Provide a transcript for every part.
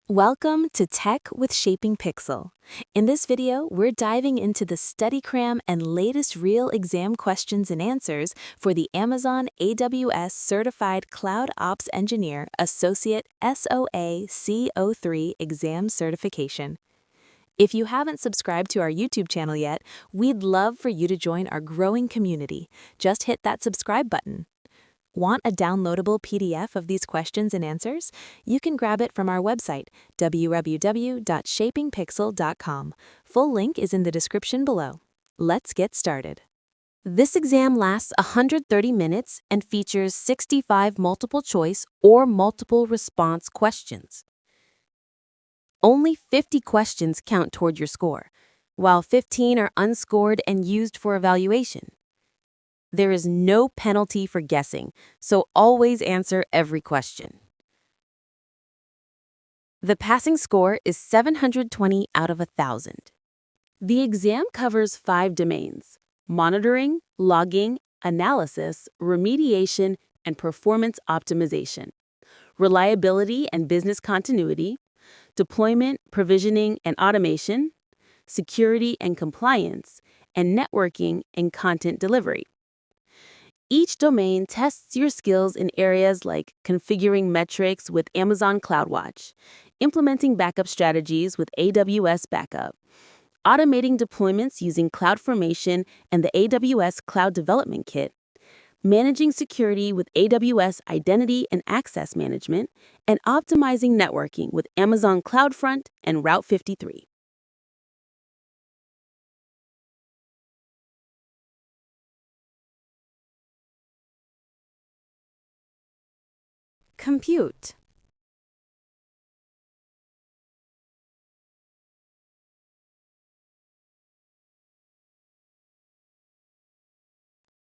Welcome to Tech with Shaping Pixel. In this video, we're diving into the StudyCram and latest real exam questions and answers for the Amazon AWS Certified CloudOps Engineer Associate SOA-C03 exam certification. If you haven't subscribed to our YouTube channel yet, we'd love for you to join our growing community. Just hit that subscribe button. Want a downloadable PDF of these questions and answers? You can grab it from our website, www.shapingpixel.com. Full link is in the description below. Let's get started. This exam lasts 130 minutes and features 65 multiple choice or multiple response questions. Only 50 questions count toward your score, while 15 are unscored and used for evaluation. There is no penalty for guessing, so always answer every question. The passing score is 720 out of 1,000. The exam covers 5 domains: monitoring, logging, analysis, remediation, and performance optimization, reliability and business continuity, deployment, provisioning, and automation, security and compliance, and networking and content delivery. Each domain tests your skills in areas like configuring metrics with Amazon CloudWatch, implementing backup strategies with AWS Backup, automating deployments using CloudFormation and the AWS Cloud Development Kit, managing security with AWS Identity and Access Management, and optimizing networking with Amazon CloudFront and Route 53. Compute.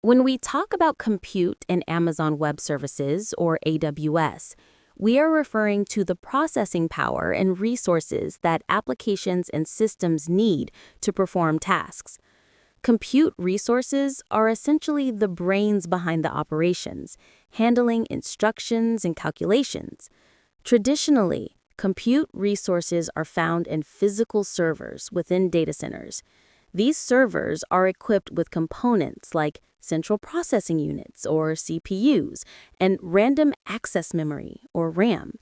When we talk about compute in Amazon Web Services, or AWS, we are referring to the processing power and resources that applications and systems need to perform tasks. Compute resources are essentially the brains behind the operations, handling instructions and calculations. Traditionally, compute resources are found in physical servers within data centers. These servers are equipped with components like central processing units, or CPUs, and random access memory, or RAM.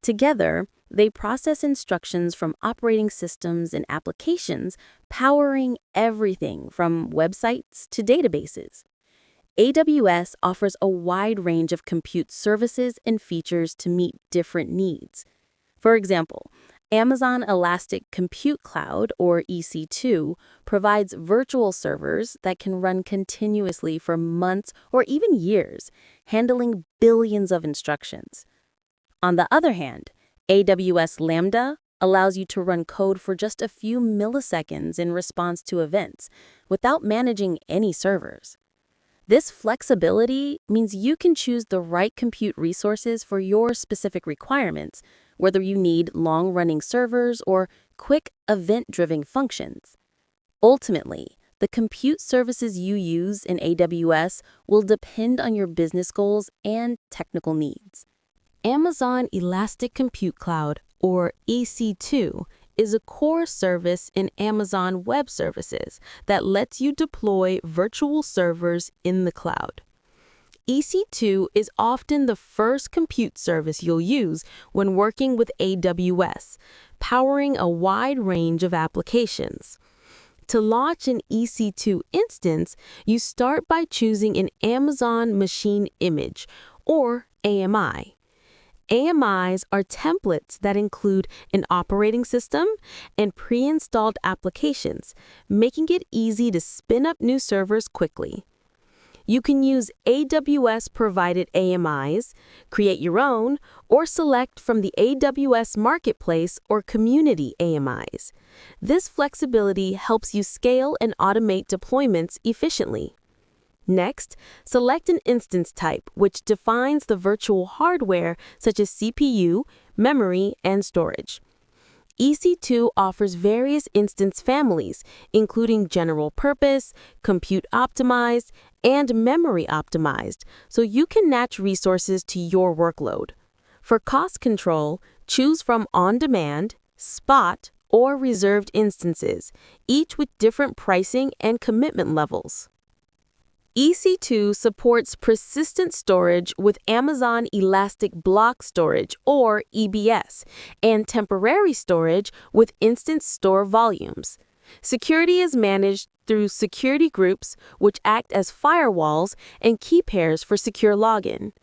Together, they process instructions from operating systems and applications, powering everything from websites to databases. AWS offers a wide range of compute services and features to meet different needs. For example, Amazon Elastic Compute Cloud, or EC2, provides virtual servers that can run continuously for months or even years, handling billions of instructions. On the other hand, AWS Lambda allows you to run code for just a few milliseconds in response to events, without managing any servers. This flexibility means you can choose the right compute resources for your specific requirements, whether you need long-running servers or quick event-driven functions. Ultimately, the compute services you use in AWS will depend on your business goals and technical needs. Amazon Elastic Compute Cloud, or EC2, is a core service in Amazon Web Services that lets you deploy virtual servers in the cloud. EC2 is often the first compute service you'll use when working with AWS, powering a wide range of applications. To launch an EC2 instance, you start by choosing an Amazon Machine Image, or AMI. AMIs are templates that include an operating system and pre-installed applications, making it easy to spin up new servers quickly. You can use AWS-provided AMIs, create your own, or select from the AWS Marketplace or Community AMIs. This flexibility helps you scale and automate deployments efficiently. Next, select an instance type, which defines the virtual hardware such as CPU, memory, and storage. EC2 offers various instance families, including general purpose, compute optimized, and memory optimized, so you can match resources to your workload. For cost control, Choose from on-demand, spot, or reserved instances, each with different pricing and commitment levels. EC2 supports persistent storage with Amazon Elastic Block Storage, or EBS, and temporary storage with Instance Store Volumes. Security is managed through security groups, which act as firewalls and key pairs for secure login.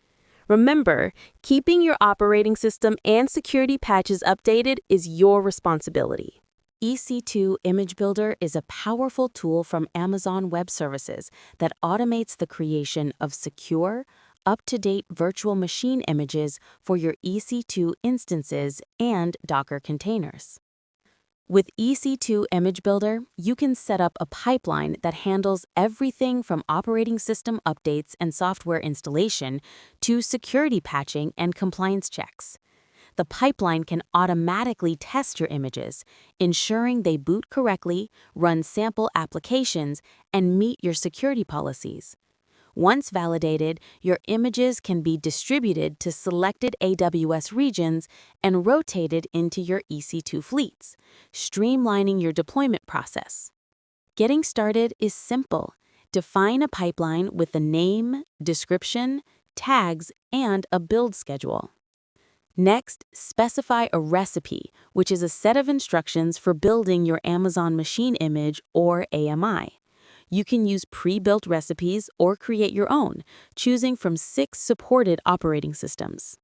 Remember, keeping your operating system and security patches updated is your responsibility. EC2 Image Builder is a powerful tool from Amazon Web Services that automates the creation of secure, up-to-date virtual machine images for your EC2 instances and Docker containers. With EC2 Image Builder, you can set up a pipeline that handles everything from operating system updates and software installation to security patching and compliance checks. The pipeline can automatically test your images, ensuring they boot correctly, run sample applications, and meet your security policies. Once validated, your images can be distributed to selected AWS regions and rotated into your EC2 fleets, streamlining your deployment process. Getting started is simple. Define a pipeline with a name, description, tags, and a build schedule. Next, specify a recipe, which is a set of instructions for building your Amazon Machine Image, or AMI. You can use pre-built recipes or create your own, choosing from 6 supported operating systems.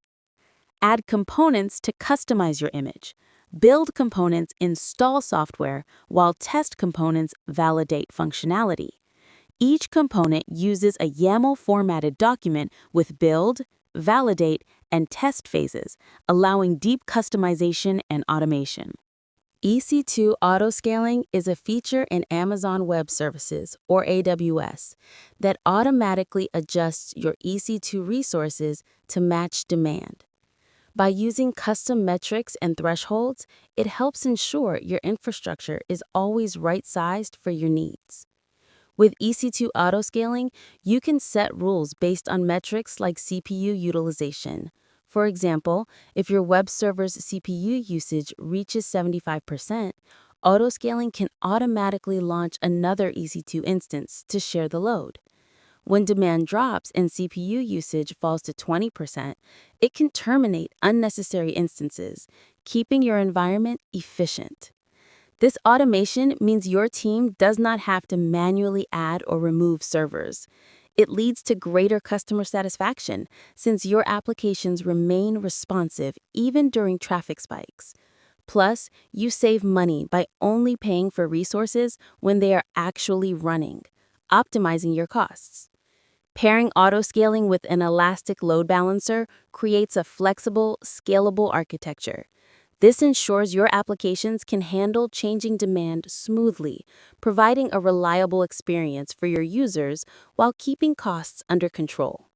Add components to customize your image. Build components install software, while test components validate functionality. Each component uses a YAML-formatted document with build, validate, and test phases, allowing deep customization and automation. EC2 autoscaling is a feature in Amazon Web Services, or AWS, that automatically adjusts your EC2 resources to match demand. By using custom metrics and thresholds, it helps ensure your infrastructure is always right-sized for your needs. With EC2 autoscaling, you can set rules based on metrics like CPU utilization. For example, if your web server's CPU usage reaches 75%, autoscaling can automatically launch another EC2 instance to share the load. When demand drops and CPU usage falls to 20%, it can terminate unnecessary instances, keeping your environment efficient. This automation means your team does not have to manually add or remove servers. It leads to greater customer satisfaction since your applications remain responsive even during traffic spikes. Plus, you save money by only paying for resources when they are actually running, optimizing your costs. Pairing autoscaling with an elastic load balancer creates a flexible, scalable architecture. This ensures your applications can handle changing demand smoothly, providing a reliable experience for your users while keeping costs under control.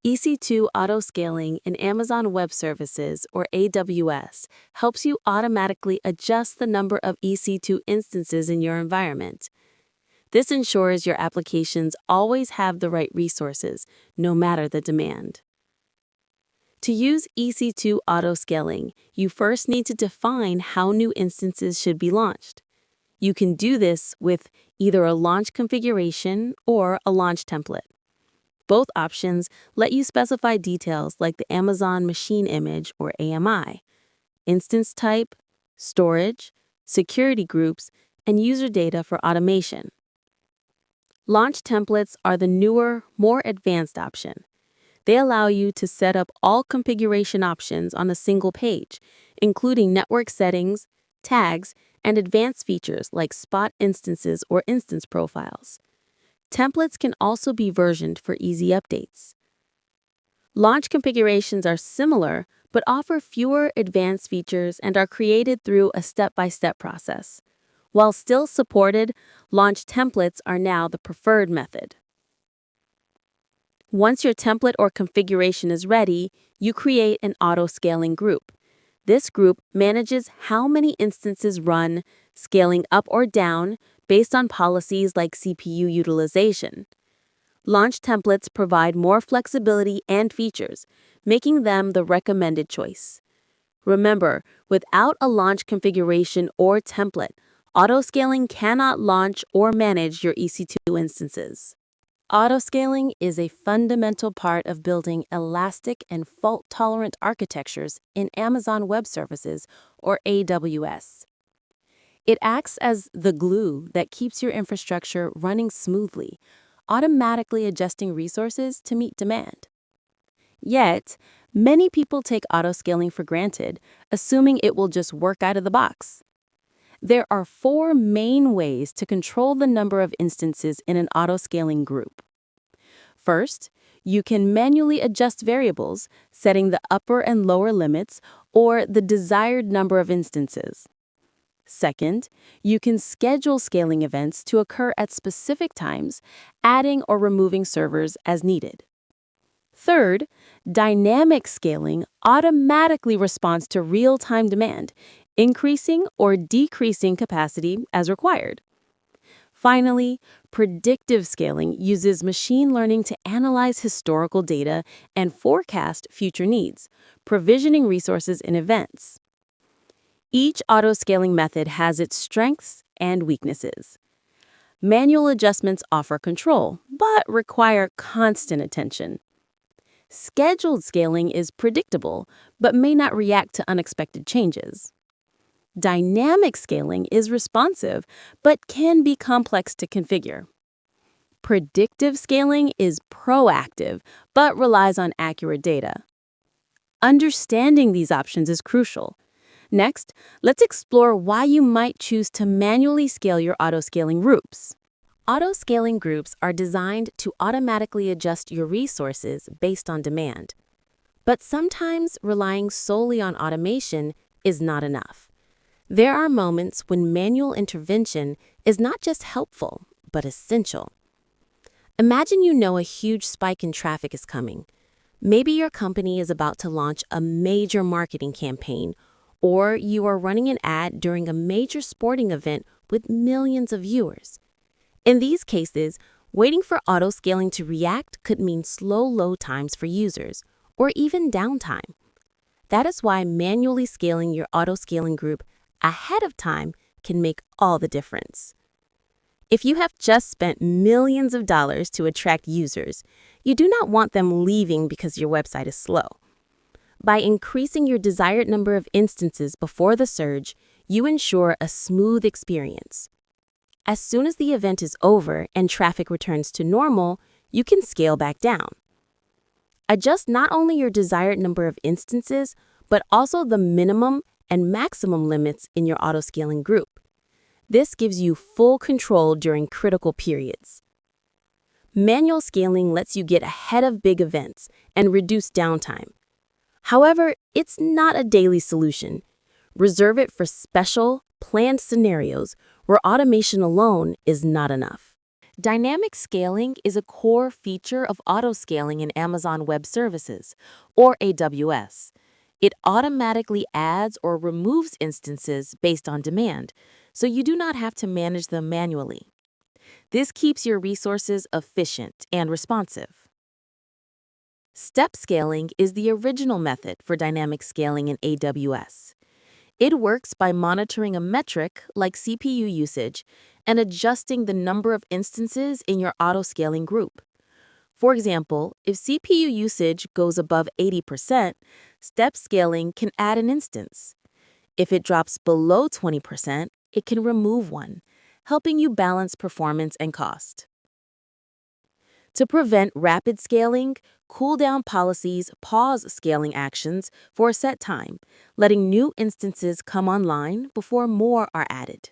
EC2 autoscaling in Amazon Web Services, or AWS, helps you automatically adjust the number of EC2 instances in your environment. This ensures your applications always have the right resources, no matter the demand. To use EC2 autoscaling, you first need to define how new instances should be launched. You can do this with either a launch configuration or a launch template. Both options let you specify details like the Amazon Machine Image, or AMI, instance type, storage, security groups, and user data for automation. Launch templates are the newer, more advanced option. They allow you to set up all configuration options on a single page, including network settings, tags, and advanced features like spot instances or instance profiles. Templates can also be versioned for easy updates. Launch configurations are similar, but offer fewer advanced features and are created through a step-by-step process. While still supported, launch templates are now the preferred method. Once your template or configuration is ready, you create an auto-scaling group. This group manages how many instances run, scaling up or down based on policies like CPU utilization. Launch templates provide more flexibility and features, making them the recommended choice. Remember, without a launch configuration or template, autoscaling cannot launch or manage your EC2 instances. Autoscaling is a fundamental part of building elastic and fault-tolerant architectures in Amazon Web Services, or AWS. It acts as the glue that keeps your infrastructure running smoothly, automatically adjusting resources to meet demand. Yet, many people take autoscaling for granted, assuming it will just work out of the box. There are four main ways to control the number of instances in an autoscaling group. First, you can manually adjust variables, setting the upper and lower limits or the desired number of instances. Second, you can schedule scaling events to occur at specific times, adding or removing servers as needed. Third, dynamic scaling automatically responds to real-time demand, increasing or decreasing capacity as required. Finally, predictive scaling uses machine learning to analyze historical data and forecast future needs, provisioning resources in advance. Each autoscaling method has its strengths and weaknesses. Manual adjustments offer control, but require constant attention. Scheduled scaling is predictable, but may not react to unexpected changes. Dynamic scaling is responsive, but can be complex to configure. Predictive scaling is proactive, but relies on accurate data. Understanding these options is crucial. Next, let's explore why you might choose to manually scale your autoscaling groups. Autoscaling groups are designed to automatically adjust your resources based on demand. But sometimes relying solely on automation is not enough. There are moments when manual intervention is not just helpful, but essential. Imagine you know a huge spike in traffic is coming. Maybe your company is about to launch a major marketing campaign, or you are running an ad during a major sporting event with millions of viewers. In these cases, waiting for autoscaling to react could mean slow load times for users, or even downtime. That is why manually scaling your autoscaling group ahead of time can make all the difference. If you have just spent millions of dollars to attract users, you do not want them leaving because your website is slow. By increasing your desired number of instances before the surge, you ensure a smooth experience. As soon as the event is over and traffic returns to normal, you can scale back down. Adjust not only your desired number of instances, but also the minimum and maximum limits in your autoscaling group. This gives you full control during critical periods. Manual scaling lets you get ahead of big events and reduce downtime. However, it's not a daily solution. Reserve it for special, planned scenarios where automation alone is not enough. Dynamic scaling is a core feature of autoscaling in Amazon Web Services, or AWS. It automatically adds or removes instances based on demand, so you do not have to manage them manually. This keeps your resources efficient and responsive. Step scaling is the original method for dynamic scaling in AWS. It works by monitoring a metric like CPU usage and adjusting the number of instances in your autoscaling group. For example, if CPU usage goes above 80%, step scaling can add an instance. If it drops below 20%, it can remove one, helping you balance performance and cost. To prevent rapid scaling, cooldown policies pause scaling actions for a set time, letting new instances come online before more are added.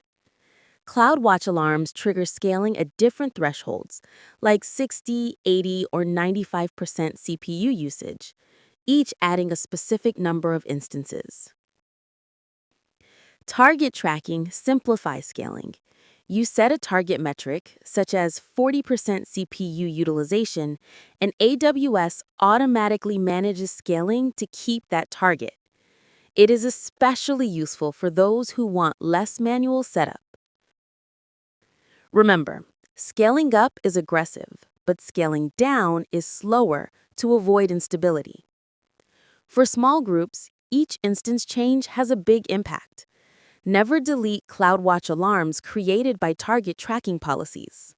CloudWatch alarms trigger scaling at different thresholds, like 60, 80, or 95% CPU usage, each adding a specific number of instances. Target tracking simplifies scaling. You set a target metric, such as 40% CPU utilization, and AWS automatically manages scaling to keep that target. It is especially useful for those who want less manual setup. Remember, scaling up is aggressive, but scaling down is slower to avoid instability. For small groups, each instance change has a big impact. Never delete CloudWatch alarms created by target tracking policies.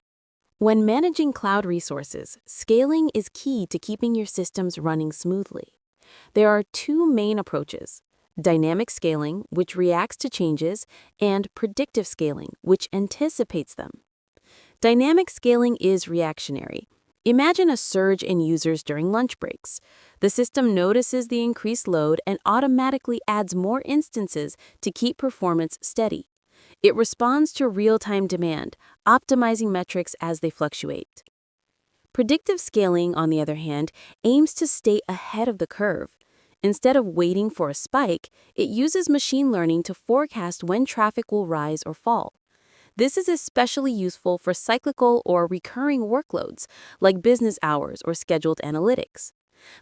When managing cloud resources, scaling is key to keeping your systems running smoothly. There are two main approaches: dynamic scaling, which reacts to changes, and predictive scaling, which anticipates them. Dynamic scaling is reactionary. Imagine a surge in users during lunch breaks. The system notices the increased load and automatically adds more instances to keep performance steady. It responds to real-time demand, optimizing metrics as they fluctuate. Predictive scaling, on the other hand, aims to stay ahead of the curve. Instead of waiting for a spike, it uses machine learning to forecast when traffic will rise or fall. This is especially useful for cyclical or recurring workloads, like business hours or scheduled analytics.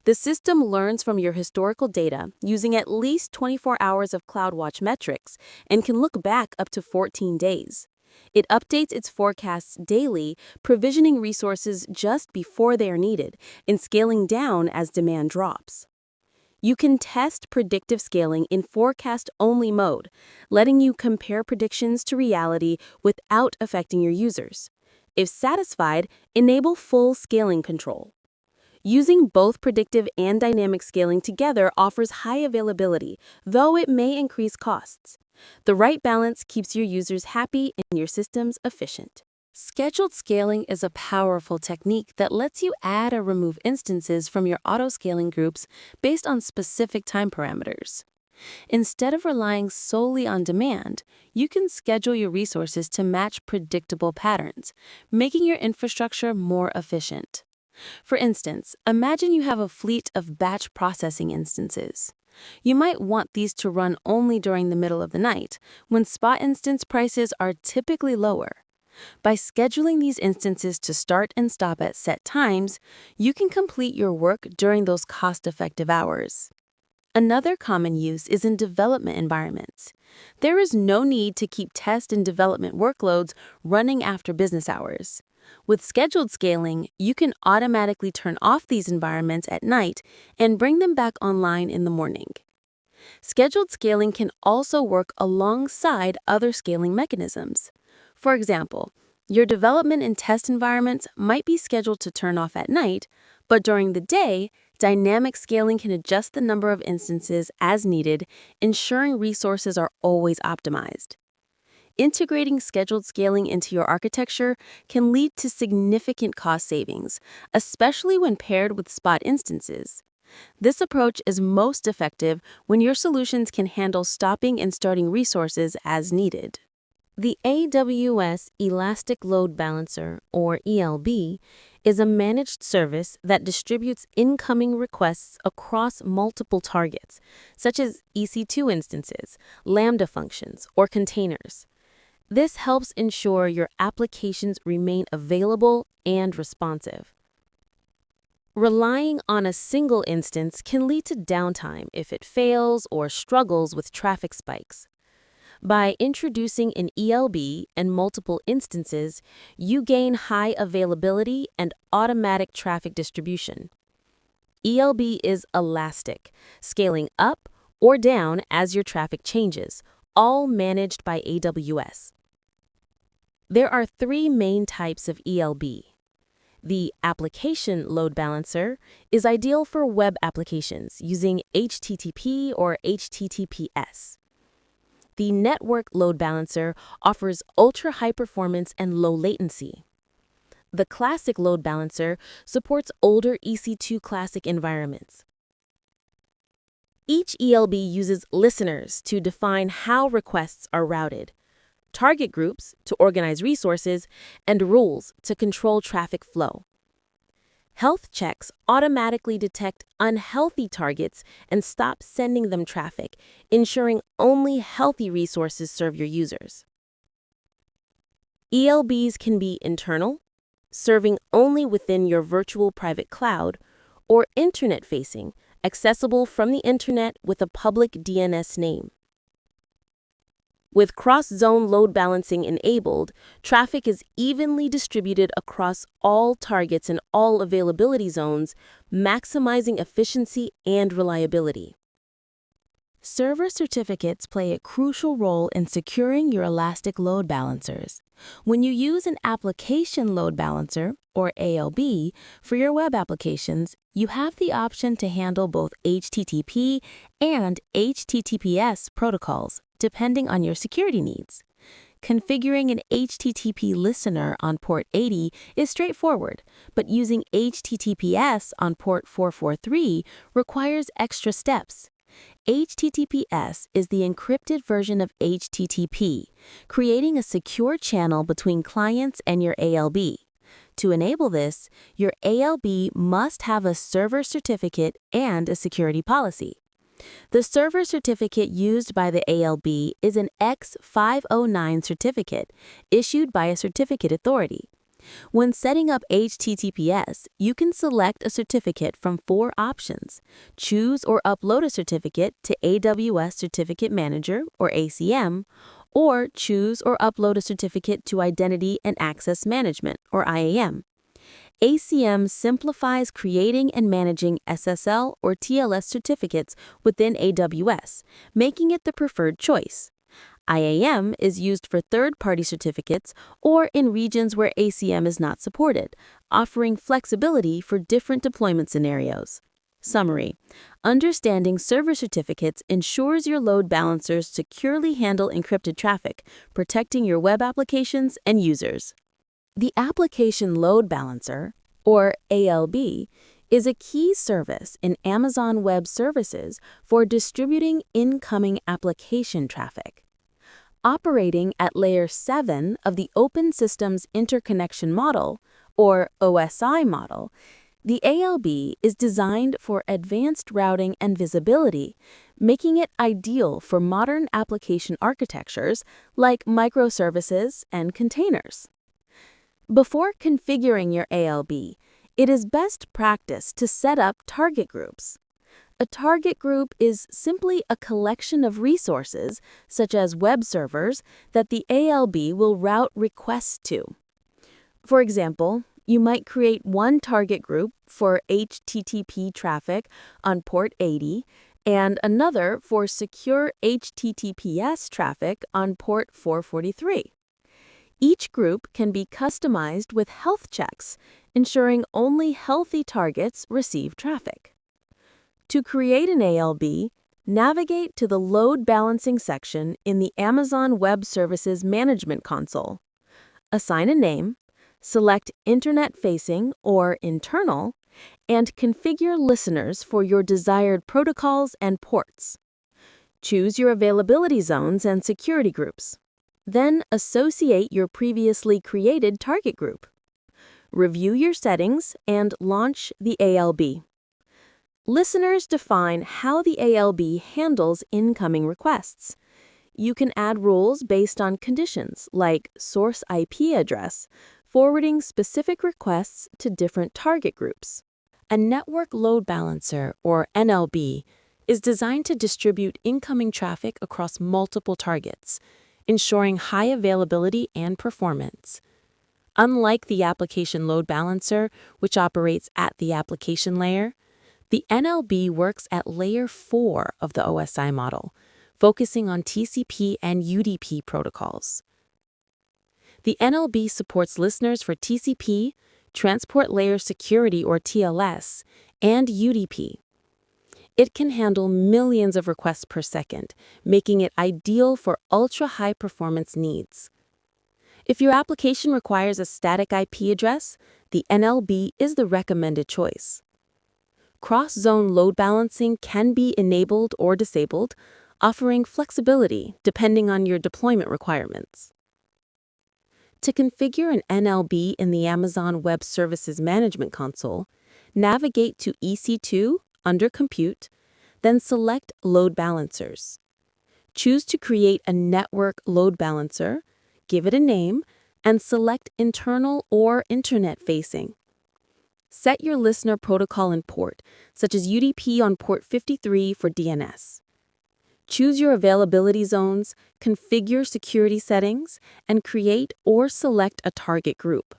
The system learns from your historical data using at least 24 hours of CloudWatch metrics and can look back up to 14 days. It updates its forecasts daily, provisioning resources just before they are needed and scaling down as demand drops. You can test predictive scaling in forecast-only mode, letting you compare predictions to reality without affecting your users. If satisfied, enable full scaling control. Using both predictive and dynamic scaling together offers high availability, though it may increase costs. The right balance keeps your users happy and your systems efficient. Scheduled scaling is a powerful technique that lets you add or remove instances from your auto-scaling groups based on specific time parameters. Instead of relying solely on demand, you can schedule your resources to match predictable patterns, making your infrastructure more efficient. For instance, imagine you have a fleet of batch processing instances. You might want these to run only during the middle of the night, when spot instance prices are typically lower. By scheduling these instances to start and stop at set times, you can complete your work during those cost-effective hours. Another common use is in development environments. There is no need to keep test and development workloads running after business hours. With scheduled scaling, you can automatically turn off these environments at night and bring them back online in the morning. Scheduled scaling can also work alongside other scaling mechanisms. For example, your development and test environments might be scheduled to turn off at night, but during the day, dynamic scaling can adjust the number of instances as needed, ensuring resources are always optimized. Integrating scheduled scaling into your architecture can lead to significant cost savings, especially when paired with spot instances. This approach is most effective when your solutions can handle stopping and starting resources as needed. The AWS Elastic Load Balancer, or ELB, is a managed service that distributes incoming requests across multiple targets, such as EC2 instances, Lambda functions, or containers. This helps ensure your applications remain available and responsive. Relying on a single instance can lead to downtime if it fails or struggles with traffic spikes. By introducing an ELB and multiple instances, you gain high availability and automatic traffic distribution. ELB is elastic, scaling up or down as your traffic changes, all managed by AWS. There are three main types of ELB. The application load balancer is ideal for web applications using HTTP or HTTPS. The network load balancer offers ultra-high performance and low latency. The classic load balancer supports older EC2 classic environments. Each ELB uses listeners to define how requests are routed, target groups to organize resources, and rules to control traffic flow. Health checks automatically detect unhealthy targets and stop sending them traffic, ensuring only healthy resources serve your users. ELBs can be internal, serving only within your virtual private cloud, or internet-facing, accessible from the internet with a public DNS name. With cross-zone load balancing enabled, traffic is evenly distributed across all targets and all availability zones, maximizing efficiency and reliability. Server certificates play a crucial role in securing your elastic load balancers. When you use an application load balancer, or ALB, for your web applications, you have the option to handle both HTTP and HTTPS protocols, depending on your security needs. Configuring an HTTP listener on port 80 is straightforward, but using HTTPS on port 443 requires extra steps. HTTPS is the encrypted version of HTTP, creating a secure channel between clients and your ALB. To enable this, your ALB must have a server certificate and a security policy. The server certificate used by the ALB is an X509 certificate issued by a certificate authority. When setting up HTTPS, you can select a certificate from 4 options. Choose or upload a certificate to AWS Certificate Manager, or ACM, or choose or upload a certificate to Identity and Access Management, or IAM. ACM simplifies creating and managing SSL or TLS certificates within AWS, making it the preferred choice. IAM is used for third-party certificates or in regions where ACM is not supported, offering flexibility for different deployment scenarios. Summary: understanding server certificates ensures your load balancers securely handle encrypted traffic, protecting your web applications and users. The Application Load Balancer, or ALB, is a key service in Amazon Web Services for distributing incoming application traffic. Operating at Layer 7 of the Open Systems Interconnection Model, or OSI model, the ALB is designed for advanced routing and visibility, making it ideal for modern application architectures like microservices and containers. Before configuring your ALB, it is best practice to set up target groups. A target group is simply a collection of resources, such as web servers, that the ALB will route requests to. For example, you might create one target group for HTTP traffic on port 80 and another for secure HTTPS traffic on port 443. Each group can be customized with health checks, ensuring only healthy targets receive traffic. To create an ALB, navigate to the Load Balancing section in the Amazon Web Services Management Console. Assign a name, select Internet-facing or Internal, and configure listeners for your desired protocols and ports. Choose your availability zones and security groups. Then associate your previously created target group. Review your settings and launch the ALB. Listeners define how the ALB handles incoming requests. You can add rules based on conditions like source IP address, forwarding specific requests to different target groups. A network load balancer, or NLB, is designed to distribute incoming traffic across multiple targets, ensuring high availability and performance. Unlike the application load balancer, which operates at the application layer, the NLB works at Layer 4 of the OSI model, focusing on TCP and UDP protocols. The NLB supports listeners for TCP, Transport Layer Security or TLS, and UDP. It can handle millions of requests per second, making it ideal for ultra-high performance needs. If your application requires a static IP address, the NLB is the recommended choice. Cross-zone load balancing can be enabled or disabled, offering flexibility depending on your deployment requirements. To configure an NLB in the Amazon Web Services Management Console, navigate to EC2 under Compute, then select Load Balancers. Choose to create a network load balancer, give it a name, and select Internal or Internet-facing. Set your listener protocol and port, such as UDP on port 53 for DNS. Choose your availability zones, configure security settings, and create or select a target group.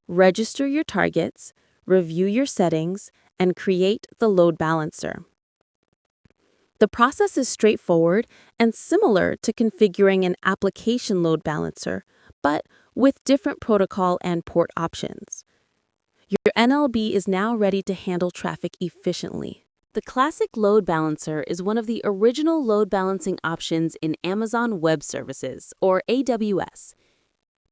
Register your targets, review your settings, and create the load balancer. The process is straightforward and similar to configuring an application load balancer, but with different protocol and port options. Your NLB is now ready to handle traffic efficiently. The classic load balancer is one of the original load balancing options in Amazon Web Services, or AWS.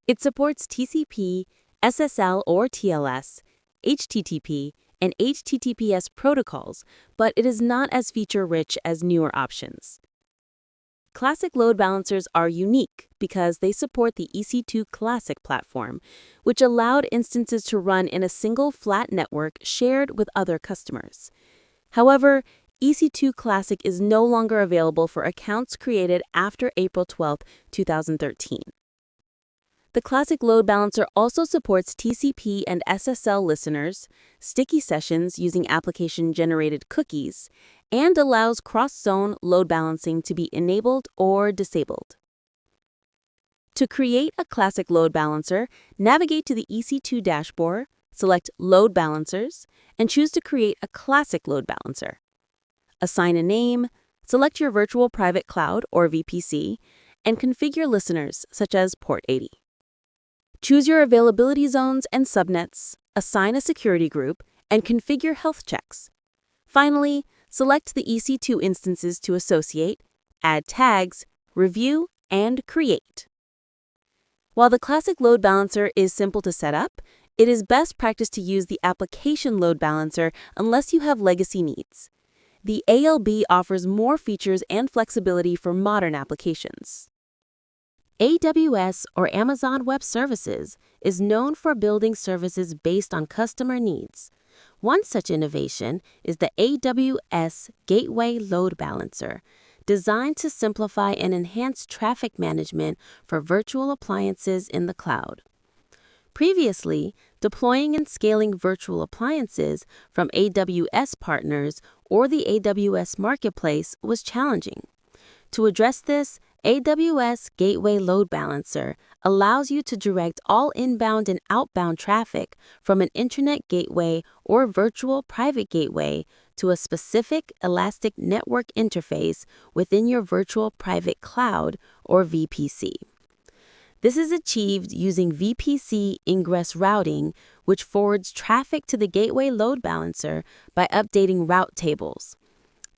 It supports TCP, SSL or TLS, HTTP, and HTTPS protocols, but it is not as feature-rich as newer options. Classic load balancers are unique because they support the EC2 Classic platform, which allowed instances to run in a single flat network shared with other customers. However, EC2 Classic is no longer available for accounts created after April 12, 2013. The Classic Load Balancer also supports TCP and SSL listeners, sticky sessions using application-generated cookies, and allows cross-zone load balancing to be enabled or disabled. To create a Classic Load Balancer, navigate to the EC2 dashboard, select Load Balancers, and choose to create a Classic Load Balancer. Assign a name, select your Virtual Private Cloud or VPC, and configure listeners such as port 80. Choose your availability zones and subnets, assign a security group, and configure health checks. Finally, select the EC2 instances to associate, add tags, review, and create. While the Classic Load Balancer is simple to set up, it is best practice to use the Application Load Balancer unless you have legacy needs. The ALB offers more features and flexibility for modern applications. AWS, or Amazon Web Services, is known for building services based on customer needs. One such innovation is the AWS Gateway Load Balancer, designed to simplify and enhance traffic management for virtual appliances in the cloud. Previously, deploying and scaling virtual appliances from AWS partners or the AWS Marketplace was challenging. To address this, AWS Gateway Load Balancer allows you to direct all inbound and outbound traffic from an internet gateway or virtual private gateway to a specific elastic network interface within your virtual private cloud or VPC. This is achieved using VPC ingress routing, which forwards traffic to the Gateway Load Balancer by updating route tables.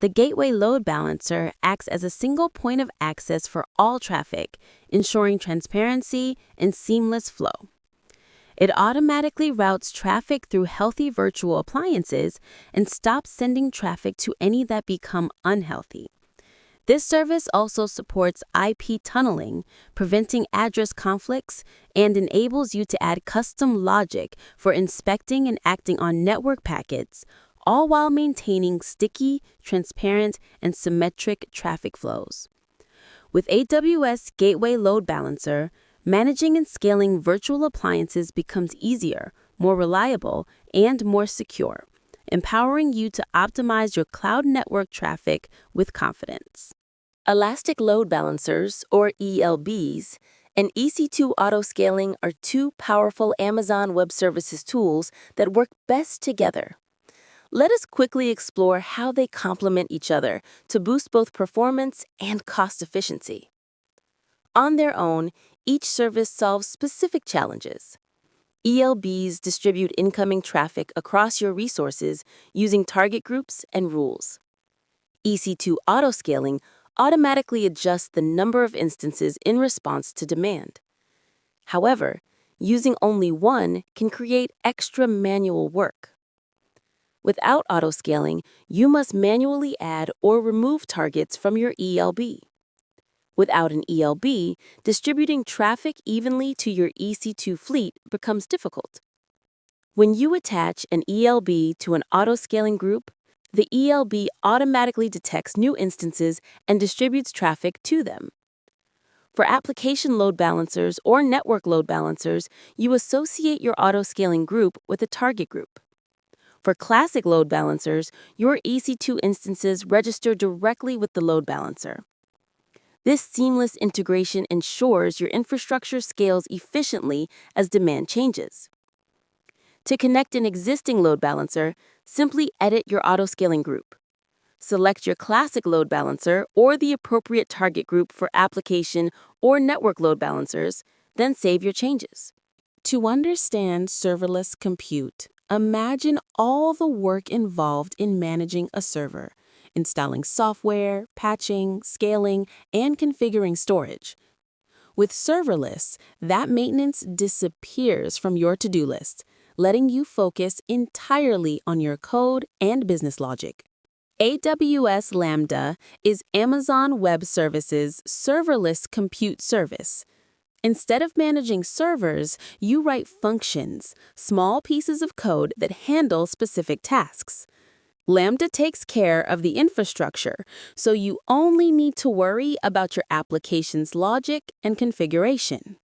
The Gateway Load Balancer acts as a single point of access for all traffic, ensuring transparency and seamless flow. It automatically routes traffic through healthy virtual appliances and stops sending traffic to any that become unhealthy. This service also supports IP tunneling, preventing address conflicts, and enables you to add custom logic for inspecting and acting on network packets, all while maintaining sticky, transparent, and symmetric traffic flows. With AWS Gateway Load Balancer, managing and scaling virtual appliances becomes easier, more reliable, and more secure, empowering you to optimize your cloud network traffic with confidence. Elastic Load Balancers, or ELBs, and EC2 Autoscaling are two powerful Amazon Web Services tools that work best together. Let us quickly explore how they complement each other to boost both performance and cost efficiency. On their own, each service solves specific challenges. ELBs distribute incoming traffic across your resources using target groups and rules. EC2 Autoscaling automatically adjusts the number of instances in response to demand. However, using only one can create extra manual work. Without autoscaling, you must manually add or remove targets from your ELB. Without an ELB, distributing traffic evenly to your EC2 fleet becomes difficult. When you attach an ELB to an autoscaling group, the ELB automatically detects new instances and distributes traffic to them. For application load balancers or network load balancers, you associate your autoscaling group with a target group. For classic load balancers, your EC2 instances register directly with the load balancer. This seamless integration ensures your infrastructure scales efficiently as demand changes. To connect an existing load balancer, simply edit your autoscaling group. Select your classic load balancer or the appropriate target group for application or network load balancers, then save your changes. To understand serverless compute, imagine all the work involved in managing a server, installing software, patching, scaling, and configuring storage. With serverless, that maintenance disappears from your to-do list, letting you focus entirely on your code and business logic. AWS Lambda is Amazon Web Services' serverless compute service. Instead of managing servers, you write functions, small pieces of code that handle specific tasks. Lambda takes care of the infrastructure, so you only need to worry about your application's logic and configuration.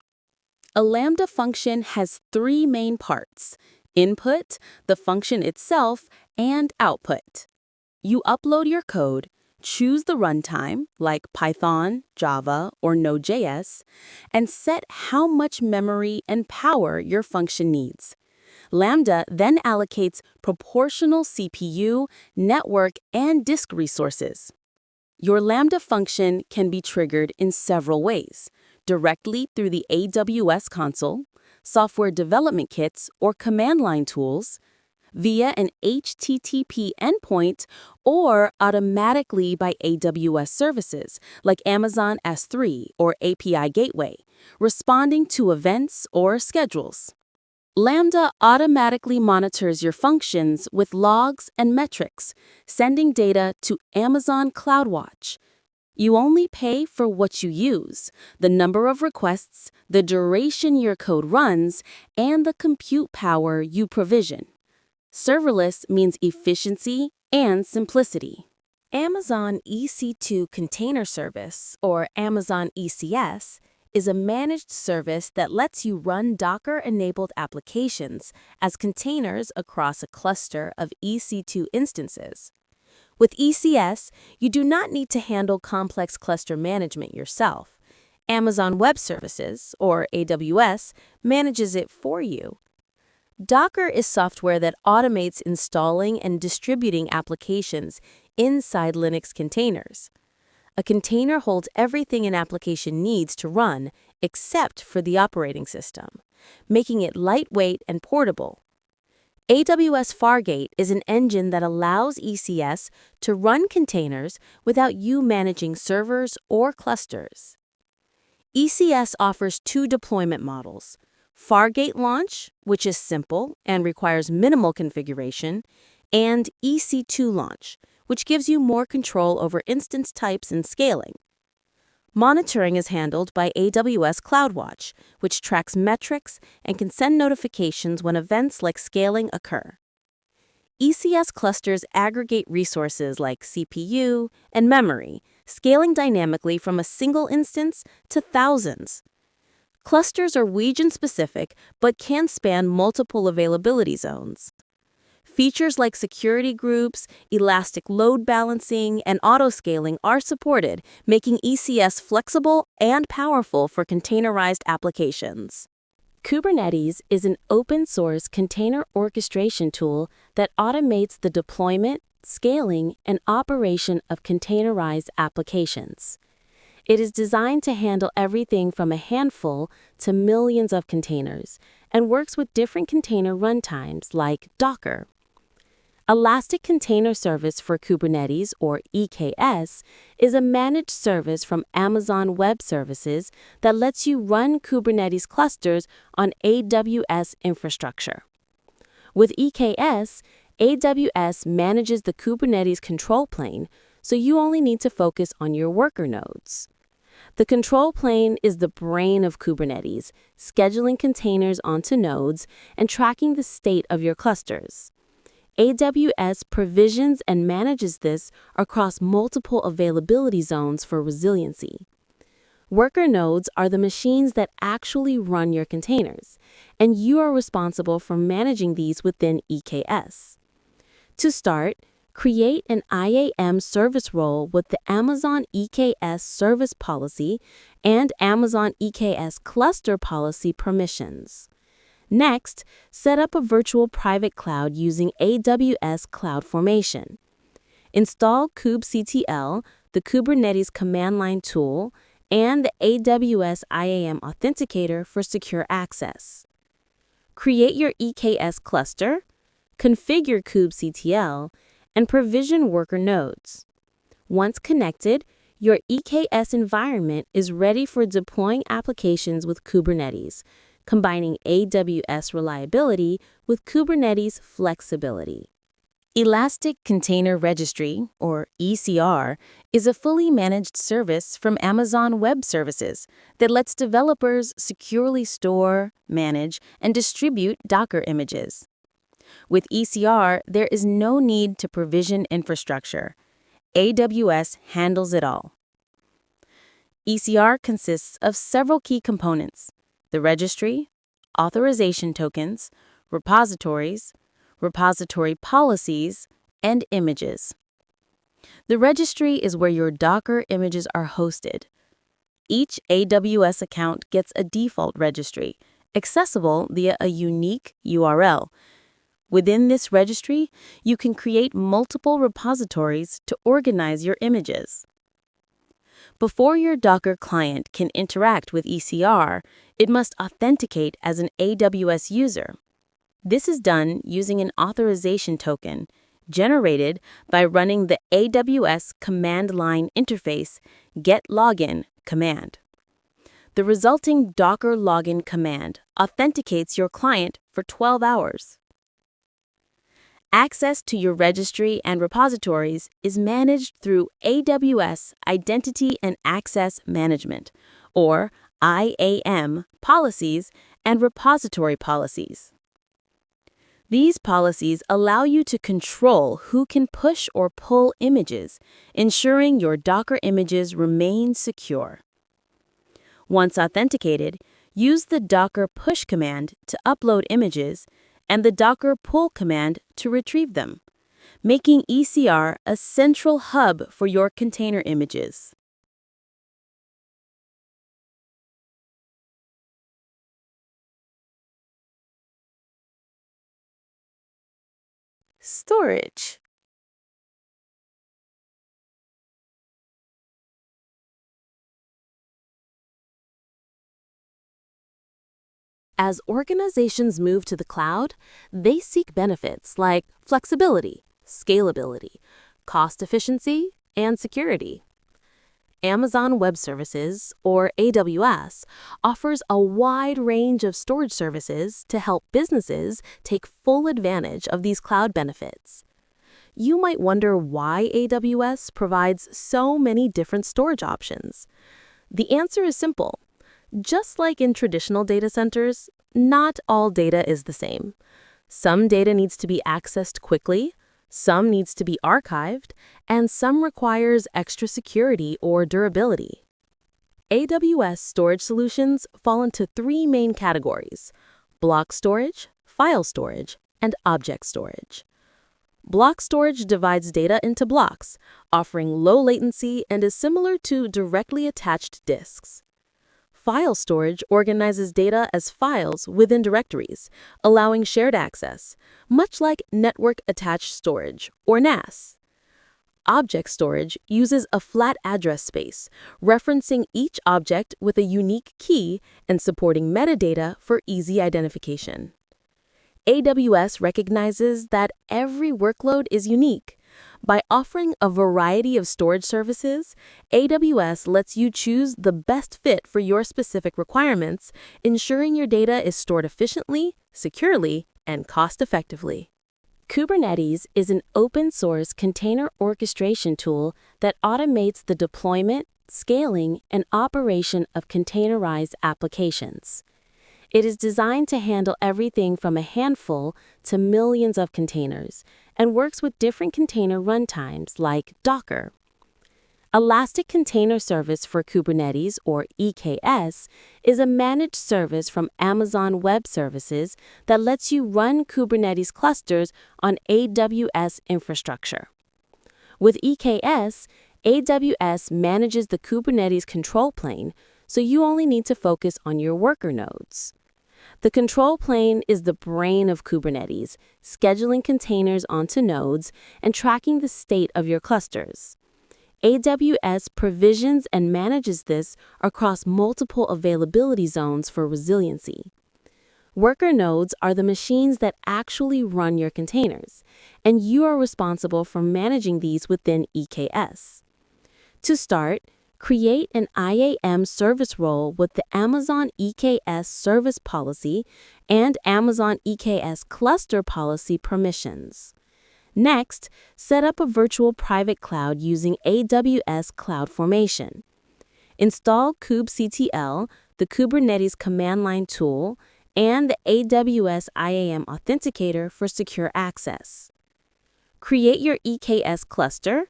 A Lambda function has three main parts: input, the function itself, and output. You upload your code, choose the runtime, like Python, Java, or Node.js, and set how much memory and power your function needs. Lambda then allocates proportional CPU, network, and disk resources. Your Lambda function can be triggered in several ways: directly through the AWS console, software development kits or command line tools, via an HTTP endpoint, or automatically by AWS services like Amazon S3 or API Gateway, responding to events or schedules. Lambda automatically monitors your functions with logs and metrics, sending data to Amazon CloudWatch. You only pay for what you use, the number of requests, the duration your code runs, and the compute power you provision. Serverless means efficiency and simplicity. Amazon EC2 Container Service, or Amazon ECS, is a managed service that lets you run Docker-enabled applications as containers across a cluster of EC2 instances. With ECS, you do not need to handle complex cluster management yourself. Amazon Web Services, or AWS, manages it for you. Docker is software that automates installing and distributing applications inside Linux containers. A container holds everything an application needs to run except for the operating system, making it lightweight and portable. AWS Fargate is an engine that allows ECS to run containers without you managing servers or clusters. ECS offers two deployment models: Fargate Launch, which is simple and requires minimal configuration, and EC2 Launch, which gives you more control over instance types and scaling. Monitoring is handled by AWS CloudWatch, which tracks metrics and can send notifications when events like scaling occur. ECS clusters aggregate resources like CPU and memory, scaling dynamically from a single instance to thousands. Clusters are region-specific but can span multiple availability zones. Features like security groups, elastic load balancing, and auto-scaling are supported, making ECS flexible and powerful for containerized applications. Kubernetes is an open-source container orchestration tool that automates the deployment, scaling, and operation of containerized applications. It is designed to handle everything from a handful to millions of containers and works with different container runtimes like Docker. Elastic Container Service for Kubernetes, or EKS, is a managed service from Amazon Web Services that lets you run Kubernetes clusters on AWS infrastructure. With EKS, AWS manages the Kubernetes control plane, so you only need to focus on your worker nodes. The control plane is the brain of Kubernetes, scheduling containers onto nodes and tracking the state of your clusters. AWS provisions and manages this across multiple availability zones for resiliency. Worker nodes are the machines that actually run your containers, and you are responsible for managing these within EKS. To start, create an IAM service role with the Amazon EKS service policy and Amazon EKS cluster policy permissions. Next, set up a virtual private cloud using AWS CloudFormation. Install kubectl, the Kubernetes command line tool, and the AWS IAM Authenticator for secure access. Create your EKS cluster, configure kubectl, and provision worker nodes. Once connected, your EKS environment is ready for deploying applications with Kubernetes, combining AWS reliability with Kubernetes flexibility. Elastic Container Registry, or ECR, is a fully managed service from Amazon Web Services that lets developers securely store, manage, and distribute Docker images. With ECR, there is no need to provision infrastructure. AWS handles it all. ECR consists of several key components: the registry, authorization tokens, repositories, repository policies, and images. The registry is where your Docker images are hosted. Each AWS account gets a default registry, accessible via a unique URL. Within this registry, you can create multiple repositories to organize your images. Before your Docker client can interact with ECR, it must authenticate as an AWS user. This is done using an authorization token generated by running the AWS command line interface get-login command. The resulting Docker login command authenticates your client for 12 hours. Access to your registry and repositories is managed through AWS Identity and Access Management, or IAM, policies and repository policies. These policies allow you to control who can push or pull images, ensuring your Docker images remain secure. Once authenticated, use the Docker push command to upload images and the Docker pull command to retrieve them, making ECR a central hub for your container images. Storage. As organizations move to the cloud, they seek benefits like flexibility, scalability, cost efficiency, and security. Amazon Web Services, or AWS, offers a wide range of storage services to help businesses take full advantage of these cloud benefits. You might wonder why AWS provides so many different storage options. The answer is simple. Just like in traditional data centers, not all data is the same. Some data needs to be accessed quickly, some needs to be archived, and some requires extra security or durability. AWS storage solutions fall into three main categories: block storage, file storage, and object storage. Block storage divides data into blocks, offering low latency and is similar to directly attached disks. File storage organizes data as files within directories, allowing shared access, much like network-attached storage, or NAS. Object storage uses a flat address space, referencing each object with a unique key and supporting metadata for easy identification. AWS recognizes that every workload is unique. By offering a variety of storage services, AWS lets you choose the best fit for your specific requirements, ensuring your data is stored efficiently, securely, and cost-effectively. Kubernetes is an open-source container orchestration tool that automates the deployment, scaling, and operation of containerized applications. It is designed to handle everything from a handful to millions of containers and works with different container runtimes like Docker. Elastic Container Service for Kubernetes, or EKS, is a managed service from Amazon Web Services that lets you run Kubernetes clusters on AWS infrastructure. With EKS, AWS manages the Kubernetes control plane, so you only need to focus on your worker nodes. The control plane is the brain of Kubernetes, scheduling containers onto nodes and tracking the state of your clusters. AWS provisions and manages this across multiple availability zones for resiliency. Worker nodes are the machines that actually run your containers, and you are responsible for managing these within EKS. To start, create an IAM service role with the Amazon EKS service policy and Amazon EKS cluster policy permissions. Next, set up a virtual private cloud using AWS CloudFormation. Install kubectl, the Kubernetes command line tool, and the AWS IAM Authenticator for secure access. Create your EKS cluster,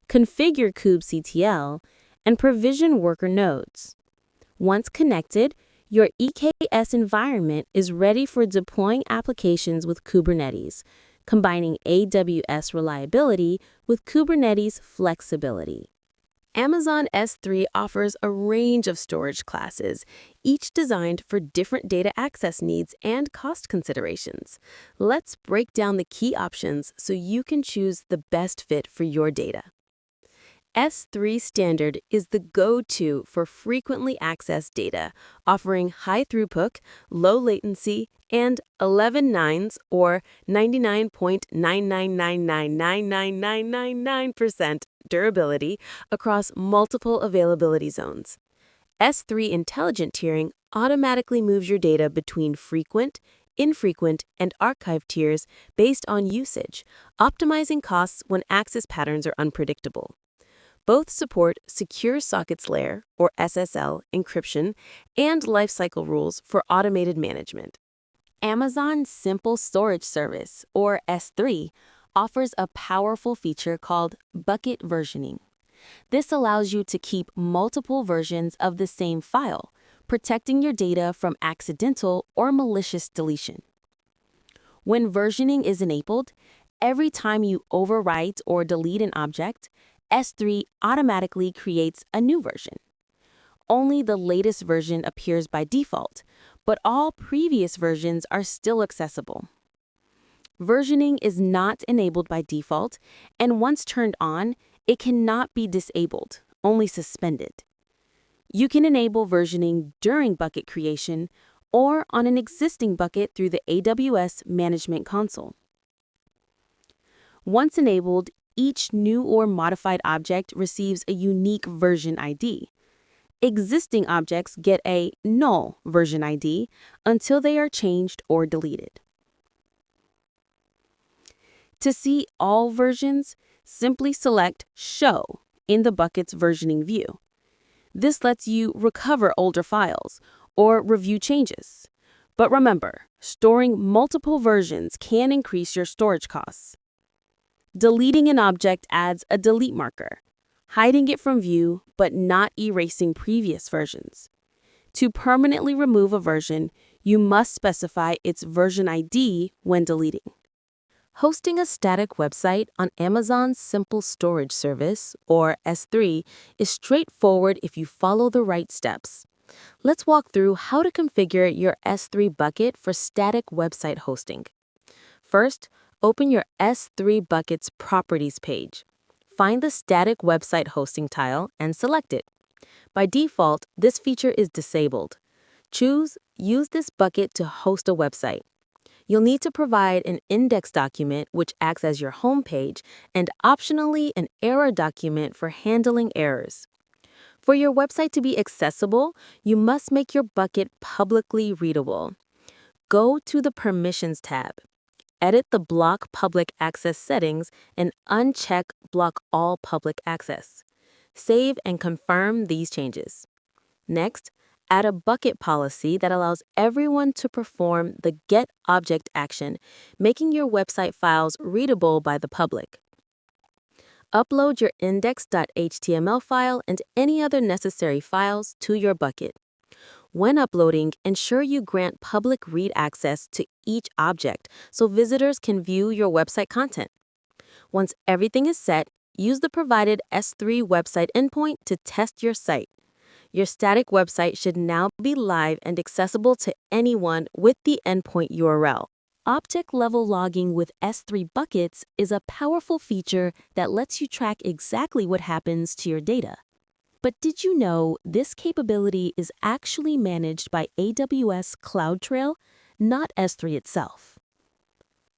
configure kubectl, and provision worker nodes. Once connected, your EKS environment is ready for deploying applications with Kubernetes, combining AWS reliability with Kubernetes flexibility. Amazon S3 offers a range of storage classes, each designed for different data access needs and cost considerations. Let's break down the key options so you can choose the best fit for your data. S3 Standard is the go-to for frequently accessed data, offering high throughput, low latency, and 11 nines or 99.9999999% durability across multiple availability zones. S3 Intelligent Tiering automatically moves your data between frequent, infrequent, and archive tiers based on usage, optimizing costs when access patterns are unpredictable. Both support Secure Sockets Layer, or SSL, encryption, and lifecycle rules for automated management. Amazon Simple Storage Service, or S3, offers a powerful feature called bucket versioning. This allows you to keep multiple versions of the same file, protecting your data from accidental or malicious deletion. When versioning is enabled, every time you overwrite or delete an object, S3 automatically creates a new version. Only the latest version appears by default, but all previous versions are still accessible. Versioning is not enabled by default, and once turned on, it cannot be disabled, only suspended. You can enable versioning during bucket creation or on an existing bucket through the AWS Management Console. Once enabled, each new or modified object receives a unique version ID. Existing objects get a null version ID until they are changed or deleted. To see all versions, simply select Show in the bucket's versioning view. This lets you recover older files or review changes. But remember, storing multiple versions can increase your storage costs. Deleting an object adds a delete marker, hiding it from view but not erasing previous versions. To permanently remove a version, you must specify its version ID when deleting. Hosting a static website on Amazon's Simple Storage Service, or S3, is straightforward if you follow the right steps. Let's walk through how to configure your S3 bucket for static website hosting. First, open your S3 bucket's properties page. Find the static website hosting tile and select it. By default, this feature is disabled. Choose Use this bucket to host a website. You'll need to provide an index document which acts as your home page and optionally an error document for handling errors. For your website to be accessible, you must make your bucket publicly readable. Go to the Permissions tab. Edit the Block Public Access settings and uncheck Block All Public Access. Save and confirm these changes. Next, add a bucket policy that allows everyone to perform the Get Object action, making your website files readable by the public. Upload your index.html file and any other necessary files to your bucket. When uploading, ensure you grant public read access to each object so visitors can view your website content. Once everything is set, use the provided S3 website endpoint to test your site. Your static website should now be live and accessible to anyone with the endpoint URL. Object-level logging with S3 buckets is a powerful feature that lets you track exactly what happens to your data. But did you know this capability is actually managed by AWS CloudTrail, not S3 itself?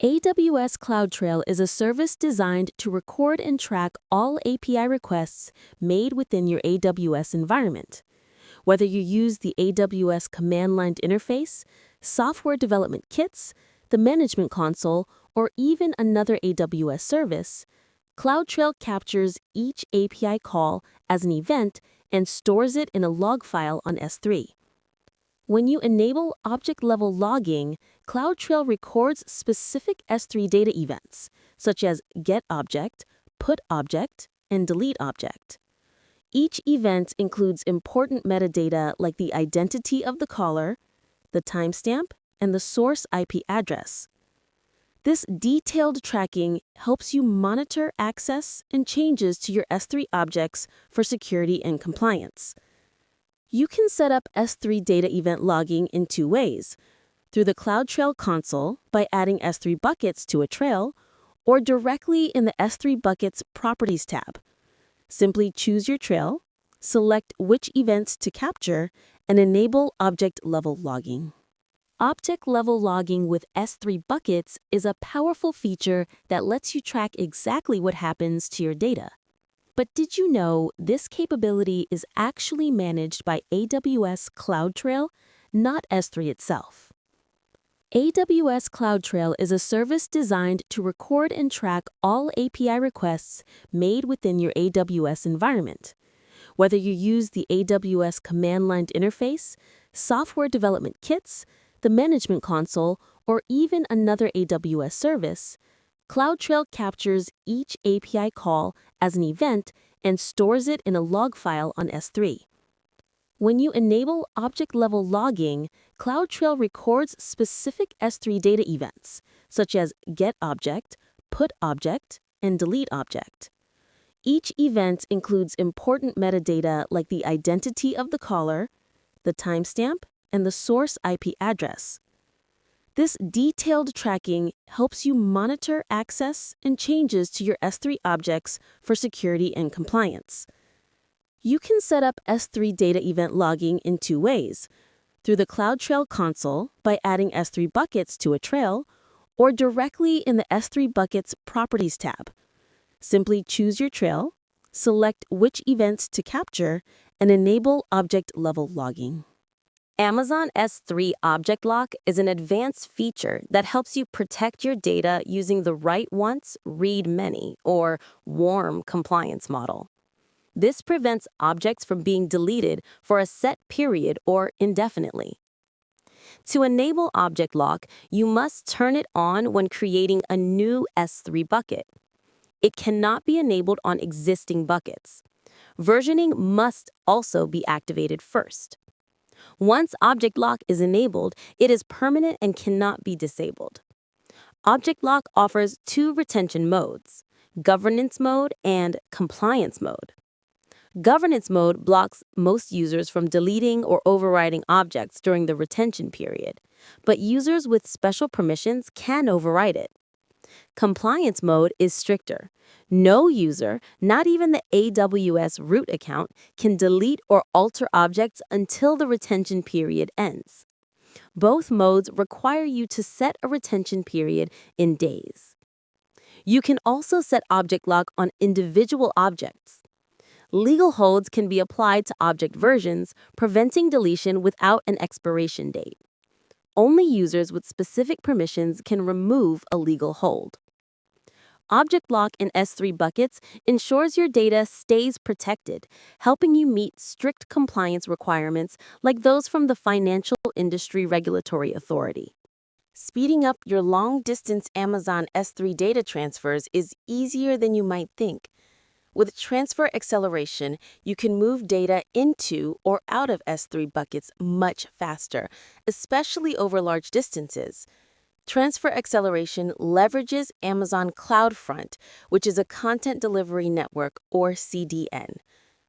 AWS CloudTrail is a service designed to record and track all API requests made within your AWS environment. Whether you use the AWS command line interface, software development kits, the management console, or even another AWS service, CloudTrail captures each API call as an event and stores it in a log file on S3. When you enable object-level logging, CloudTrail records specific S3 data events, such as getObject, putObject, and deleteObject. Each event includes important metadata like the identity of the caller, the timestamp, and the source IP address. This detailed tracking helps you monitor access and changes to your S3 objects for security and compliance. You can set up S3 data event logging in two ways: through the CloudTrail console by adding S3 buckets to a trail, or directly in the S3 Buckets Properties tab. Simply choose your trail, select which events to capture, and enable object-level logging. Object-level logging with S3 buckets is a powerful feature that lets you track exactly what happens to your data. But did you know this capability is actually managed by AWS CloudTrail, not S3 itself? AWS CloudTrail is a service designed to record and track all API requests made within your AWS environment. Whether you use the AWS command line interface, software development kits, the management console, or even another AWS service, CloudTrail captures each API call as an event and stores it in a log file on S3. When you enable object-level logging, CloudTrail records specific S3 data events, such as getObject, putObject, and deleteObject. Each event includes important metadata like the identity of the caller, the timestamp, and the source IP address. This detailed tracking helps you monitor access and changes to your S3 objects for security and compliance. You can set up S3 data event logging in two ways: through the CloudTrail console by adding S3 buckets to a trail, or directly in the S3 Buckets Properties tab. Simply choose your trail, select which events to capture, and enable object-level logging. Amazon S3 Object Lock is an advanced feature that helps you protect your data using the write once, read many, or warm compliance model. This prevents objects from being deleted for a set period or indefinitely. To enable Object Lock, you must turn it on when creating a new S3 bucket. It cannot be enabled on existing buckets. Versioning must also be activated first. Once Object Lock is enabled, it is permanent and cannot be disabled. Object Lock offers two retention modes: governance mode and compliance mode. Governance mode blocks most users from deleting or overriding objects during the retention period, but users with special permissions can override it. Compliance mode is stricter. No user, not even the AWS root account, can delete or alter objects until the retention period ends. Both modes require you to set a retention period in days. You can also set Object Lock on individual objects. Legal holds can be applied to object versions, preventing deletion without an expiration date. Only users with specific permissions can remove a legal hold. Object Lock in S3 buckets ensures your data stays protected, helping you meet strict compliance requirements like those from the Financial Industry Regulatory Authority. Speeding up your long-distance Amazon S3 data transfers is easier than you might think. With transfer acceleration, you can move data into or out of S3 buckets much faster, especially over large distances. Transfer acceleration leverages Amazon CloudFront, which is a content delivery network, or CDN.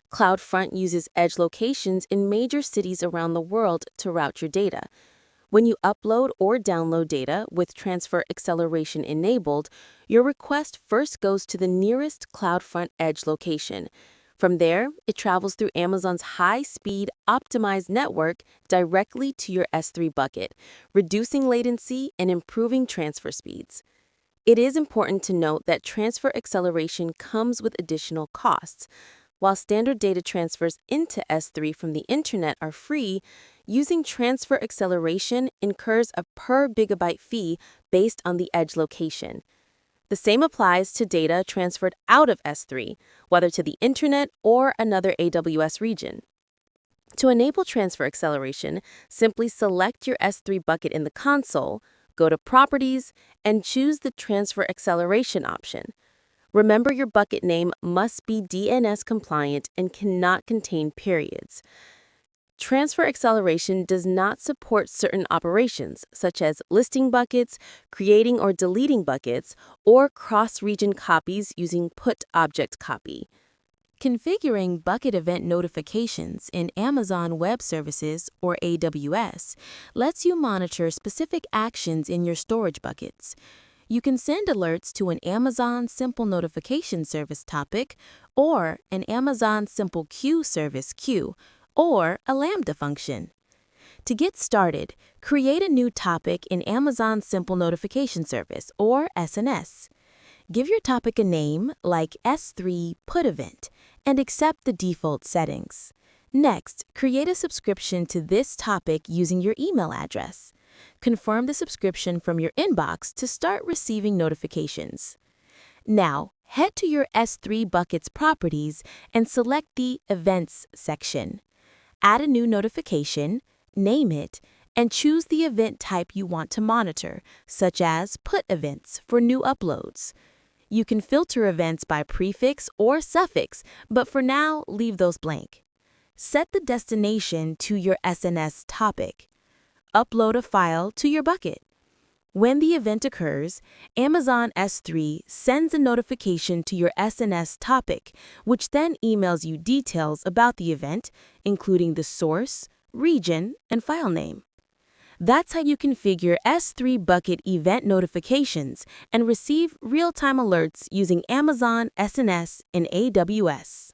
CloudFront uses edge locations in major cities around the world to route your data. When you upload or download data with transfer acceleration enabled, your request first goes to the nearest CloudFront edge location. From there, it travels through Amazon's high-speed, optimized network directly to your S3 bucket, reducing latency and improving transfer speeds. It is important to note that transfer acceleration comes with additional costs. While standard data transfers into S3 from the internet are free, using transfer acceleration incurs a per gigabyte fee based on the edge location. The same applies to data transferred out of S3, whether to the internet or another AWS region. To enable transfer acceleration, simply select your S3 bucket in the console, go to Properties, and choose the Transfer Acceleration option. Remember, your bucket name must be DNS compliant and cannot contain periods. Transfer acceleration does not support certain operations, such as listing buckets, creating or deleting buckets, or cross-region copies using put object copy. Configuring bucket event notifications in Amazon Web Services, or AWS, lets you monitor specific actions in your storage buckets. You can send alerts to an Amazon Simple Notification Service topic, or an Amazon Simple Queue Service queue, or a Lambda function. To get started, create a new topic in Amazon Simple Notification Service, or SNS. Give your topic a name like S3 Put Event and accept the default settings. Next, create a subscription to this topic using your email address. Confirm the subscription from your inbox to start receiving notifications. Now, head to your S3 bucket's properties and select the Events section. Add a new notification, name it, and choose the event type you want to monitor, such as Put Events for new uploads. You can filter events by prefix or suffix, but for now, leave those blank. Set the destination to your SNS topic. Upload a file to your bucket. When the event occurs, Amazon S3 sends a notification to your SNS topic, which then emails you details about the event, including the source, region, and file name. That's how you configure S3 bucket event notifications and receive real-time alerts using Amazon SNS in AWS.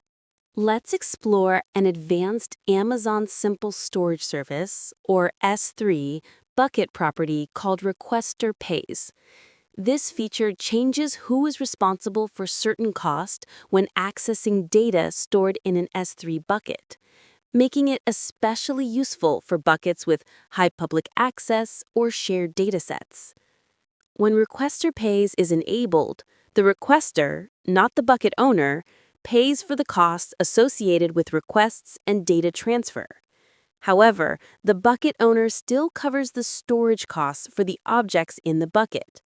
Let's explore an advanced Amazon Simple Storage Service, or S3, bucket property called Requester Pays. This feature changes who is responsible for certain cost when accessing data stored in an S3 bucket, making it especially useful for buckets with high public access or shared datasets. When Requester Pays is enabled, the requester, not the bucket owner, pays for the costs associated with requests and data transfer. However, the bucket owner still covers the storage costs for the objects in the bucket.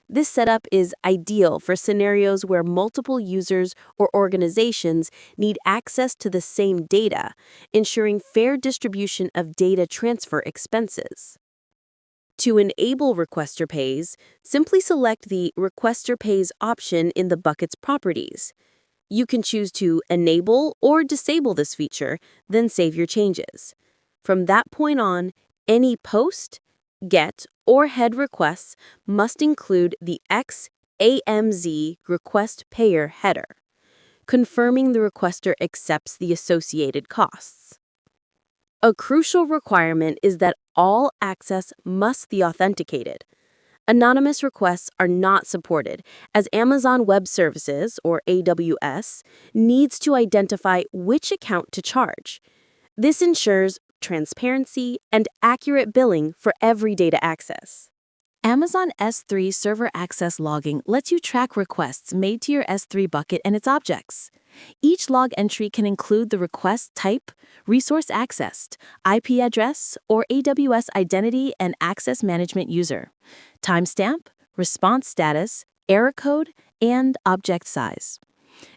This setup is ideal for scenarios where multiple users or organizations need access to the same data, ensuring fair distribution of data transfer expenses. To enable Requester Pays, simply select the Requester Pays option in the bucket's properties. You can choose to enable or disable this feature, then save your changes. From that point on, any post, GET, or HEAD requests must include the XAMZ request payer header, confirming the requester accepts the associated costs. A crucial requirement is that all access must be authenticated. Anonymous requests are not supported, as Amazon Web Services, or AWS, needs to identify which account to charge. This ensures transparency and accurate billing for every data access. Amazon S3 Server Access Logging lets you track requests made to your S3 bucket and its objects. Each log entry can include the request type, resource accessed, IP address, or AWS identity and access management user, timestamp, response status, error code, and object size.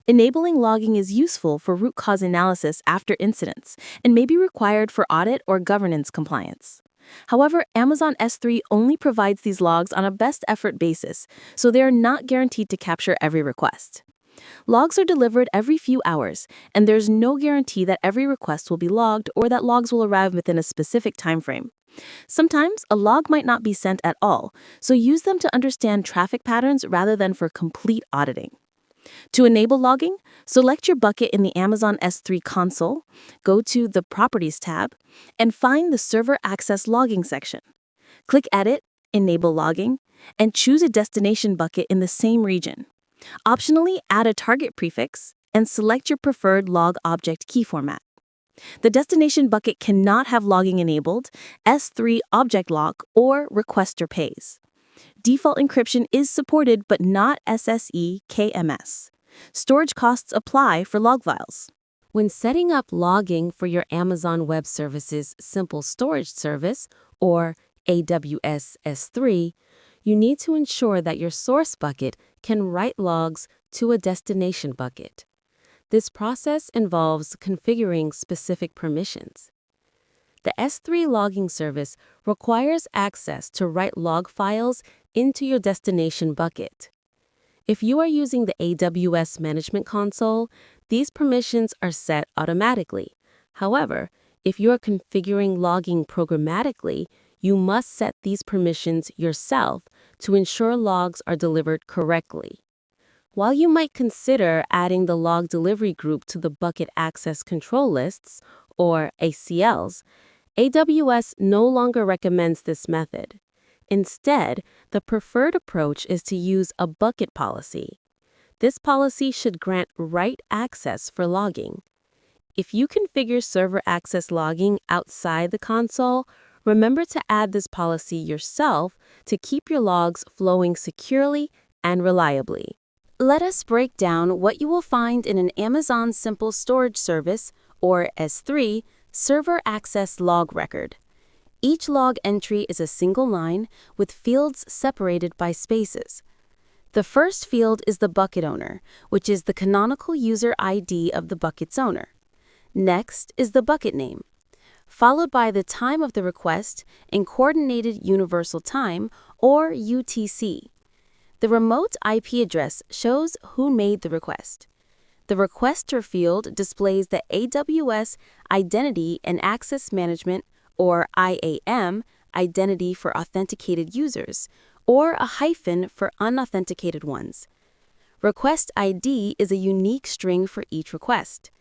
Enabling logging is useful for root cause analysis after incidents and may be required for audit or governance compliance. However, Amazon S3 only provides these logs on a best effort basis, so they are not guaranteed to capture every request. Logs are delivered every few hours, and there's no guarantee that every request will be logged or that logs will arrive within a specific time frame. Sometimes a log might not be sent at all, so use them to understand traffic patterns rather than for complete auditing. To enable logging, select your bucket in the Amazon S3 console, go to the Properties tab, and find the Server Access Logging section. Click Edit, Enable Logging, and choose a destination bucket in the same region. Optionally, add a target prefix and select your preferred log object key format. The destination bucket cannot have logging enabled, S3 object lock, or requester pays. Default encryption is supported but not SSE KMS. Storage costs apply for log files. When setting up logging for your Amazon Web Services Simple Storage Service, or AWS S3, you need to ensure that your source bucket can write logs to a destination bucket. This process involves configuring specific permissions. The S3 logging service requires access to write log files into your destination bucket. If you are using the AWS Management Console, these permissions are set automatically. However, if you are configuring logging programmatically, you must set these permissions yourself to ensure logs are delivered correctly. While you might consider adding the log delivery group to the bucket access control lists, or ACLs, AWS no longer recommends this method. Instead, the preferred approach is to use a bucket policy. This policy should grant write access for logging. If you configure server access logging outside the console, remember to add this policy yourself to keep your logs flowing securely and reliably. Let us break down what you will find in an Amazon Simple Storage Service, or S3, server access log record. Each log entry is a single line with fields separated by spaces. The first field is the bucket owner, which is the canonical user ID of the bucket's owner. Next is the bucket name, followed by the time of the request in Coordinated Universal Time, or UTC. The remote IP address shows who made the request. The requester field displays the AWS Identity and Access Management, or IAM, identity for authenticated users, or a hyphen for unauthenticated ones. Request ID is a unique string for each request.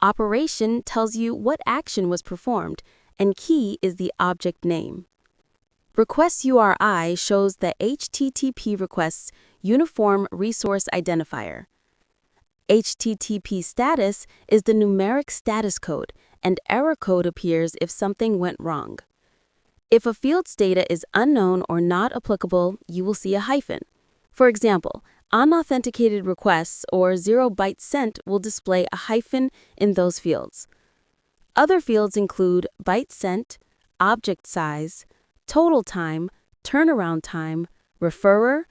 Operation tells you what action was performed, and key is the object name. Request URI shows the HTTP request's Uniform Resource Identifier. HTTP status is the numeric status code, and error code appears if something went wrong. If a field's data is unknown or not applicable, you will see a hyphen. For example, unauthenticated requests or 0 bytes sent will display a hyphen in those fields. Other fields include bytes sent, object size, total time, turnaround time, referrer,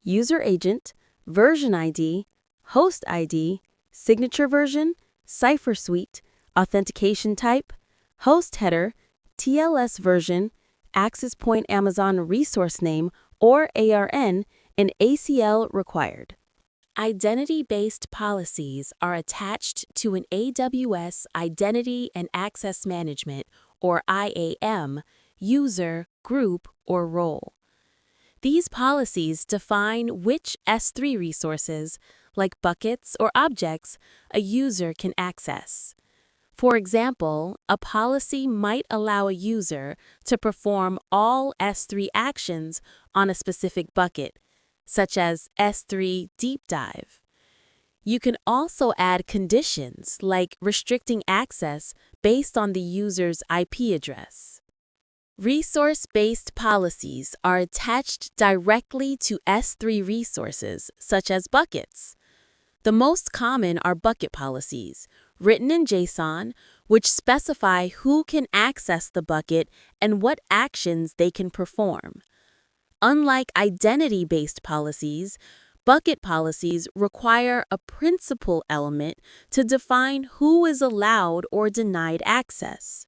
user agent, version ID, host ID, signature version, cipher suite, authentication type, host header, TLS version, access point Amazon resource name, or ARN, and ACL required. Identity-based policies are attached to an AWS Identity and Access Management, or IAM, user, group, or role. These policies define which S3 resources, like buckets or objects, a user can access. For example, a policy might allow a user to perform all S3 actions on a specific bucket, such as S3 Deep Dive. You can also add conditions like restricting access based on the user's IP address. Resource-based policies are attached directly to S3 resources, such as buckets. The most common are bucket policies, written in JSON, which specify who can access the bucket and what actions they can perform. Unlike identity-based policies, bucket policies require a principal element to define who is allowed or denied access.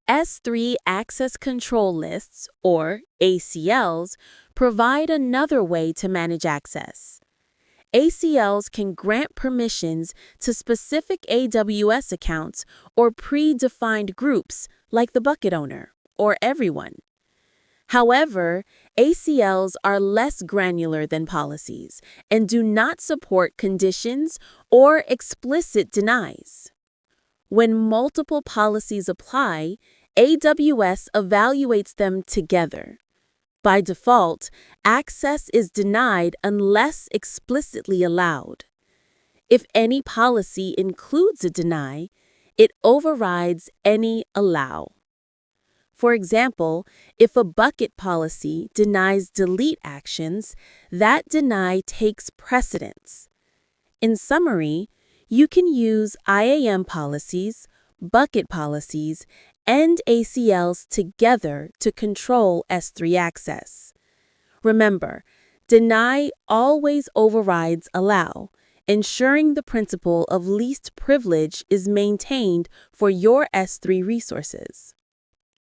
S3 Access Control Lists, or ACLs, provide another way to manage access. ACLs can grant permissions to specific AWS accounts or predefined groups like the bucket owner or everyone. However, ACLs are less granular than policies and do not support conditions or explicit denies. When multiple policies apply, AWS evaluates them together. By default, access is denied unless explicitly allowed. If any policy includes a deny, it overrides any allow. For example, if a bucket policy denies delete actions, that deny takes precedence. In summary, you can use IAM policies, bucket policies, and ACLs together to control S3 access. Remember, deny always overrides allow, ensuring the principle of least privilege is maintained for your S3 resources.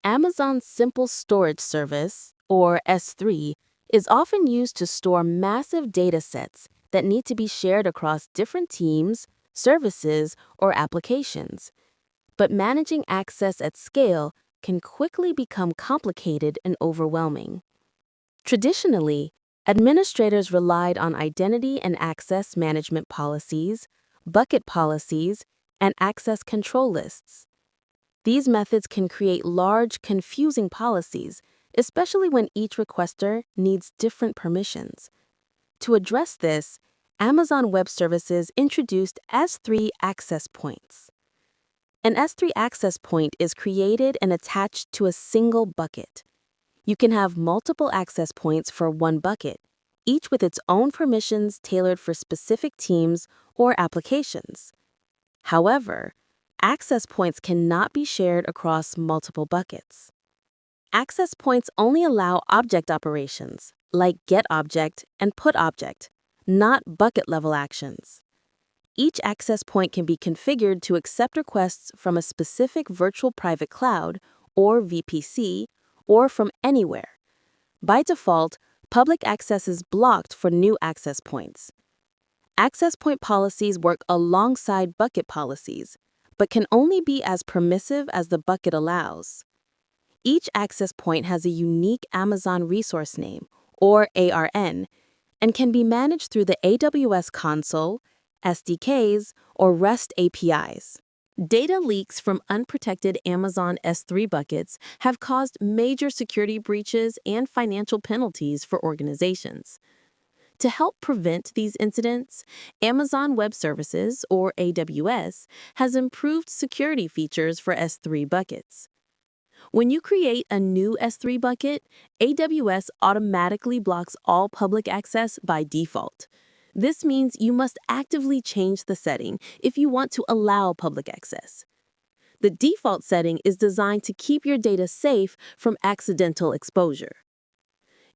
Amazon's Simple Storage Service, or S3, is often used to store massive data sets that need to be shared across different teams, services, or applications. But managing access at scale can quickly become complicated and overwhelming. Traditionally, administrators relied on identity and access management policies, bucket policies, and access control lists. These methods can create large, confusing policies, especially when each requester needs different permissions. To address this, Amazon Web Services introduced S3 access points. An S3 access point is created and attached to a single bucket. You can have multiple access points for one bucket, each with its own permissions tailored for specific teams or applications. However, access points cannot be shared across multiple buckets. Access points only allow object operations, like getObject and putObject, not bucket-level actions. Each access point can be configured to accept requests from a specific virtual private cloud, or VPC, or from anywhere. By default, public access is blocked for new access points. Access point policies work alongside bucket policies, but can only be as permissive as the bucket allows. Each access point has a unique Amazon resource name, or ARN, and can be managed through the AWS console, SDKs, or REST APIs. Data leaks from unprotected Amazon S3 buckets have caused major security breaches and financial penalties for organizations. To help prevent these incidents, Amazon Web Services, or AWS, has improved security features for S3 buckets. When you create a new S3 bucket, AWS automatically blocks all public access by default. This means you must actively change the setting if you want to allow public access. The default setting is designed to keep your data safe from accidental exposure.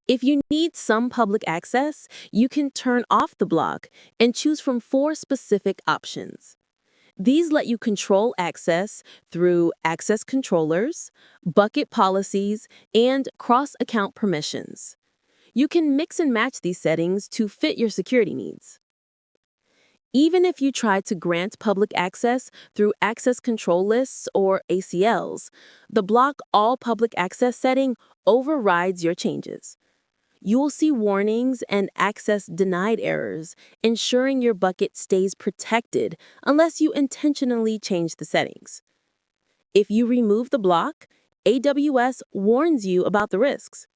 If you need some public access, you can turn off the block and choose from 4 specific options. These let you control access through access controllers, bucket policies, and cross-account permissions. You can mix and match these settings to fit your security needs. Even if you try to grant public access through access control lists or ACLs, the block all public access setting overrides your changes. You will see warnings and access denied errors, ensuring your bucket stays protected unless you intentionally change the settings. If you remove the block, AWS warns you about the risks.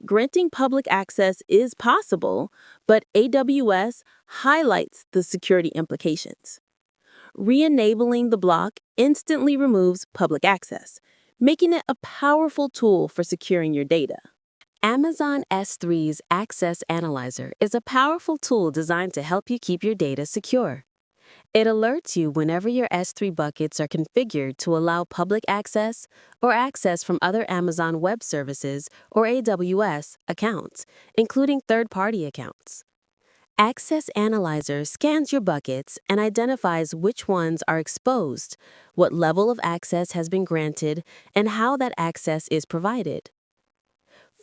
Granting public access is possible, but AWS highlights the security implications. Re-enabling the block instantly removes public access, making it a powerful tool for securing your data. Amazon S3's Access Analyzer is a powerful tool designed to help you keep your data secure. It alerts you whenever your S3 buckets are configured to allow public access or access from other Amazon Web Services or AWS accounts, including third-party accounts. Access Analyzer scans your buckets and identifies which ones are exposed, what level of access has been granted, and how that access is provided.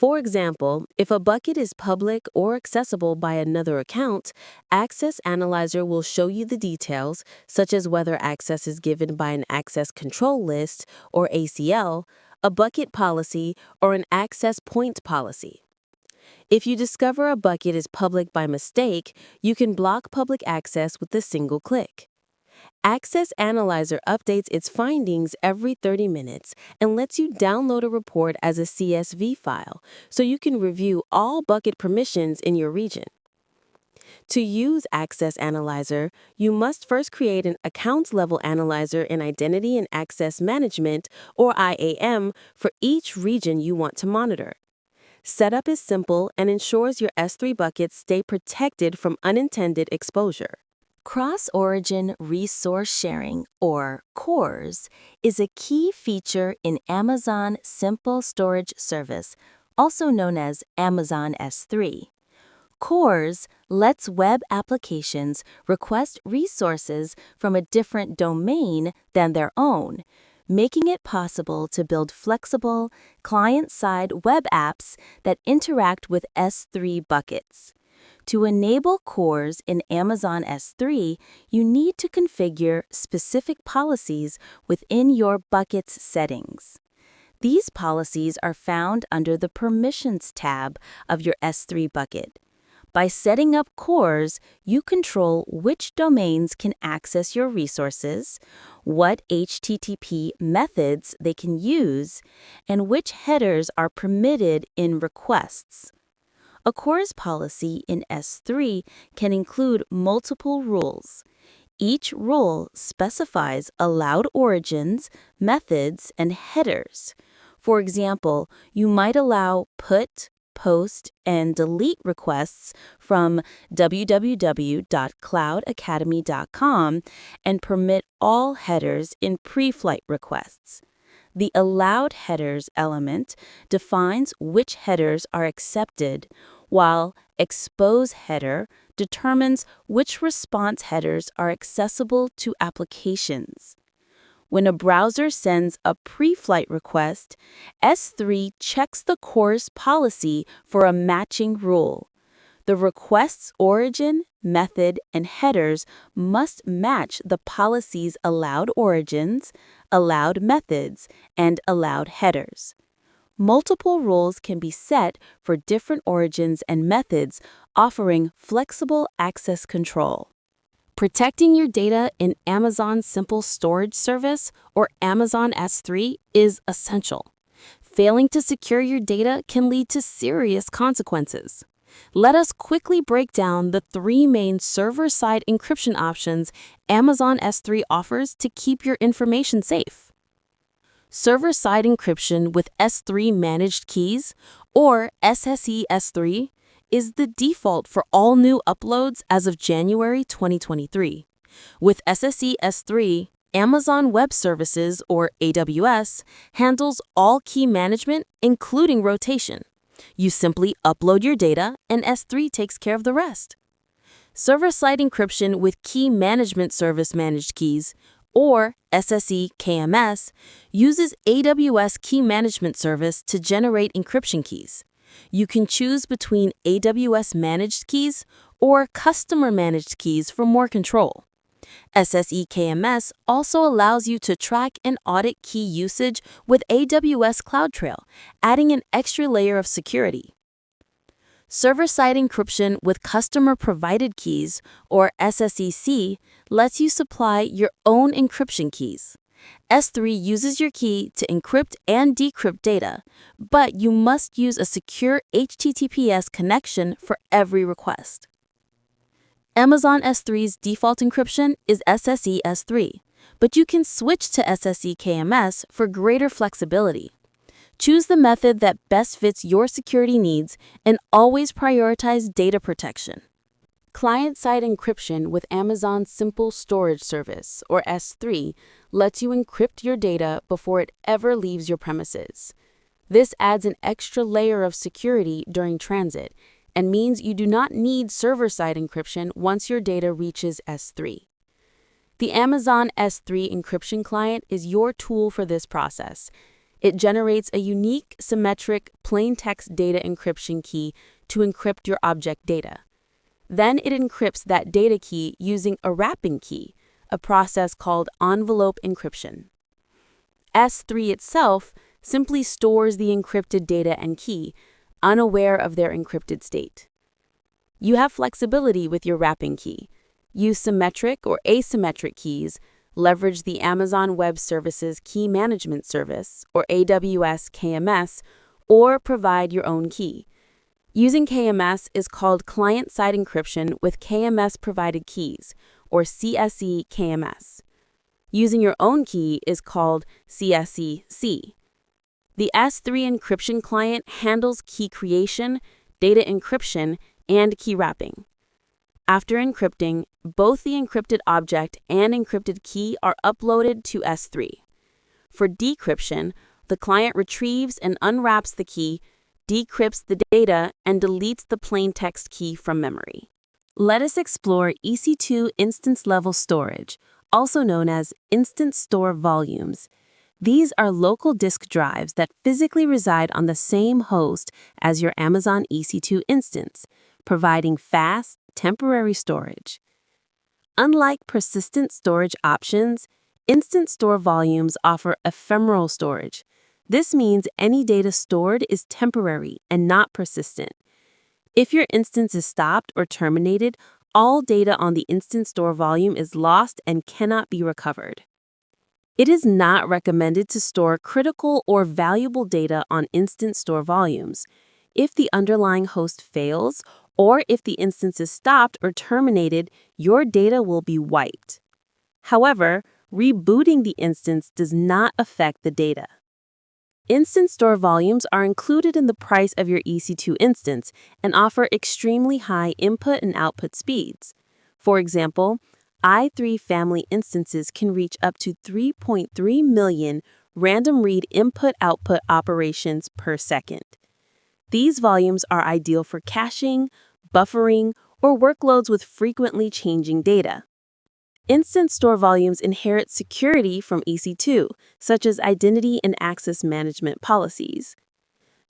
For example, if a bucket is public or accessible by another account, Access Analyzer will show you the details, such as whether access is given by an access control list, or ACL, a bucket policy, or an access point policy. If you discover a bucket is public by mistake, you can block public access with a single click. Access Analyzer updates its findings every 30 minutes and lets you download a report as a CSV file so you can review all bucket permissions in your region. To use Access Analyzer, you must first create an accounts-level analyzer in Identity and Access Management, or IAM, for each region you want to monitor. Setup is simple and ensures your S3 buckets stay protected from unintended exposure. Cross-origin resource sharing, or CORS, is a key feature in Amazon Simple Storage Service, also known as Amazon S3. CORS lets web applications request resources from a different domain than their own, making it possible to build flexible, client-side web apps that interact with S3 buckets. To enable CORS in Amazon S3, you need to configure specific policies within your bucket's settings. These policies are found under the Permissions tab of your S3 bucket. By setting up CORS, you control which domains can access your resources, what HTTP methods they can use, and which headers are permitted in requests. A CORS policy in S3 can include multiple rules. Each rule specifies allowed origins, methods, and headers. For example, you might allow put, post, and delete requests from www.cloudacademy.com and permit all headers in pre-flight requests. The allowed headers element defines which headers are accepted, while expose header determines which response headers are accessible to applications. When a browser sends a pre-flight request, S3 checks the CORS policy for a matching rule. The request's origin, method, and headers must match the policy's allowed origins, allowed methods, and allowed headers. Multiple rules can be set for different origins and methods, offering flexible access control. Protecting your data in Amazon Simple Storage Service, or Amazon S3, is essential. Failing to secure your data can lead to serious consequences. Let us quickly break down the 3 main server-side encryption options Amazon S3 offers to keep your information safe. Server-side encryption with S3 managed keys, or SSE S3, is the default for all new uploads as of January 2023. With SSE S3, Amazon Web Services, or AWS, handles all key management, including rotation. You simply upload your data, and S3 takes care of the rest. Server-side encryption with Key Management Service Managed Keys, or SSE KMS, uses AWS Key Management Service to generate encryption keys. You can choose between AWS managed keys or customer managed keys for more control. SSE KMS also allows you to track and audit key usage with AWS CloudTrail, adding an extra layer of security. Server-side encryption with customer-provided keys, or SSEC, lets you supply your own encryption keys. S3 uses your key to encrypt and decrypt data, but you must use a secure HTTPS connection for every request. Amazon S3's default encryption is SSE S3, but you can switch to SSE KMS for greater flexibility. Choose the method that best fits your security needs and always prioritize data protection. Client-side encryption with Amazon Simple Storage Service, or S3, lets you encrypt your data before it ever leaves your premises. This adds an extra layer of security during transit and means you do not need server-side encryption once your data reaches S3. The Amazon S3 encryption client is your tool for this process. It generates a unique, symmetric, plain text data encryption key to encrypt your object data. Then it encrypts that data key using a wrapping key, a process called envelope encryption. S3 itself simply stores the encrypted data and key, unaware of their encrypted state. You have flexibility with your wrapping key. Use symmetric or asymmetric keys, leverage the Amazon Web Services Key Management Service, or AWS KMS, or provide your own key. Using KMS is called client-side encryption with KMS-provided keys, or CSE KMS. Using your own key is called CSE-C. The S3 encryption client handles key creation, data encryption, and key wrapping. After encrypting, both the encrypted object and encrypted key are uploaded to S3. For decryption, the client retrieves and unwraps the key, decrypts the data, and deletes the plain text key from memory. Let us explore EC2 instance-level storage, also known as Instant Store Volumes. These are local disk drives that physically reside on the same host as your Amazon EC2 instance, providing fast, temporary storage. Unlike persistent storage options, Instant Store Volumes offer ephemeral storage. This means any data stored is temporary and not persistent. If your instance is stopped or terminated, all data on the Instant Store Volume is lost and cannot be recovered. It is not recommended to store critical or valuable data on Instant Store Volumes. If the underlying host fails, or if the instance is stopped or terminated, your data will be wiped. However, rebooting the instance does not affect the data. Instant Store Volumes are included in the price of your EC2 instance and offer extremely high input and output speeds. For example, i3 family instances can reach up to 3.3 million random read input-output operations per second. These volumes are ideal for caching, buffering, or workloads with frequently changing data. Instant Store Volumes inherit security from EC2, such as identity and access management policies.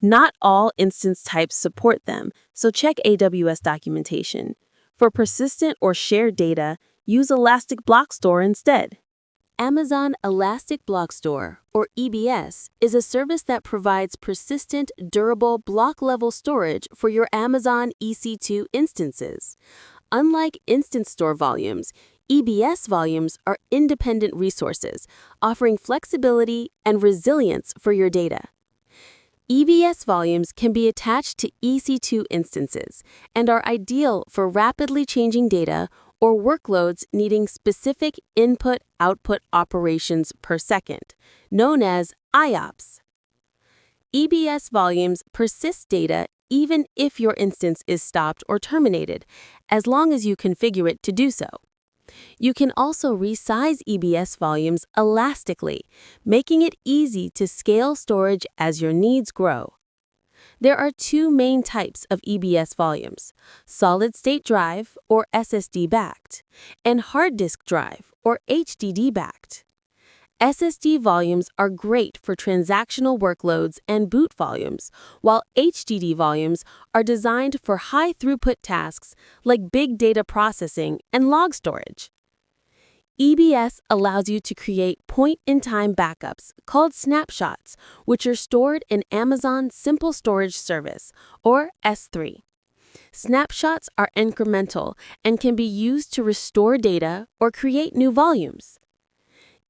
Not all instance types support them, so check AWS documentation. For persistent or shared data, use Elastic Block Store instead. Amazon Elastic Block Store, or EBS, is a service that provides persistent, durable block-level storage for your Amazon EC2 instances. Unlike Instant Store Volumes, EBS volumes are independent resources, offering flexibility and resilience for your data. EBS volumes can be attached to EC2 instances and are ideal for rapidly changing data or workloads needing specific input-output operations per second, known as IOPS. EBS volumes persist data even if your instance is stopped or terminated, as long as you configure it to do so. You can also resize EBS volumes elastically, making it easy to scale storage as your needs grow. There are two main types of EBS volumes: solid-state drive, or SSD-backed, and hard disk drive, or HDD-backed. SSD volumes are great for transactional workloads and boot volumes, while HDD volumes are designed for high-throughput tasks like big data processing and log storage. EBS allows you to create point-in-time backups called snapshots, which are stored in Amazon Simple Storage Service, or S3. Snapshots are incremental and can be used to restore data or create new volumes.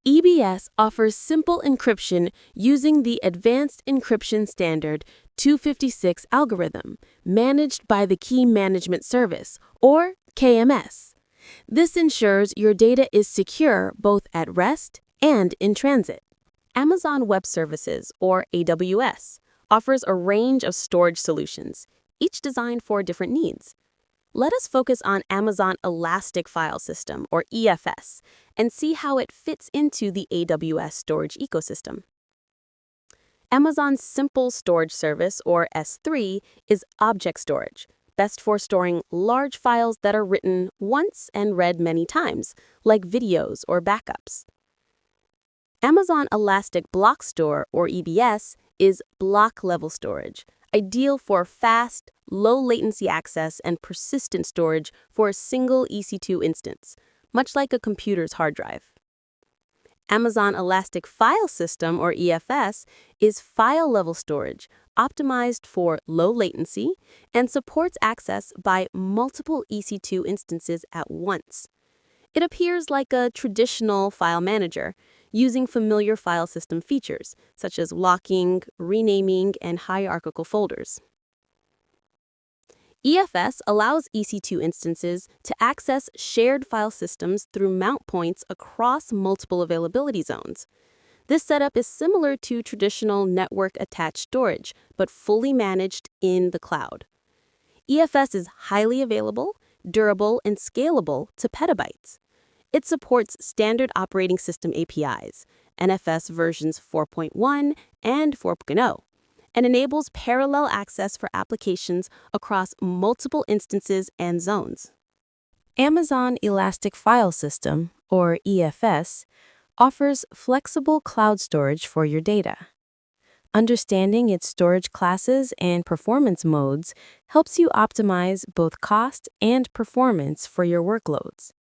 EBS offers simple encryption using the Advanced Encryption Standard 256 algorithm, managed by the Key Management Service, or KMS. This ensures your data is secure both at rest and in transit. Amazon Web Services, or AWS, offers a range of storage solutions, each designed for different needs. Let us focus on Amazon Elastic File System, or EFS, and see how it fits into the AWS storage ecosystem. Amazon's Simple Storage Service, or S3, is object storage, best for storing large files that are written once and read many times, like videos or backups. Amazon Elastic Block Store, or EBS, is block-level storage, ideal for fast, low-latency access and persistent storage for a single EC2 instance, much like a computer's hard drive. Amazon Elastic File System, or EFS, is file-level storage, optimized for low latency, and supports access by multiple EC2 instances at once. It appears like a traditional file manager, using familiar file system features, such as locking, renaming, and hierarchical folders. EFS allows EC2 instances to access shared file systems through mount points across multiple availability zones. This setup is similar to traditional network-attached storage, but fully managed in the cloud. EFS is highly available, durable, and scalable to petabytes. It supports standard operating system APIs, NFS versions 4.1 and 4.0, and enables parallel access for applications across multiple instances and zones. Amazon Elastic File System, or EFS, offers flexible cloud storage for your data. Understanding its storage classes and performance modes helps you optimize both cost and performance for your workloads.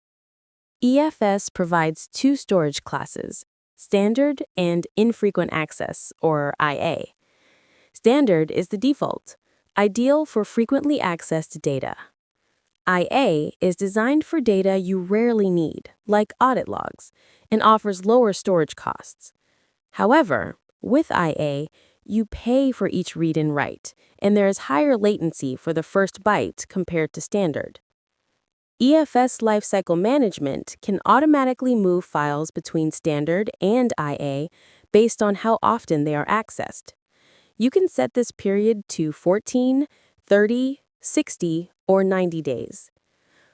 EFS provides two storage classes, Standard and Infrequent Access, or IA. Standard is the default, ideal for frequently accessed data. IA is designed for data you rarely need, like audit logs, and offers lower storage costs. However, with IA, you pay for each read and write, and there is higher latency for the first byte compared to Standard. EFS Lifecycle Management can automatically move files between Standard and IA based on how often they are accessed. You can set this period to 14, 30, 60, or 90 days.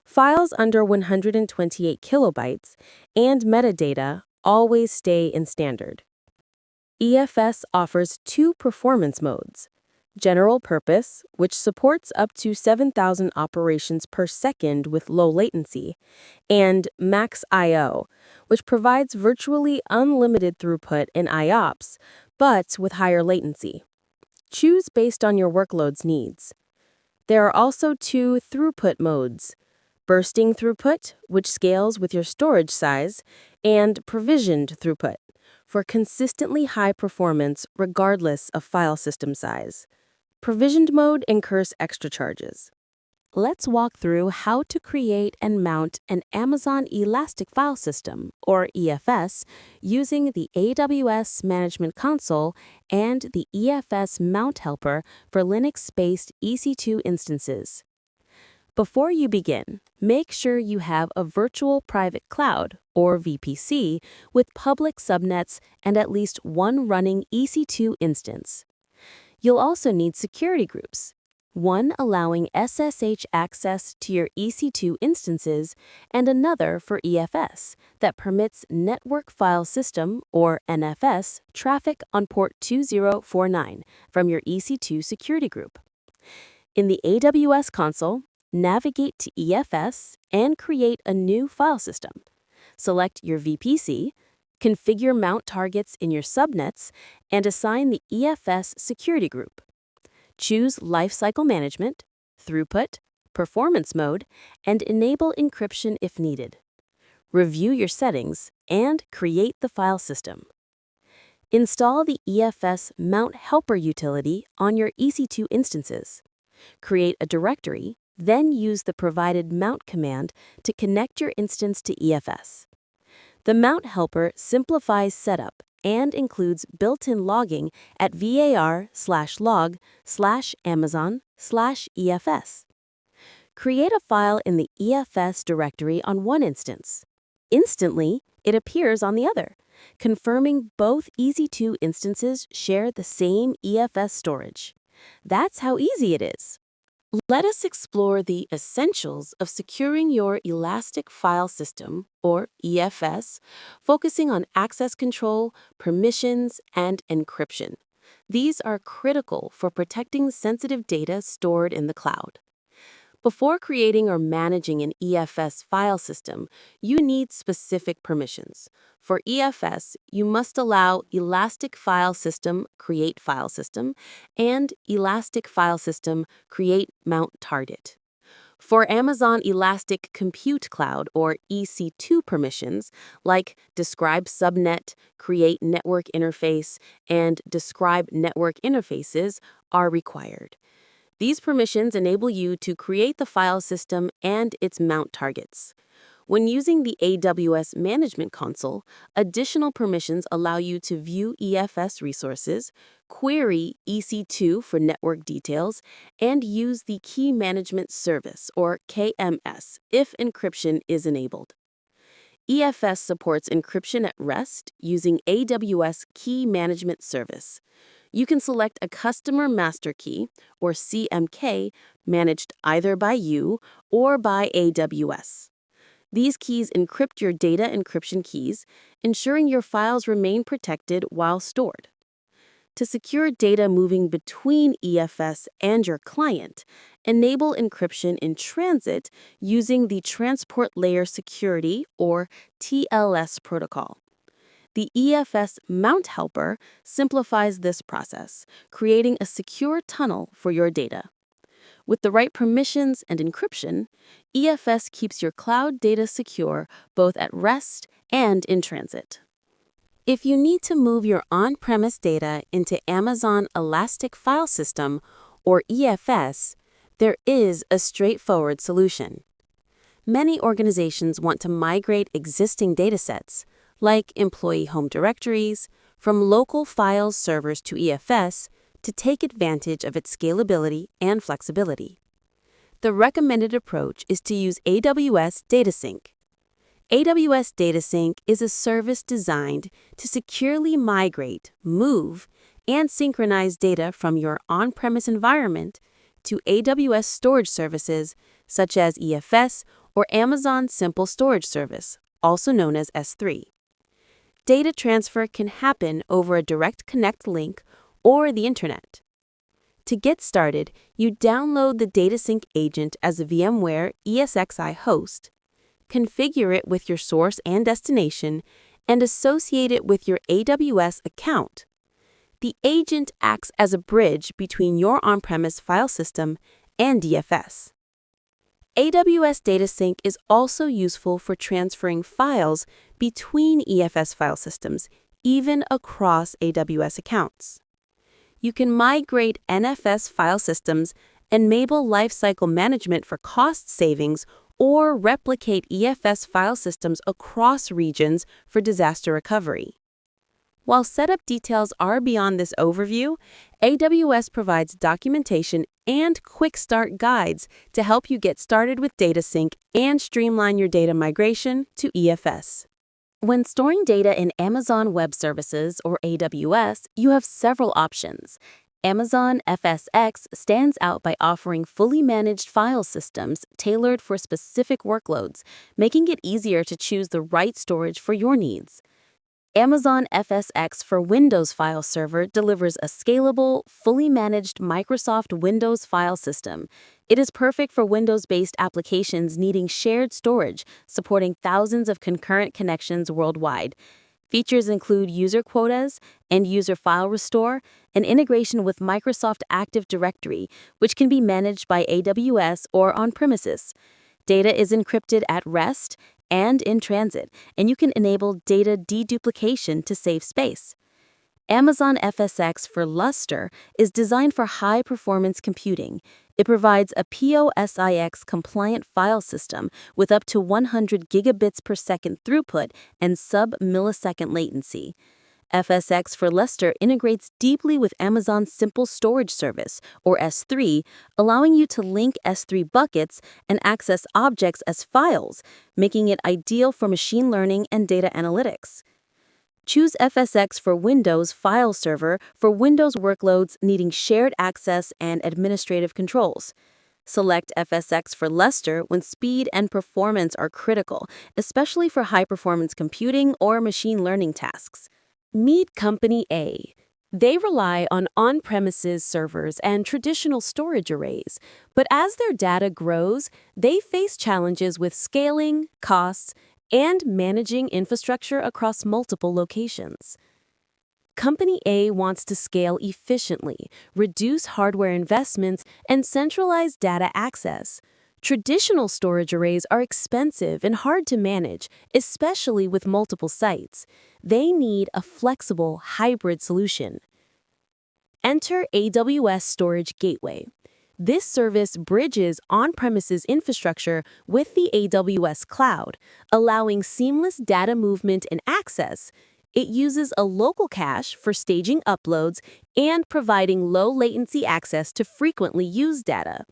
Files under 128 kilobytes and metadata always stay in Standard. EFS offers two performance modes: General Purpose, which supports up to 7,000 operations per second with low latency, and Max I/O, which provides virtually unlimited throughput in IOPS, but with higher latency. Choose based on your workload's needs. There are also two throughput modes: Bursting Throughput, which scales with your storage size, and Provisioned Throughput, for consistently high performance regardless of file system size. Provisioned mode incurs extra charges. Let's walk through how to create and mount an Amazon Elastic File System, or EFS, using the AWS Management Console and the EFS Mount Helper for Linux-based EC2 instances. Before you begin, make sure you have a virtual private cloud, or VPC, with public subnets and at least one running EC2 instance. You'll also need security groups, one allowing SSH access to your EC2 instances and another for EFS that permits Network File System, or NFS, traffic on port 2049 from your EC2 security group. In the AWS console, navigate to EFS and create a new file system. Select your VPC, configure mount targets in your subnets, and assign the EFS security group. Choose Lifecycle Management, Throughput, Performance Mode, and enable encryption if needed. Review your settings and create the file system. Install the EFS Mount Helper utility on your EC2 instances. Create a directory, then use the provided mount command to connect your instance to EFS. The Mount Helper simplifies setup and includes built-in logging at var/log/amazon/EFS. Create a file in the EFS directory on one instance. Instantly, it appears on the other, confirming both EC2 instances share the same EFS storage. That's how easy it is. Let us explore the essentials of securing your Elastic File System, or EFS, focusing on access control, permissions, and encryption. These are critical for protecting sensitive data stored in the cloud. Before creating or managing an EFS file system, you need specific permissions. For EFS, you must allow Elastic File System create file system and Elastic File System create mount target. For Amazon Elastic Compute Cloud or EC2 permissions, like describe subnet, create network interface, and describe network interfaces, are required. These permissions enable you to create the file system and its mount targets. When using the AWS Management Console, additional permissions allow you to view EFS resources, query EC2 for network details, and use the Key Management Service, or KMS, if encryption is enabled. EFS supports encryption at rest using AWS Key Management Service. You can select a customer master key, or CMK, managed either by you or by AWS. These keys encrypt your data encryption keys, ensuring your files remain protected while stored. To secure data moving between EFS and your client, enable encryption in transit using the Transport Layer Security, or TLS protocol. The EFS Mount Helper simplifies this process, creating a secure tunnel for your data. With the right permissions and encryption, EFS keeps your cloud data secure both at rest and in transit. If you need to move your on-premise data into Amazon Elastic File System, or EFS, there is a straightforward solution. Many organizations want to migrate existing datasets, like employee home directories, from local file servers to EFS to take advantage of its scalability and flexibility. The recommended approach is to use AWS DataSync. AWS DataSync is a service designed to securely migrate, move, and synchronize data from your on-premise environment to AWS storage services such as EFS or Amazon Simple Storage Service, also known as S3. Data transfer can happen over a direct connect link or the internet. To get started, you download the DataSync agent as a VMware ESXi host, configure it with your source and destination, and associate it with your AWS account. The agent acts as a bridge between your on-premise file system and EFS. AWS DataSync is also useful for transferring files between EFS file systems, even across AWS accounts. You can migrate NFS file systems, enable lifecycle management for cost savings, or replicate EFS file systems across regions for disaster recovery. While setup details are beyond this overview, AWS provides documentation and quick start guides to help you get started with DataSync and streamline your data migration to EFS. When storing data in Amazon Web Services or AWS, you have several options. Amazon FSx stands out by offering fully managed file systems tailored for specific workloads, making it easier to choose the right storage for your needs. Amazon FSx for Windows File Server delivers a scalable, fully managed Microsoft Windows file system. It is perfect for Windows-based applications needing shared storage, supporting thousands of concurrent connections worldwide. Features include user quotas, end-user file restore, and integration with Microsoft Active Directory, which can be managed by AWS or on-premises. Data is encrypted at rest and in transit, and you can enable data deduplication to save space. Amazon FSx for Lustre is designed for high-performance computing. It provides a POSIX-compliant file system with up to 100 gigabits per second throughput and sub-millisecond latency. FSx for Lustre integrates deeply with Amazon's Simple Storage Service, or S3, allowing you to link S3 buckets and access objects as files, making it ideal for machine learning and data analytics. Choose FSx for Windows File Server for Windows workloads needing shared access and administrative controls. Select FSx for Lustre when speed and performance are critical, especially for high-performance computing or machine learning tasks. Meet Company A. They rely on on-premises servers and traditional storage arrays, but as their data grows, they face challenges with scaling, costs, and managing infrastructure across multiple locations. Company A wants to scale efficiently, reduce hardware investments, and centralize data access. Traditional storage arrays are expensive and hard to manage, especially with multiple sites. They need a flexible, hybrid solution. Enter AWS Storage Gateway. This service bridges on-premises infrastructure with the AWS cloud, allowing seamless data movement and access. It uses a local cache for staging uploads and providing low-latency access to frequently used data.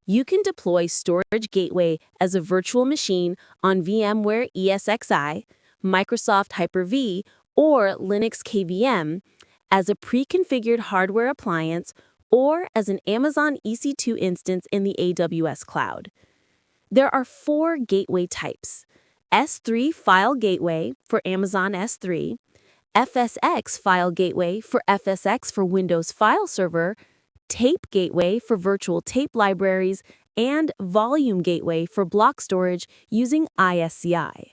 You can deploy Storage Gateway as a virtual machine on VMware ESXi, Microsoft Hyper-V, or Linux KVM, as a pre-configured hardware appliance, or as an Amazon EC2 instance in the AWS cloud. There are 4 gateway types: S3 File Gateway for Amazon S3, FSX File Gateway for FSX for Windows File Server, Tape Gateway for virtual tape libraries, and Volume Gateway for block storage using ISCI.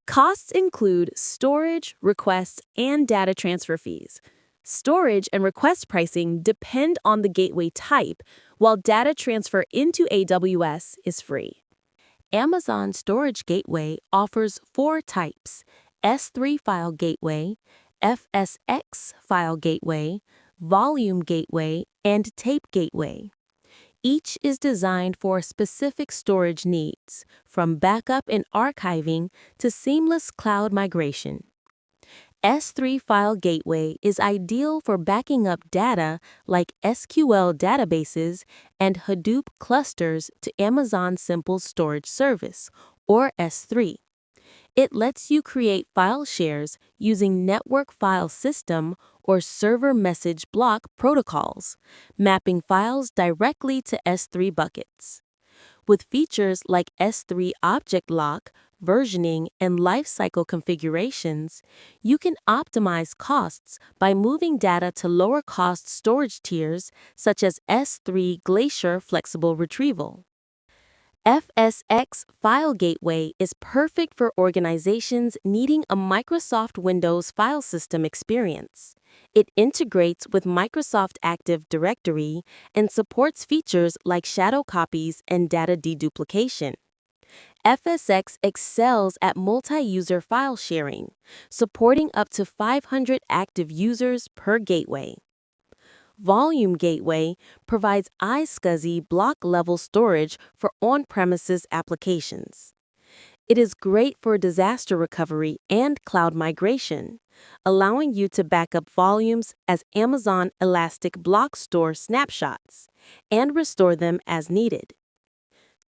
Costs include storage, requests, and data transfer fees. Storage and request pricing depend on the gateway type, while data transfer into AWS is free. Amazon Storage Gateway offers 4 types: S3 File Gateway, FSX File Gateway, Volume Gateway, and Tape Gateway. Each is designed for specific storage needs, from backup and archiving to seamless cloud migration. S3 File Gateway is ideal for backing up data like SQL databases and Hadoop clusters to Amazon Simple Storage Service, or S3. It lets you create file shares using network file system or server message block protocols, mapping files directly to S3 buckets. With features like S3 object lock, versioning, and lifecycle configurations, you can optimize costs by moving data to lower-cost storage tiers such as S3 Glacier Flexible Retrieval. FSX File Gateway is perfect for organizations needing a Microsoft Windows file system experience. It integrates with Microsoft Active Directory and supports features like shadow copies and data deduplication. FSX excels at multi-user file sharing, supporting up to 500 active users per gateway. Volume Gateway provides iSCSI block-level storage for on-premises applications. It is great for disaster recovery and cloud migration, allowing you to back up volumes as Amazon Elastic Block Store snapshots and restore them as needed.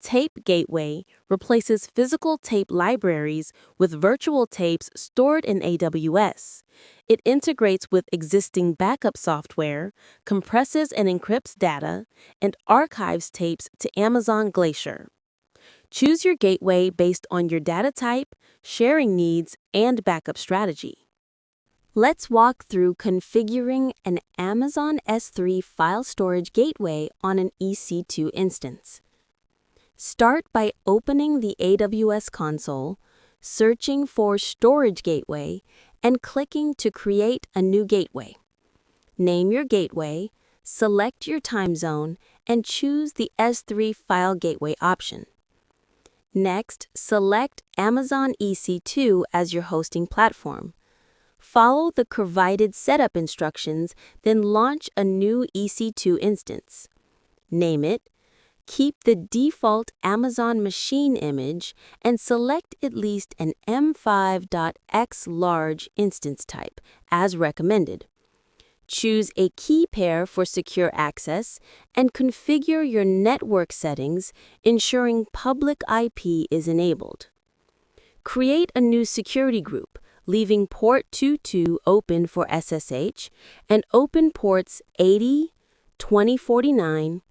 Tape Gateway replaces physical tape libraries with virtual tapes stored in AWS. It integrates with existing backup software, compresses and encrypts data, and archives tapes to Amazon Glacier. Choose your gateway based on your data type, sharing needs, and backup strategy. Let's walk through configuring an Amazon S3 file storage gateway on an EC2 instance. Start by opening the AWS console, searching for Storage Gateway, and clicking to create a new gateway. Name your gateway, select your time zone, and choose the S3 File Gateway option. Next, select Amazon EC2 as your hosting platform. Follow the provided setup instructions, then launch a new EC2 instance. Name it, keep the default Amazon machine image, and select at least an M5.X large instance type, as recommended. Choose a key pair for secure access, and configure your network settings, ensuring public IP is enabled. Create a new security group, leaving port 22 open for SSH, and open ports 80, 2049,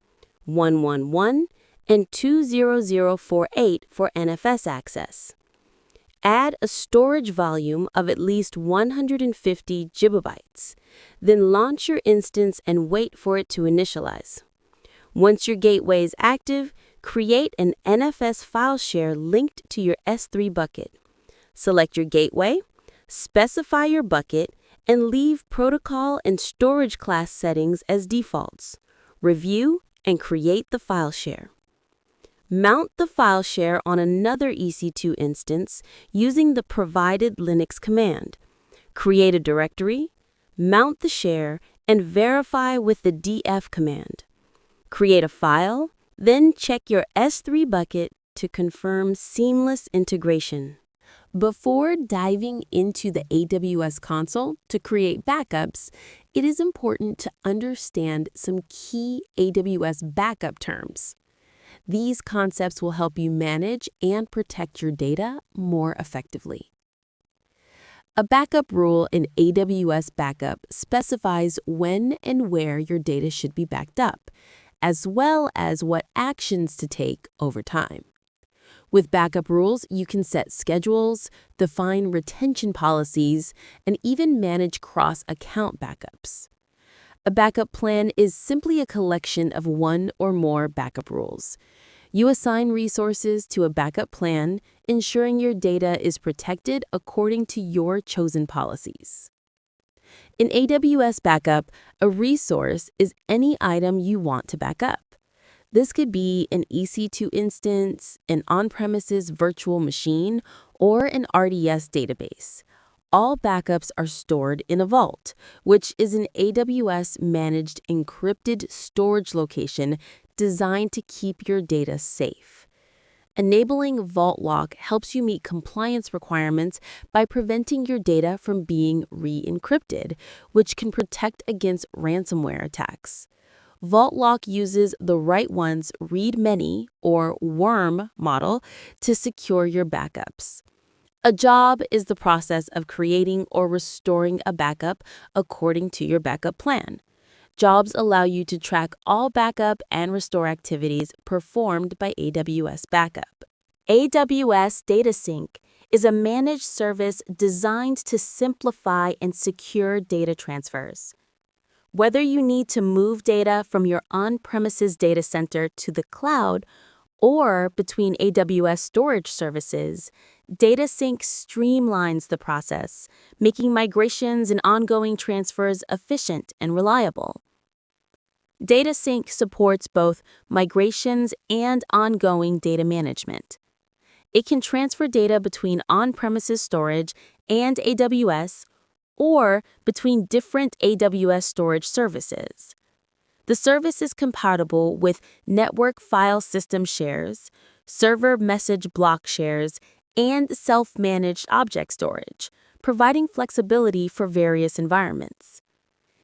111, and 20048 for NFS access. Add a storage volume of at least 150 gigabytes. Then launch your instance and wait for it to initialize. Once your gateway is active, create an NFS file share linked to your S3 bucket. Select your gateway, specify your bucket, and leave protocol and storage class settings as defaults. Review and create the file share. Mount the file share on another EC2 instance using the provided Linux command. Create a directory, mount the share, and verify with the df command. Create a file, then check your S3 bucket to confirm seamless integration. Before diving into the AWS console to create backups, it is important to understand some key AWS backup terms. These concepts will help you manage and protect your data more effectively. A backup rule in AWS Backup specifies when and where your data should be backed up, as well as what actions to take over time. With backup rules, you can set schedules, define retention policies, and even manage cross-account backups. A backup plan is simply a collection of one or more backup rules. You assign resources to a backup plan, ensuring your data is protected according to your chosen policies. In AWS Backup, a resource is any item you want to back up. This could be an EC2 instance, an on-premises virtual machine, or an RDS database. All backups are stored in a vault, which is an AWS-managed encrypted storage location designed to keep your data safe. Enabling Vault Lock helps you meet compliance requirements by preventing your data from being re-encrypted, which can protect against ransomware attacks. Vault Lock uses the Write Once, Read Many, or WORM model to secure your backups. A job is the process of creating or restoring a backup according to your backup plan. Jobs allow you to track all backup and restore activities performed by AWS Backup. AWS Data Sync is a managed service designed to simplify and secure data transfers. Whether you need to move data from your on-premises data center to the cloud or between AWS storage services, Data Sync streamlines the process, making migrations and ongoing transfers efficient and reliable. Data Sync supports both migrations and ongoing data management. It can transfer data between on-premises storage and AWS or between different AWS storage services. The service is compatible with network file system shares, server message block shares, and self-managed object storage, providing flexibility for various environments.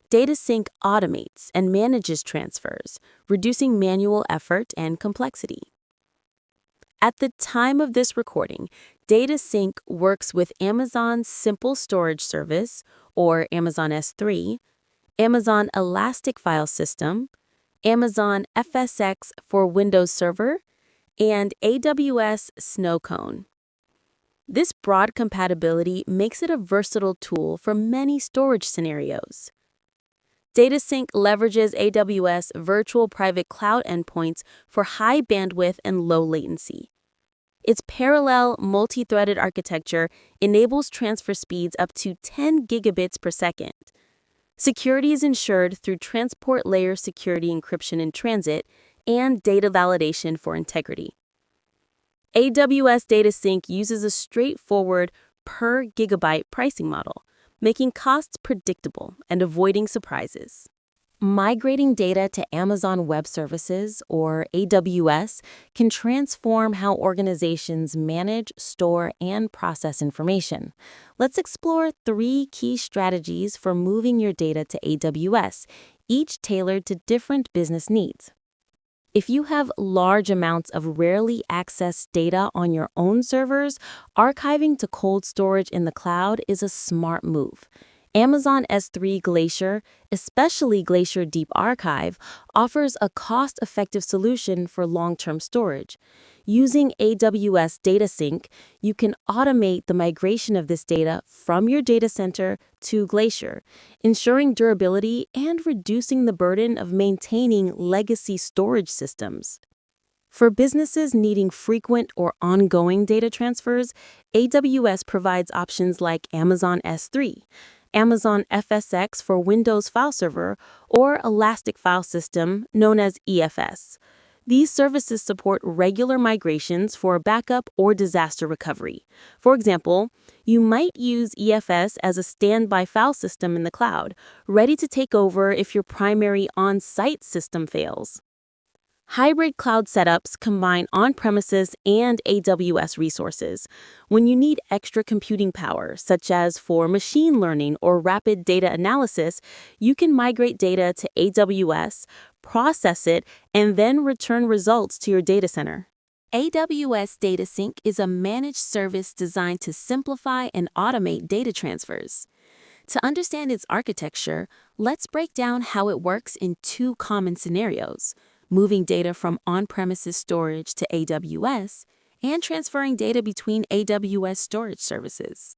Data Sync automates and manages transfers, reducing manual effort and complexity. At the time of this recording, Data Sync works with Amazon's Simple Storage Service, or Amazon S3, Amazon Elastic File System, Amazon FSx for Windows Server, and AWS Snowcone. This broad compatibility makes it a versatile tool for many storage scenarios. Data Sync leverages AWS virtual private cloud endpoints for high bandwidth and low latency. Its parallel multi-threaded architecture enables transfer speeds up to 10 gigabits per second. Security is ensured through transport layer security encryption in transit and data validation for integrity. AWS Data Sync uses a straightforward per gigabyte pricing model, making costs predictable and avoiding surprises. Migrating data to Amazon Web Services, or AWS, can transform how organizations manage, store, and process information. Let's explore 3 key strategies for moving your data to AWS, each tailored to different business needs. If you have large amounts of rarely accessed data on your own servers, archiving to cold storage in the cloud is a smart move. Amazon S3 Glacier, especially Glacier Deep Archive, offers a cost-effective solution for long-term storage. Using AWS Data Sync, you can automate the migration of this data from your data center to Glacier, ensuring durability and reducing the burden of maintaining legacy storage systems. For businesses needing frequent or ongoing data transfers, AWS provides options like Amazon S3, Amazon FSx for Windows File Server, or Elastic File System, known as EFS. These services support regular migrations for backup or disaster recovery. For example, you might use EFS as a standby file system in the cloud, ready to take over if your primary on-site system fails. Hybrid cloud setups combine on-premises and AWS resources. When you need extra computing power, such as for machine learning or rapid data analysis, you can migrate data to AWS, process it, and then return results to your data center. AWS Data Sync is a managed service designed to simplify and automate data transfers. To understand its architecture, let's break down how it works in two common scenarios: moving data from on-premises storage to AWS, and transferring data between AWS storage services.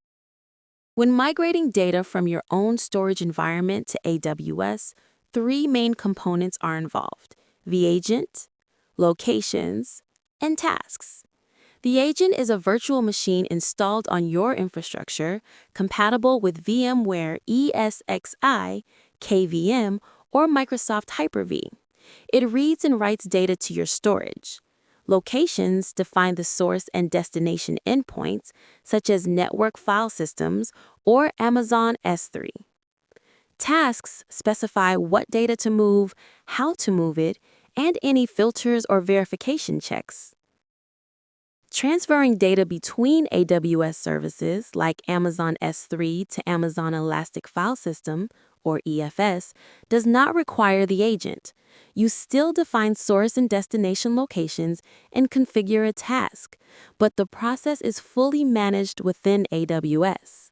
When migrating data from your own storage environment to AWS, three main components are involved: the agent, locations, and tasks. The agent is a virtual machine installed on your infrastructure, compatible with VMware ESXi, KVM, or Microsoft Hyper-V. It reads and writes data to your storage. Locations define the source and destination endpoints, such as network file systems or Amazon S3. Tasks specify what data to move, how to move it, and any filters or verification checks. Transferring data between AWS services like Amazon S3 to Amazon Elastic File System, or EFS, does not require the agent. You still define source and destination locations and configure a task, but the process is fully managed within AWS.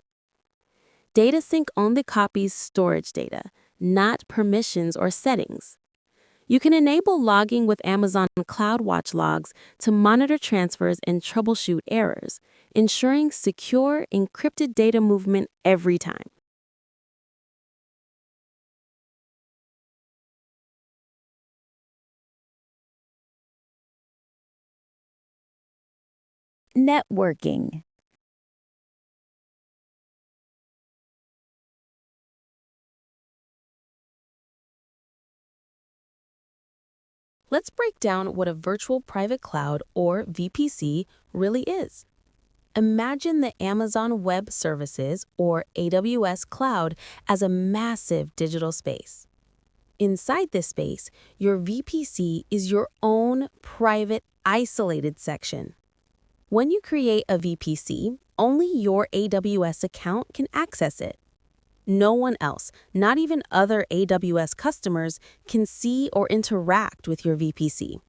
Data Sync only copies storage data, not permissions or settings. You can enable logging with Amazon CloudWatch logs to monitor transfers and troubleshoot errors, ensuring secure, encrypted data movement every time. Networking. Let's break down what a virtual private cloud, or VPC, really is. Imagine the Amazon Web Services, or AWS cloud, as a massive digital space. Inside this space, your VPC is your own private, isolated section. When you create a VPC, only your AWS account can access it. No one else, not even other AWS customers, can see or interact with your VPC.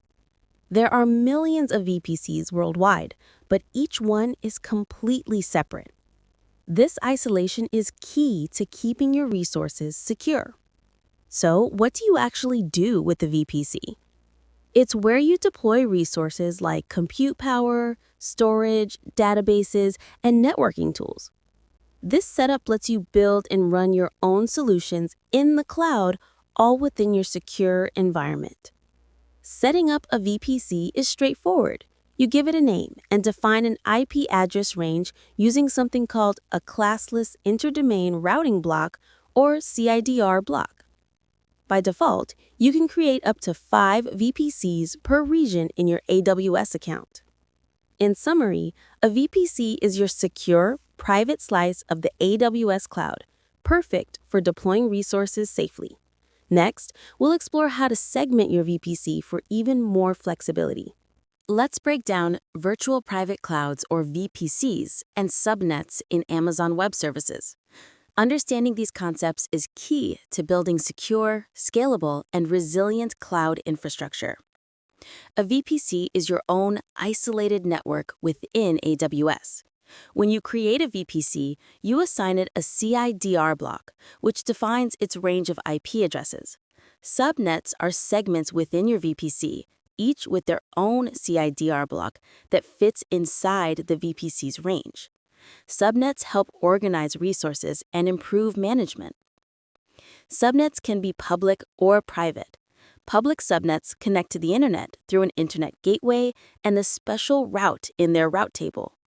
There are millions of VPCs worldwide, but each one is completely separate. This isolation is key to keeping your resources secure. So, what do you actually do with the VPC? It's where you deploy resources like compute power, storage, databases, and networking tools. This setup lets you build and run your own solutions in the cloud, all within your secure environment. Setting up a VPC is straightforward. You give it a name and define an IP address range using something called a classless interdomain routing block, or CIDR block. By default, you can create up to 5 VPCs per region in your AWS account. In summary, a VPC is your secure, private slice of the AWS cloud, perfect for deploying resources safely. Next, we'll explore how to segment your VPC for even more flexibility. Let's break down virtual private clouds, or VPCs, and subnets in Amazon Web Services. Understanding these concepts is key to building secure, scalable, and resilient cloud infrastructure. A VPC is your own isolated network within AWS. When you create a VPC, you assign it a CIDR block, which defines its range of IP addresses. Subnets are segments within your VPC, each with their own CIDR block that fits inside the VPC's range. Subnets help organize resources and improve management. Subnets can be public or private. Public subnets connect to the internet through an internet gateway and a special route in their route table.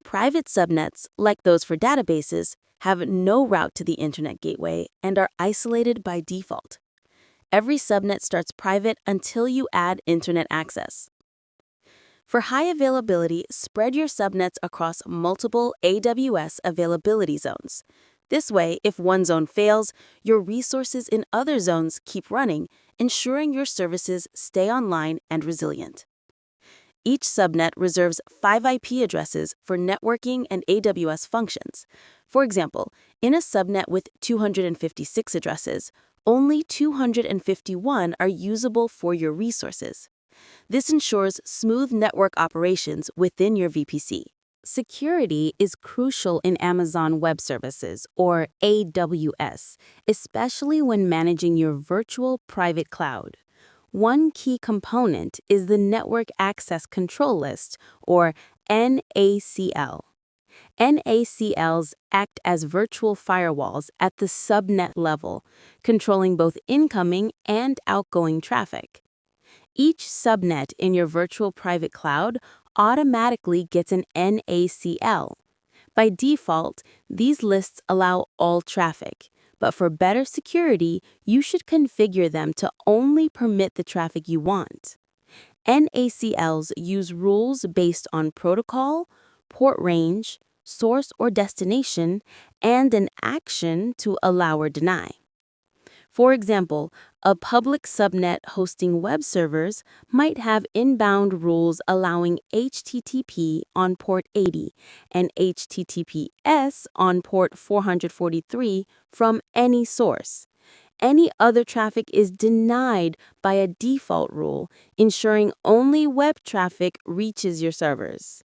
Private subnets, like those for databases, have no route to the internet gateway and are isolated by default. Every subnet starts private until you add internet access. For high availability, spread your subnets across multiple AWS availability zones. This way, if one zone fails, your resources in other zones keep running, ensuring your services stay online and resilient. Each subnet reserves 5 IP addresses for networking and AWS functions. For example, in a subnet with 256 addresses, only 251 are usable for your resources. This ensures smooth network operations within your VPC. Security is crucial in Amazon Web Services, or AWS, especially when managing your virtual private cloud. One key component is the Network Access Control List, or NACL. NACLs act as virtual firewalls at the subnet level, controlling both incoming and outgoing traffic. Each subnet in your virtual private cloud automatically gets an NACL. By default, these lists allow all traffic, but for better security, you should configure them to only permit the traffic you want. NACLs use rules based on protocol, port range, source or destination, and an action to allow or deny. For example, a public subnet hosting web servers might have inbound rules allowing HTTP on port 80 and HTTPS on port 443 from any source. Any other traffic is denied by a default rule, ensuring only web traffic reaches your servers.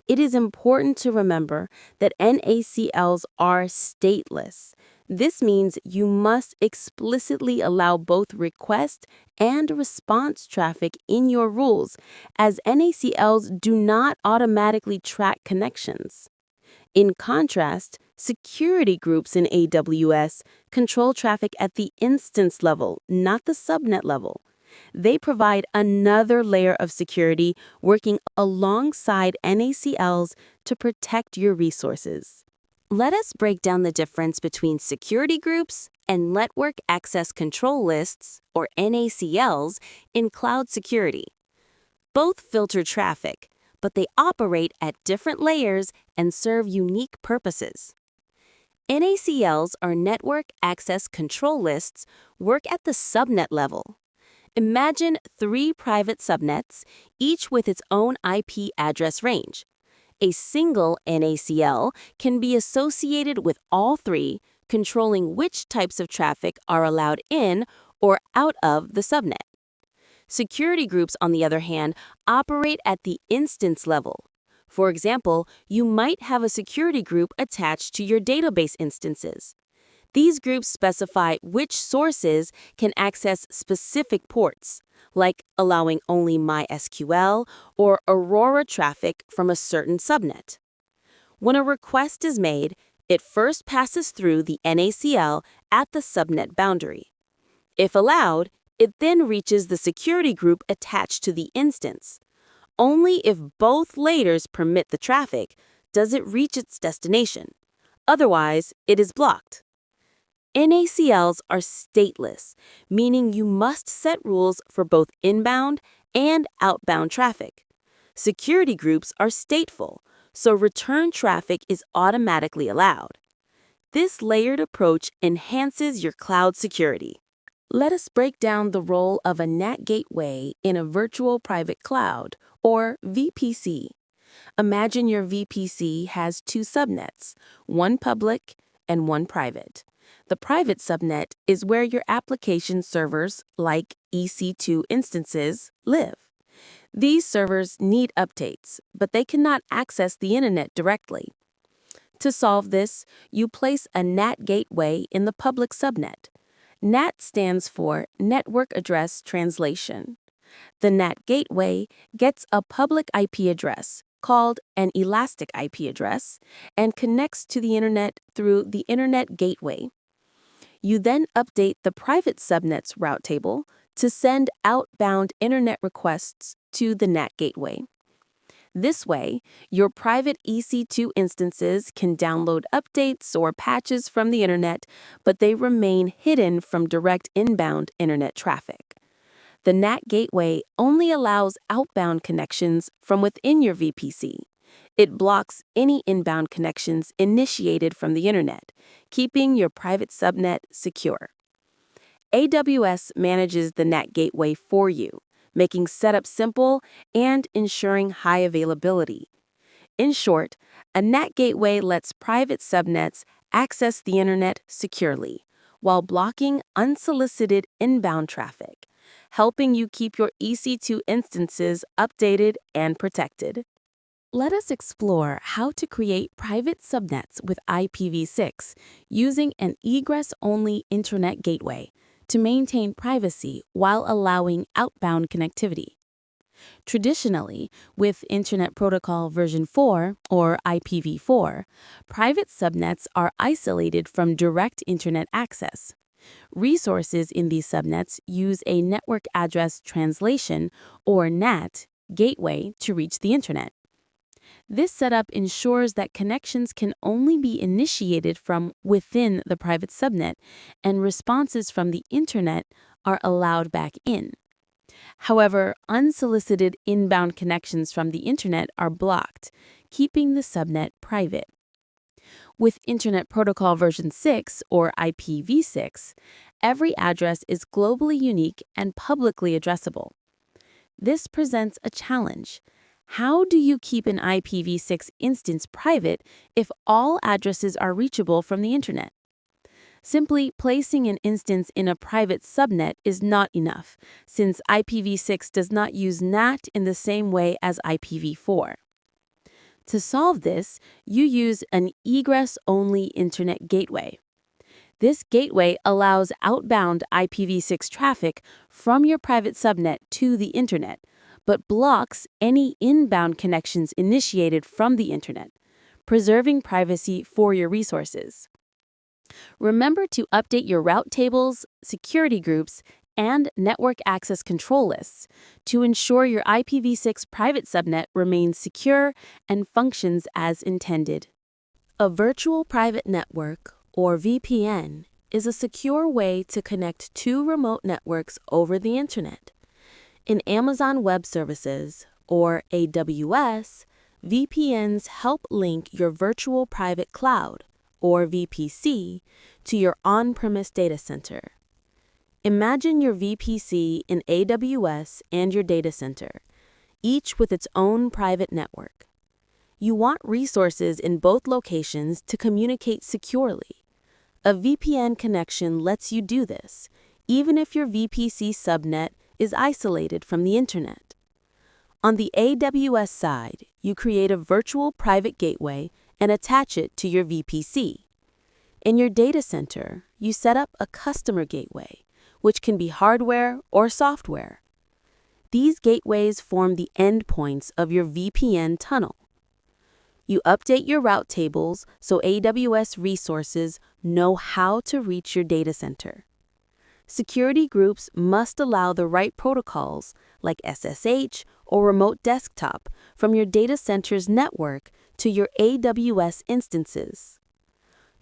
It is important to remember that NACLs are stateless. This means you must explicitly allow both request and response traffic in your rules, as NACLs do not automatically track connections. In contrast, security groups in AWS control traffic at the instance level, not the subnet level. They provide another layer of security, working alongside NACLs to protect your resources. Let us break down the difference between security groups and network access control lists, or NACLs, in cloud security. Both filter traffic, but they operate at different layers and serve unique purposes. NACLs, or network access control lists, work at the subnet level. Imagine 3 private subnets, each with its own IP address range. A single NACL can be associated with all 3, controlling which types of traffic are allowed in or out of the subnet. Security groups, on the other hand, operate at the instance level. For example, you might have a security group attached to your database instances. These groups specify which sources can access specific ports, like allowing only MySQL or Aurora traffic from a certain subnet. When a request is made, it first passes through the NACL at the subnet boundary. If allowed, it then reaches the security group attached to the instance. Only if both layers permit the traffic does it reach its destination. Otherwise, it is blocked. NACLs are stateless, meaning you must set rules for both inbound and outbound traffic. Security groups are stateful, so return traffic is automatically allowed. This layered approach enhances your cloud security. Let us break down the role of a NAT gateway in a virtual private cloud, or VPC. Imagine your VPC has 2 subnets, one public and one private. The private subnet is where your application servers, like EC2 instances, live. These servers need updates, but they cannot access the internet directly. To solve this, you place a NAT gateway in the public subnet. NAT stands for Network Address Translation. The NAT gateway gets a public IP address, called an elastic IP address, and connects to the internet through the Internet Gateway. You then update the private subnet's route table to send outbound internet requests to the NAT gateway. This way, your private EC2 instances can download updates or patches from the internet, but they remain hidden from direct inbound internet traffic. The NAT gateway only allows outbound connections from within your VPC. It blocks any inbound connections initiated from the internet, keeping your private subnet secure. AWS manages the NAT gateway for you, making setup simple and ensuring high availability. In short, a NAT gateway lets private subnets access the internet securely, while blocking unsolicited inbound traffic, helping you keep your EC2 instances updated and protected. Let us explore how to create private subnets with IPv6 using an egress-only internet gateway to maintain privacy while allowing outbound connectivity. Traditionally, with Internet Protocol version 4, or IPv4, private subnets are isolated from direct internet access. Resources in these subnets use a Network Address Translation, or NAT, gateway to reach the internet. This setup ensures that connections can only be initiated from within the private subnet, and responses from the internet are allowed back in. However, unsolicited inbound connections from the internet are blocked, keeping the subnet private. With Internet Protocol version 6, or IPv6, every address is globally unique and publicly addressable. This presents a challenge. How do you keep an IPv6 instance private if all addresses are reachable from the internet? Simply placing an instance in a private subnet is not enough, since IPv6 does not use NAT in the same way as IPv4. To solve this, you use an egress-only internet gateway. This gateway allows outbound IPv6 traffic from your private subnet to the internet, but blocks any inbound connections initiated from the internet, preserving privacy for your resources. Remember to update your route tables, security groups, and network access control lists to ensure your IPv6 private subnet remains secure and functions as intended. A virtual private network, or VPN, is a secure way to connect two remote networks over the internet. In Amazon Web Services, or AWS, VPNs help link your virtual private cloud, or VPC, to your on-premise data center. Imagine your VPC in AWS and your data center, each with its own private network. You want resources in both locations to communicate securely. A VPN connection lets you do this, even if your VPC subnet is isolated from the internet. On the AWS side, you create a virtual private gateway and attach it to your VPC. In your data center, you set up a customer gateway, which can be hardware or software. These gateways form the endpoints of your VPN tunnel. You update your route tables so AWS resources know how to reach your data center. Security groups must allow the right protocols, like SSH or remote desktop, from your data center's network to your AWS instances.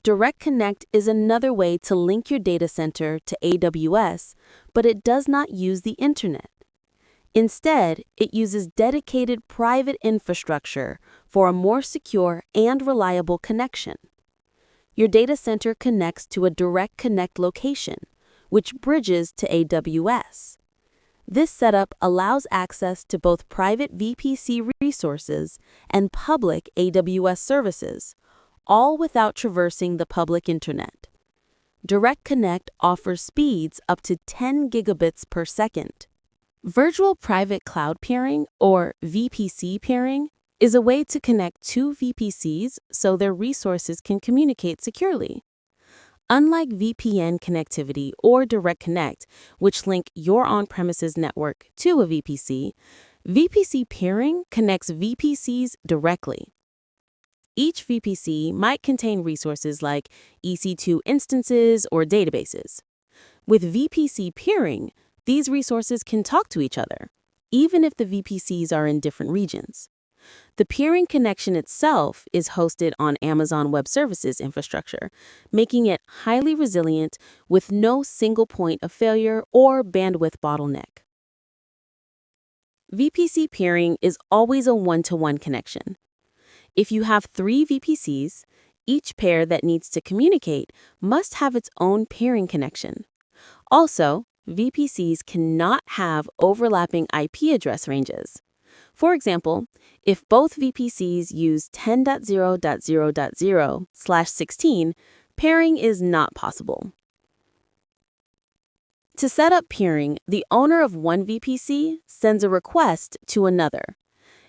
Direct Connect is another way to link your data center to AWS, but it does not use the internet. Instead, it uses dedicated private infrastructure for a more secure and reliable connection. Your data center connects to a Direct Connect location, which bridges to AWS. This setup allows access to both private VPC resources and public AWS services, all without traversing the public internet. Direct Connect offers speeds up to 10 gigabits per second. Virtual Private Cloud Peering, or VPC peering, is a way to connect two VPCs so their resources can communicate securely. Unlike VPN connectivity or Direct Connect, which link your on-premises network to a VPC, VPC peering connects VPCs directly. Each VPC might contain resources like EC2 instances or databases. With VPC peering, these resources can talk to each other, even if the VPCs are in different regions. The peering connection itself is hosted on Amazon Web Services infrastructure, making it highly resilient with no single point of failure or bandwidth bottleneck. VPC peering is always a one-to-one connection. If you have 3 VPCs, each pair that needs to communicate must have its own peering connection. Also, VPCs cannot have overlapping IP address ranges. For example, if both VPCs use 10.0.0.0/16, pairing is not possible. To set up peering, the owner of one VPC sends a request to another.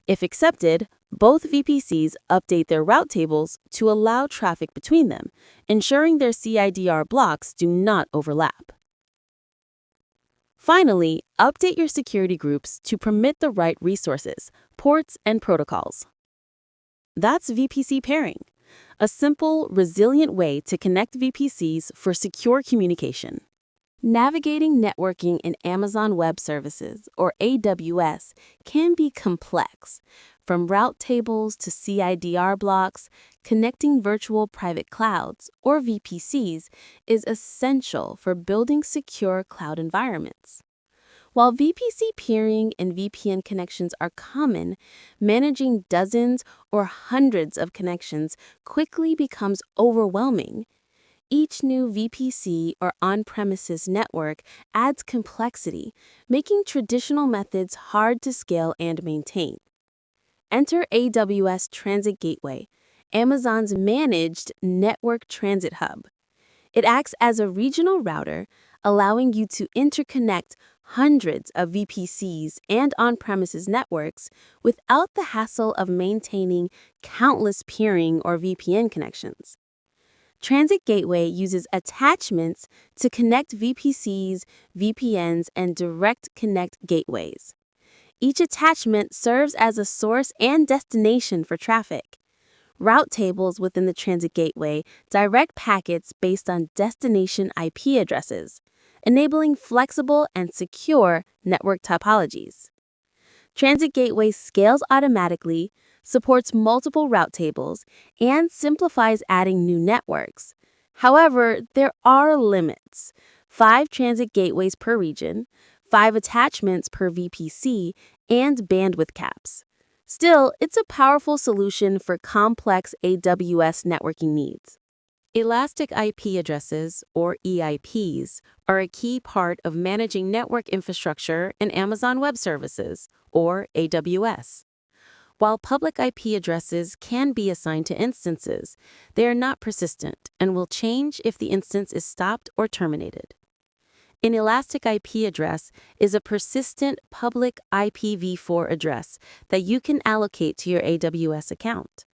If accepted, both VPCs update their route tables to allow traffic between them, ensuring their CIDR blocks do not overlap. Finally, update your security groups to permit the right resources, ports, and protocols. That's VPC pairing, a simple, resilient way to connect VPCs for secure communication. Navigating networking in Amazon Web Services, or AWS, can be complex. From route tables to CIDR blocks, connecting virtual private clouds, or VPCs, is essential for building secure cloud environments. While VPC peering and VPN connections are common, managing dozens or hundreds of connections quickly becomes overwhelming. Each new VPC or on-premises network adds complexity, making traditional methods hard to scale and maintain. Enter AWS Transit Gateway, Amazon's managed network transit hub. It acts as a regional router, allowing you to interconnect hundreds of VPCs and on-premises networks without the hassle of maintaining countless peering or VPN connections. Transit Gateway uses attachments to connect VPCs, VPNs, and direct connect gateways. Each attachment serves as a source and destination for traffic. Route tables within the Transit Gateway direct packets based on destination IP addresses, enabling flexible and secure network topologies. Transit Gateway scales automatically, supports multiple route tables, and simplifies adding new networks. However, there are limits: 5 transit gateways per region, 5 attachments per VPC, and bandwidth caps. Still, it's a powerful solution for complex AWS networking needs. Elastic IP addresses, or EIPs, are a key part of managing network infrastructure in Amazon Web Services, or AWS. While public IP addresses can be assigned to instances, they are not persistent and will change if the instance is stopped or terminated. An elastic IP address is a persistent public IPv4 address that you can allocate to your AWS account.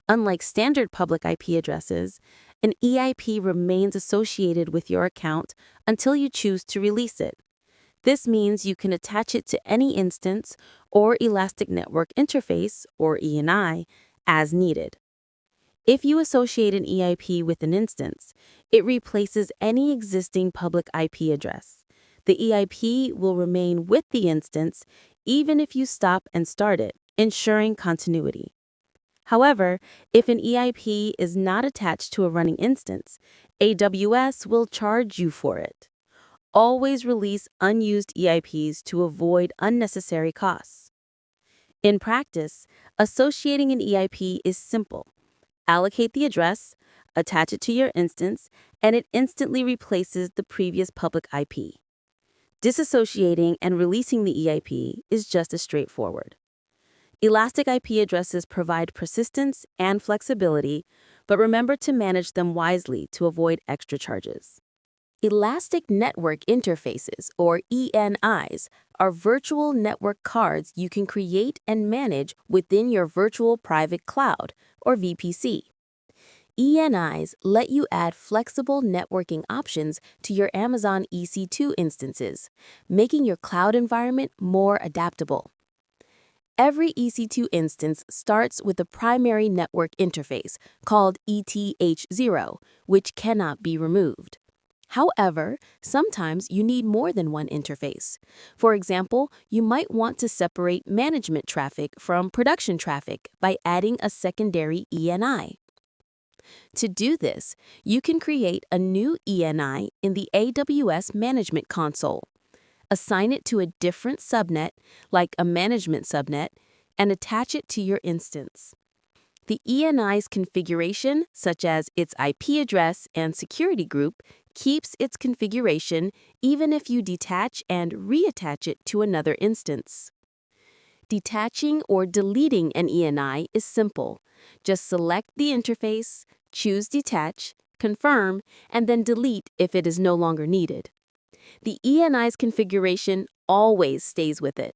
Unlike standard public IP addresses, an EIP remains associated with your account until you choose to release it. This means you can attach it to any instance or Elastic Network Interface, or ENI, as needed. If you associate an EIP with an instance, it replaces any existing public IP address. The EIP will remain with the instance even if you stop and start it, ensuring continuity. However, if an EIP is not attached to a running instance, AWS will charge you for it. Always release unused EIPs to avoid unnecessary costs. In practice, associating an EIP is simple. Allocate the address, attach it to your instance, and it instantly replaces the previous public IP. Disassociating and releasing the EIP is just as straightforward. Elastic IP addresses provide persistence and flexibility, but remember to manage them wisely to avoid extra charges. Elastic Network Interfaces, or ENIs, are virtual network cards you can create and manage within your Virtual Private Cloud, or VPC. ENIs let you add flexible networking options to your Amazon EC2 instances, making your cloud environment more adaptable. Every EC2 instance starts with a primary network interface called ETH0, which cannot be removed. However, sometimes you need more than one interface. For example, you might want to separate management traffic from production traffic by adding a secondary ENI. To do this, you can create a new ENI in the AWS Management Console. Assign it to a different subnet, like a management subnet, and attach it to your instance. The ENI's configuration, such as its IP address and security group, keeps its configuration even if you detach and reattach it to another instance. Detaching or deleting an ENI is simple. Just select the interface, choose Detach, confirm, and then delete if it is no longer needed. The ENI's configuration always stays with it.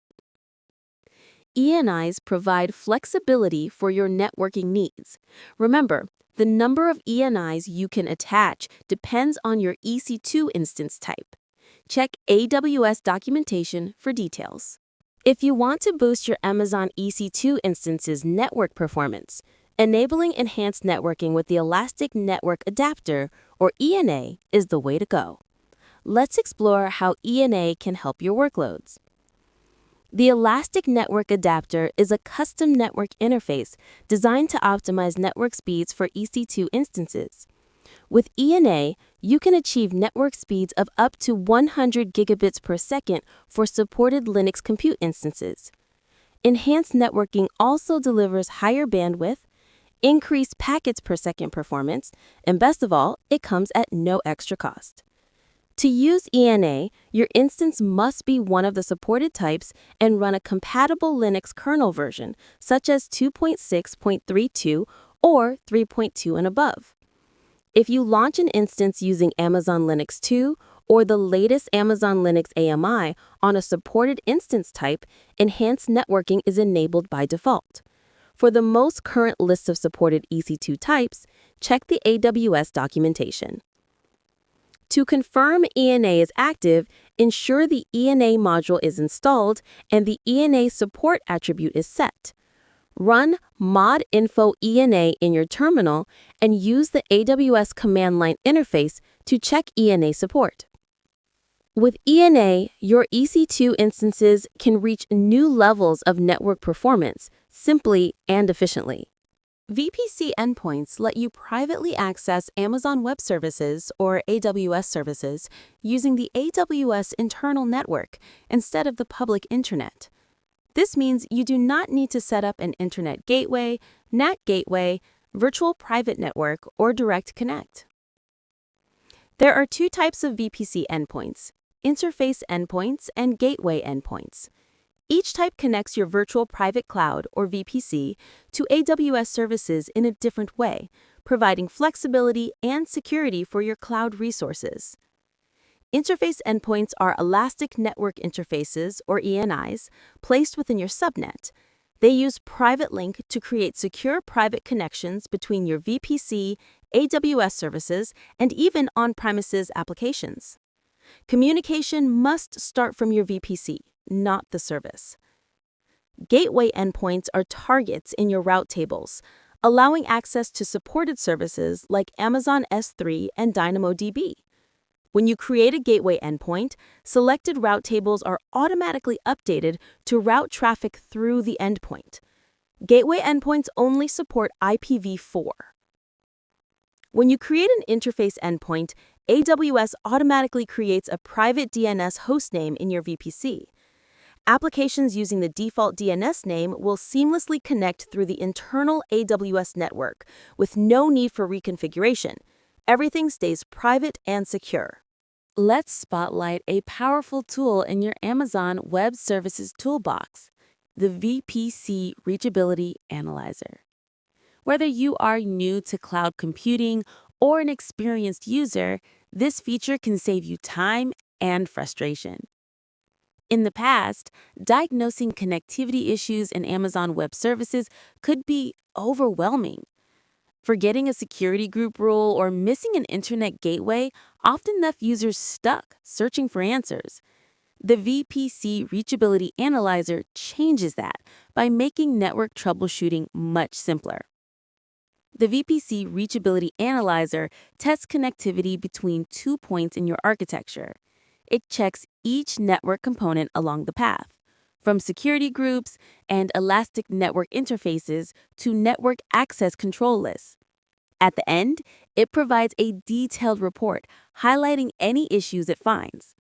ENIs provide flexibility for your networking needs. Remember, the number of ENIs you can attach depends on your EC2 instance type. Check AWS documentation for details. If you want to boost your Amazon EC2 instance's network performance, enabling enhanced networking with the Elastic Network Adapter, or ENA, is the way to go. Let's explore how ENA can help your workloads. The Elastic Network Adapter is a custom network interface designed to optimize network speeds for EC2 instances. With ENA, you can achieve network speeds of up to 100 gigabits per second for supported Linux compute instances. Enhanced networking also delivers higher bandwidth, increased packets per second performance, and best of all, it comes at no extra cost. To use ENA, your instance must be one of the supported types and run a compatible Linux kernel version, such as 2.6.32 or 3.2 and above. If you launch an instance using Amazon Linux 2 or the latest Amazon Linux AMI on a supported instance type, enhanced networking is enabled by default. For the most current list of supported EC2 types, check the AWS documentation. To confirm ENA is active, ensure the ENA module is installed and the ENA support attribute is set. Run modinfo ENA in your terminal and use the AWS command line interface to check ENA support. With ENA, your EC2 instances can reach new levels of network performance simply and efficiently. VPC endpoints let you privately access Amazon Web Services or AWS services using the AWS internal network instead of the public internet. This means you do not need to set up an internet gateway, NAT gateway, virtual private network, or direct connect. There are two types of VPC endpoints: interface endpoints and gateway endpoints. Each type connects your virtual private cloud, or VPC, to AWS services in a different way, providing flexibility and security for your cloud resources. Interface endpoints are elastic network interfaces, or ENIs, placed within your subnet. They use private link to create secure private connections between your VPC, AWS services, and even on-premises applications. Communication must start from your VPC, not the service. Gateway endpoints are targets in your route tables, allowing access to supported services like Amazon S3 and DynamoDB. When you create a gateway endpoint, selected route tables are automatically updated to route traffic through the endpoint. Gateway endpoints only support IPv4. When you create an interface endpoint, AWS automatically creates a private DNS hostname in your VPC. Applications using the default DNS name will seamlessly connect through the internal AWS network with no need for reconfiguration. Everything stays private and secure. Let's spotlight a powerful tool in your Amazon Web Services toolbox, the VPC Reachability Analyzer. Whether you are new to cloud computing or an experienced user, this feature can save you time and frustration. In the past, diagnosing connectivity issues in Amazon Web Services could be overwhelming. Forgetting a security group rule or missing an internet gateway often left users stuck searching for answers. The VPC Reachability Analyzer changes that by making network troubleshooting much simpler. The VPC Reachability Analyzer tests connectivity between 2 points in your architecture. It checks each network component along the path, from security groups and elastic network interfaces to network access control lists. At the end, it provides a detailed report highlighting any issues it finds.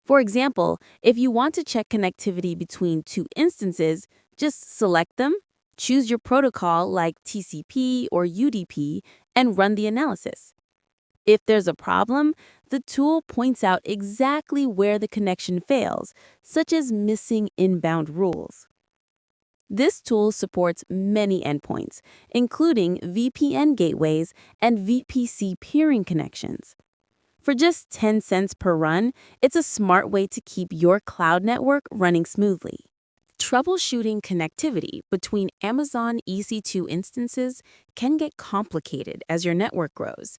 For example, if you want to check connectivity between 2 instances, just select them, choose your protocol like TCP or UDP, and run the analysis. If there's a problem, the tool points out exactly where the connection fails, such as missing inbound rules. This tool supports many endpoints, including VPN gateways and VPC peering connections. For just 10 cents per run, it's a smart way to keep your cloud network running smoothly. Troubleshooting connectivity between Amazon EC2 instances can get complicated as your network grows.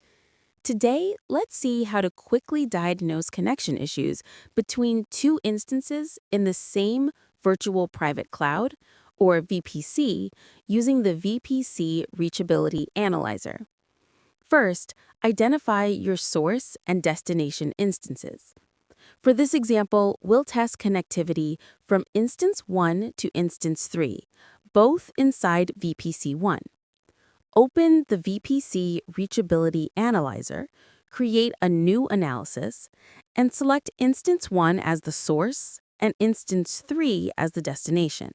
Today, let's see how to quickly diagnose connection issues between 2 instances in the same virtual private cloud, or VPC, using the VPC Reachability Analyzer. First, identify your source and destination instances. For this example, we'll test connectivity from Instance 1 to Instance 3, both inside VPC 1. Open the VPC Reachability Analyzer, create a new analysis, and select Instance 1 as the source and Instance 3 as the destination.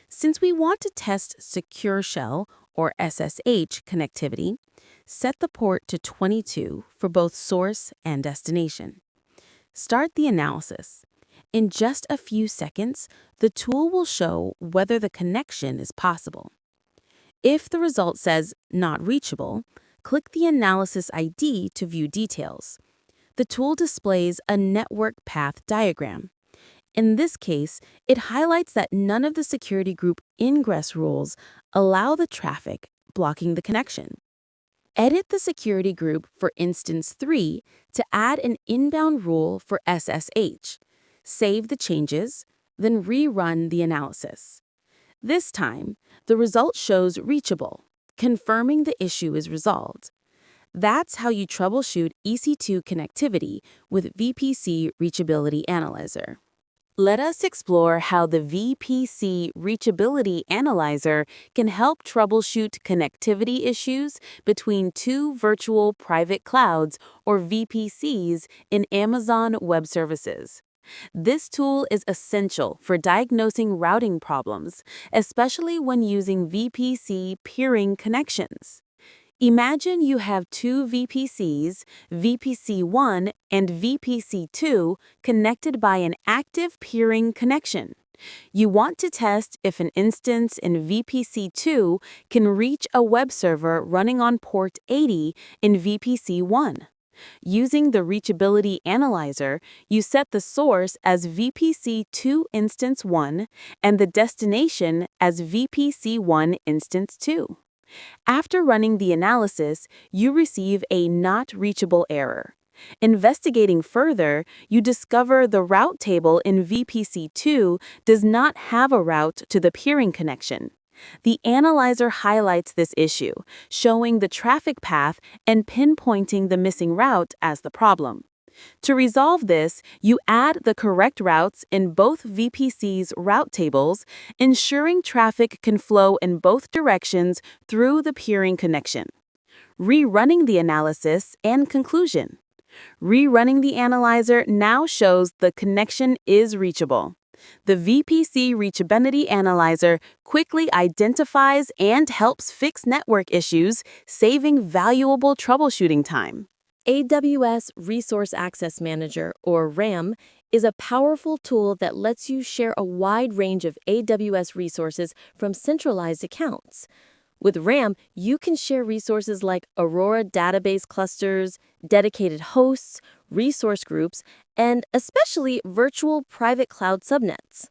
Since we want to test Secure Shell or SSH connectivity, set the port to 22 for both source and destination. Start the analysis. In just a few seconds, the tool will show whether the connection is possible. If the result says not reachable, click the Analysis ID to view details. The tool displays a network path diagram. In this case, it highlights that none of the security group ingress rules allow the traffic, blocking the connection. Edit the security group for Instance 3 to add an inbound rule for SSH. Save the changes, then rerun the analysis. This time, the result shows reachable, confirming the issue is resolved. That's how you troubleshoot EC2 connectivity with VPC Reachability Analyzer. Let us explore how the VPC Reachability Analyzer can help troubleshoot connectivity issues between 2 virtual private clouds, or VPCs, in Amazon Web Services. This tool is essential for diagnosing routing problems, especially when using VPC peering connections. Imagine you have 2 VPCs, VPC1 and VPC2, connected by an active peering connection. You want to test if an instance in VPC2 can reach a web server running on port 80 in VPC1. Using the Reachability Analyzer, you set the source as VPC2 Instance 1 and the destination as VPC1 Instance 2. After running the analysis, you receive a not reachable error. Investigating further, you discover the route table in VPC2 does not have a route to the peering connection. The analyzer highlights this issue, showing the traffic path and pinpointing the missing route as the problem. To resolve this, you add the correct routes in both VPC's route tables, ensuring traffic can flow in both directions through the peering connection. Rerunning the analysis and conclusion. Rerunning the analyzer now shows the connection is reachable. The VPC Reachability Analyzer quickly identifies and helps fix network issues, saving valuable troubleshooting time. AWS Resource Access Manager, or RAM, is a powerful tool that lets you share a wide range of AWS resources from centralized accounts. With RAM, you can share resources like Aurora database clusters, dedicated hosts, resource groups, and especially virtual private cloud subnets.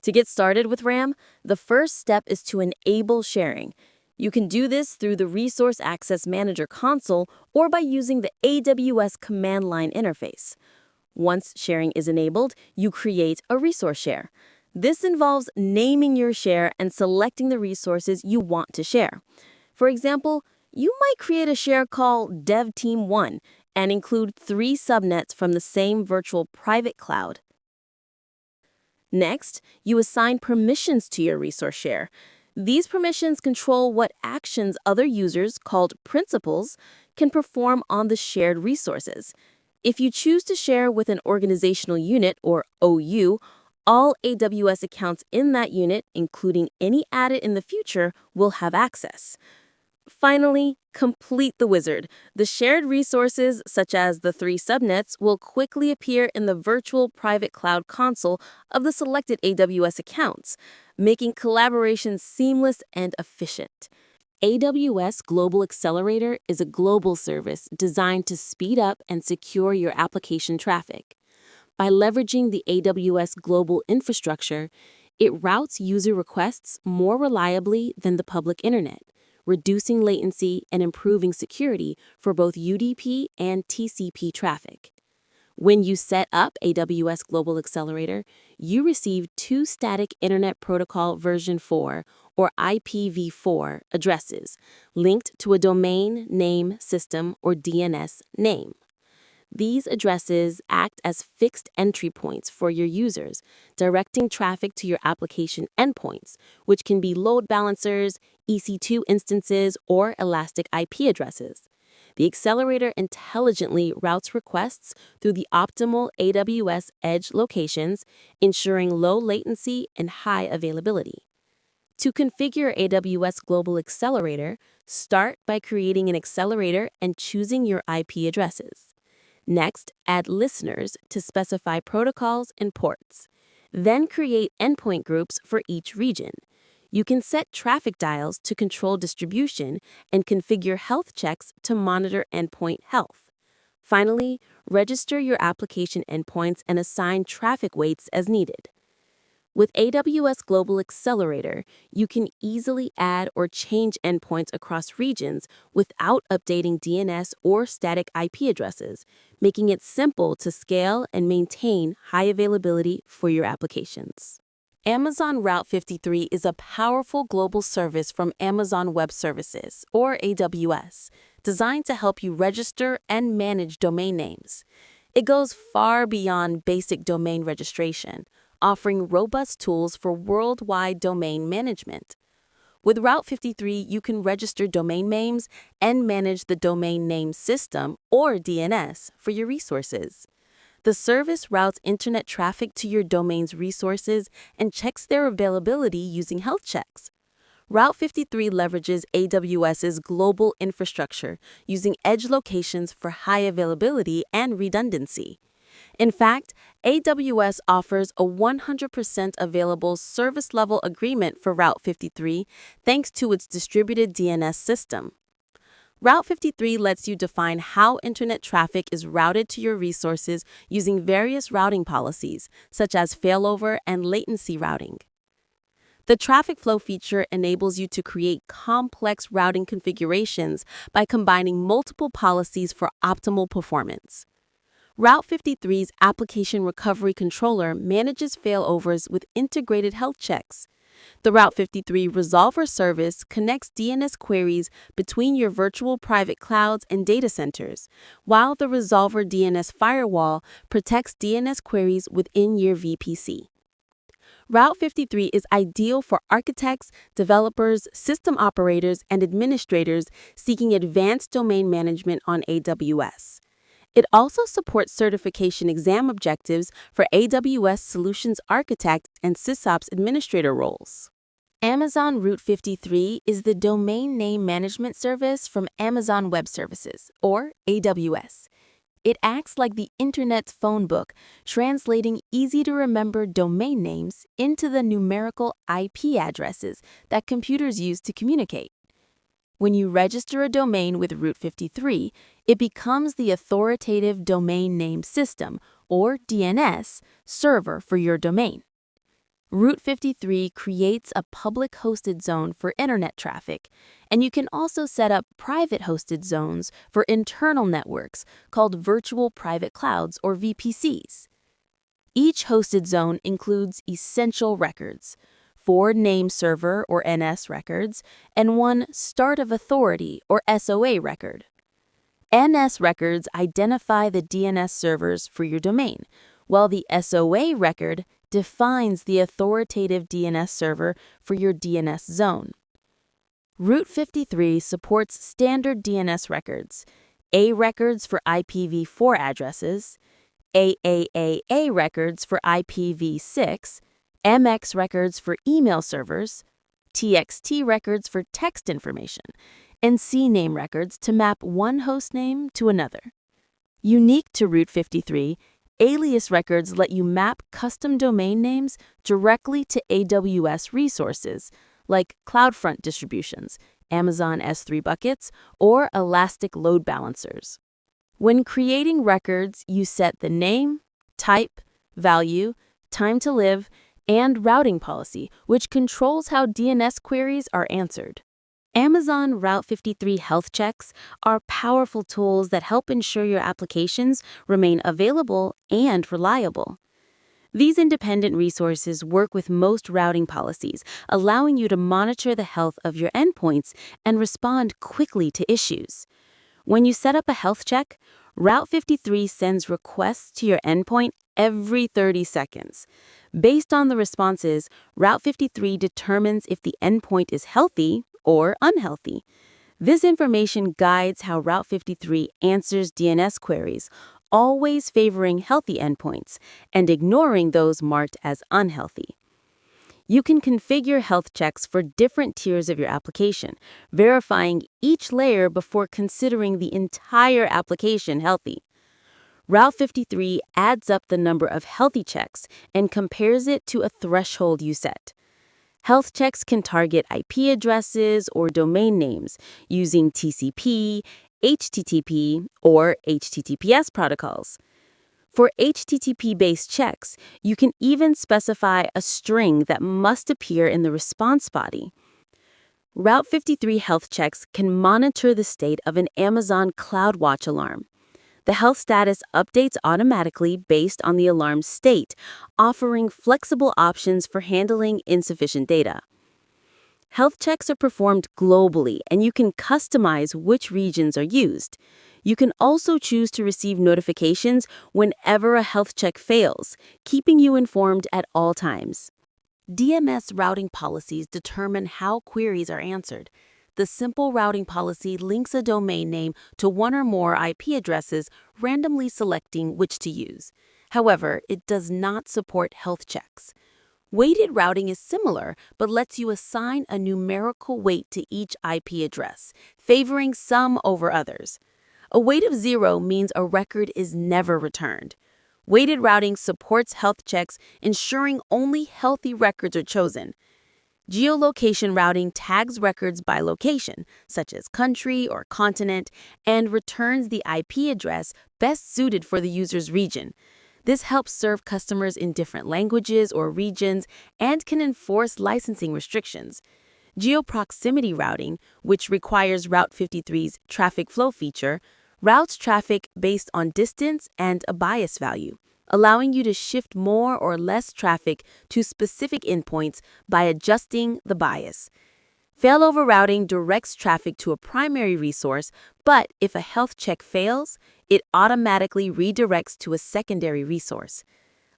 To get started with RAM, the first step is to enable sharing. You can do this through the Resource Access Manager console or by using the AWS command line interface. Once sharing is enabled, you create a resource share. This involves naming your share and selecting the resources you want to share. For example, you might create a share called DevTeam1 and include 3 subnets from the same virtual private cloud. Next, you assign permissions to your resource share. These permissions control what actions other users, called principals, can perform on the shared resources. If you choose to share with an organizational unit, or OU, all AWS accounts in that unit, including any added in the future, will have access. Finally, complete the wizard. The shared resources, such as the 3 subnets, will quickly appear in the virtual private cloud console of the selected AWS accounts, making collaboration seamless and efficient. AWS Global Accelerator is a global service designed to speed up and secure your application traffic. By leveraging the AWS global infrastructure, it routes user requests more reliably than the public internet, reducing latency and improving security for both UDP and TCP traffic. When you set up AWS Global Accelerator, you receive 2 static Internet Protocol version 4, or IPv4, addresses linked to a domain name system, or DNS name. These addresses act as fixed entry points for your users, directing traffic to your application endpoints, which can be load balancers, EC2 instances, or elastic IP addresses. The accelerator intelligently routes requests through the optimal AWS edge locations, ensuring low latency and high availability. To configure AWS Global Accelerator, start by creating an accelerator and choosing your IP addresses. Next, add listeners to specify protocols and ports. Then create endpoint groups for each region. You can set traffic dials to control distribution and configure health checks to monitor endpoint health. Finally, register your application endpoints and assign traffic weights as needed. With AWS Global Accelerator, you can easily add or change endpoints across regions without updating DNS or static IP addresses, making it simple to scale and maintain high availability for your applications. Amazon Route 53 is a powerful global service from Amazon Web Services, or AWS, designed to help you register and manage domain names. It goes far beyond basic domain registration, offering robust tools for worldwide domain management. With Route 53, you can register domain names and manage the domain name system, or DNS, for your resources. The service routes internet traffic to your domain's resources and checks their availability using health checks. Route 53 leverages AWS's global infrastructure, using edge locations for high availability and redundancy. In fact, AWS offers a 100% available service-level agreement for Route 53 thanks to its distributed DNS system. Route 53 lets you define how internet traffic is routed to your resources using various routing policies, such as failover and latency routing. The traffic flow feature enables you to create complex routing configurations by combining multiple policies for optimal performance. Route 53's Application Recovery Controller manages failovers with integrated health checks. The Route 53 Resolver service connects DNS queries between your virtual private clouds and data centers, while the Resolver DNS Firewall protects DNS queries within your VPC. Route 53 is ideal for architects, developers, system operators, and administrators seeking advanced domain management on AWS. It also supports certification exam objectives for AWS Solutions Architect and SysOps Administrator roles. Amazon Route 53 is the domain name management service from Amazon Web Services, or AWS. It acts like the Internet's phone book, translating easy-to-remember domain names into the numerical IP addresses that computers use to communicate. When you register a domain with Route 53, it becomes the authoritative domain name system, or DNS, server for your domain. Route 53 creates a public hosted zone for internet traffic, and you can also set up private hosted zones for internal networks called virtual private clouds, or VPCs. Each hosted zone includes essential records, 4 name server or NS records, and 1 start of authority or SOA record. NS records identify the DNS servers for your domain, while the SOA record defines the authoritative DNS server for your DNS zone. Route 53 supports standard DNS records, A records for IPv4 addresses, AAAA records for IPv6, MX records for email servers, TXT records for text information, and CNAME records to map one host name to another. Unique to Route 53, alias records let you map custom domain names directly to AWS resources like CloudFront distributions, Amazon S3 buckets, or Elastic load balancers. When creating records, you set the name, type, value, time to live, and routing policy, which controls how DNS queries are answered. Amazon Route 53 health checks are powerful tools that help ensure your applications remain available and reliable. These independent resources work with most routing policies, allowing you to monitor the health of your endpoints and respond quickly to issues. When you set up a health check, Route 53 sends requests to your endpoint every 30 seconds. Based on the responses, Route 53 determines if the endpoint is healthy or unhealthy. This information guides how Route 53 answers DNS queries, always favoring healthy endpoints and ignoring those marked as unhealthy. You can configure health checks for different tiers of your application, verifying each layer before considering the entire application healthy. Route 53 adds up the number of healthy checks and compares it to a threshold you set. Health checks can target IP addresses or domain names using TCP, HTTP, or HTTPS protocols. For HTTP-based checks, you can even specify a string that must appear in the response body. Route 53 health checks can monitor the state of an Amazon CloudWatch alarm. The health status updates automatically based on the alarm's state, offering flexible options for handling insufficient data. Health checks are performed globally, and you can customize which regions are used. You can also choose to receive notifications whenever a health check fails, keeping you informed at all times. DMS routing policies determine how queries are answered. The simple routing policy links a domain name to one or more IP addresses, randomly selecting which to use. However, it does not support health checks. Weighted routing is similar, but lets you assign a numerical weight to each IP address, favoring some over others. A weight of 0 means a record is never returned. Weighted routing supports health checks, ensuring only healthy records are chosen. Geolocation routing tags records by location, such as country or continent, and returns the IP address best suited for the user's region. This helps serve customers in different languages or regions and can enforce licensing restrictions. Geoproximity routing, which requires Route 53's traffic flow feature, routes traffic based on distance and a bias value, allowing you to shift more or less traffic to specific endpoints by adjusting the bias. Failover routing directs traffic to a primary resource, but if a health check fails, it automatically redirects to a secondary resource.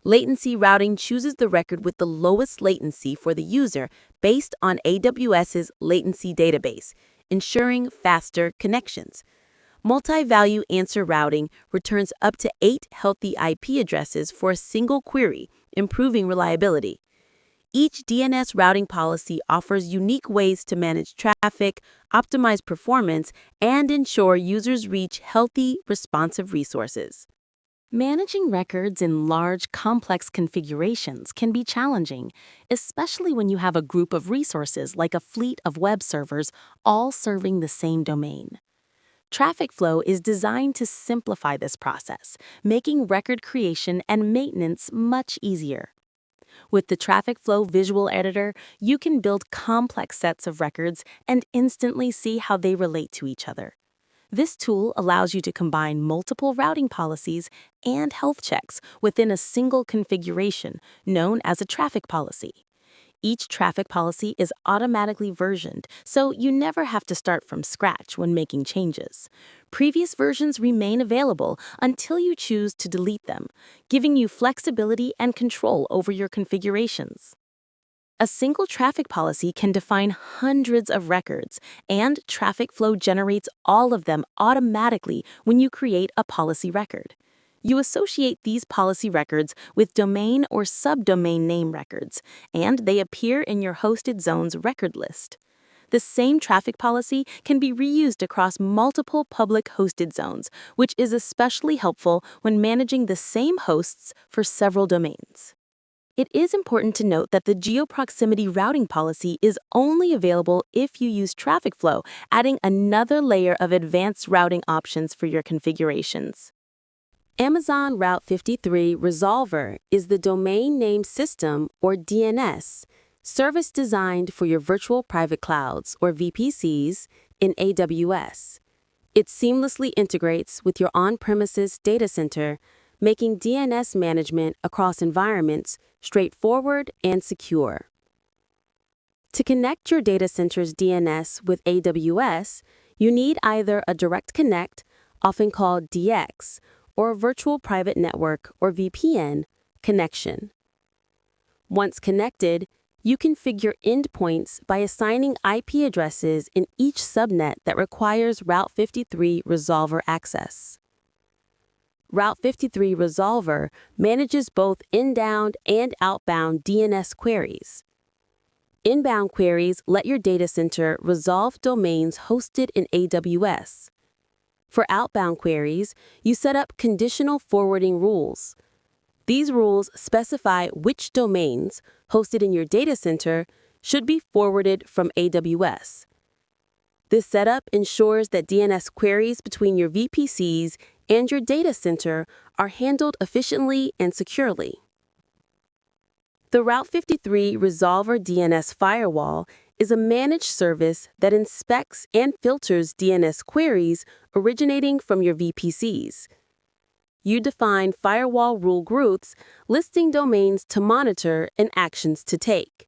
Latency routing chooses the record with the lowest latency for the user based on AWS's latency database, ensuring faster connections. Multi-value answer routing returns up to 8 healthy IP addresses for a single query, improving reliability. Each DNS routing policy offers unique ways to manage traffic, optimize performance, and ensure users reach healthy, responsive resources. Managing records in large, complex configurations can be challenging, especially when you have a group of resources like a fleet of web servers all serving the same domain. Traffic flow is designed to simplify this process, making record creation and maintenance much easier. With the Traffic Flow Visual Editor, you can build complex sets of records and instantly see how they relate to each other. This tool allows you to combine multiple routing policies and health checks within a single configuration known as a traffic policy. Each traffic policy is automatically versioned, so you never have to start from scratch when making changes. Previous versions remain available until you choose to delete them, giving you flexibility and control over your configurations. A single traffic policy can define hundreds of records, and traffic flow generates all of them automatically when you create a policy record. You associate these policy records with domain or subdomain name records, and they appear in your hosted zone's record list. The same traffic policy can be reused across multiple public hosted zones, which is especially helpful when managing the same hosts for several domains. It is important to note that the geoproximity routing policy is only available if you use traffic flow, adding another layer of advanced routing options for your configurations. Amazon Route 53 Resolver is the Domain Name System, or DNS, service designed for your virtual private clouds, or VPCs, in AWS. It seamlessly integrates with your on-premises data center, making DNS management across environments straightforward and secure. To connect your data center's DNS with AWS, you need either a direct connect, often called DX, or a virtual private network, or VPN, connection. Once connected, you configure endpoints by assigning IP addresses in each subnet that requires Route 53 Resolver access. Route 53 Resolver manages both inbound and outbound DNS queries. Inbound queries let your data center resolve domains hosted in AWS. For outbound queries, you set up conditional forwarding rules. These rules specify which domains, hosted in your data center, should be forwarded from AWS. This setup ensures that DNS queries between your VPCs and your data center are handled efficiently and securely. The Route 53 Resolver DNS Firewall is a managed service that inspects and filters DNS queries originating from your VPCs. You define firewall rule groups, listing domains to monitor and actions to take.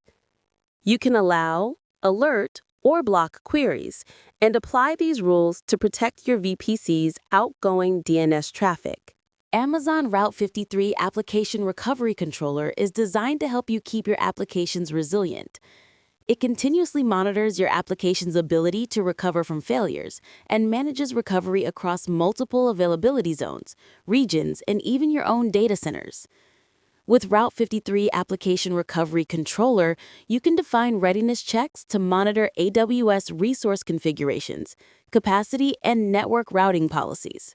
You can allow, alert, or block queries, and apply these rules to protect your VPC's outgoing DNS traffic. Amazon Route 53 Application Recovery Controller is designed to help you keep your applications resilient. It continuously monitors your application's ability to recover from failures and manages recovery across multiple availability zones, regions, and even your own data centers. With Route 53 Application Recovery Controller, you can define readiness checks to monitor AWS resource configurations, capacity, and network routing policies.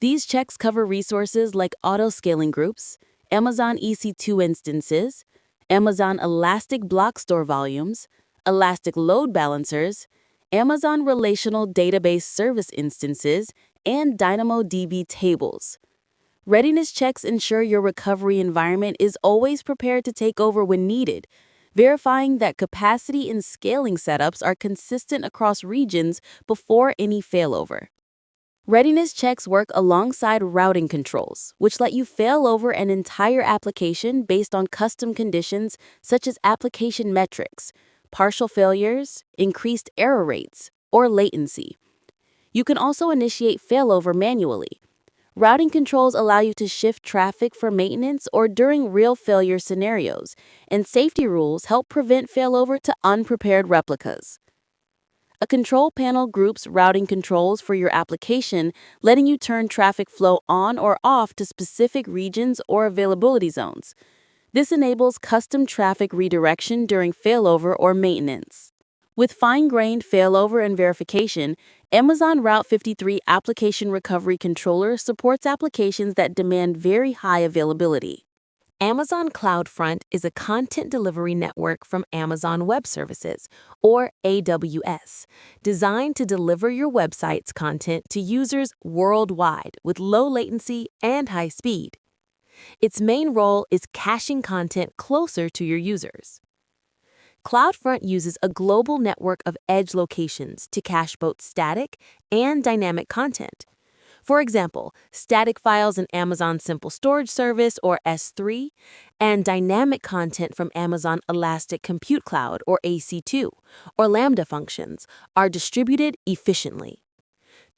These checks cover resources like auto-scaling groups, Amazon EC2 instances, Amazon Elastic Block Store volumes, Elastic Load Balancers, Amazon Relational Database Service instances, and DynamoDB tables. Readiness checks ensure your recovery environment is always prepared to take over when needed, verifying that capacity and scaling setups are consistent across regions before any failover. Readiness checks work alongside routing controls, which let you fail over an entire application based on custom conditions such as application metrics, partial failures, increased error rates, or latency. You can also initiate failover manually. Routing controls allow you to shift traffic for maintenance or during real failure scenarios, and safety rules help prevent failover to unprepared replicas. A control panel groups routing controls for your application, letting you turn traffic flow on or off to specific regions or availability zones. This enables custom traffic redirection during failover or maintenance. With fine-grained failover and verification, Amazon Route 53 Application Recovery Controller supports applications that demand very high availability. Amazon CloudFront is a content delivery network from Amazon Web Services, or AWS, designed to deliver your website's content to users worldwide with low latency and high speed. Its main role is caching content closer to your users. CloudFront uses a global network of edge locations to cache both static and dynamic content. For example, static files in Amazon Simple Storage Service, or S3, and dynamic content from Amazon Elastic Compute Cloud, or AC2, or Lambda functions, are distributed efficiently.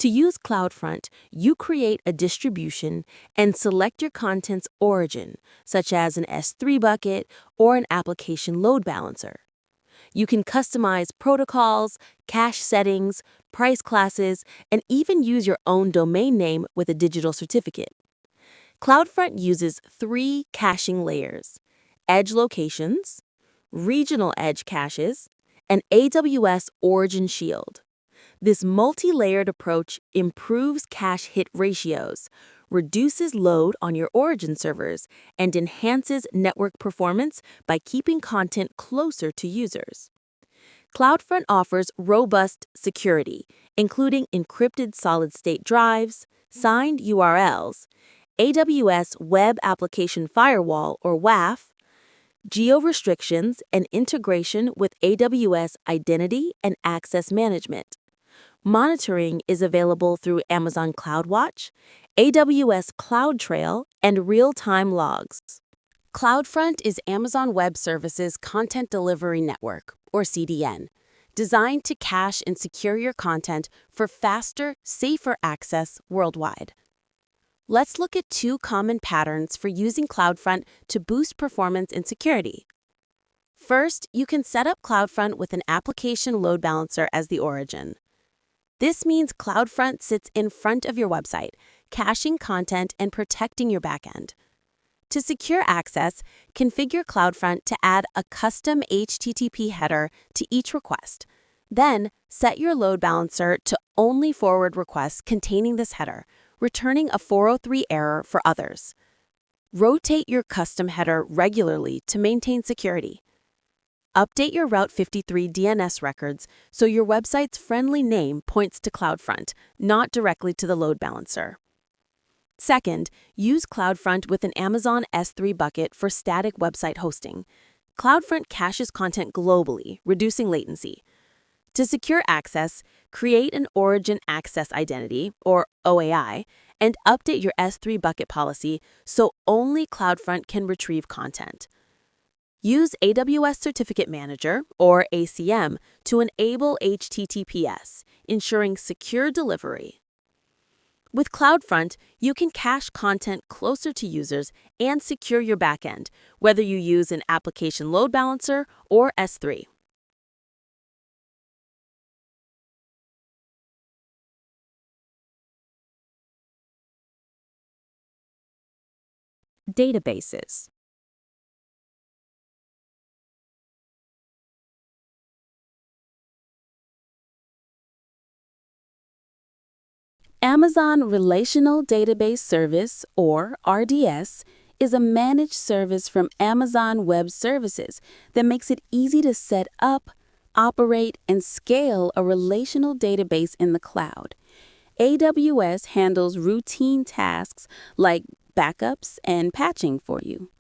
To use CloudFront, you create a distribution and select your content's origin, such as an S3 bucket or an application load balancer. You can customize protocols, cache settings, price classes, and even use your own domain name with a digital certificate. CloudFront uses 3 caching layers: edge locations, regional edge caches, and AWS Origin Shield. This multi-layered approach improves cache hit ratios, reduces load on your origin servers, and enhances network performance by keeping content closer to users. CloudFront offers robust security, including encrypted solid-state drives, signed URLs, AWS Web Application Firewall, or WAF, geo-restrictions, and integration with AWS Identity and Access Management. Monitoring is available through Amazon CloudWatch, AWS CloudTrail, and real-time logs. CloudFront is Amazon Web Services Content Delivery Network, or CDN, designed to cache and secure your content for faster, safer access worldwide. Let's look at 2 common patterns for using CloudFront to boost performance and security. First, you can set up CloudFront with an application load balancer as the origin. This means CloudFront sits in front of your website, caching content and protecting your backend. To secure access, configure CloudFront to add a custom HTTP header to each request. Then, set your load balancer to only forward requests containing this header, returning a 403 error for others. Rotate your custom header regularly to maintain security. Update your Route 53 DNS records so your website's friendly name points to CloudFront, not directly to the load balancer. Second, use CloudFront with an Amazon S3 bucket for static website hosting. CloudFront caches content globally, reducing latency. To secure access, create an Origin Access Identity, or OAI, and update your S3 bucket policy so only CloudFront can retrieve content. Use AWS Certificate Manager, or ACM, to enable HTTPS, ensuring secure delivery. With CloudFront, you can cache content closer to users and secure your backend, whether you use an application load balancer or S3. Databases. Amazon Relational Database Service, or RDS, is a managed service from Amazon Web Services that makes it easy to set up, operate, and scale a relational database in the cloud. AWS handles routine tasks like backups and patching for you.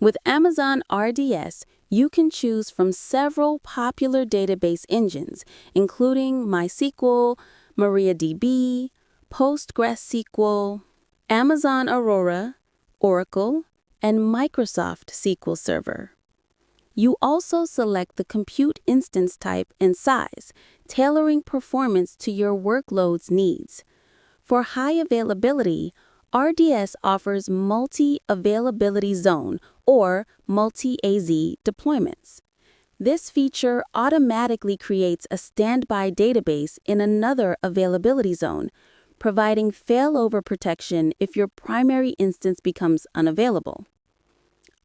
With Amazon RDS, you can choose from several popular database engines, including MySQL, MariaDB, PostgreSQL, Amazon Aurora, Oracle, and Microsoft SQL Server. You also select the compute instance type and size, tailoring performance to your workload's needs. For high availability, RDS offers multi-availability zone, or multi-AZ deployments. This feature automatically creates a standby database in another availability zone, providing failover protection if your primary instance becomes unavailable.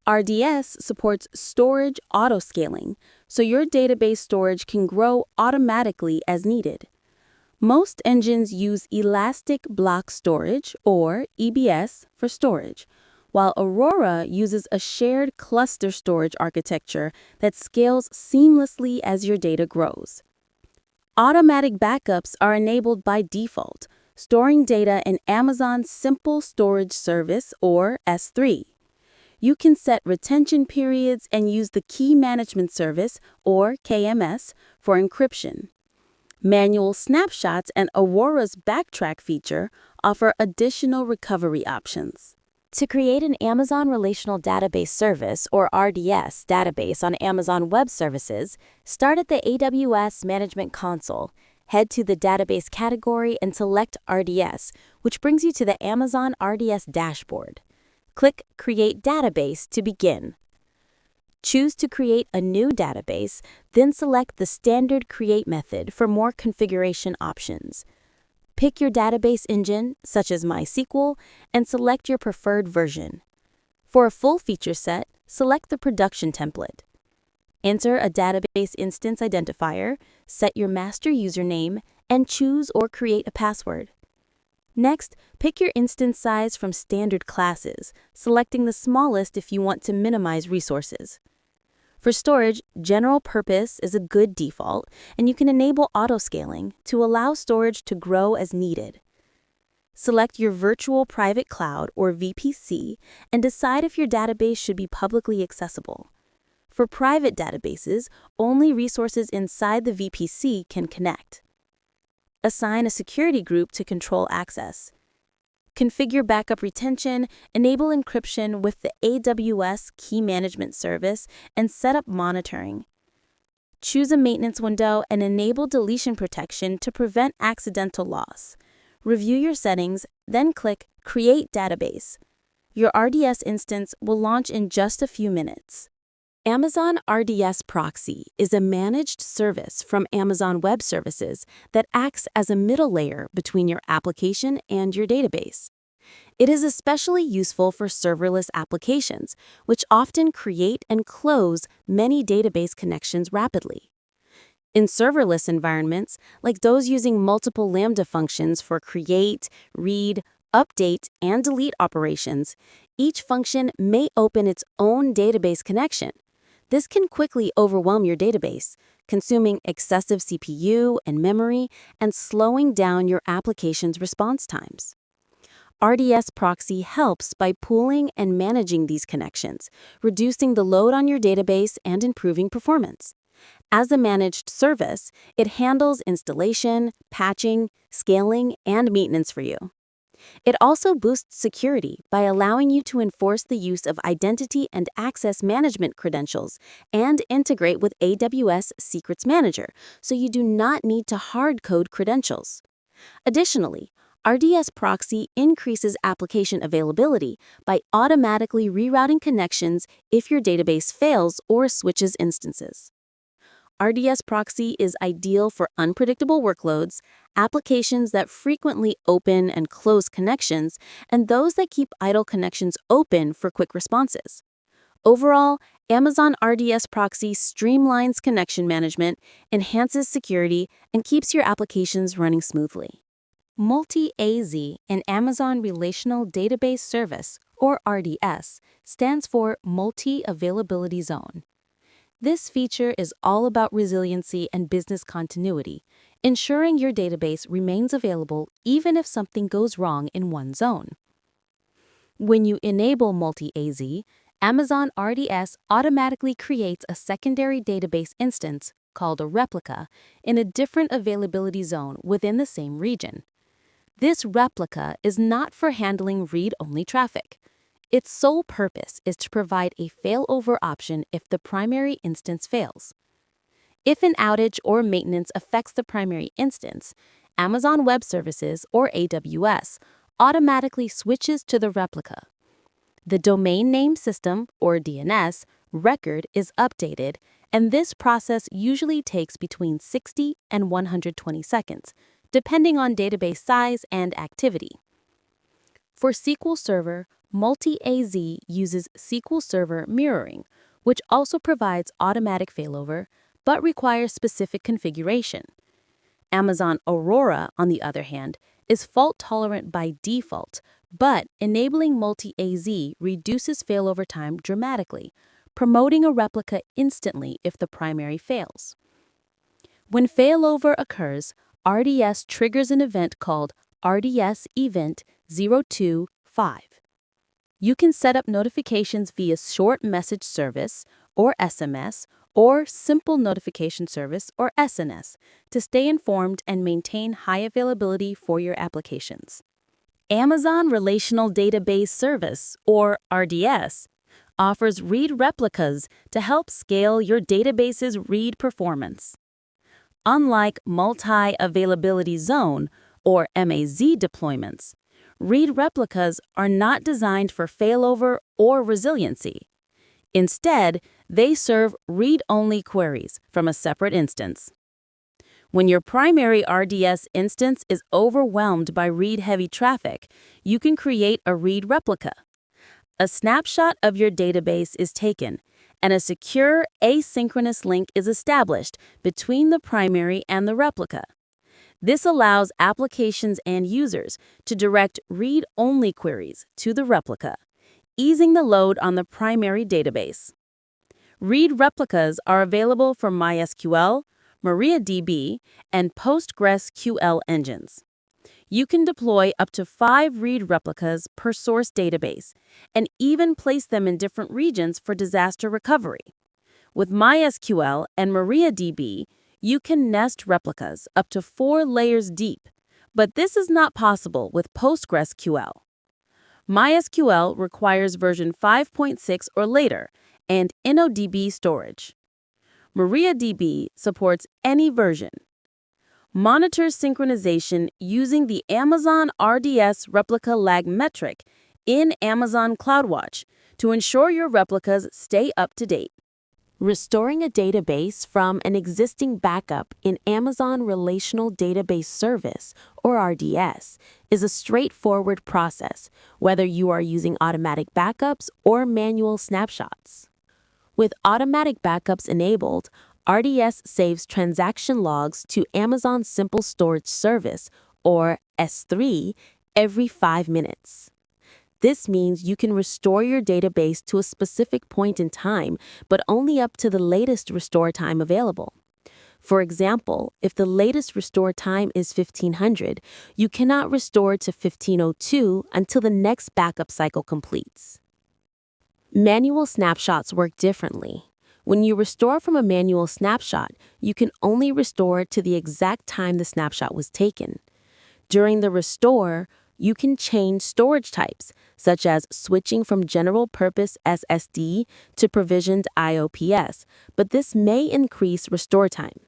RDS supports storage autoscaling, so your database storage can grow automatically as needed. Most engines use elastic block storage, or EBS, for storage, while Aurora uses a shared cluster storage architecture that scales seamlessly as your data grows. Automatic backups are enabled by default, storing data in Amazon's Simple Storage Service, or S3. You can set retention periods and use the Key Management Service, or KMS, for encryption. Manual snapshots and Aurora's backtrack feature offer additional recovery options. To create an Amazon Relational Database Service, or RDS, database on Amazon Web Services, start at the AWS Management Console, head to the Database category and select RDS, which brings you to the Amazon RDS dashboard. Click Create Database to begin. Choose to create a new database, then select the standard Create method for more configuration options. Pick your database engine, such as MySQL, and select your preferred version. For a full feature set, select the production template. Enter a database instance identifier, set your master username, and choose or create a password. Next, pick your instance size from standard classes, selecting the smallest if you want to minimize resources. For storage, general purpose is a good default, and you can enable auto-scaling to allow storage to grow as needed. Select your virtual private cloud, or VPC, and decide if your database should be publicly accessible. For private databases, only resources inside the VPC can connect. Assign a security group to control access. Configure backup retention, enable encryption with the AWS Key Management Service, and set up monitoring. Choose a maintenance window and enable deletion protection to prevent accidental loss. Review your settings, then click Create Database. Your RDS instance will launch in just a few minutes. Amazon RDS Proxy is a managed service from Amazon Web Services that acts as a middle layer between your application and your database. It is especially useful for serverless applications, which often create and close many database connections rapidly. In serverless environments, like those using multiple Lambda functions for create, read, update, and delete operations, each function may open its own database connection. This can quickly overwhelm your database, consuming excessive CPU and memory and slowing down your application's response times. RDS Proxy helps by pooling and managing these connections, reducing the load on your database and improving performance. As a managed service, it handles installation, patching, scaling, and maintenance for you. It also boosts security by allowing you to enforce the use of identity and access management credentials and integrate with AWS Secrets Manager, so you do not need to hard-code credentials. Additionally, RDS Proxy increases application availability by automatically rerouting connections if your database fails or switches instances. RDS Proxy is ideal for unpredictable workloads, applications that frequently open and close connections, and those that keep idle connections open for quick responses. Overall, Amazon RDS Proxy streamlines connection management, enhances security, and keeps your applications running smoothly. Multi-AZ, an Amazon Relational Database Service, or RDS, stands for Multi-Availability Zone. This feature is all about resiliency and business continuity, ensuring your database remains available even if something goes wrong in one zone. When you enable Multi-AZ, Amazon RDS automatically creates a secondary database instance, called a replica, in a different availability zone within the same region. This replica is not for handling read-only traffic. Its sole purpose is to provide a failover option if the primary instance fails. If an outage or maintenance affects the primary instance, Amazon Web Services, or AWS, automatically switches to the replica. The domain name system, or DNS, record is updated, and this process usually takes between 60 and 120 seconds, depending on database size and activity. For SQL Server, Multi-AZ uses SQL Server mirroring, which also provides automatic failover, but requires specific configuration. Amazon Aurora, on the other hand, is fault-tolerant by default, but enabling multi-AZ reduces failover time dramatically, promoting a replica instantly if the primary fails. When failover occurs, RDS triggers an event called RDS Event 025. You can set up notifications via short message service, or SMS, or simple notification service, or SNS, to stay informed and maintain high availability for your applications. Amazon Relational Database Service, or RDS, offers read replicas to help scale your database's read performance. Unlike multi-availability zone, or MAZ deployments, read replicas are not designed for failover or resiliency. Instead, they serve read-only queries from a separate instance. When your primary RDS instance is overwhelmed by read-heavy traffic, you can create a read replica. A snapshot of your database is taken, and a secure asynchronous link is established between the primary and the replica. This allows applications and users to direct read-only queries to the replica, easing the load on the primary database. Read replicas are available for MySQL, MariaDB, and PostgreSQL engines. You can deploy up to 5 read replicas per source database, and even place them in different regions for disaster recovery. With MySQL and MariaDB, you can nest replicas up to 4 layers deep, but this is not possible with PostgreSQL. MySQL requires version 5.6 or later and InnoDB storage. MariaDB supports any version. Monitor synchronization using the Amazon RDS replica lag metric in Amazon CloudWatch to ensure your replicas stay up to date. Restoring a database from an existing backup in Amazon Relational Database Service, or RDS, is a straightforward process, whether you are using automatic backups or manual snapshots. With automatic backups enabled, RDS saves transaction logs to Amazon Simple Storage Service, or S3, every 5 minutes. This means you can restore your database to a specific point in time, but only up to the latest restore time available. For example, if the latest restore time is 1500, you cannot restore to 1502 until the next backup cycle completes. Manual snapshots work differently. When you restore from a manual snapshot, you can only restore to the exact time the snapshot was taken. During the restore, you can change storage types, such as switching from general-purpose SSD to provisioned IOPS, but this may increase restore time.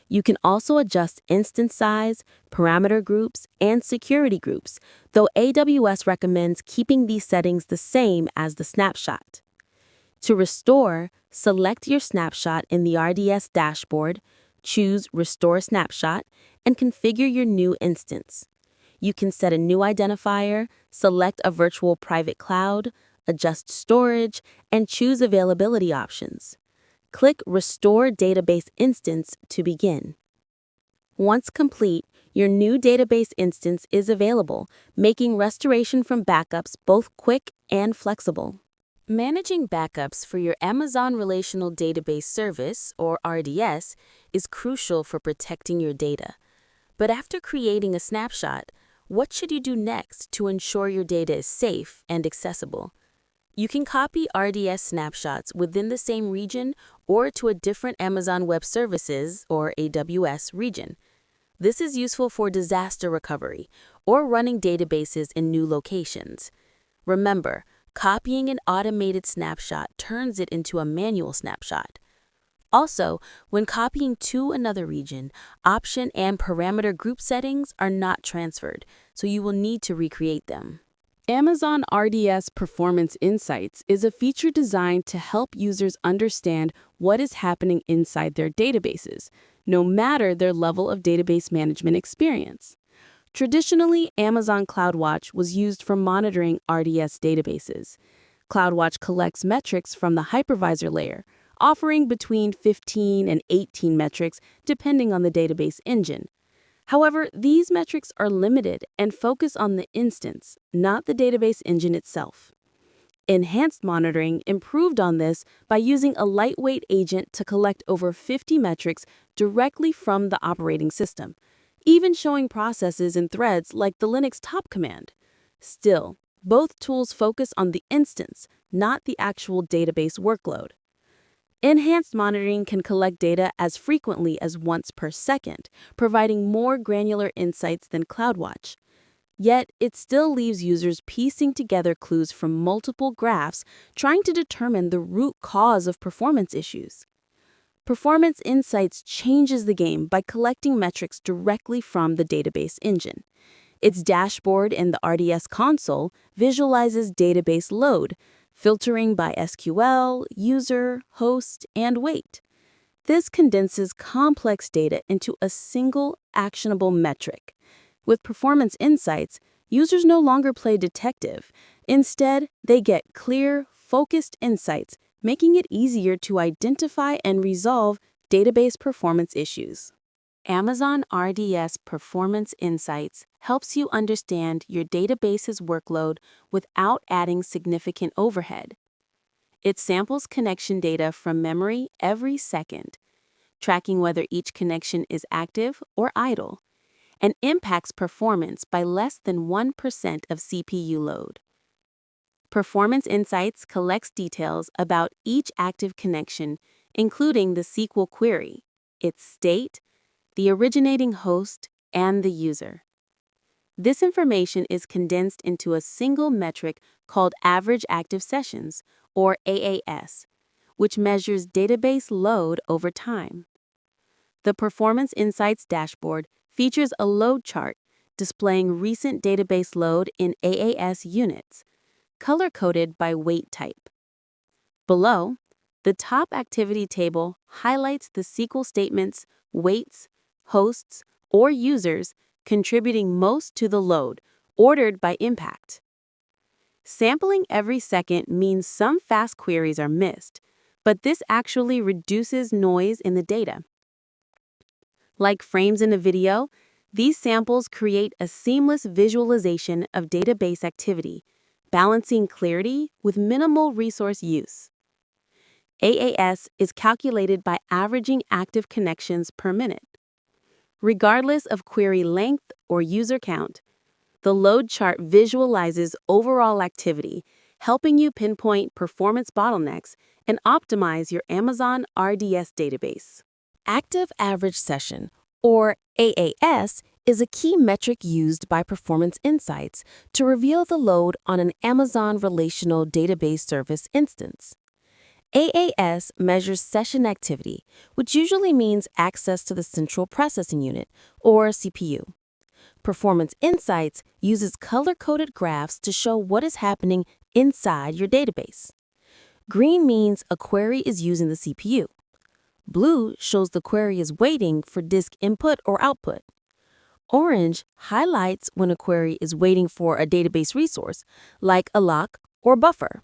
You can also adjust instance size, parameter groups, and security groups, though AWS recommends keeping these settings the same as the snapshot. To restore, select your snapshot in the RDS dashboard, choose Restore Snapshot, and configure your new instance. You can set a new identifier, select a virtual private cloud, adjust storage, and choose availability options. Click Restore Database Instance to begin. Once complete, your new database instance is available, making restoration from backups both quick and flexible. Managing backups for your Amazon Relational Database Service, or RDS, is crucial for protecting your data. But after creating a snapshot, what should you do next to ensure your data is safe and accessible? You can copy RDS snapshots within the same region or to a different Amazon Web Services, or AWS, region. This is useful for disaster recovery or running databases in new locations. Remember, copying an automated snapshot turns it into a manual snapshot. Also, when copying to another region, option and parameter group settings are not transferred, so you will need to recreate them. Amazon RDS Performance Insights is a feature designed to help users understand what is happening inside their databases, no matter their level of database management experience. Traditionally, Amazon CloudWatch was used for monitoring RDS databases. CloudWatch collects metrics from the hypervisor layer, offering between 15 and 18 metrics depending on the database engine. However, these metrics are limited and focus on the instance, not the database engine itself. Enhanced monitoring improved on this by using a lightweight agent to collect over 50 metrics directly from the operating system, even showing processes and threads like the Linux top command. Still, both tools focus on the instance, not the actual database workload. Enhanced monitoring can collect data as frequently as once per second, providing more granular insights than CloudWatch. Yet, it still leaves users piecing together clues from multiple graphs, trying to determine the root cause of performance issues. Performance Insights changes the game by collecting metrics directly from the database engine. Its dashboard in the RDS console visualizes database load, filtering by SQL, user, host, and wait. This condenses complex data into a single actionable metric. With Performance Insights, users no longer play detective. Instead, they get clear, focused insights, making it easier to identify and resolve database performance issues. Amazon RDS Performance Insights helps you understand your database's workload without adding significant overhead. It samples connection data from memory every second, tracking whether each connection is active or idle, and impacts performance by less than 1% of CPU load. Performance Insights collects details about each active connection, including the SQL query, its state, the originating host, and the user. This information is condensed into a single metric called Average Active Sessions, or AAS, which measures database load over time. The Performance Insights dashboard features a load chart displaying recent database load in AAS units, color-coded by wait type. Below, the top activity table highlights the SQL statements, waits, hosts, or users contributing most to the load, ordered by impact. Sampling every second means some fast queries are missed, but this actually reduces noise in the data. Like frames in a video, these samples create a seamless visualization of database activity, balancing clarity with minimal resource use. AAS is calculated by averaging active connections per minute. Regardless of query length or user count, the load chart visualizes overall activity, helping you pinpoint performance bottlenecks and optimize your Amazon RDS database. Active Average Session, or AAS, is a key metric used by Performance Insights to reveal the load on an Amazon Relational Database Service instance. AAS measures session activity, which usually means access to the Central Processing Unit, or CPU. Performance Insights uses color-coded graphs to show what is happening inside your database. Green means a query is using the CPU. Blue shows the query is waiting for disk input or output. Orange highlights when a query is waiting for a database resource, like a lock or buffer.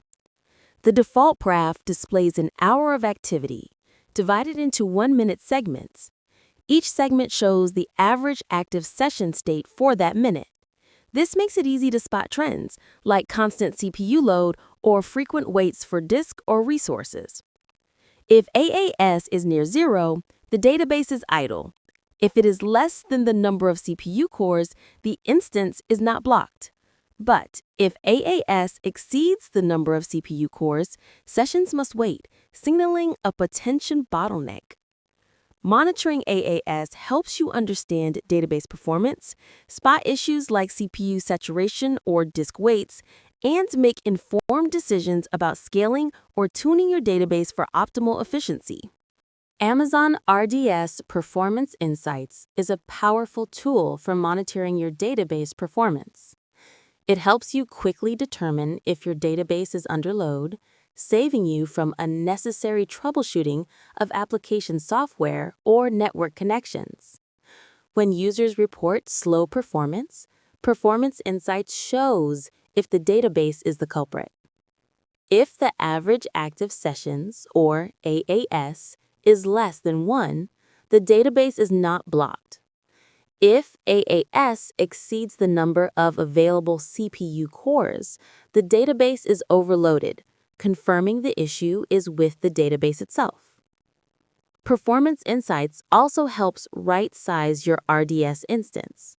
The default graph displays an hour of activity, divided into 1-minute segments. Each segment shows the average active session state for that minute. This makes it easy to spot trends, like constant CPU load or frequent waits for disk or resources. If AAS is near zero, the database is idle. If it is less than the number of CPU cores, the instance is not blocked. But if AAS exceeds the number of CPU cores, sessions must wait, signaling a potential bottleneck. Monitoring AAS helps you understand database performance, spot issues like CPU saturation or disk waits, and make informed decisions about scaling or tuning your database for optimal efficiency. Amazon RDS Performance Insights is a powerful tool for monitoring your database performance. It helps you quickly determine if your database is under load, saving you from unnecessary troubleshooting of application software or network connections. When users report slow performance, Performance Insights shows if the database is the culprit. If the average active sessions, or AAS, is less than 1, the database is not blocked. If AAS exceeds the number of available CPU cores, the database is overloaded, confirming the issue is with the database itself. Performance Insights also helps right-size your RDS instance.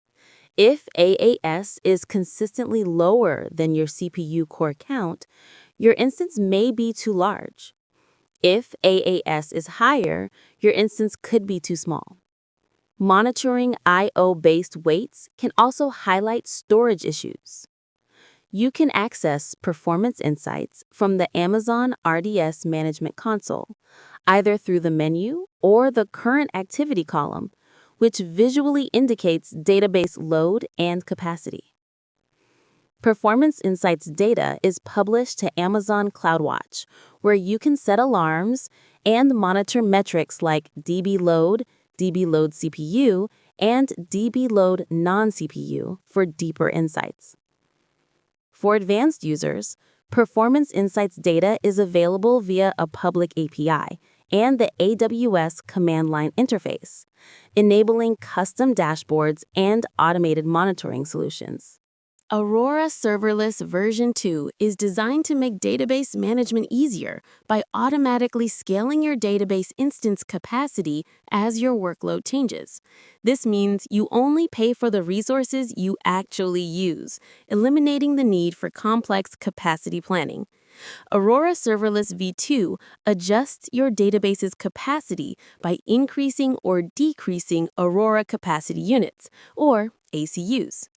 If AAS is consistently lower than your CPU core count, your instance may be too large. If AAS is higher, your instance could be too small. Monitoring I/O-based weights can also highlight storage issues. You can access Performance Insights from the Amazon RDS Management Console, either through the menu or the Current Activity column, which visually indicates database load and capacity. Performance Insights data is published to Amazon CloudWatch, where you can set alarms and monitor metrics like DB load CPU, and DB load non-CPU for deeper insights. For advanced users, Performance Insights data is available via a public API and the AWS command line interface, enabling custom dashboards and automated monitoring solutions. Aurora Serverless version 2 is designed to make database management easier by automatically scaling your database instance capacity as your workload changes. This means you only pay for the resources you actually use, eliminating the need for complex capacity planning. Aurora Serverless v2 adjusts your database's capacity by increasing or decreasing Aurora Capacity Units, or ACUs.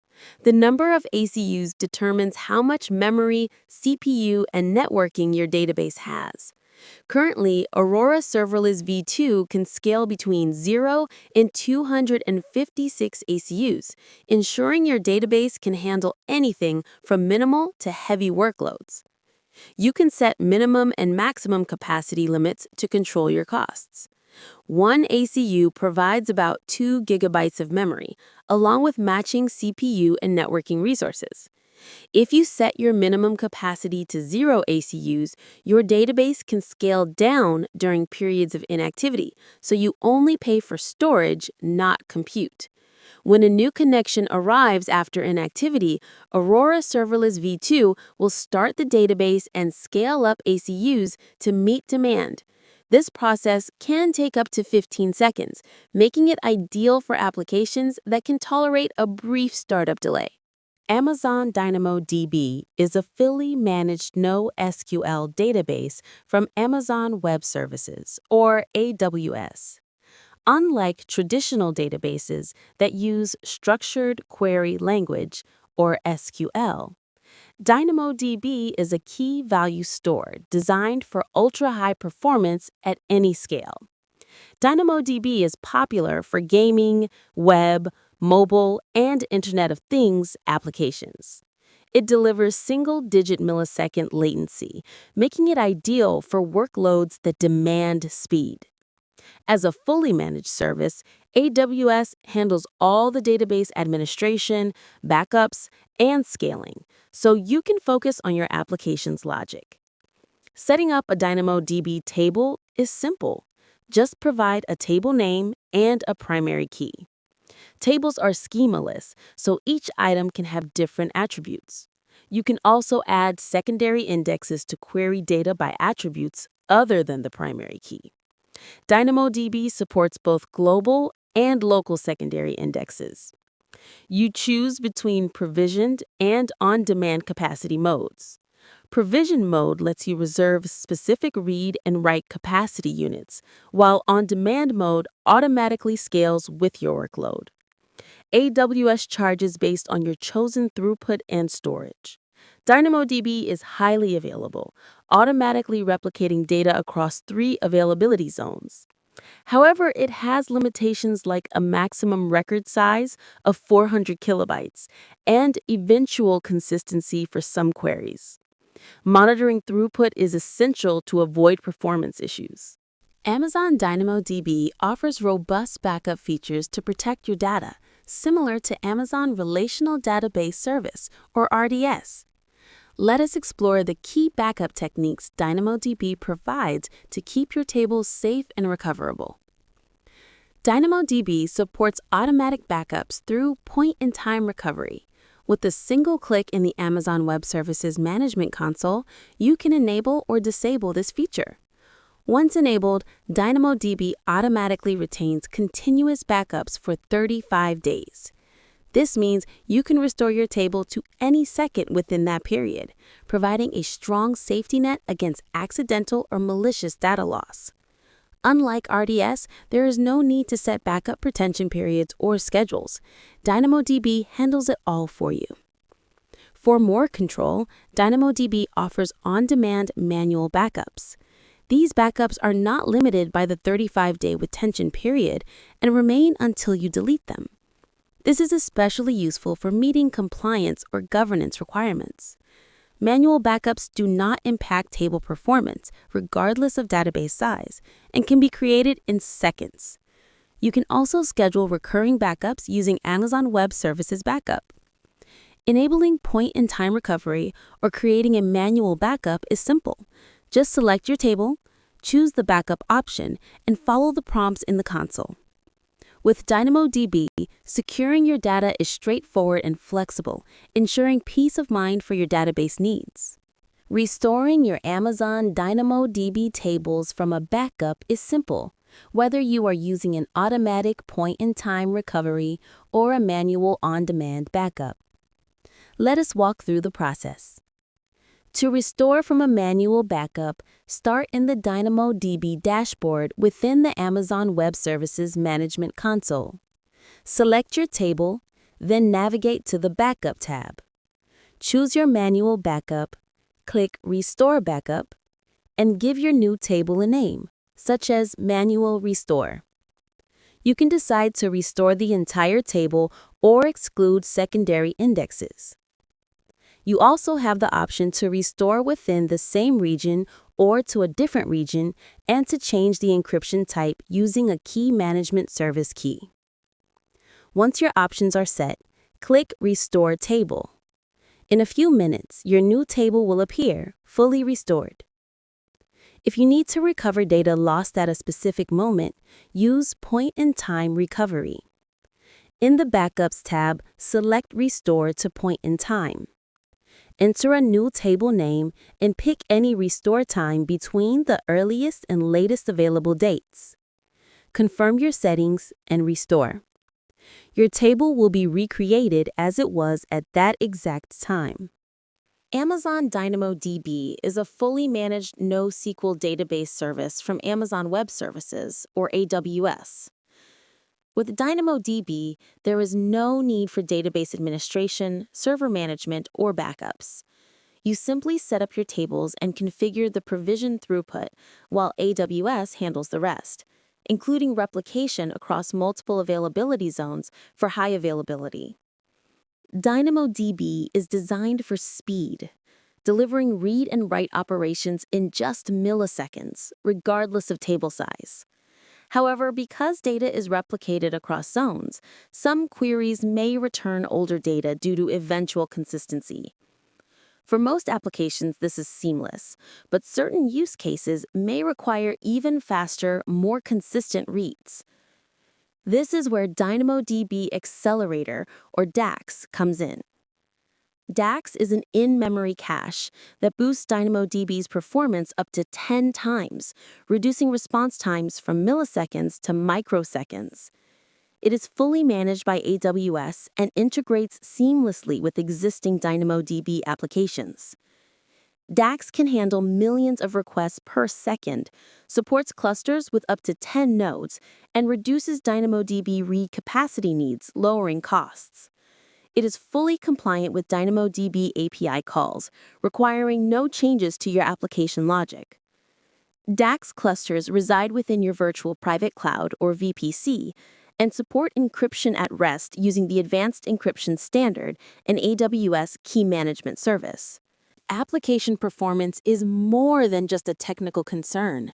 The number of ACUs determines how much memory, CPU, and networking your database has. Currently, Aurora Serverless v2 can scale between 0 and 256 ACUs, ensuring your database can handle anything from minimal to heavy workloads. You can set minimum and maximum capacity limits to control your costs. One ACU provides about 2 gigabytes of memory, along with matching CPU and networking resources. If you set your minimum capacity to 0 ACUs, your database can scale down during periods of inactivity, so you only pay for storage, not compute. When a new connection arrives after inactivity, Aurora Serverless v2 will start the database and scale up ACUs to meet demand. This process can take up to 15 seconds, making it ideal for applications that can tolerate a brief startup delay. Amazon DynamoDB is a fully managed NoSQL database from Amazon Web Services, or AWS. Unlike traditional databases that use structured query language, or SQL, DynamoDB is a key value store designed for ultra-high performance at any scale. DynamoDB is popular for gaming, web, mobile, and Internet of Things applications. It delivers single-digit millisecond latency, making it ideal for workloads that demand speed. As a fully managed service, AWS handles all the database administration, backups, and scaling, so you can focus on your application's logic. Setting up a DynamoDB table is simple. Just provide a table name and a primary key. Tables are schemaless, so each item can have different attributes. You can also add secondary indexes to query data by attributes other than the primary key. DynamoDB supports both global and local secondary indexes. You choose between provisioned and on-demand capacity modes. Provision mode lets you reserve specific read and write capacity units, while on-demand mode automatically scales with your workload. AWS charges based on your chosen throughput and storage. DynamoDB is highly available, automatically replicating data across 3 availability zones. However, it has limitations like a maximum record size of 400 kilobytes and eventual consistency for some queries. Monitoring throughput is essential to avoid performance issues. Amazon DynamoDB offers robust backup features to protect your data, similar to Amazon Relational Database Service, or RDS. Let us explore the key backup techniques DynamoDB provides to keep your tables safe and recoverable. DynamoDB supports automatic backups through point-in-time recovery. With a single click in the Amazon Web Services Management Console, you can enable or disable this feature. Once enabled, DynamoDB automatically retains continuous backups for 35 days. This means you can restore your table to any second within that period, providing a strong safety net against accidental or malicious data loss. Unlike RDS, there is no need to set backup retention periods or schedules. DynamoDB handles it all for you. For more control, DynamoDB offers on-demand manual backups. These backups are not limited by the 35-day retention period and remain until you delete them. This is especially useful for meeting compliance or governance requirements. Manual backups do not impact table performance, regardless of database size, and can be created in seconds. You can also schedule recurring backups using Amazon Web Services Backup. Enabling point-in-time recovery or creating a manual backup is simple. Just select your table, choose the backup option, and follow the prompts in the console. With DynamoDB, securing your data is straightforward and flexible, ensuring peace of mind for your database needs. Restoring your Amazon DynamoDB tables from a backup is simple, whether you are using an automatic point-in-time recovery or a manual on-demand backup. Let us walk through the process. To restore from a manual backup, start in the DynamoDB dashboard within the Amazon Web Services Management Console. Select your table, then navigate to the Backup tab. Choose your manual backup, click Restore Backup, and give your new table a name, such as Manual Restore. You can decide to restore the entire table or exclude secondary indexes. You also have the option to restore within the same region or to a different region and to change the encryption type using a key management service key. Once your options are set, click Restore Table. In a few minutes, your new table will appear, fully restored. If you need to recover data lost at a specific moment, use Point-in-Time Recovery. In the Backups tab, select Restore to Point-in-Time. Enter a new table name and pick any restore time between the earliest and latest available dates. Confirm your settings and restore. Your table will be recreated as it was at that exact time. Amazon DynamoDB is a fully managed NoSQL database service from Amazon Web Services, or AWS. With DynamoDB, there is no need for database administration, server management, or backups. You simply set up your tables and configure the provision throughput, while AWS handles the rest, including replication across multiple availability zones for high availability. DynamoDB is designed for speed, delivering read and write operations in just milliseconds, regardless of table size. However, because data is replicated across zones, some queries may return older data due to eventual consistency. For most applications, this is seamless, but certain use cases may require even faster, more consistent reads. This is where DynamoDB Accelerator, or DAX, comes in. DAX is an in-memory cache that boosts DynamoDB's performance up to 10 times, reducing response times from milliseconds to microseconds. It is fully managed by AWS and integrates seamlessly with existing DynamoDB applications. DAX can handle millions of requests per second, supports clusters with up to 10 nodes, and reduces DynamoDB read capacity needs, lowering costs. It is fully compliant with DynamoDB API calls, requiring no changes to your application logic. DAX clusters reside within your virtual private cloud, or VPC, and support encryption at rest using the Advanced Encryption Standard and AWS Key Management Service. Application performance is more than just a technical concern.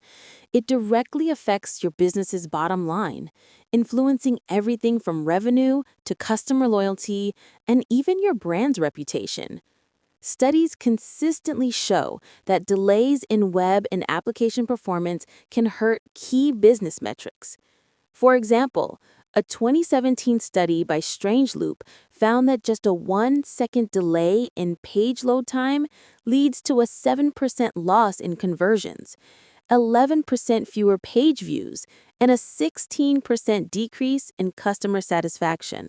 It directly affects your business's bottom line, influencing everything from revenue to customer loyalty and even your brand's reputation. Studies consistently show that delays in web and application performance can hurt key business metrics. For example, a 2017 study by Strangeloop found that just a 1-second delay in page load time leads to a 7% loss in conversions, 11% fewer page views, and a 16% decrease in customer satisfaction.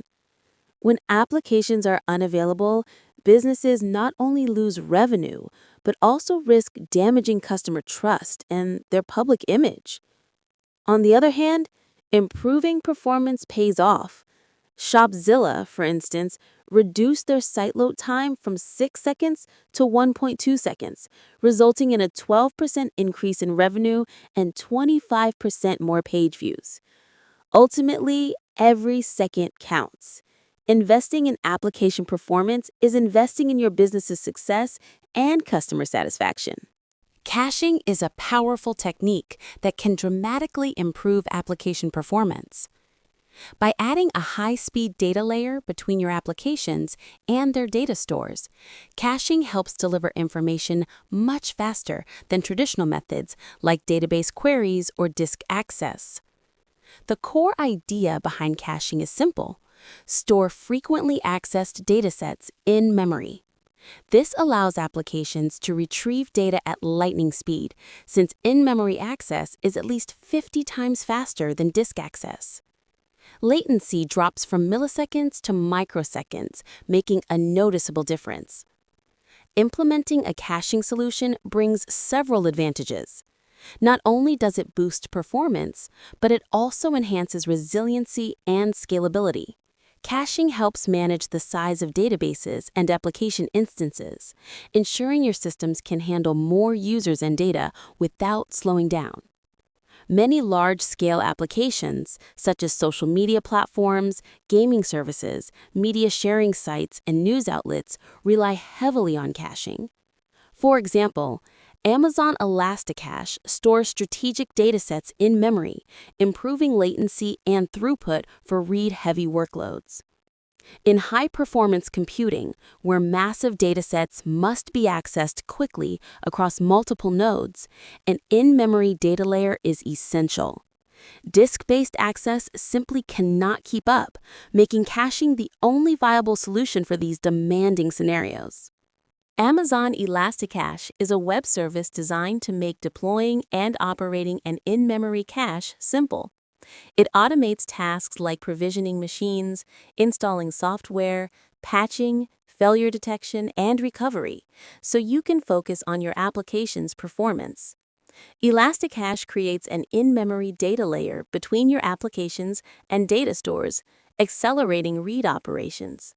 When applications are unavailable, businesses not only lose revenue, but also risk damaging customer trust and their public image. On the other hand, improving performance pays off. Shopzilla, for instance, reduced their site load time from 6 seconds to 1.2 seconds, resulting in a 12% increase in revenue and 25% more page views. Ultimately, every second counts. Investing in application performance is investing in your business's success and customer satisfaction. Caching is a powerful technique that can dramatically improve application performance. By adding a high-speed data layer between your applications and their data stores, caching helps deliver information much faster than traditional methods like database queries or disk access. The core idea behind caching is simple: store frequently accessed datasets in memory. This allows applications to retrieve data at lightning speed, since in-memory access is at least 50 times faster than disk access. Latency drops from milliseconds to microseconds, making a noticeable difference. Implementing a caching solution brings several advantages. Not only does it boost performance, but it also enhances resiliency and scalability. Caching helps manage the size of databases and application instances, ensuring your systems can handle more users and data without slowing down. Many large-scale applications, such as social media platforms, gaming services, media sharing sites, and news outlets, rely heavily on caching. For example, Amazon Elasticache stores strategic datasets in memory, improving latency and throughput for read-heavy workloads. In high-performance computing, where massive datasets must be accessed quickly across multiple nodes, an in-memory data layer is essential. Disk-based access simply cannot keep up, making caching the only viable solution for these demanding scenarios. Amazon Elasticache is a web service designed to make deploying and operating an in-memory cache simple. It automates tasks like provisioning machines, installing software, patching, failure detection, and recovery, so you can focus on your application's performance. Elasticache creates an in-memory data layer between your applications and data stores, accelerating read operations.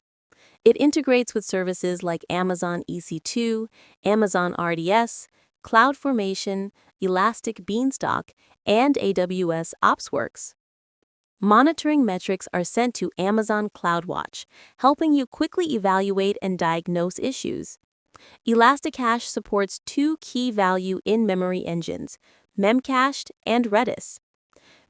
It integrates with services like Amazon EC2, Amazon RDS, CloudFormation, Elastic Beanstalk, and AWS OpsWorks. Monitoring metrics are sent to Amazon CloudWatch, helping you quickly evaluate and diagnose issues. Elasticache supports two key value in-memory engines, Memcached and Redis.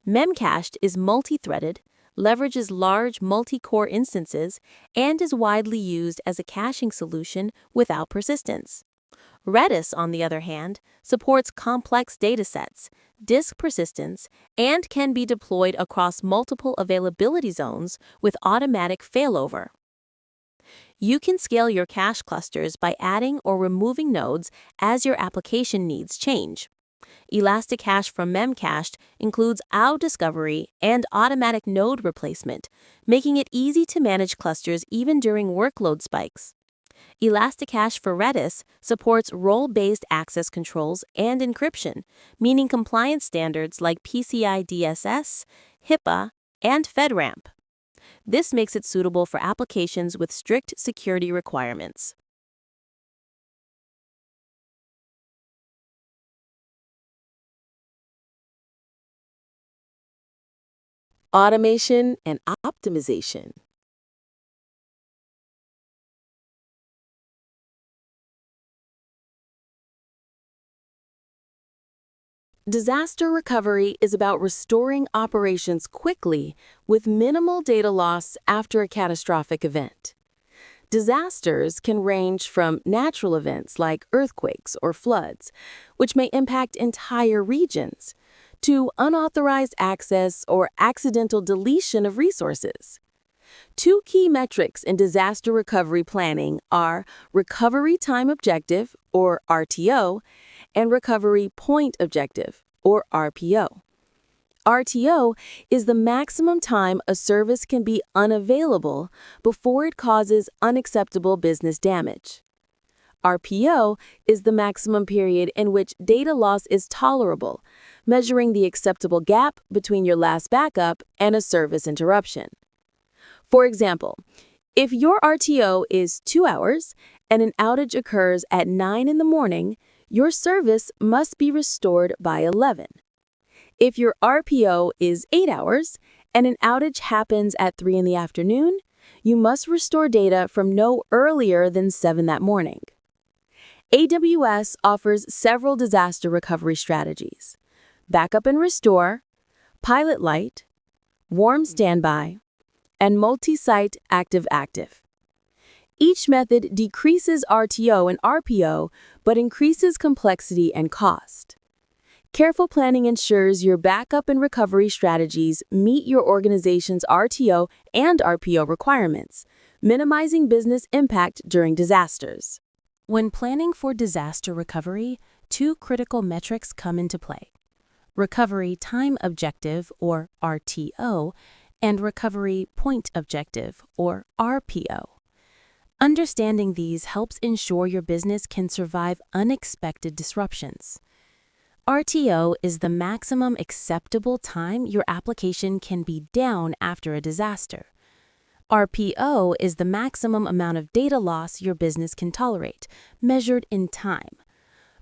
Memcached is multi-threaded, leverages large multi-core instances, and is widely used as a caching solution without persistence. Redis, on the other hand, supports complex datasets, disk persistence, and can be deployed across multiple availability zones with automatic failover. You can scale your cache clusters by adding or removing nodes as your application needs change. Elasticache from Memcached includes AWS discovery and automatic node replacement, making it easy to manage clusters even during workload spikes. Elasticache for Redis supports role-based access controls and encryption, meaning compliance standards like PCI DSS, HIPAA, and FedRAMP. This makes it suitable for applications with strict security requirements. Automation and optimization. Disaster recovery is about restoring operations quickly with minimal data loss after a catastrophic event. Disasters can range from natural events like earthquakes or floods, which may impact entire regions, to unauthorized access or accidental deletion of resources. Two key metrics in disaster recovery planning are Recovery Time Objective, or RTO, and Recovery Point Objective, or RPO. RTO is the maximum time a service can be unavailable before it causes unacceptable business damage. RPO is the maximum period in which data loss is tolerable, measuring the acceptable gap between your last backup and a service interruption. For example, if your RTO is 2 hours and an outage occurs at 9 in the morning, your service must be restored by 11. If your RPO is 8 hours and an outage happens at 3 in the afternoon, you must restore data from no earlier than 7 that morning. AWS offers several disaster recovery strategies: Backup and Restore, Pilot Light, Warm Standby, and Multi-Site Active-Active. Each method decreases RTO and RPO, but increases complexity and cost. Careful planning ensures your backup and recovery strategies meet your organization's RTO and RPO requirements, minimizing business impact during disasters. When planning for disaster recovery, two critical metrics come into play: Recovery Time Objective, or RTO, and Recovery Point Objective, or RPO. Understanding these helps ensure your business can survive unexpected disruptions. RTO is the maximum acceptable time your application can be down after a disaster. RPO is the maximum amount of data loss your business can tolerate, measured in time.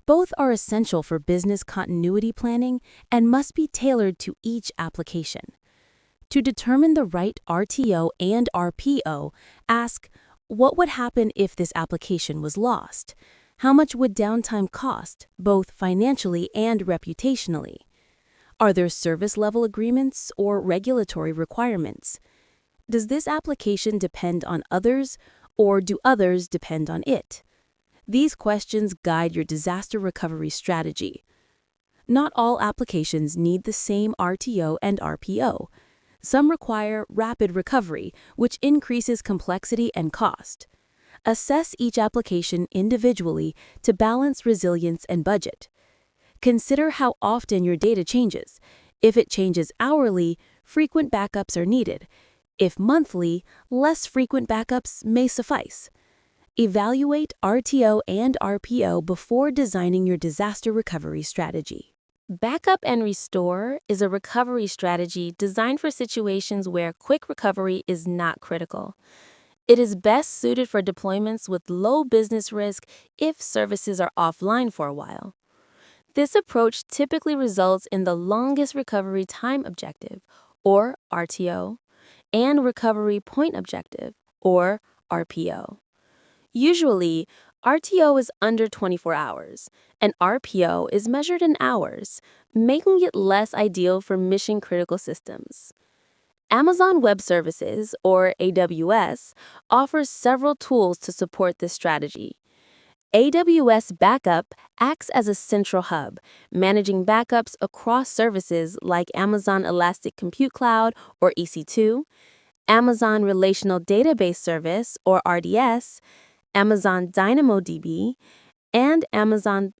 Both are essential for business continuity planning and must be tailored to each application. To determine the right RTO and RPO, ask, what would happen if this application was lost? How much would downtime cost, both financially and reputationally? Are there service-level agreements or regulatory requirements? Does this application depend on others, or do others depend on it? These questions guide your disaster recovery strategy. Not all applications need the same RTO and RPO. Some require rapid recovery, which increases complexity and cost. Assess each application individually to balance resilience and budget. Consider how often your data changes. If it changes hourly, frequent backups are needed. If monthly, less frequent backups may suffice. Evaluate RTO and RPO before designing your disaster recovery strategy. Backup and Restore is a recovery strategy designed for situations where quick recovery is not critical. It is best suited for deployments with low business risk if services are offline for a while. This approach typically results in the longest recovery time objective, or RTO, and recovery point objective, or RPO. Usually, RTO is under 24 hours, and RPO is measured in hours, making it less ideal for mission-critical systems. Amazon Web Services, or AWS, offers several tools to support this strategy. AWS Backup acts as a central hub, managing backups across services like Amazon Elastic Compute Cloud, or EC2, Amazon Relational Database Service, or RDS, Amazon DynamoDB, and Amazon.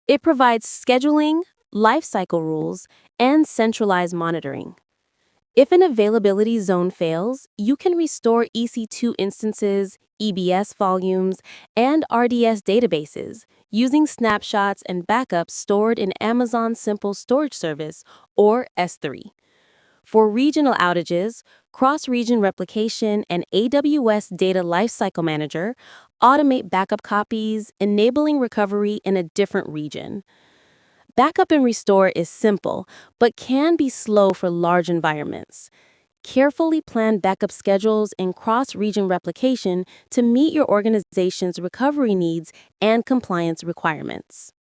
It provides scheduling, lifecycle rules, and centralized monitoring. If an availability zone fails, you can restore EC2 instances, EBS volumes, and RDS databases using snapshots and backups stored in Amazon Simple Storage Service, or S3. For regional outages, cross-region replication, and AWS Data Lifecycle Manager automate backup copies, enabling recovery in a different region. Backup and Restore is simple, but can be slow for large environments. Carefully plan backup schedules and cross-region replication to meet your organization's recovery needs and compliance requirements.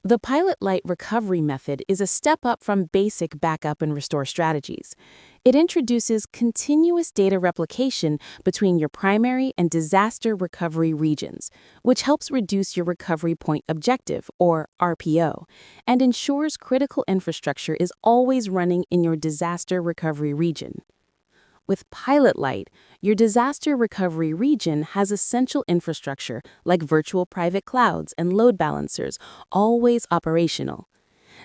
The pilot light recovery method is a step up from basic backup and restore strategies. It introduces continuous data replication between your primary and disaster recovery regions, which helps reduce your recovery point objective, or RPO, and ensures critical infrastructure is always running in your disaster recovery region. With Pilot Light, your disaster recovery region has essential infrastructure like virtual private clouds and load balancers, always operational.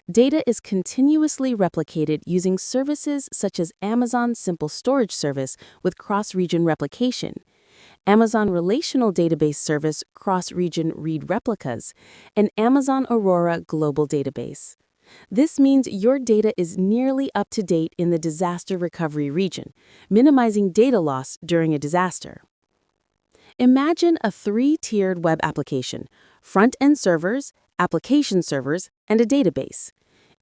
Data is continuously replicated using services such as Amazon Simple Storage Service with cross-region replication, Amazon Relational Database Service cross-region read replicas, and Amazon Aurora Global Database. This means your data is nearly up to date in the disaster recovery region, minimizing data loss during a disaster. Imagine a three-tiered web application: front-end servers, application servers, and a database.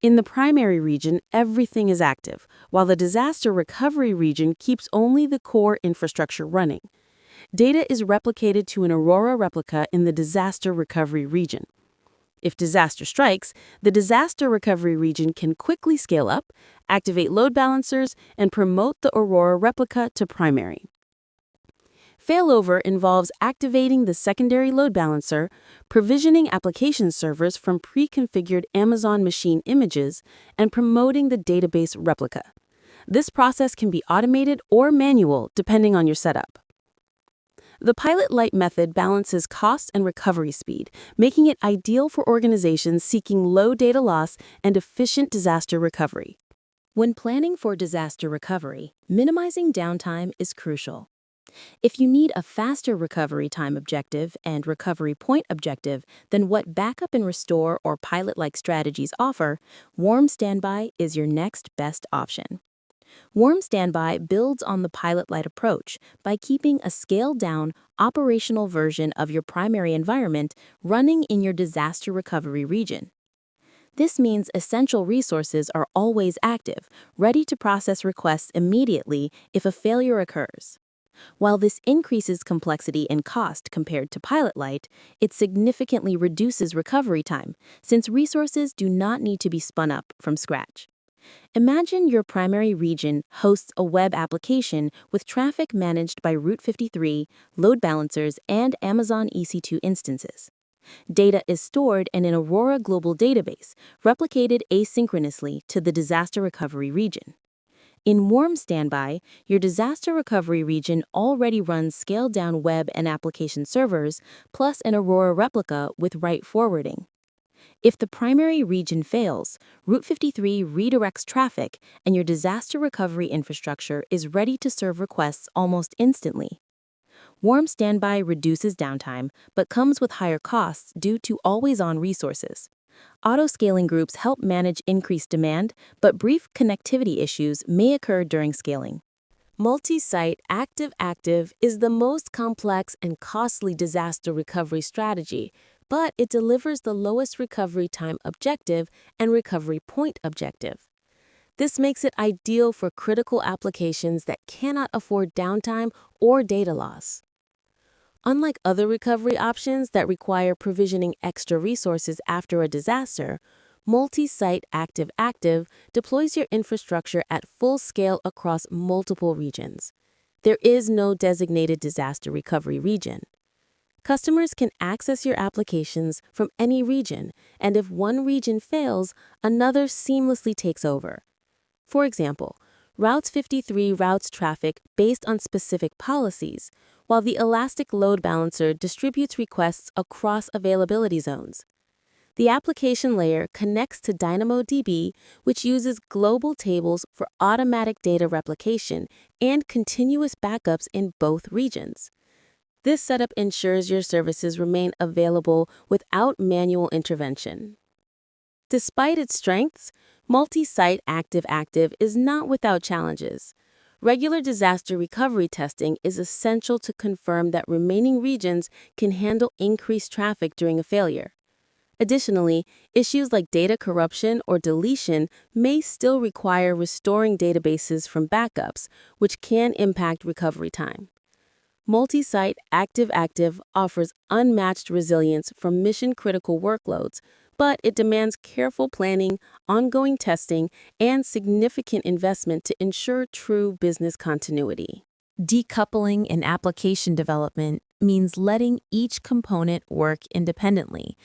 In the primary region, everything is active, while the disaster recovery region keeps only the core infrastructure running. Data is replicated to an Aurora replica in the disaster recovery region. If disaster strikes, the disaster recovery region can quickly scale up, activate load balancers, and promote the Aurora replica to primary. Failover involves activating the secondary load balancer, provisioning application servers from pre-configured Amazon machine images, and promoting the database replica. This process can be automated or manual depending on your setup. The Pilot Light method balances cost and recovery speed, making it ideal for organizations seeking low data loss and efficient disaster recovery. When planning for disaster recovery, minimizing downtime is crucial. If you need a faster recovery time objective and recovery point objective than what backup and restore or pilot-like strategies offer, warm standby is your next best option. Warm Standby builds on the Pilot Light approach by keeping a scaled-down, operational version of your primary environment running in your disaster recovery region. This means essential resources are always active, ready to process requests immediately if a failure occurs. While this increases complexity and cost compared to Pilot Light, it significantly reduces recovery time, since resources do not need to be spun up from scratch. Imagine your primary region hosts a web application with traffic managed by Route 53, load balancers, and Amazon EC2 instances. Data is stored in an Aurora Global Database, replicated asynchronously to the disaster recovery region. In Warm Standby, your disaster recovery region already runs scaled-down web and application servers, plus an Aurora replica with write forwarding. If the primary region fails, Route 53 redirects traffic and your disaster recovery infrastructure is ready to serve requests almost instantly. Warm Standby reduces downtime, but comes with higher costs due to always-on resources. Auto-scaling groups help manage increased demand, but brief connectivity issues may occur during scaling. Multi-site active-active is the most complex and costly disaster recovery strategy, but it delivers the lowest recovery time objective and recovery point objective. This makes it ideal for critical applications that cannot afford downtime or data loss. Unlike other recovery options that require provisioning extra resources after a disaster, multi-site active-active deploys your infrastructure at full scale across multiple regions. There is no designated disaster recovery region. Customers can access your applications from any region, and if one region fails, another seamlessly takes over. For example, Routes 53 routes traffic based on specific policies, while the Elastic Load Balancer distributes requests across availability zones. The application layer connects to DynamoDB, which uses global tables for automatic data replication and continuous backups in both regions. This setup ensures your services remain available without manual intervention. Despite its strengths, multi-site active-active is not without challenges. Regular disaster recovery testing is essential to confirm that remaining regions can handle increased traffic during a failure. Additionally, issues like data corruption or deletion may still require restoring databases from backups, which can impact recovery time. Multi-site active-active offers unmatched resilience for mission-critical workloads, but it demands careful planning, ongoing testing, and significant investment to ensure true business continuity. Decoupling in application development means letting each component work independently.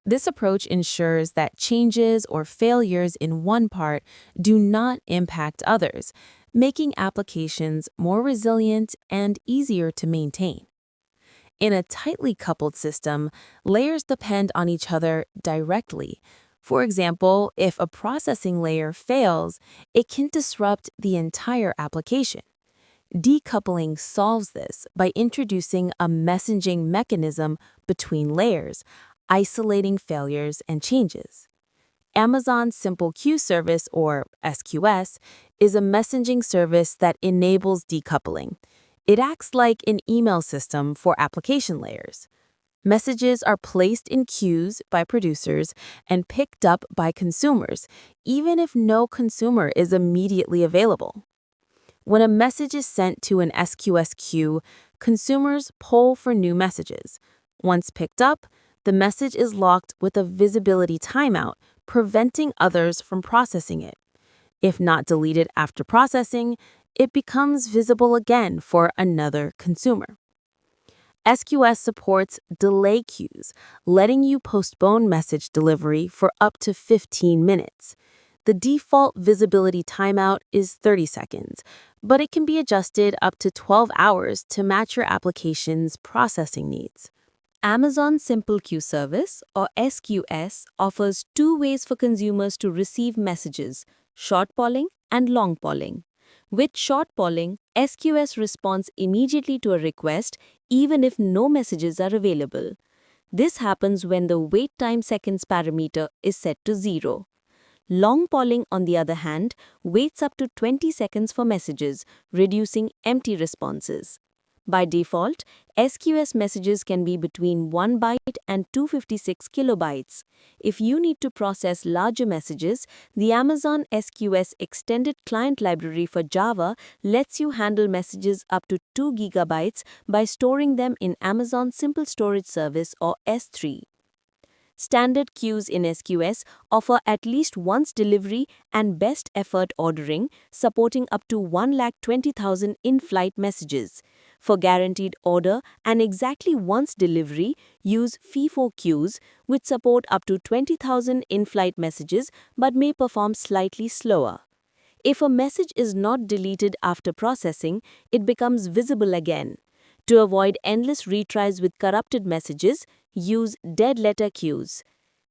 This approach ensures that changes or failures in one part do not impact others, making applications more resilient and easier to maintain. In a tightly coupled system, layers depend on each other directly. For example, if a processing layer fails, it can disrupt the entire application. Decoupling solves this by introducing a messaging mechanism between layers, isolating failures and changes. Amazon Simple Queue Service, or SQS, is a messaging service that enables decoupling. It acts like an email system for application layers. Messages are placed in queues by producers and picked up by consumers, even if no consumer is immediately available. When a message is sent to an SQS queue, consumers poll for new messages. Once picked up, the message is locked with a visibility timeout, preventing others from processing it. If not deleted after processing, it becomes visible again for another consumer. SQS supports delay queues, letting you postpone message delivery for up to 15 minutes. The default visibility timeout is 30 seconds, but it can be adjusted up to 12 hours to match your application's processing needs. Amazon Simple Queue Service, or SQS, offers two ways for consumers to receive messages: short polling and long polling. With short polling, SQS responds immediately to a request even if no messages are available. This happens when the wait time seconds parameter is set to 0. Long polling, on the other hand, waits up to 20 seconds for messages, reducing empty responses. By default, SQS messages can be between 1 byte and 256 kilobytes. If you need to process larger messages, the Amazon SQS Extended Client Library for Java lets you handle messages up to 2 gigabytes by storing them in Amazon Simple Storage Service, or S3. Standard queues in SQS offer at least once delivery and best effort ordering, supporting up to 120,000 in-flight messages. For guaranteed order and exactly once delivery, use FIFO queues, which support up to 20,000 in-flight messages but may perform slightly slower. If a message is not deleted after processing, it becomes visible again. To avoid endless retries with corrupted messages, use dead letter queues.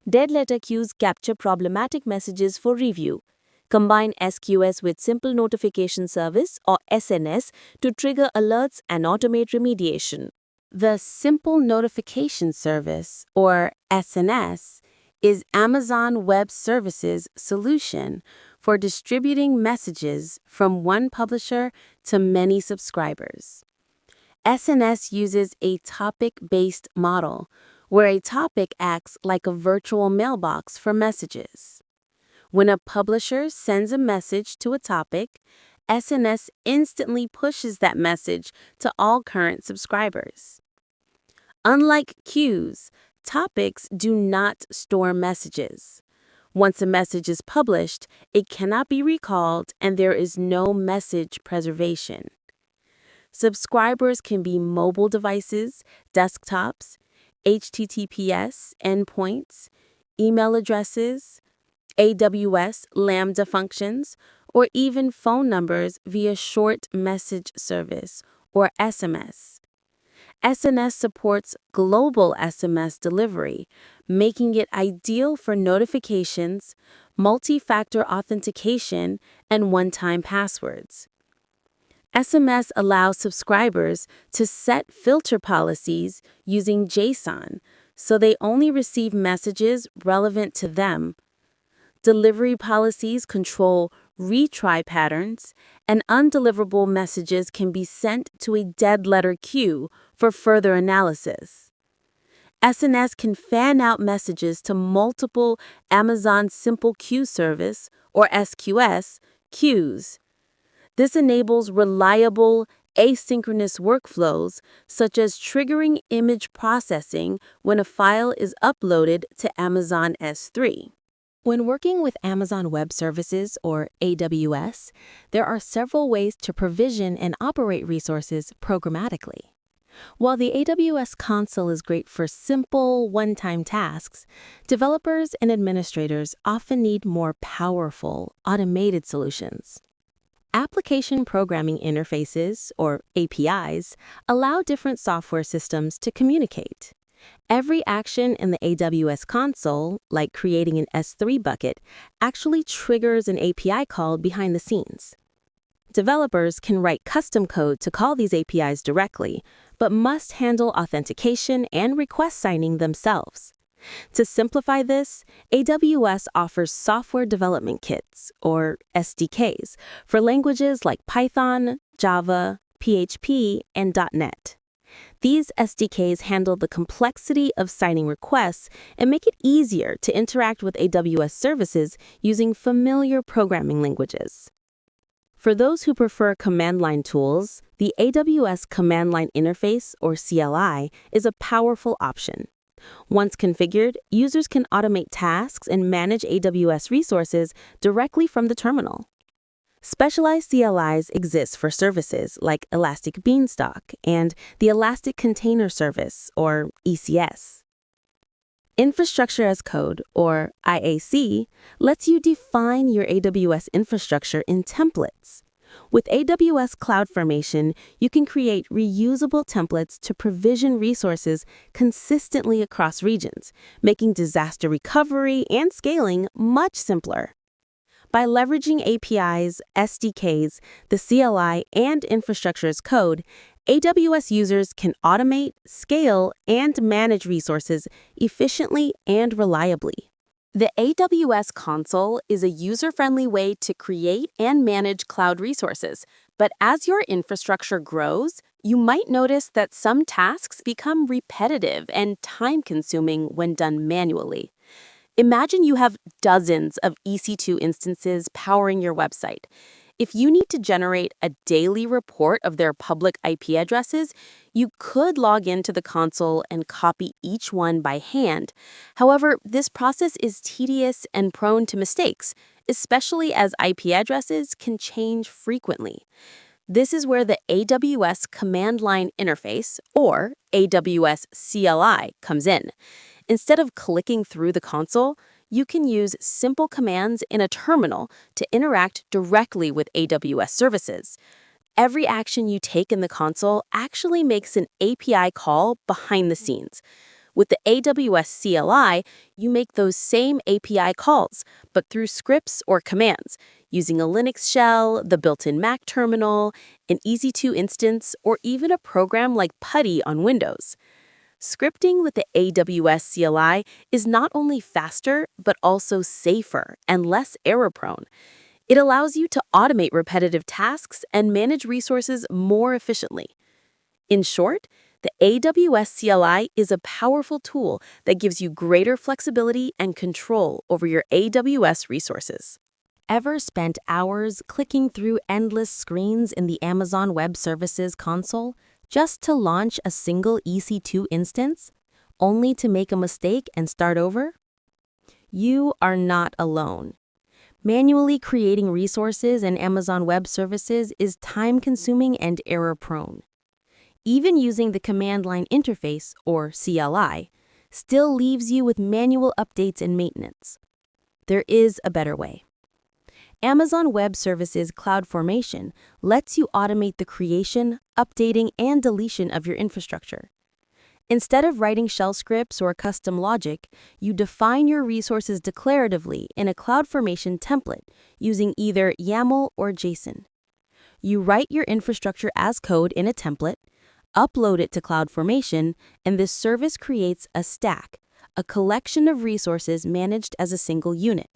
Dead letter queues capture problematic messages for review. Combine SQS with Simple Notification Service, or SNS, to trigger alerts and automate remediation. The Simple Notification Service, or SNS, is Amazon Web Services' solution for distributing messages from one publisher to many subscribers. SNS uses a topic-based model, where a topic acts like a virtual mailbox for messages. When a publisher sends a message to a topic, SNS instantly pushes that message to all current subscribers. Unlike queues, topics do not store messages. Once a message is published, it cannot be recalled and there is no message preservation. Subscribers can be mobile devices, desktops, HTTPS endpoints, email addresses, AWS Lambda functions, or even phone numbers via short message service, or SMS. SNS supports global SMS delivery, making it ideal for notifications, multi-factor authentication, and one-time passwords. SMS allows subscribers to set filter policies using JSON, so they only receive messages relevant to them. Delivery policies control retry patterns, and undeliverable messages can be sent to a dead letter queue for further analysis. SNS can fan out messages to multiple Amazon Simple Queue Service, or SQS, queues. This enables reliable, asynchronous workflows, such as triggering image processing when a file is uploaded to Amazon S3. When working with Amazon Web Services or AWS, there are several ways to provision and operate resources programmatically. While the AWS console is great for simple, one-time tasks, developers and administrators often need more powerful, automated solutions. Application Programming Interfaces, or APIs, allow different software systems to communicate. Every action in the AWS console, like creating an S3 bucket, actually triggers an API call behind the scenes. Developers can write custom code to call these APIs directly, but must handle authentication and request signing themselves. To simplify this, AWS offers software development kits, or SDKs, for languages like Python, Java, PHP, and .NET. These SDKs handle the complexity of signing requests and make it easier to interact with AWS services using familiar programming languages. For those who prefer command line tools, the AWS Command Line Interface, or CLI, is a powerful option. Once configured, users can automate tasks and manage AWS resources directly from the terminal. Specialized CLIs exist for services like Elastic Beanstalk and the Elastic Container Service, or ECS. Infrastructure as Code, or IAC, lets you define your AWS infrastructure in templates. With AWS CloudFormation, you can create reusable templates to provision resources consistently across regions, making disaster recovery and scaling much simpler. By leveraging APIs, SDKs, the CLI, and infrastructure as code, AWS users can automate, scale, and manage resources efficiently and reliably. The AWS console is a user-friendly way to create and manage cloud resources, but as your infrastructure grows, you might notice that some tasks become repetitive and time-consuming when done manually. Imagine you have dozens of EC2 instances powering your website. If you need to generate a daily report of their public IP addresses, you could log into the console and copy each one by hand. However, this process is tedious and prone to mistakes, especially as IP addresses can change frequently. This is where the AWS Command Line Interface, or AWS CLI, comes in. Instead of clicking through the console, you can use simple commands in a terminal to interact directly with AWS services. Every action you take in the console actually makes an API call behind the scenes. With the AWS CLI, you make those same API calls, but through scripts or commands, using a Linux shell, the built-in Mac terminal, an EC2 instance, or even a program like Putty on Windows. Scripting with the AWS CLI is not only faster, but also safer and less error-prone. It allows you to automate repetitive tasks and manage resources more efficiently. In short, the AWS CLI is a powerful tool that gives you greater flexibility and control over your AWS resources. Ever spent hours clicking through endless screens in the Amazon Web Services console just to launch a single EC2 instance, only to make a mistake and start over? You are not alone. Manually creating resources in Amazon Web Services is time-consuming and error-prone. Even using the Command Line Interface, or CLI, still leaves you with manual updates and maintenance. There is a better way. Amazon Web Services CloudFormation lets you automate the creation, updating, and deletion of your infrastructure. Instead of writing shell scripts or custom logic, you define your resources declaratively in a CloudFormation template using either YAML or JSON. You write your infrastructure as code in a template, upload it to CloudFormation, and this service creates a stack, a collection of resources managed as a single unit.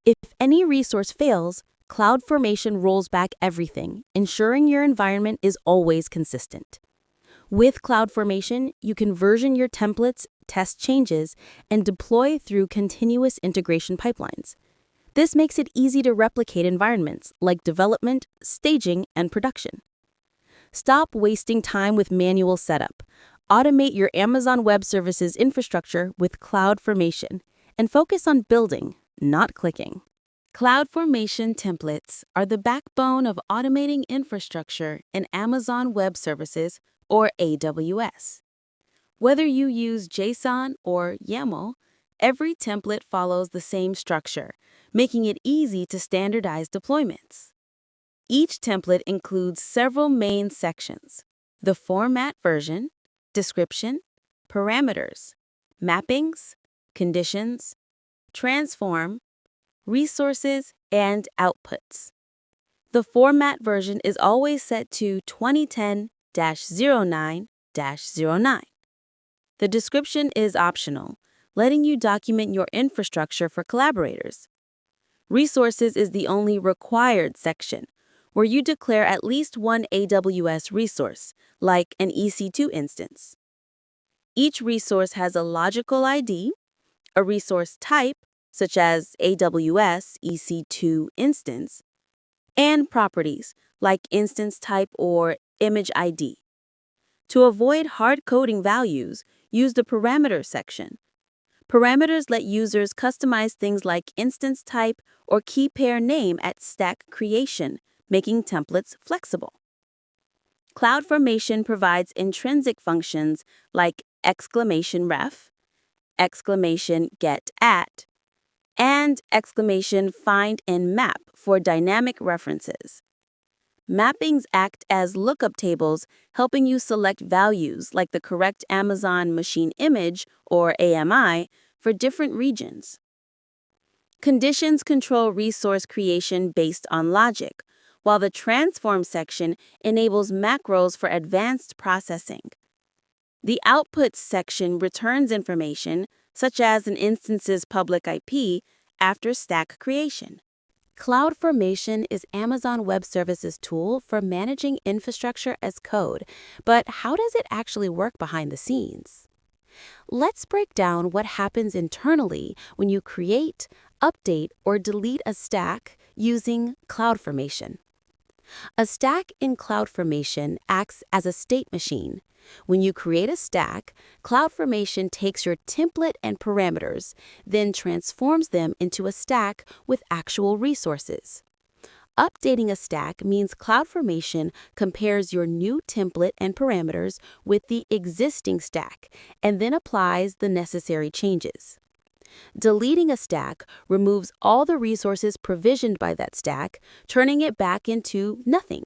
If any resource fails, CloudFormation rolls back everything, ensuring your environment is always consistent. With CloudFormation, you can version your templates, test changes, and deploy through continuous integration pipelines. This makes it easy to replicate environments like development, staging, and production. Stop wasting time with manual setup. Automate your Amazon Web Services infrastructure with CloudFormation and focus on building, not clicking. CloudFormation templates are the backbone of automating infrastructure in Amazon Web Services, or AWS. Whether you use JSON or YAML, every template follows the same structure, making it easy to standardize deployments. Each template includes several main sections: the format version, description, parameters, mappings, conditions, transform, resources, and outputs. The format version is always set to 2010-09-09. The description is optional, letting you document your infrastructure for collaborators. Resources is the only required section, where you declare at least one AWS resource, like an EC2 instance. Each resource has a logical ID, a resource type, such as AWS EC2 instance, and properties, like instance type or image ID. To avoid hard-coding values, use the parameters section. Parameters let users customize things like instance type or key pair name at stack creation, making templates flexible. CloudFormation provides intrinsic functions like !ref, !get@, and !find and map for dynamic references. Mappings act as lookup tables, helping you select values like the correct Amazon Machine Image, or AMI, for different regions. Conditions control resource creation based on logic, while the transform section enables macros for advanced processing. The outputs section returns information, such as an instance's public IP, after stack creation. CloudFormation is Amazon Web Services tool for managing infrastructure as code, but how does it actually work behind the scenes? Let's break down what happens internally when you create, update, or delete a stack using CloudFormation. A stack in CloudFormation acts as a state machine. When you create a stack, CloudFormation takes your template and parameters, then transforms them into a stack with actual resources. Updating a stack means CloudFormation compares your new template and parameters with the existing stack and then applies the necessary changes. Deleting a stack removes all the resources provisioned by that stack, turning it back into nothing.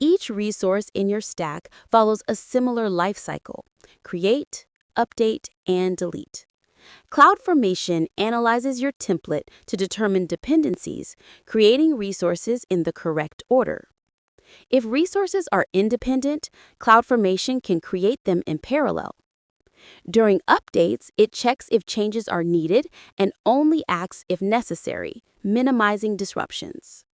Each resource in your stack follows a similar life cycle: create, update, and delete. CloudFormation analyzes your template to determine dependencies, creating resources in the correct order. If resources are independent, CloudFormation can create them in parallel. During updates, it checks if changes are needed and only acts if necessary, minimizing disruptions.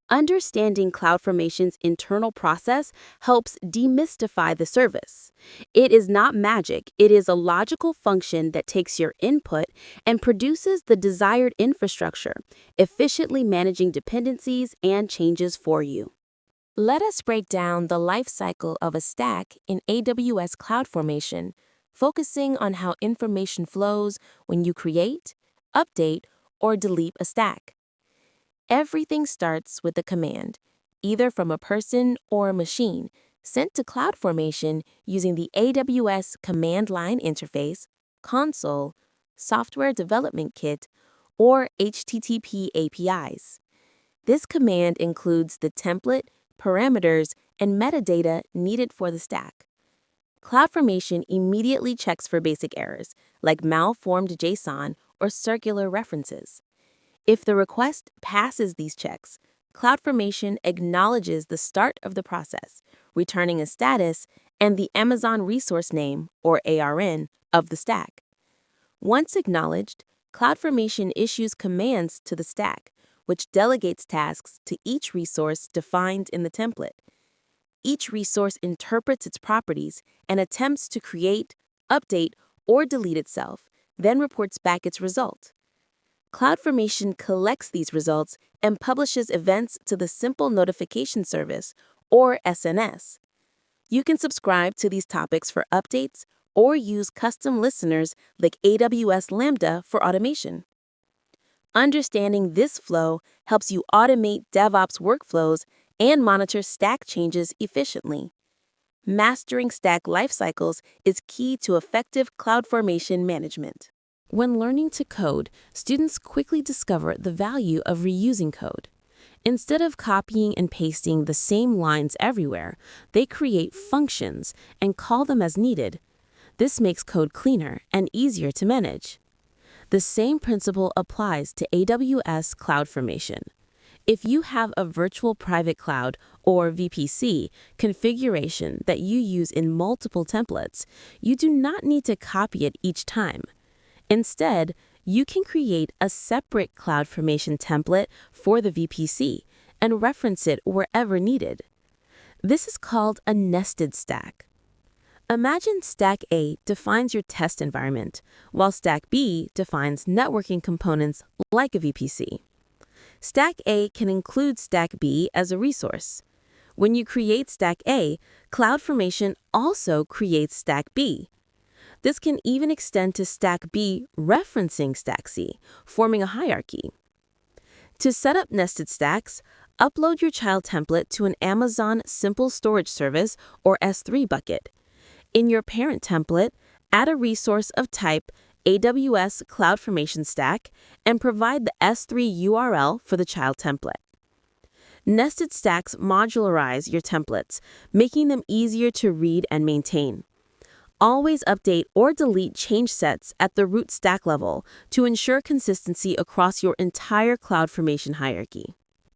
Understanding CloudFormation's internal process helps demystify the service. It is not magic, it is a logical function that takes your input and produces the desired infrastructure, efficiently managing dependencies and changes for you. Let us break down the life cycle of a stack in AWS CloudFormation, focusing on how information flows when you create, update, or delete a stack. Everything starts with a command, either from a person or a machine, sent to CloudFormation using the AWS command line interface, console, software development kit, or HTTP APIs. This command includes the template, parameters, and metadata needed for the stack. CloudFormation immediately checks for basic errors, like malformed JSON or circular references. If the request passes these checks, CloudFormation acknowledges the start of the process, returning a status and the Amazon resource name, or ARN, of the stack. Once acknowledged, CloudFormation issues commands to the stack, which delegates tasks to each resource defined in the template. Each resource interprets its properties and attempts to create, update, or delete itself, then reports back its result. CloudFormation collects these results and publishes events to the simple notification service, or SNS. You can subscribe to these topics for updates or use custom listeners like AWS Lambda for automation. Understanding this flow helps you automate DevOps workflows and monitor stack changes efficiently. Mastering stack lifecycles is key to effective CloudFormation management. When learning to code, students quickly discover the value of reusing code. Instead of copying and pasting the same lines everywhere, they create functions and call them as needed. This makes code cleaner and easier to manage. The same principle applies to AWS CloudFormation. If you have a virtual private cloud or VPC configuration that you use in multiple templates, you do not need to copy it each time. Instead, you can create a separate CloudFormation template for the VPC and reference it wherever needed. This is called a nested stack. Imagine Stack A defines your test environment, while Stack B defines networking components like a VPC. Stack A can include Stack B as a resource. When you create Stack A, CloudFormation also creates Stack B. This can even extend to Stack B referencing Stack C, forming a hierarchy. To set up nested stacks, upload your child template to an Amazon Simple Storage Service or S3 bucket. In your parent template, add a resource of type AWS CloudFormation Stack and provide the S3 URL for the child template. Nested stacks modularize your templates, making them easier to read and maintain. Always update or delete change sets at the root stack level to ensure consistency across your entire CloudFormation hierarchy.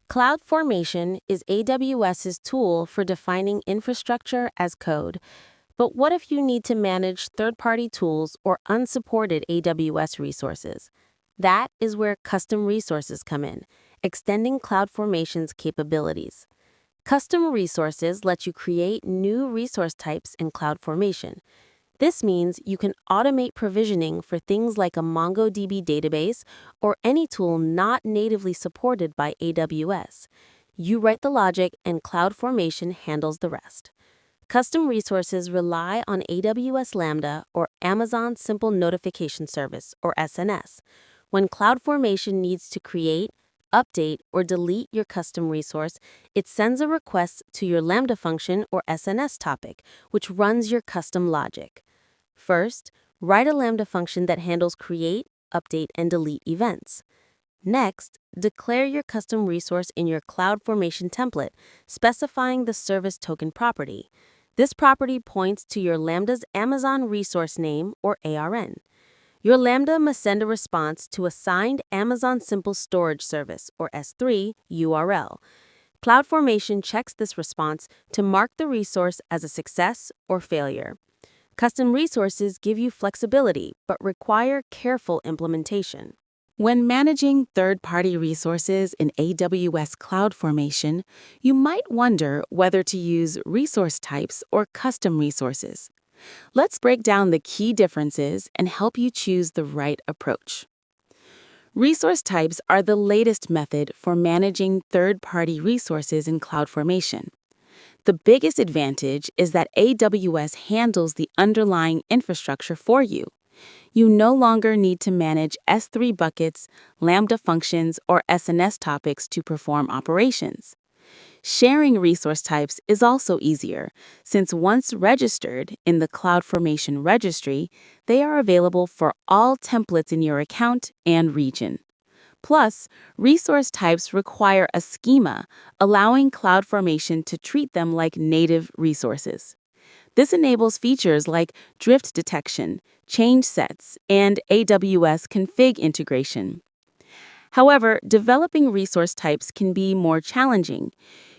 CloudFormation is AWS's tool for defining infrastructure as code. But what if you need to manage third-party tools or unsupported AWS resources? That is where custom resources come in, extending CloudFormation's capabilities. Custom resources let you create new resource types in CloudFormation. This means you can automate provisioning for things like a MongoDB database or any tool not natively supported by AWS. You write the logic and CloudFormation handles the rest. Custom resources rely on AWS Lambda or Amazon Simple Notification Service or SNS. When CloudFormation needs to create, update, or delete your custom resource, it sends a request to your Lambda function or SNS topic, which runs your custom logic. First, write a Lambda function that handles create, update, and delete events. Next, declare your custom resource in your CloudFormation template, specifying the service token property. This property points to your Lambda's Amazon resource name or ARN. Your Lambda must send a response to assigned Amazon Simple Storage Service or S3 URL. CloudFormation checks this response to mark the resource as a success or failure. Custom resources give you flexibility but require careful implementation. When managing third-party resources in AWS CloudFormation, you might wonder whether to use resource types or custom resources. Let's break down the key differences and help you choose the right approach. Resource types are the latest method for managing third-party resources in CloudFormation. The biggest advantage is that AWS handles the underlying infrastructure for you. You no longer need to manage S3 buckets, Lambda functions, or SNS topics to perform operations. Sharing resource types is also easier, since once registered in the CloudFormation registry, they are available for all templates in your account and region. Plus, resource types require a schema, allowing CloudFormation to treat them like native resources. This enables features like drift detection, change sets, and AWS config integration. However, developing resource types can be more challenging.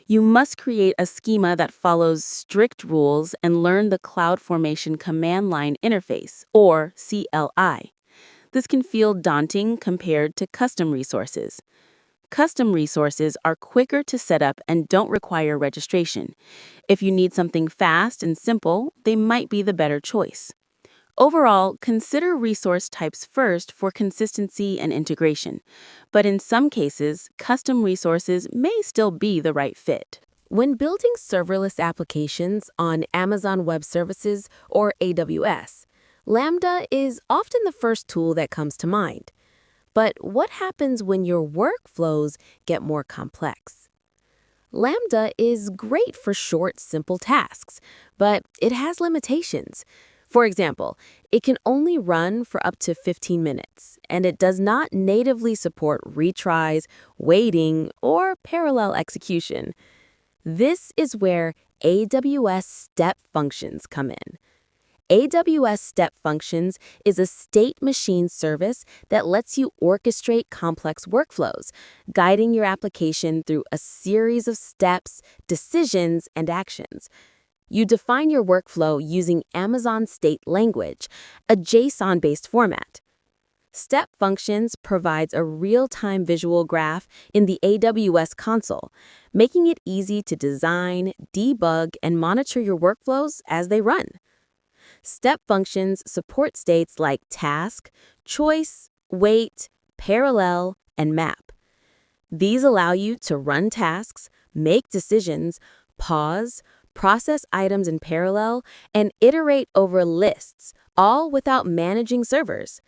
You must create a schema that follows strict rules and learn the CloudFormation command line interface, or CLI. This can feel daunting compared to custom resources. Custom resources are quicker to set up and don't require registration. If you need something fast and simple, they might be the better choice. Overall, consider resource types first for consistency and integration, but in some cases, custom resources may still be the right fit. When building serverless applications on Amazon Web Services or AWS, Lambda is often the first tool that comes to mind. But what happens when your workflows get more complex? Lambda is great for short, simple tasks, but it has limitations. For example, it can only run for up to 15 minutes, and it does not natively support retries, waiting, or parallel execution. This is where AWS Step Functions come in. AWS Step Functions is a state machine service that lets you orchestrate complex workflows, guiding your application through a series of steps, decisions, and actions. You define your workflow using Amazon State Language, a JSON-based format. Step Functions provides a real-time visual graph in the AWS console, making it easy to design, debug, and monitor your workflows as they run. Step Functions support states like task, choice, wait, parallel, and map. These allow you to run tasks, make decisions, pause, process items in parallel, and iterate over lists, all without managing servers.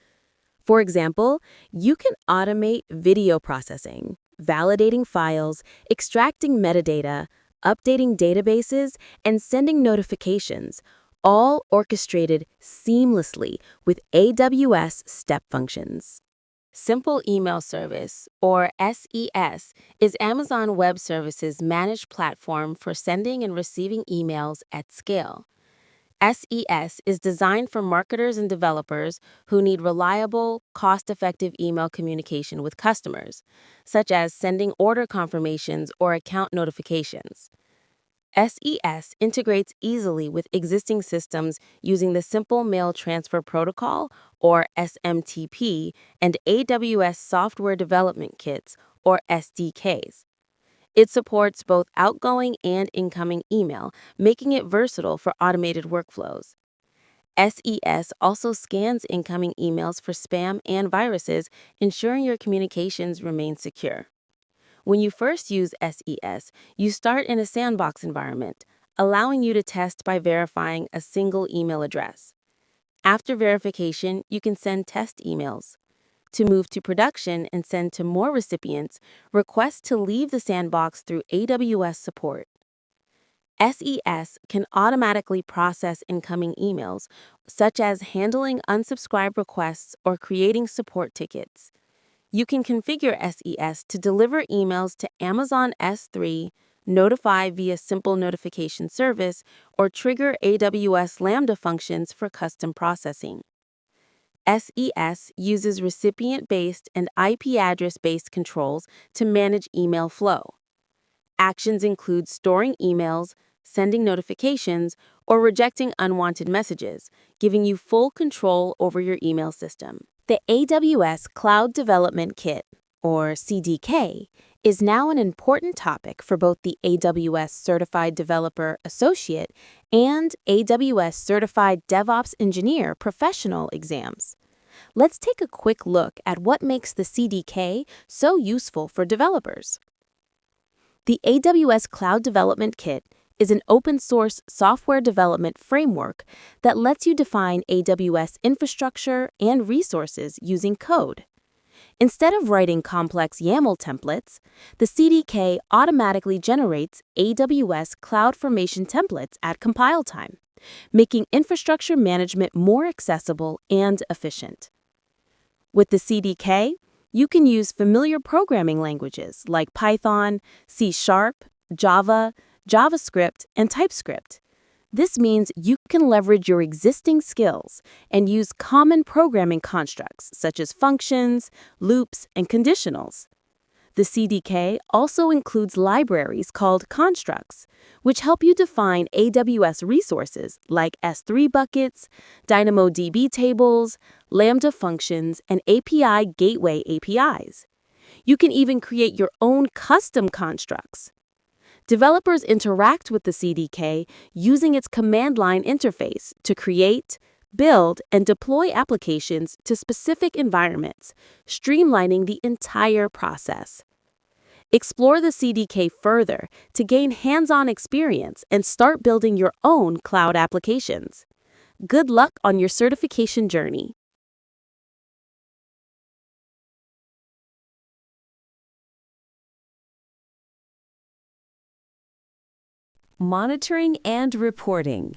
For example, you can automate video processing, validating files, extracting metadata, updating databases, and sending notifications, all orchestrated seamlessly with AWS Step Functions. Simple Email Service, or SES, is Amazon Web Services' managed platform for sending and receiving emails at scale. SES is designed for marketers and developers who need reliable, cost-effective email communication with customers, such as sending order confirmations or account notifications. SES integrates easily with existing systems using the Simple Mail Transfer Protocol, or SMTP, and AWS Software Development Kits, or SDKs. It supports both outgoing and incoming email, making it versatile for automated workflows. SES also scans incoming emails for spam and viruses, ensuring your communications remain secure. When you first use SES, you start in a sandbox environment, allowing you to test by verifying a single email address. After verification, you can send test emails. To move to production and send to more recipients, request to leave the sandbox through AWS support. SES can automatically process incoming emails, such as handling unsubscribed requests or creating support tickets. You can configure SES to deliver emails to Amazon S3, notify via Simple Notification Service, or trigger AWS Lambda functions for custom processing. SES uses recipient-based and IP address-based controls to manage email flow. Actions include storing emails, sending notifications, or rejecting unwanted messages, giving you full control over your email system. The AWS Cloud Development Kit, or CDK, is now an important topic for both the AWS Certified Developer Associate and AWS Certified DevOps Engineer Professional exams. Let's take a quick look at what makes the CDK so useful for developers. The AWS Cloud Development Kit is an open-source software development framework that lets you define AWS infrastructure and resources using code. Instead of writing complex YAML templates, the CDK automatically generates AWS CloudFormation templates at compile time, making infrastructure management more accessible and efficient. With the CDK, you can use familiar programming languages like Python, C#, Java, JavaScript, and TypeScript. This means you can leverage your existing skills and use common programming constructs such as functions, loops, and conditionals. The CDK also includes libraries called constructs, which help you define AWS resources like S3 buckets, DynamoDB tables, Lambda functions, and API gateway APIs. You can even create your own custom constructs. Developers interact with the CDK using its command line interface to create, build, and deploy applications to specific environments, streamlining the entire process. Explore the CDK further to gain hands-on experience and start building your own cloud applications. Good luck on your certification journey. Monitoring and reporting.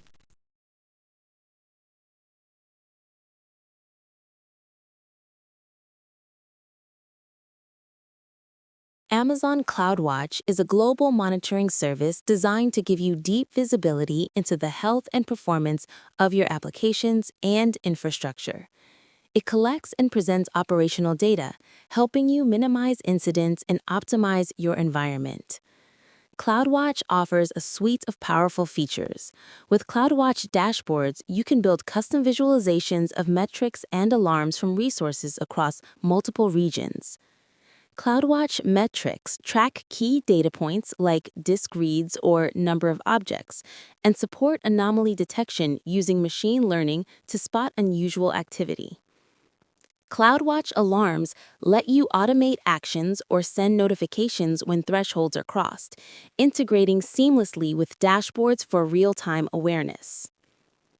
Amazon CloudWatch is a global monitoring service designed to give you deep visibility into the health and performance of your applications and infrastructure. It collects and presents operational data, helping you minimize incidents and optimize your environment. CloudWatch offers a suite of powerful features. With CloudWatch dashboards, you can build custom visualizations of metrics and alarms from resources across multiple regions. CloudWatch metrics track key data points like disk reads or number of objects, and support anomaly detection using machine learning to spot unusual activity. CloudWatch alarms let you automate actions or send notifications when thresholds are crossed, integrating seamlessly with dashboards for real-time awareness.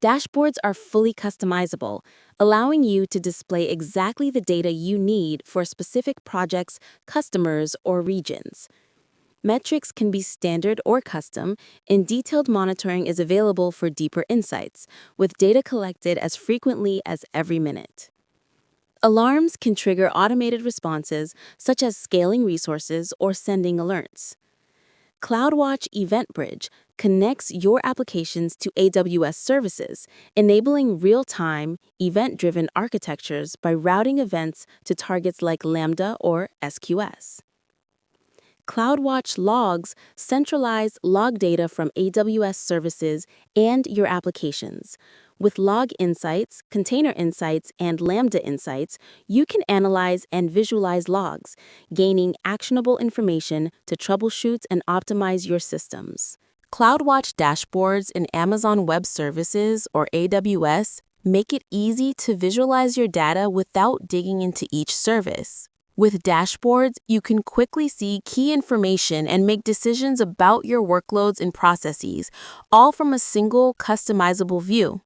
Dashboards are fully customizable, allowing you to display exactly the data you need for specific projects, customers, or regions. Metrics can be standard or custom, and detailed monitoring is available for deeper insights, with data collected as frequently as every minute. Alarms can trigger automated responses, such as scaling resources or sending alerts. CloudWatch Event Bridge connects your applications to AWS services, enabling real-time, event-driven architectures by routing events to targets like Lambda or SQS. CloudWatch Logs centralize log data from AWS services and your applications. With Log Insights, Container Insights, and Lambda Insights, you can analyze and visualize logs, gaining actionable information to troubleshoot and optimize your systems. CloudWatch dashboards in Amazon Web Services or AWS make it easy to visualize your data without digging into each service. With dashboards, you can quickly see key information and make decisions about your workloads and processes, all from a single customizable view.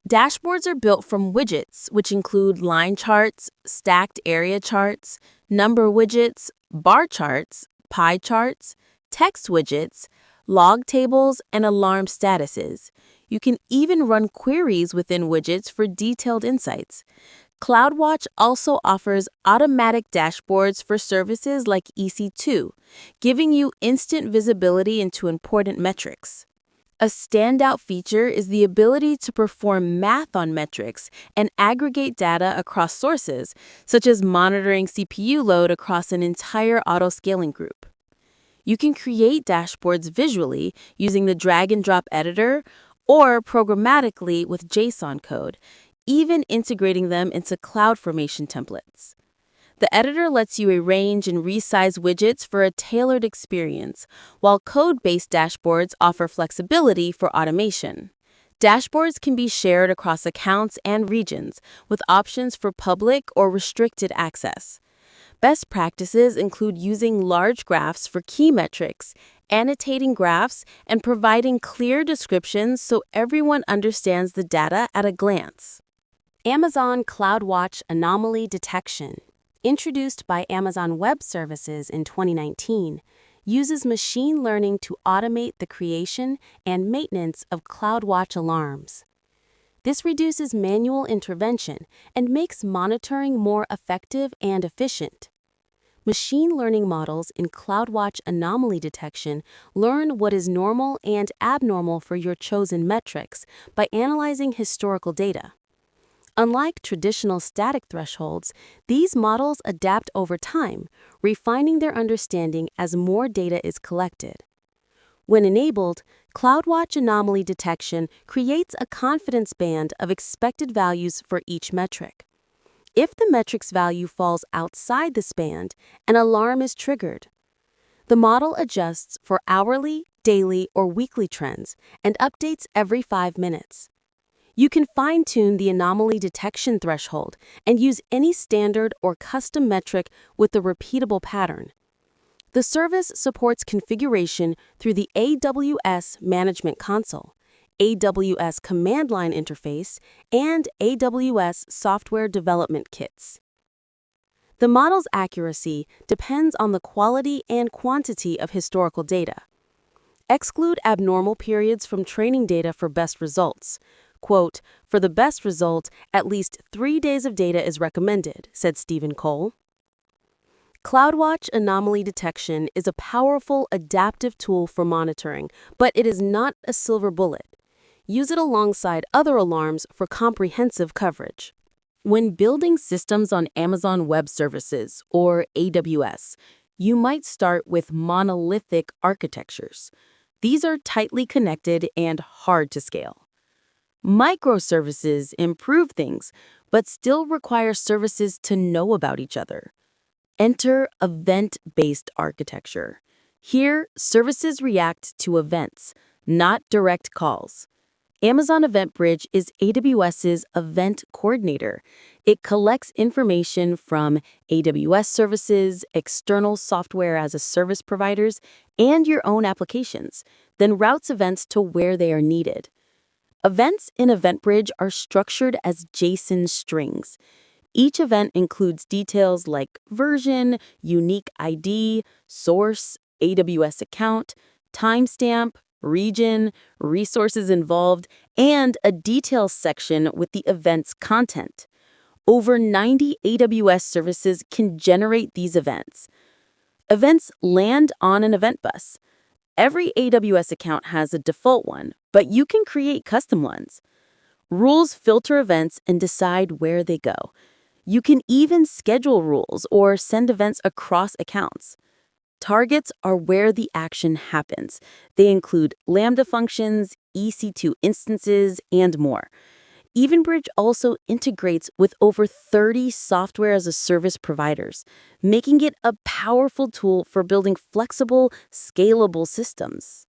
Dashboards are built from widgets, which include line charts, stacked area charts, number widgets, bar charts, pie charts, text widgets, log tables, and alarm statuses. You can even run queries within widgets for detailed insights. CloudWatch also offers automatic dashboards for services like EC2, giving you instant visibility into important metrics. A standout feature is the ability to perform math on metrics and aggregate data across sources, such as monitoring CPU load across an entire auto-scaling group. You can create dashboards visually using the drag-and-drop editor or programmatically with JSON code, even integrating them into CloudFormation templates. The editor lets you arrange and resize widgets for a tailored experience, while code-based dashboards offer flexibility for automation. Dashboards can be shared across accounts and regions, with options for public or restricted access. Best practices include using large graphs for key metrics, annotating graphs, and providing clear descriptions so everyone understands the data at a glance. Amazon CloudWatch Anomaly Detection, introduced by Amazon Web Services in 2019, uses machine learning to automate the creation and maintenance of CloudWatch alarms. This reduces manual intervention and makes monitoring more effective and efficient. Machine learning models in CloudWatch anomaly detection learn what is normal and abnormal for your chosen metrics by analyzing historical data. Unlike traditional static thresholds, these models adapt over time, refining their understanding as more data is collected. When enabled, CloudWatch anomaly detection creates a confidence band of expected values for each metric. If the metric's value falls outside this band, an alarm is triggered. The model adjusts for hourly, daily, or weekly trends and updates every 5 minutes. You can fine-tune the anomaly detection threshold and use any standard or custom metric with a repeatable pattern. The service supports configuration through the AWS Management Console, AWS Command Line Interface, and AWS Software Development Kits. The model's accuracy depends on the quality and quantity of historical data. Exclude abnormal periods from training data for best results. Quote, "For the best result, at least 3 days of data is recommended," said Stephen Cole. CloudWatch Anomaly Detection is a powerful, adaptive tool for monitoring, but it is not a silver bullet. Use it alongside other alarms for comprehensive coverage. When building systems on Amazon Web Services, or AWS, you might start with monolithic architectures. These are tightly connected and hard to scale. Microservices improve things, but still require services to know about each other. Enter event-based architecture. Here, services react to events, not direct calls. Amazon Event Bridge is AWS's event coordinator. It collects information from AWS services, external software as a service providers, and your own applications, then routes events to where they are needed. Events in EventBridge are structured as JSON strings. Each event includes details like version, unique ID, source, AWS account, timestamp, region, resources involved, and a details section with the event's content. Over 90 AWS services can generate these events. Events land on an event bus. Every AWS account has a default one, but you can create custom ones. Rules filter events and decide where they go. You can even schedule rules or send events across accounts. Targets are where the action happens. They include Lambda functions, EC2 instances, and more. EventBridge also integrates with over 30 software as a service providers, making it a powerful tool for building flexible, scalable systems.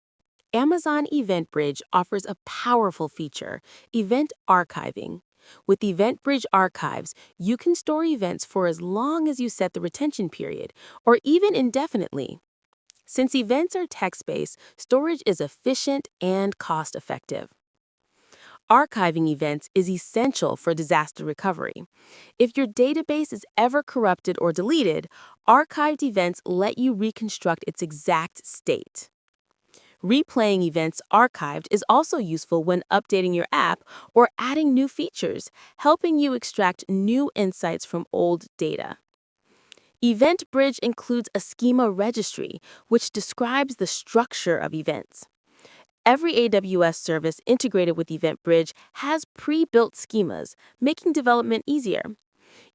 Amazon EventBridge offers a powerful feature, event archiving. With EventBridge Archives, you can store events for as long as you set the retention period, or even indefinitely. Since events are text-based, storage is efficient and cost-effective. Archiving events is essential for disaster recovery. If your database is ever corrupted or deleted, archived events let you reconstruct its exact state. Replaying events archived is also useful when updating your app or adding new features, helping you extract new insights from old data. EventBridge includes a schema registry, which describes the structure of events. Every AWS service integrated with EventBridge has pre-built schemas, making development easier.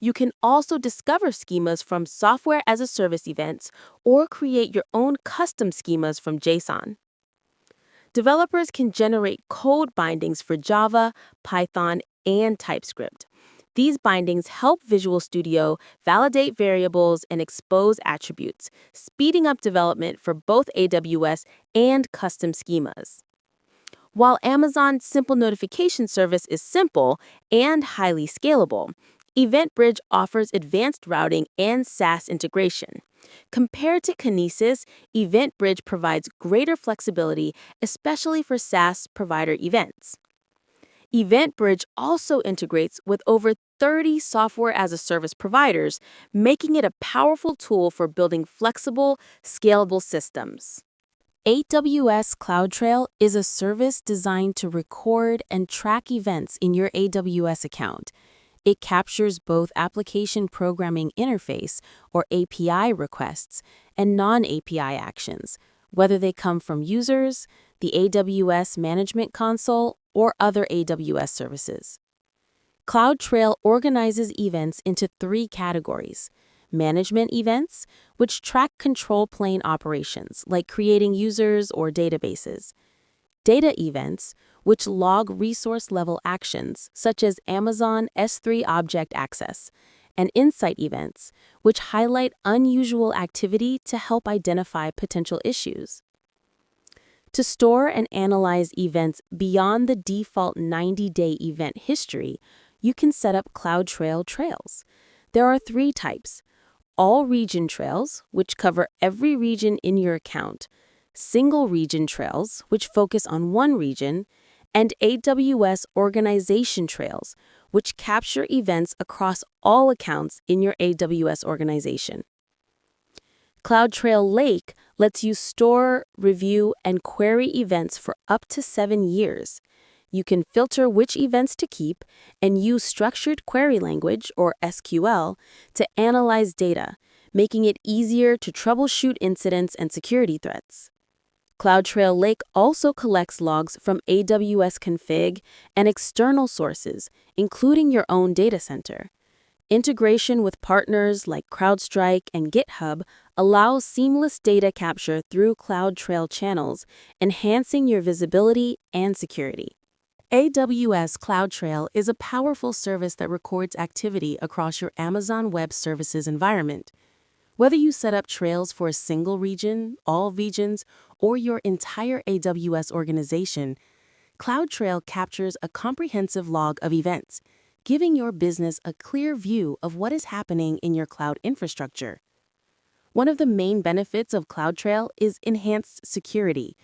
You can also discover schemas from software as a service events or create your own custom schemas from JSON. Developers can generate code bindings for Java, Python, and TypeScript. These bindings help Visual Studio validate variables and expose attributes, speeding up development for both AWS and custom schemas. While Amazon's Simple Notification Service is simple and highly scalable, EventBridge offers advanced routing and SaaS integration. Compared to Kinesis, EventBridge provides greater flexibility, especially for SaaS provider events. EventBridge also integrates with over 30 software as a service providers, making it a powerful tool for building flexible, scalable systems. AWS CloudTrail is a service designed to record and track events in your AWS account. It captures both application programming interface, or API requests, and non-API actions, whether they come from users, the AWS Management Console, or other AWS services. CloudTrail organizes events into 3 categories: management events, which track control plane operations, like creating users or databases; data events, which log resource-level actions, such as Amazon S3 object access; and insight events, which highlight unusual activity to help identify potential issues. To store and analyze events beyond the default 90-day event history, you can set up CloudTrail trails. There are 3 types: all region trails, which cover every region in your account, single region trails, which focus on one region, and AWS organization trails, which capture events across all accounts in your AWS organization. CloudTrail Lake lets you store, review, and query events for up to 7 years. You can filter which events to keep and use structured query language, or SQL, to analyze data, making it easier to troubleshoot incidents and security threats. CloudTrail Lake also collects logs from AWS config and external sources, including your own data center. Integration with partners like CrowdStrike and GitHub allows seamless data capture through CloudTrail channels, enhancing your visibility and security. AWS CloudTrail is a powerful service that records activity across your Amazon Web Services environment. Whether you set up trails for a single region, all regions, or your entire AWS organization, CloudTrail captures a comprehensive log of events, giving your business a clear view of what is happening in your cloud infrastructure. One of the main benefits of CloudTrail is enhanced security.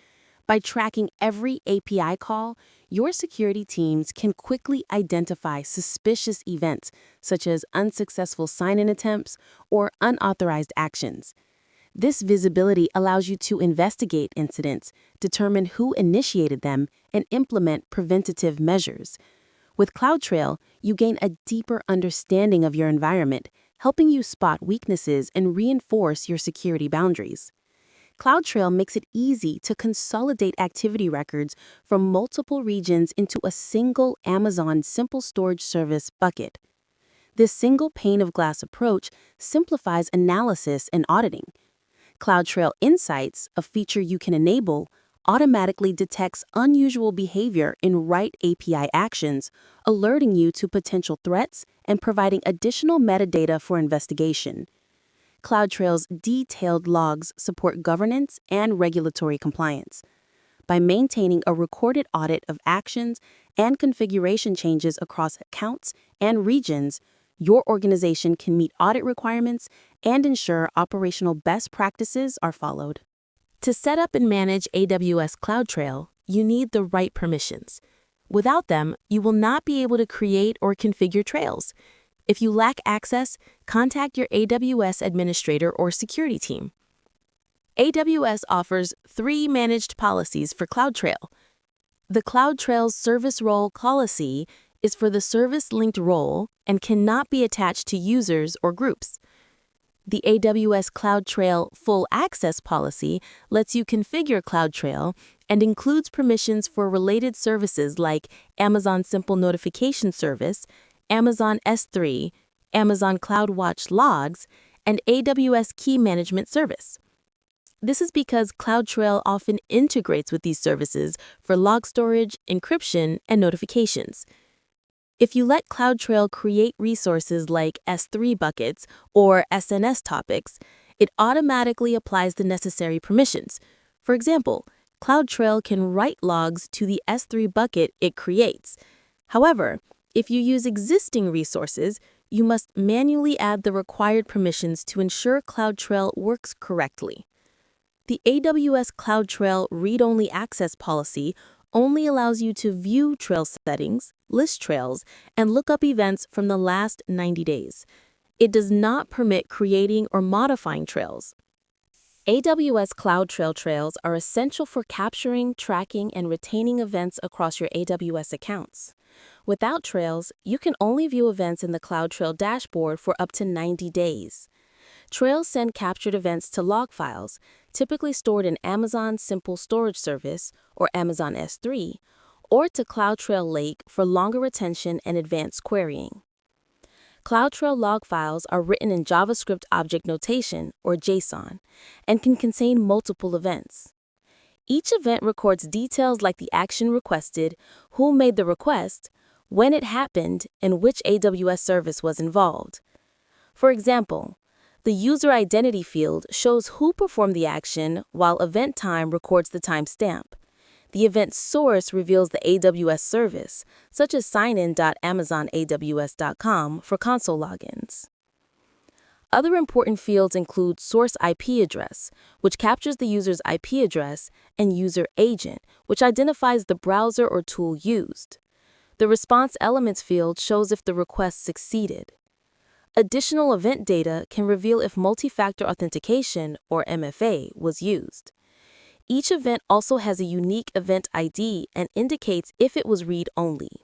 By tracking every API call, your security teams can quickly identify suspicious events, such as unsuccessful sign-in attempts or unauthorized actions. This visibility allows you to investigate incidents, determine who initiated them, and implement preventative measures. With CloudTrail, you gain a deeper understanding of your environment, helping you spot weaknesses and reinforce your security boundaries. CloudTrail makes it easy to consolidate activity records from multiple regions into a single Amazon Simple Storage Service bucket. This single pane of glass approach simplifies analysis and auditing. CloudTrail Insights, a feature you can enable, automatically detects unusual behavior in write API actions, alerting you to potential threats and providing additional metadata for investigation. CloudTrail's detailed logs support governance and regulatory compliance. By maintaining a recorded audit of actions and configuration changes across accounts and regions, your organization can meet audit requirements and ensure operational best practices are followed. To set up and manage AWS CloudTrail, you need the right permissions. Without them, you will not be able to create or configure trails. If you lack access, contact your AWS administrator or security team. AWS offers 3 managed policies for CloudTrail. The CloudTrail's service role policy is for the service-linked role and cannot be attached to users or groups. The AWS CloudTrail Full Access policy lets you configure CloudTrail and includes permissions for related services like Amazon Simple Notification Service, Amazon S3, Amazon CloudWatch Logs, and AWS Key Management Service. This is because CloudTrail often integrates with these services for log storage, encryption, and notifications. If you let CloudTrail create resources like S3 buckets or SNS topics, it automatically applies the necessary permissions. For example, CloudTrail can write logs to the S3 bucket it creates. However, if you use existing resources, you must manually add the required permissions to ensure CloudTrail works correctly. The AWS CloudTrail read-only access policy only allows you to view trail settings, list trails, and look up events from the last 90 days. It does not permit creating or modifying trails. AWS CloudTrail trails are essential for capturing, tracking, and retaining events across your AWS accounts. Without trails, you can only view events in the CloudTrail dashboard for up to 90 days. Trails send captured events to log files, typically stored in Amazon Simple Storage Service, or Amazon S3, or to CloudTrail Lake for longer retention and advanced querying. CloudTrail log files are written in JavaScript Object Notation, or JSON, and can contain multiple events. Each event records details like the action requested, who made the request, when it happened, and which AWS service was involved. For example, the user identity field shows who performed the action, while event time records the timestamp. The event source reveals the AWS service, such as signin.amazonaws.com for console logins. Other important fields include source IP address, which captures the user's IP address, and user agent, which identifies the browser or tool used. The response elements field shows if the request succeeded. Additional event data can reveal if multi-factor authentication, or MFA, was used. Each event also has a unique event ID and indicates if it was read-only.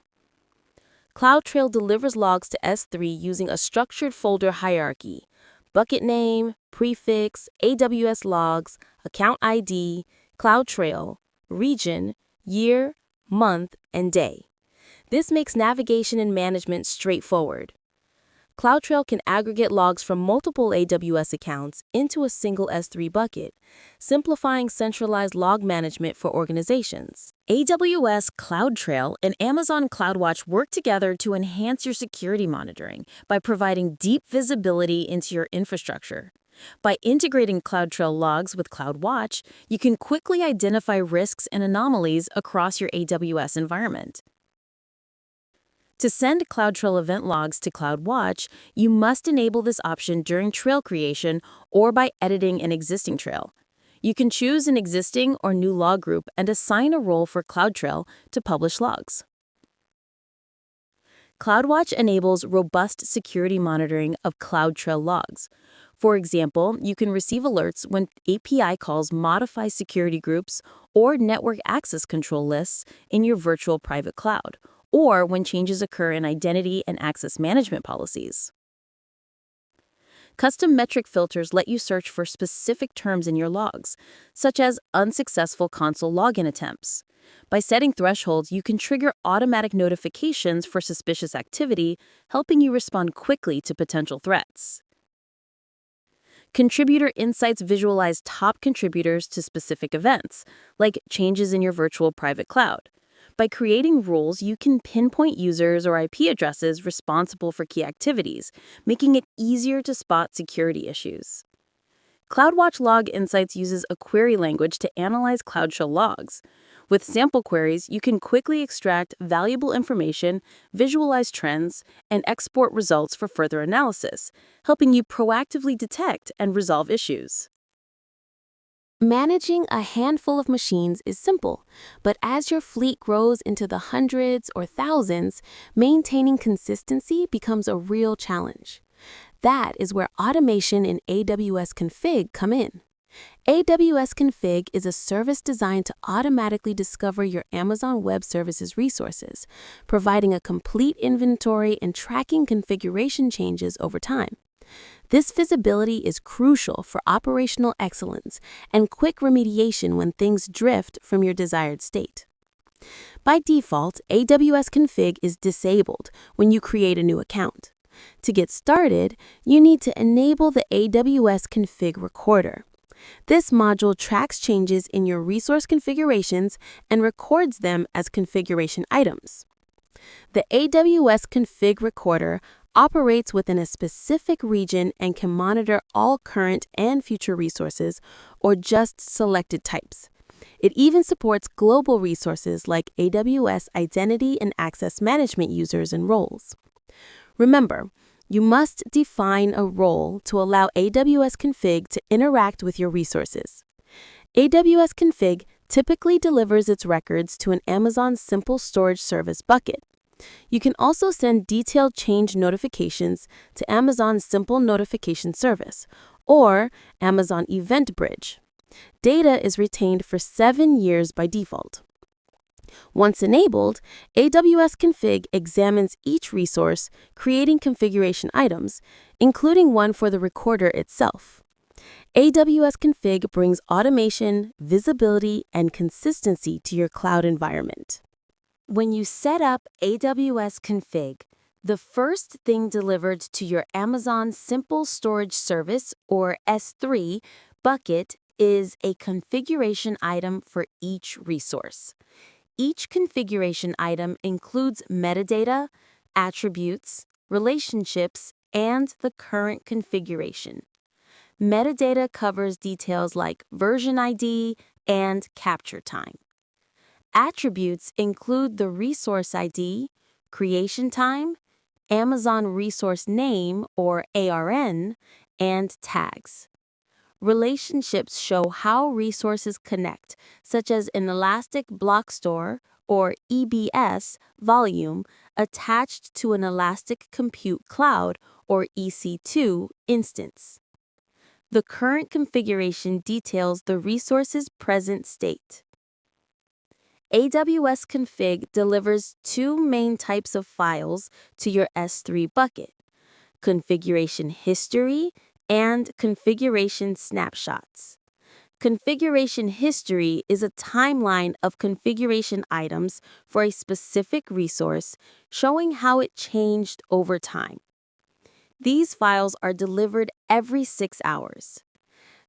CloudTrail delivers logs to S3 using a structured folder hierarchy: bucket name, prefix, AWS logs, account ID, CloudTrail, region, year, month, and day. This makes navigation and management straightforward. CloudTrail can aggregate logs from multiple AWS accounts into a single S3 bucket, simplifying centralized log management for organizations. AWS CloudTrail and Amazon CloudWatch work together to enhance your security monitoring by providing deep visibility into your infrastructure. By integrating CloudTrail logs with CloudWatch, you can quickly identify risks and anomalies across your AWS environment. To send CloudTrail event logs to CloudWatch, you must enable this option during trail creation or by editing an existing trail. You can choose an existing or new log group and assign a role for CloudTrail to publish logs. CloudWatch enables robust security monitoring of CloudTrail logs. For example, you can receive alerts when API calls modify security groups or network access control lists in your virtual private cloud, or when changes occur in identity and access management policies. Custom metric filters let you search for specific terms in your logs, such as unsuccessful console login attempts. By setting thresholds, you can trigger automatic notifications for suspicious activity, helping you respond quickly to potential threats. Contributor insights visualize top contributors to specific events, like changes in your virtual private cloud. By creating rules, you can pinpoint users or IP addresses responsible for key activities, making it easier to spot security issues. CloudWatch Log Insights uses a query language to analyze CloudTrail logs. With sample queries, you can quickly extract valuable information, visualize trends, and export results for further analysis, helping you proactively detect and resolve issues. Managing a handful of machines is simple, but as your fleet grows into the hundreds or thousands, maintaining consistency becomes a real challenge. That is where automation and AWS Config come in. AWS Config is a service designed to automatically discover your Amazon Web Services resources, providing a complete inventory and tracking configuration changes over time. This visibility is crucial for operational excellence and quick remediation when things drift from your desired state. By default, AWS Config is disabled when you create a new account. To get started, you need to enable the AWS Config Recorder. This module tracks changes in your resource configurations and records them as configuration items. The AWS Config Recorder operates within a specific region and can monitor all current and future resources or just selected types. It even supports global resources like AWS Identity and Access Management users and roles. Remember, you must define a role to allow AWS Config to interact with your resources. AWS Config typically delivers its records to an Amazon Simple Storage Service bucket. You can also send detailed change notifications to Amazon Simple Notification Service or Amazon Event Bridge. Data is retained for 7 years by default. Once enabled, AWS Config examines each resource, creating configuration items, including one for the recorder itself. AWS Config brings automation, visibility, and consistency to your cloud environment. When you set up AWS Config, the first thing delivered to your Amazon Simple Storage Service, or S3, bucket is a configuration item for each resource. Each configuration item includes metadata, attributes, relationships, and the current configuration. Metadata covers details like version ID and capture time. Attributes include the resource ID, creation time, Amazon Resource Name or ARN, and tags. Relationships show how resources connect, such as an elastic block store or EBS volume attached to an elastic compute cloud or EC2 instance. The current configuration details the resource's present state. AWS config delivers two main types of files to your S3 bucket: configuration history and configuration snapshots. Configuration history is a timeline of configuration items for a specific resource, showing how it changed over time. These files are delivered every 6 hours.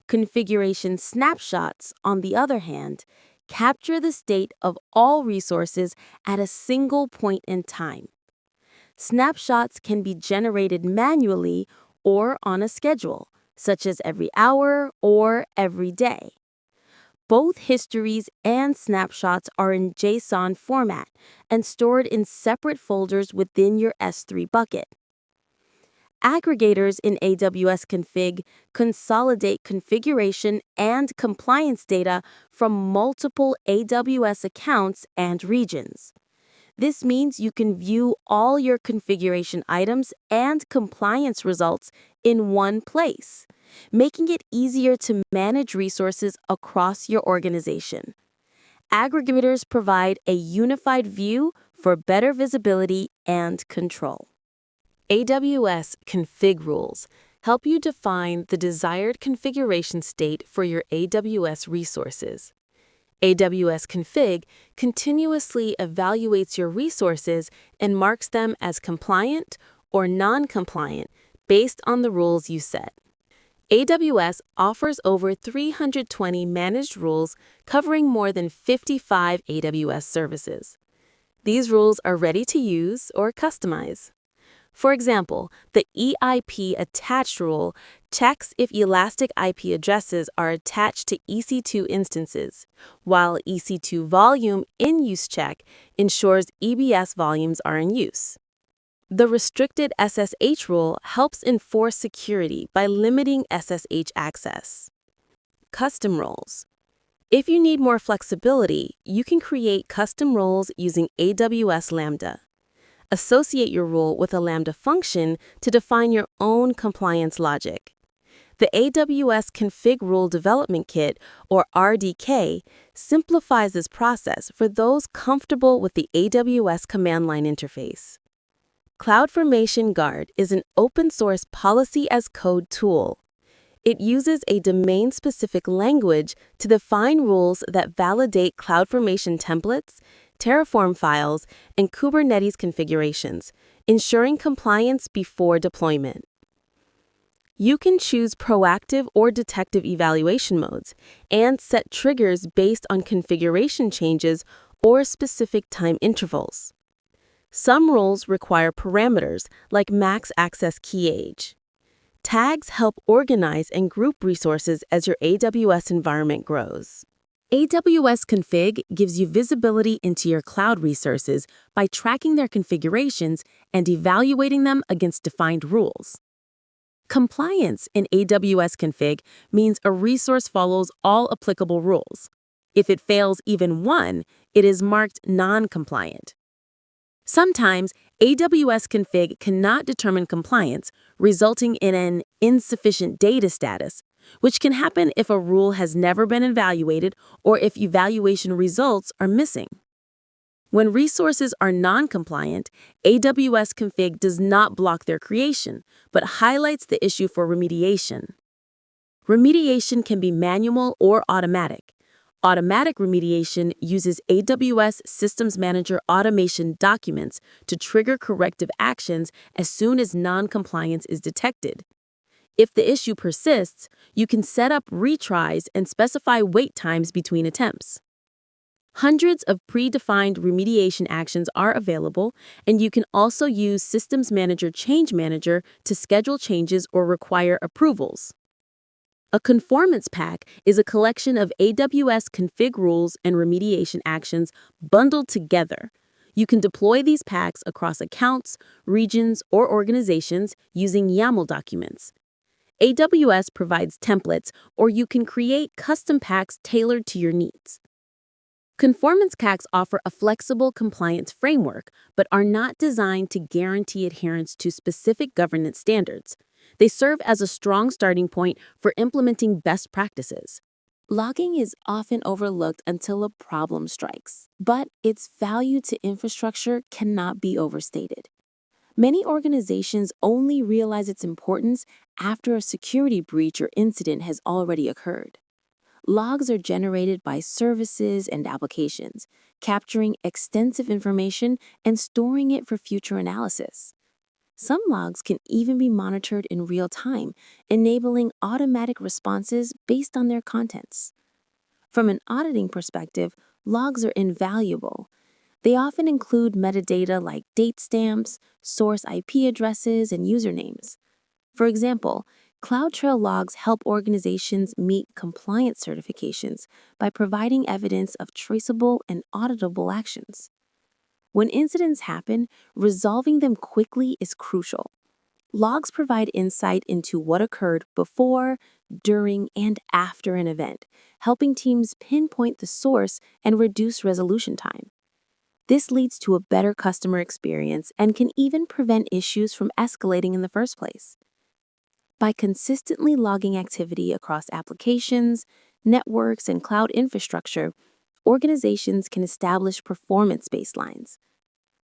Configuration snapshots, on the other hand, capture the state of all resources at a single point in time. Snapshots can be generated manually or on a schedule, such as every hour or every day. Both histories and snapshots are in JSON format and stored in separate folders within your S3 bucket. Aggregators in AWS Config consolidate configuration and compliance data from multiple AWS accounts and regions. This means you can view all your configuration items and compliance results in one place, making it easier to manage resources across your organization. Aggregators provide a unified view for better visibility and control. AWS config rules help you define the desired configuration state for your AWS resources. AWS config continuously evaluates your resources and marks them as compliant or non-compliant based on the rules you set. AWS offers over 320 managed rules covering more than 55 AWS services. These rules are ready to use or customize. For example, the EIP attached rule checks if elastic IP addresses are attached to EC2 instances, while EC2 volume in use check ensures EBS volumes are in use. The restricted SSH rule helps enforce security by limiting SSH access. Custom roles. If you need more flexibility, you can create custom roles using AWS Lambda. Associate your rule with a Lambda function to define your own compliance logic. The AWS Config Rule Development Kit, or RDK, simplifies this process for those comfortable with the AWS command line interface. CloudFormation Guard is an open-source policy-as-code tool. It uses a domain-specific language to define rules that validate CloudFormation templates, Terraform files, and Kubernetes configurations, ensuring compliance before deployment. You can choose proactive or detective evaluation modes and set triggers based on configuration changes or specific time intervals. Some rules require parameters like max access key age. Tags help organize and group resources as your AWS environment grows. AWS Config gives you visibility into your cloud resources by tracking their configurations and evaluating them against defined rules. Compliance in AWS Config means a resource follows all applicable rules. If it fails even one, it is marked non-compliant. Sometimes, AWS Config cannot determine compliance, resulting in an insufficient data status, which can happen if a rule has never been evaluated or if evaluation results are missing. When resources are non-compliant, AWS Config does not block their creation, but highlights the issue for remediation. Remediation can be manual or automatic. Automatic remediation uses AWS Systems Manager automation documents to trigger corrective actions as soon as non-compliance is detected. If the issue persists, you can set up retries and specify wait times between attempts. Hundreds of predefined remediation actions are available, and you can also use Systems Manager Change Manager to schedule changes or require approvals. A conformance pack is a collection of AWS config rules and remediation actions bundled together. You can deploy these packs across accounts, regions, or organizations using YAML documents. AWS provides templates, or you can create custom packs tailored to your needs. Conformance packs offer a flexible compliance framework, but are not designed to guarantee adherence to specific governance standards. They serve as a strong starting point for implementing best practices. Logging is often overlooked until a problem strikes, but its value to infrastructure cannot be overstated. Many organizations only realize its importance after a security breach or incident has already occurred. Logs are generated by services and applications, capturing extensive information and storing it for future analysis. Some logs can even be monitored in real time, enabling automatic responses based on their contents. From an auditing perspective, logs are invaluable. They often include metadata like date stamps, source IP addresses, and usernames. For example, CloudTrail logs help organizations meet compliance certifications by providing evidence of traceable and auditable actions. When incidents happen, resolving them quickly is crucial. Logs provide insight into what occurred before, during, and after an event, helping teams pinpoint the source and reduce resolution time. This leads to a better customer experience and can even prevent issues from escalating in the first place. By consistently logging activity across applications, networks, and cloud infrastructure, organizations can establish performance baselines.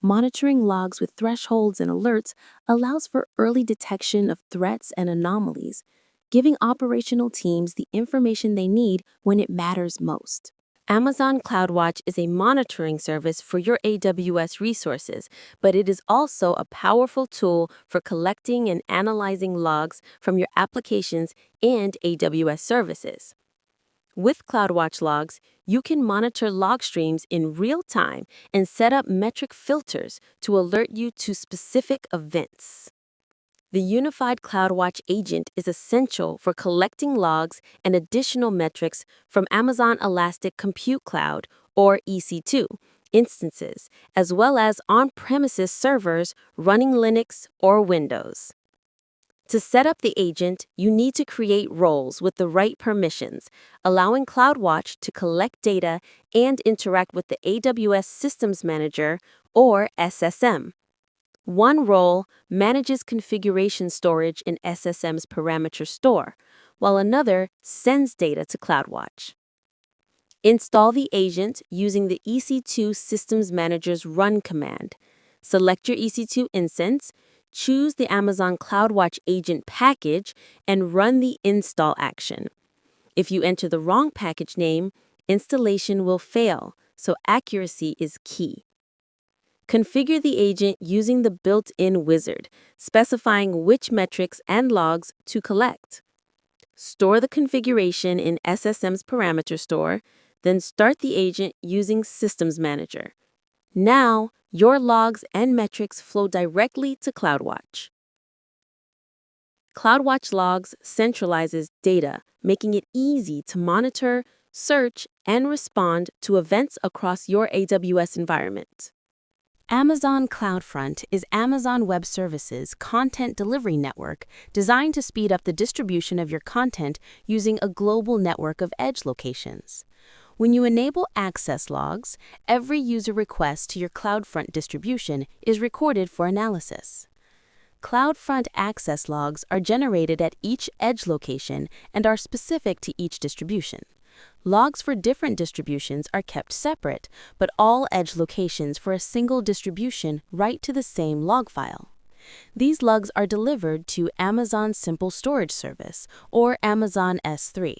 Monitoring logs with thresholds and alerts allows for early detection of threats and anomalies, giving operational teams the information they need when it matters most. Amazon CloudWatch is a monitoring service for your AWS resources, but it is also a powerful tool for collecting and analyzing logs from your applications and AWS services. With CloudWatch logs, you can monitor log streams in real time and set up metric filters to alert you to specific events. The unified CloudWatch agent is essential for collecting logs and additional metrics from Amazon Elastic Compute Cloud, or EC2, instances, as well as on-premises servers running Linux or Windows. To set up the agent, you need to create roles with the right permissions, allowing CloudWatch to collect data and interact with the AWS Systems Manager, or SSM. One role manages configuration storage in SSM's parameter store, while another sends data to CloudWatch. Install the agent using the EC2 Systems Manager's run command. Select your EC2 instance, choose the Amazon CloudWatch agent package, and run the install action. If you enter the wrong package name, installation will fail, so accuracy is key. Configure the agent using the built-in wizard, specifying which metrics and logs to collect. Store the configuration in SSM's parameter store, then start the agent using Systems Manager. Now, your logs and metrics flow directly to CloudWatch. CloudWatch Logs centralizes data, making it easy to monitor, search, and respond to events across your AWS environment. Amazon CloudFront is Amazon Web Services' content delivery network designed to speed up the distribution of your content using a global network of edge locations. When you enable access logs, every user request to your CloudFront distribution is recorded for analysis. CloudFront access logs are generated at each edge location and are specific to each distribution. Logs for different distributions are kept separate, but all edge locations for a single distribution write to the same log file. These logs are delivered to Amazon Simple Storage Service, or Amazon S3.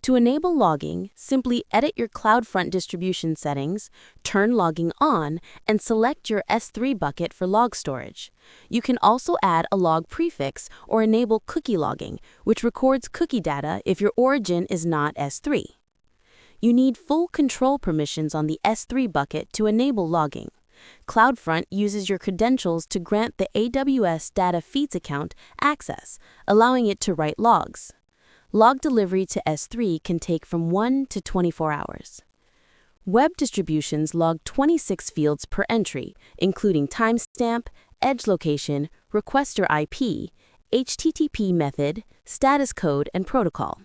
To enable logging, simply edit your CloudFront distribution settings, turn logging on, and select your S3 bucket for log storage. You can also add a log prefix or enable cookie logging, which records cookie data if your origin is not S3. You need full control permissions on the S3 bucket to enable logging. CloudFront uses your credentials to grant the AWS Data Feeds account access, allowing it to write logs. Log delivery to S3 can take from 1 to 24 hours. Web distributions log 26 fields per entry, including timestamp, edge location, requester IP, HTTP method, status code, and protocol.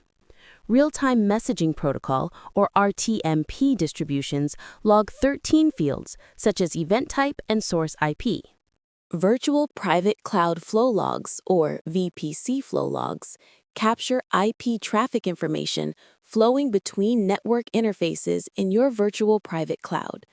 Real-time messaging protocol, or RTMP distributions, log 13 fields, such as event type and source IP. Virtual Private Cloud Flow Logs, or VPC flow logs, capture IP traffic information flowing between network interfaces in your virtual private cloud.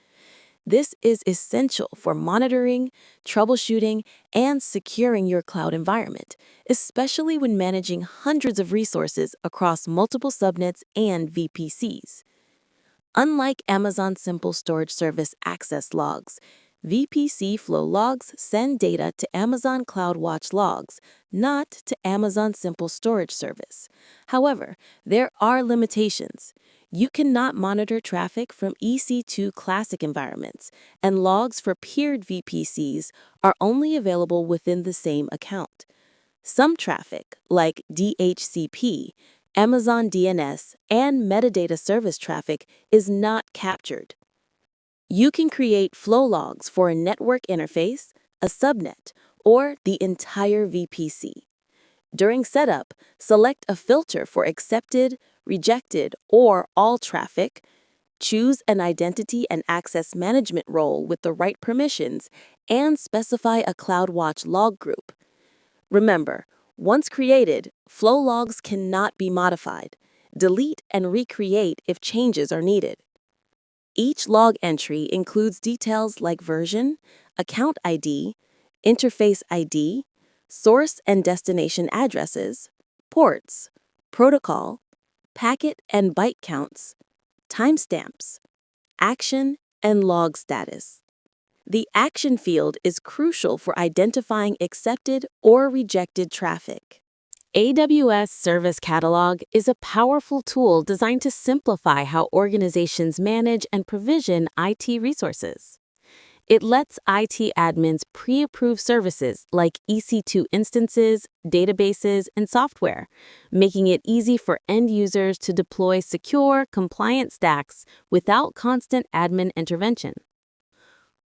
This is essential for monitoring, troubleshooting, and securing your cloud environment, especially when managing hundreds of resources across multiple subnets and VPCs. Unlike Amazon Simple Storage Service access logs, VPC flow logs send data to Amazon CloudWatch logs, not to Amazon Simple Storage Service. However, there are limitations. You cannot monitor traffic from EC2 classic environments, and logs for peered VPCs are only available within the same account. Some traffic, like DHCP, Amazon DNS, and metadata service traffic, is not captured. You can create flow logs for a network interface, a subnet, or the entire VPC. During setup, select a filter for accepted, rejected, or all traffic. Choose an identity and access management role with the right permissions, and specify a CloudWatch log group. Remember, once created, flow logs cannot be modified. Delete and recreate if changes are needed. Each log entry includes details like version, account ID, interface ID, source and destination addresses, ports, protocol, packet and byte counts, timestamps, action, and log status. The action field is crucial for identifying accepted or rejected traffic. AWS Service Catalog is a powerful tool designed to simplify how organizations manage and provision IT resources. It lets IT admins pre-approve services like EC2 instances, databases, and software, making it easy for end users to deploy secure, compliant stacks without constant admin intervention.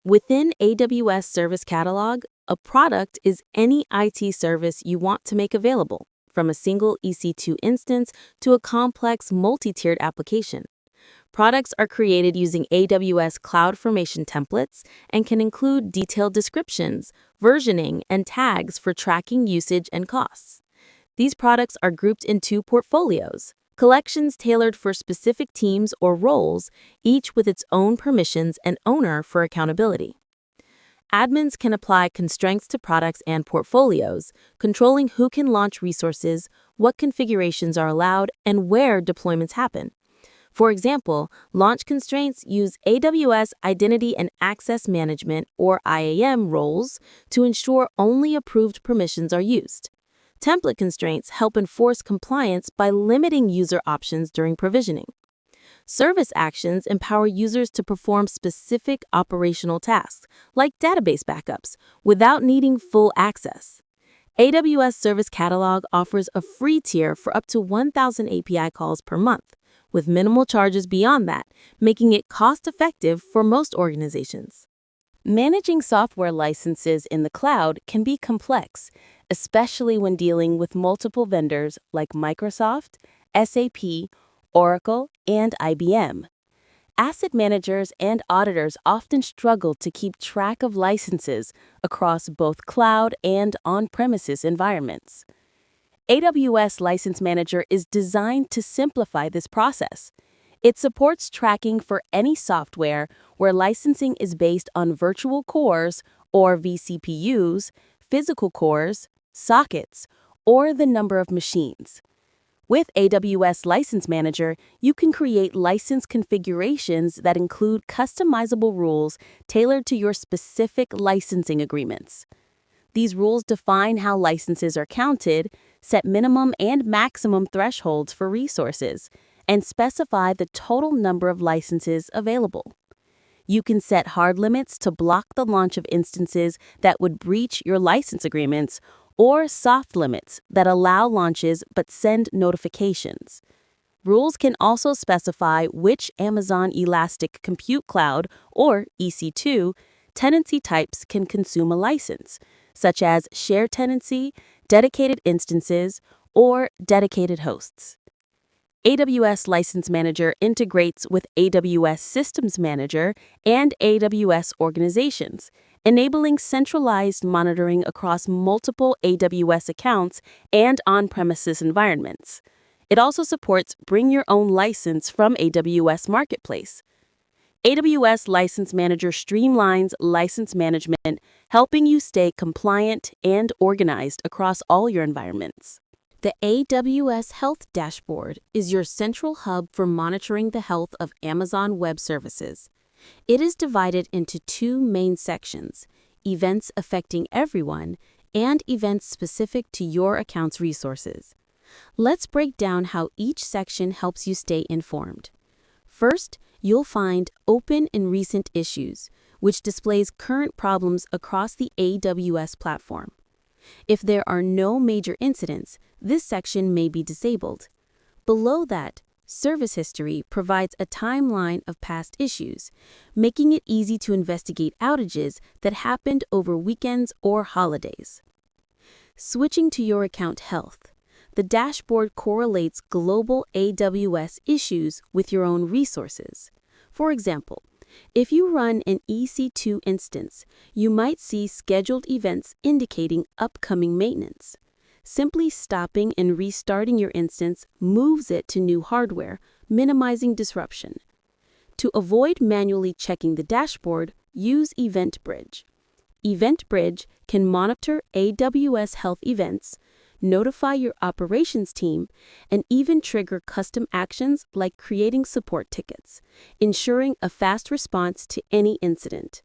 Within AWS Service Catalog, a product is any IT service you want to make available, from a single EC2 instance to a complex multi-tiered application. Products are created using AWS CloudFormation templates and can include detailed descriptions, versioning, and tags for tracking usage and costs. These products are grouped into portfolios, collections tailored for specific teams or roles, each with its own permissions and owner for accountability. Admins can apply constraints to products and portfolios, controlling who can launch resources, what configurations are allowed, and where deployments happen. For example, launch constraints use AWS Identity and Access Management, or IAM, roles to ensure only approved permissions are used. Template constraints help enforce compliance by limiting user options during provisioning. Service actions empower users to perform specific operational tasks, like database backups, without needing full access. AWS Service Catalog offers a free tier for up to 1,000 API calls per month, with minimal charges beyond that, making it cost-effective for most organizations. Managing software licenses in the cloud can be complex, especially when dealing with multiple vendors like Microsoft, SAP, Oracle, and IBM. Asset managers and auditors often struggle to keep track of licenses across both cloud and on-premises environments. AWS License Manager is designed to simplify this process. It supports tracking for any software where licensing is based on virtual cores, or vCPUs, physical cores, sockets, or the number of machines. With AWS License Manager, you can create license configurations that include customizable rules tailored to your specific licensing agreements. These rules define how licenses are counted, set minimum and maximum thresholds for resources, and specify the total number of licenses available. You can set hard limits to block the launch of instances that would breach your license agreements, or soft limits that allow launches but send notifications. Rules can also specify which Amazon Elastic Compute Cloud, or EC2, tenancy types can consume a license, such as shared tenancy, dedicated instances, or dedicated hosts. AWS License Manager integrates with AWS Systems Manager and AWS organizations, enabling centralized monitoring across multiple AWS accounts and on-premises environments. It also supports Bring Your Own License from AWS Marketplace. AWS License Manager streamlines license management, helping you stay compliant and organized across all your environments. The AWS Health Dashboard is your central hub for monitoring the health of Amazon Web Services. It is divided into two main sections: events affecting everyone and events specific to your account's resources. Let's break down how each section helps you stay informed. First, you'll find Open and Recent Issues, which displays current problems across the AWS platform. If there are no major incidents, this section may be disabled. Below that, Service History provides a timeline of past issues, making it easy to investigate outages that happened over weekends or holidays. Switching to your account health, the dashboard correlates global AWS issues with your own resources. For example, if you run an EC2 instance, you might see scheduled events indicating upcoming maintenance. Simply stopping and restarting your instance moves it to new hardware, minimizing disruption. To avoid manually checking the dashboard, use EventBridge. EventBridge can monitor AWS health events, notify your operations team, and even trigger custom actions like creating support tickets, ensuring a fast response to any incident.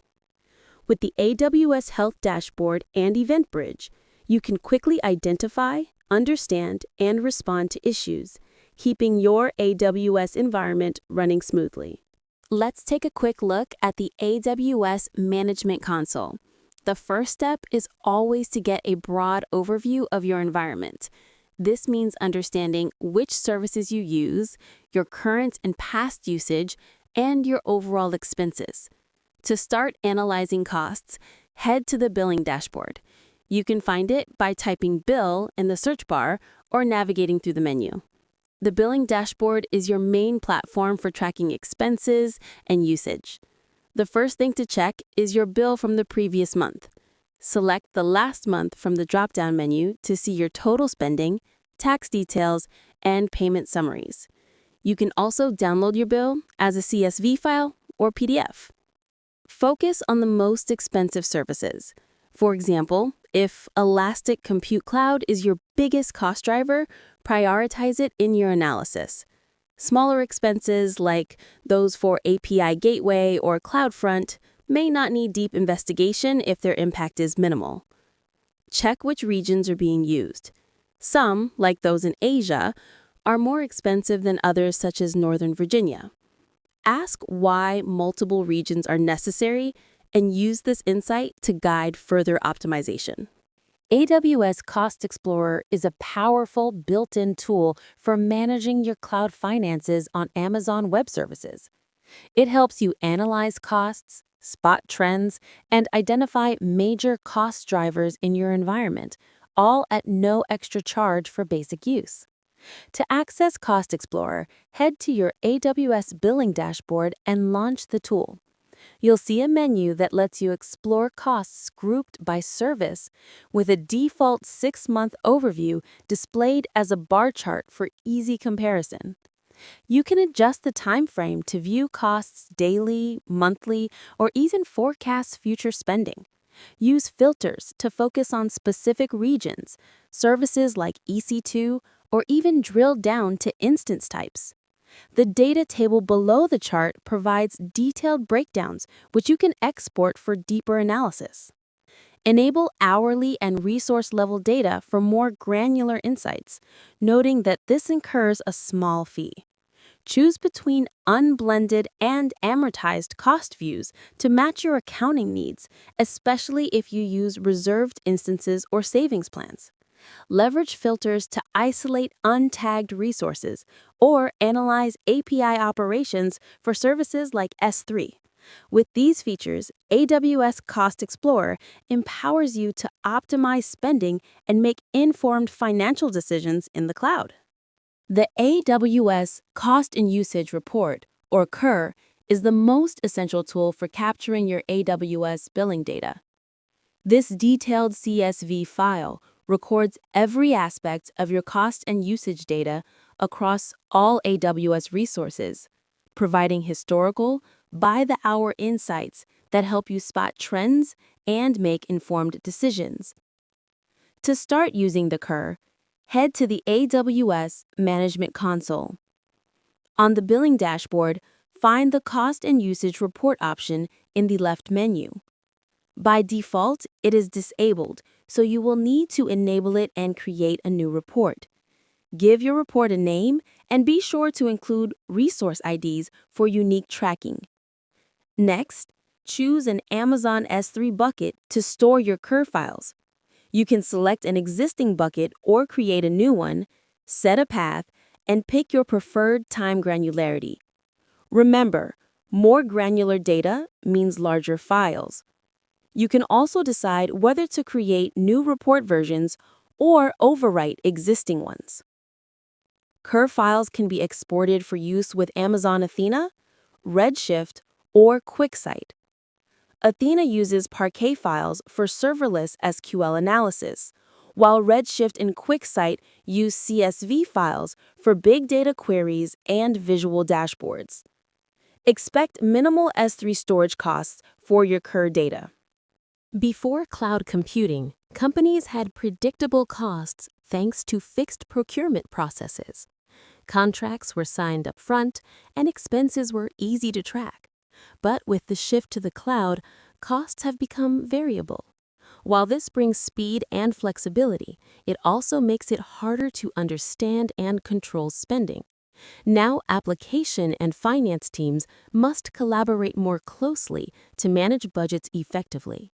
With the AWS Health Dashboard and EventBridge, you can quickly identify, understand, and respond to issues, keeping your AWS environment running smoothly. Let's take a quick look at the AWS Management Console. The first step is always to get a broad overview of your environment. This means understanding which services you use, your current and past usage, and your overall expenses. To start analyzing costs, head to the Billing Dashboard. You can find it by typing Bill in the search bar or navigating through the menu. The Billing Dashboard is your main platform for tracking expenses and usage. The first thing to check is your bill from the previous month. Select the last month from the drop-down menu to see your total spending, tax details, and payment summaries. You can also download your bill as a CSV file or PDF. Focus on the most expensive services. For example, if Elastic Compute Cloud is your biggest cost driver, prioritize it in your analysis. Smaller expenses, like those for API Gateway or CloudFront, may not need deep investigation if their impact is minimal. Check which regions are being used. Some, like those in Asia, are more expensive than others, such as Northern Virginia. Ask why multiple regions are necessary and use this insight to guide further optimization. AWS Cost Explorer is a powerful built-in tool for managing your cloud finances on Amazon Web Services. It helps you analyze costs, spot trends, and identify major cost drivers in your environment, all at no extra charge for basic use. To access Cost Explorer, head to your AWS Billing Dashboard and launch the tool. You'll see a menu that lets you explore costs grouped by service, with a default 6-month overview displayed as a bar chart for easy comparison. You can adjust the time frame to view costs daily, monthly, or even forecast future spending. Use filters to focus on specific regions, services like EC2, or even drill down to instance types. The data table below the chart provides detailed breakdowns, which you can export for deeper analysis. Enable hourly and resource-level data for more granular insights, noting that this incurs a small fee. Choose between unblended and amortized cost views to match your accounting needs, especially if you use reserved instances or savings plans. Leverage filters to isolate untagged resources or analyze API operations for services like S3. With these features, AWS Cost Explorer empowers you to optimize spending and make informed financial decisions in the cloud. The AWS Cost and Usage Report, or CUR, is the most essential tool for capturing your AWS billing data. This detailed CSV file records every aspect of your cost and usage data across all AWS resources, providing historical, by-the-hour insights that help you spot trends and make informed decisions. To start using the CUR, head to the AWS Management Console. On the billing dashboard, find the Cost and Usage Report option in the left menu. By default, it is disabled, so you will need to enable it and create a new report. Give your report a name and be sure to include resource IDs for unique tracking. Next, choose an Amazon S3 bucket to store your CUR files. You can select an existing bucket or create a new one, set a path, and pick your preferred time granularity. Remember, more granular data means larger files. You can also decide whether to create new report versions or overwrite existing ones. CUR files can be exported for use with Amazon Athena, Redshift, or QuickSight. Athena uses Parquet files for serverless SQL analysis, while Redshift and QuickSight use CSV files for big data queries and visual dashboards. Expect minimal S3 storage costs for your CUR data. Before cloud computing, companies had predictable costs thanks to fixed procurement processes. Contracts were signed up front, and expenses were easy to track. But with the shift to the cloud, costs have become variable. While this brings speed and flexibility, it also makes it harder to understand and control spending. Now, application and finance teams must collaborate more closely to manage budgets effectively.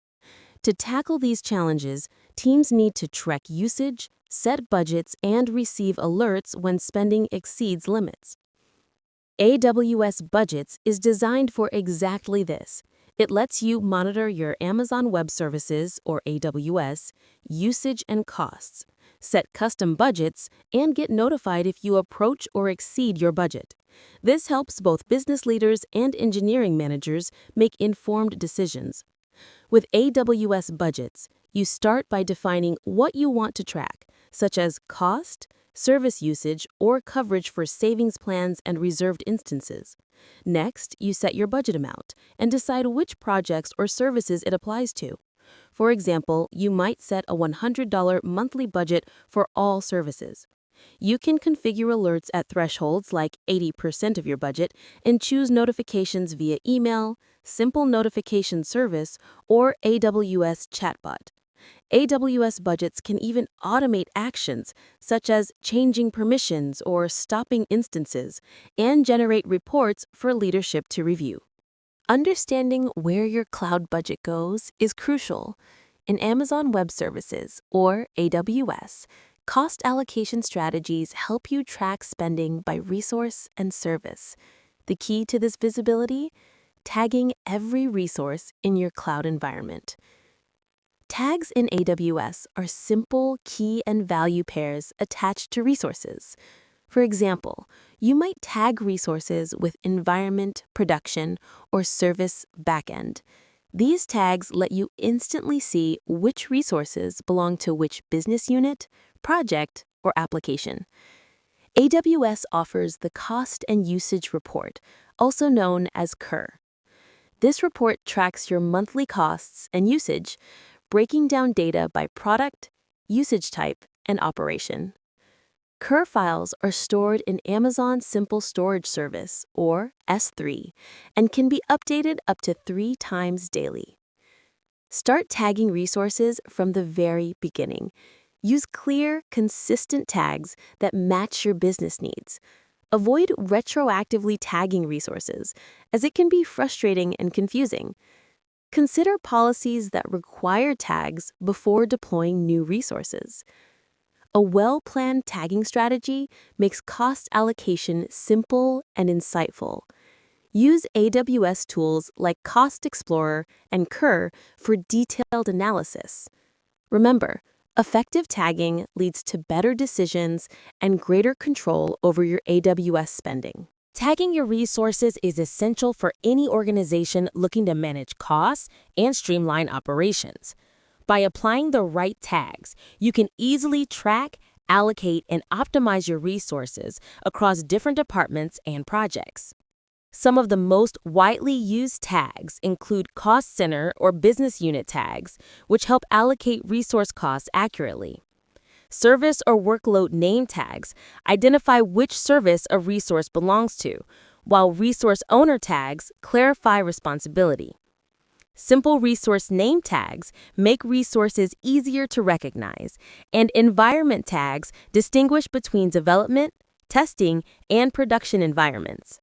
To tackle these challenges, teams need to track usage, set budgets, and receive alerts when spending exceeds limits. AWS Budgets is designed for exactly this. It lets you monitor your Amazon Web Services, or AWS, usage and costs, set custom budgets, and get notified if you approach or exceed your budget. This helps both business leaders and engineering managers make informed decisions. With AWS Budgets, you start by defining what you want to track, such as cost, service usage, or coverage for savings plans and reserved instances. Next, you set your budget amount and decide which projects or services it applies to. For example, you might set a $100 monthly budget for all services. You can configure alerts at thresholds like 80% of your budget and choose notifications via email, simple notification service, or AWS chatbot. AWS Budgets can even automate actions such as changing permissions or stopping instances and generate reports for leadership to review. Understanding where your cloud budget goes is crucial. In Amazon Web Services, or AWS, cost allocation strategies help you track spending by resource and service. The key to this visibility? Tagging every resource in your cloud environment. Tags in AWS are simple key and value pairs attached to resources. For example, you might tag resources with environment, production, or service backend. These tags let you instantly see which resources belong to which business unit, project, or application. AWS offers the Cost and Usage Report, also known as CUR. This report tracks your monthly costs and usage, breaking down data by product, usage type, and operation. CUR files are stored in Amazon Simple Storage Service, or S3, and can be updated up to 3 times daily. Start tagging resources from the very beginning. Use clear, consistent tags that match your business needs. Avoid retroactively tagging resources, as it can be frustrating and confusing. Consider policies that require tags before deploying new resources. A well-planned tagging strategy makes cost allocation simple and insightful. Use AWS tools like Cost Explorer and Kerr for detailed analysis. Remember, effective tagging leads to better decisions and greater control over your AWS spending. Tagging your resources is essential for any organization looking to manage costs and streamline operations. By applying the right tags, you can easily track, allocate, and optimize your resources across different departments and projects. Some of the most widely used tags include cost center or business unit tags, which help allocate resource costs accurately. Service or workload name tags identify which service a resource belongs to, while resource owner tags clarify responsibility. Simple resource name tags make resources easier to recognize, and environment tags distinguish between development, testing, and production environments.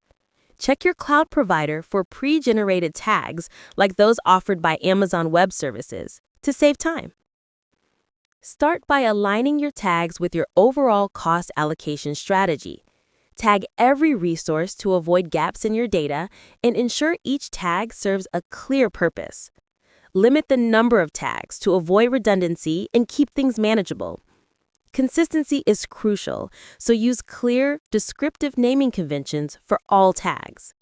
Check your cloud provider for pre-generated tags like those offered by Amazon Web Services to save time. Start by aligning your tags with your overall cost allocation strategy. Tag every resource to avoid gaps in your data and ensure each tag serves a clear purpose. Limit the number of tags to avoid redundancy and keep things manageable. Consistency is crucial, so use clear, descriptive naming conventions for all tags.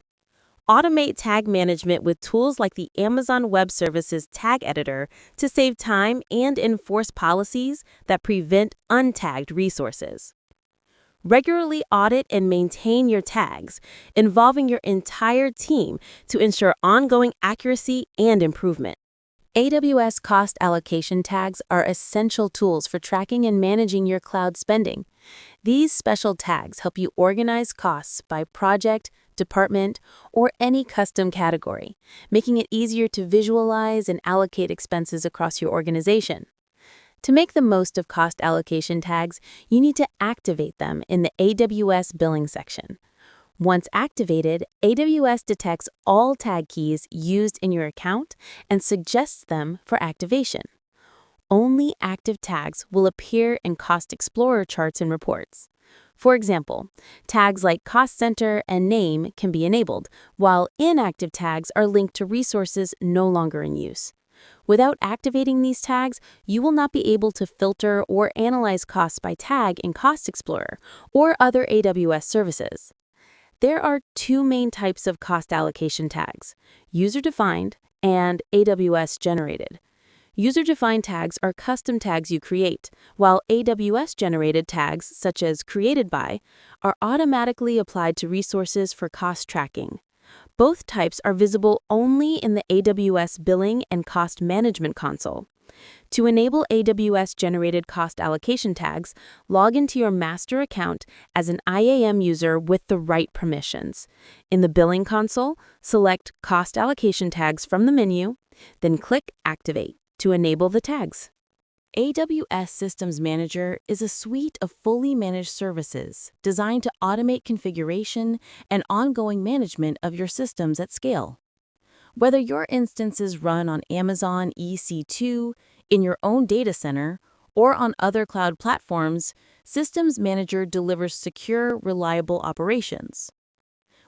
Automate tag management with tools like the Amazon Web Services Tag Editor to save time and enforce policies that prevent untagged resources. Regularly audit and maintain your tags, involving your entire team to ensure ongoing accuracy and improvement. AWS cost allocation tags are essential tools for tracking and managing your cloud spending. These special tags help you organize costs by project, department, or any custom category, making it easier to visualize and allocate expenses across your organization. To make the most of cost allocation tags, you need to activate them in the AWS billing section. Once activated, AWS detects all tag keys used in your account and suggests them for activation. Only active tags will appear in Cost Explorer charts and reports. For example, tags like Cost Center and Name can be enabled, while inactive tags are linked to resources no longer in use. Without activating these tags, you will not be able to filter or analyze costs by tag in Cost Explorer or other AWS services. There are two main types of cost allocation tags: user-defined and AWS-generated. User-defined tags are custom tags you create, while AWS-generated tags, such as created by, are automatically applied to resources for cost tracking. Both types are visible only in the AWS Billing and Cost Management console. To enable AWS-generated cost allocation tags, log into your master account as an IAM user with the right permissions. In the Billing console, select Cost Allocation Tags from the menu, then click Activate to enable the tags. AWS Systems Manager is a suite of fully managed services designed to automate configuration and ongoing management of your systems at scale. Whether your instances run on Amazon EC2, in your own data center, or on other cloud platforms, Systems Manager delivers secure, reliable operations.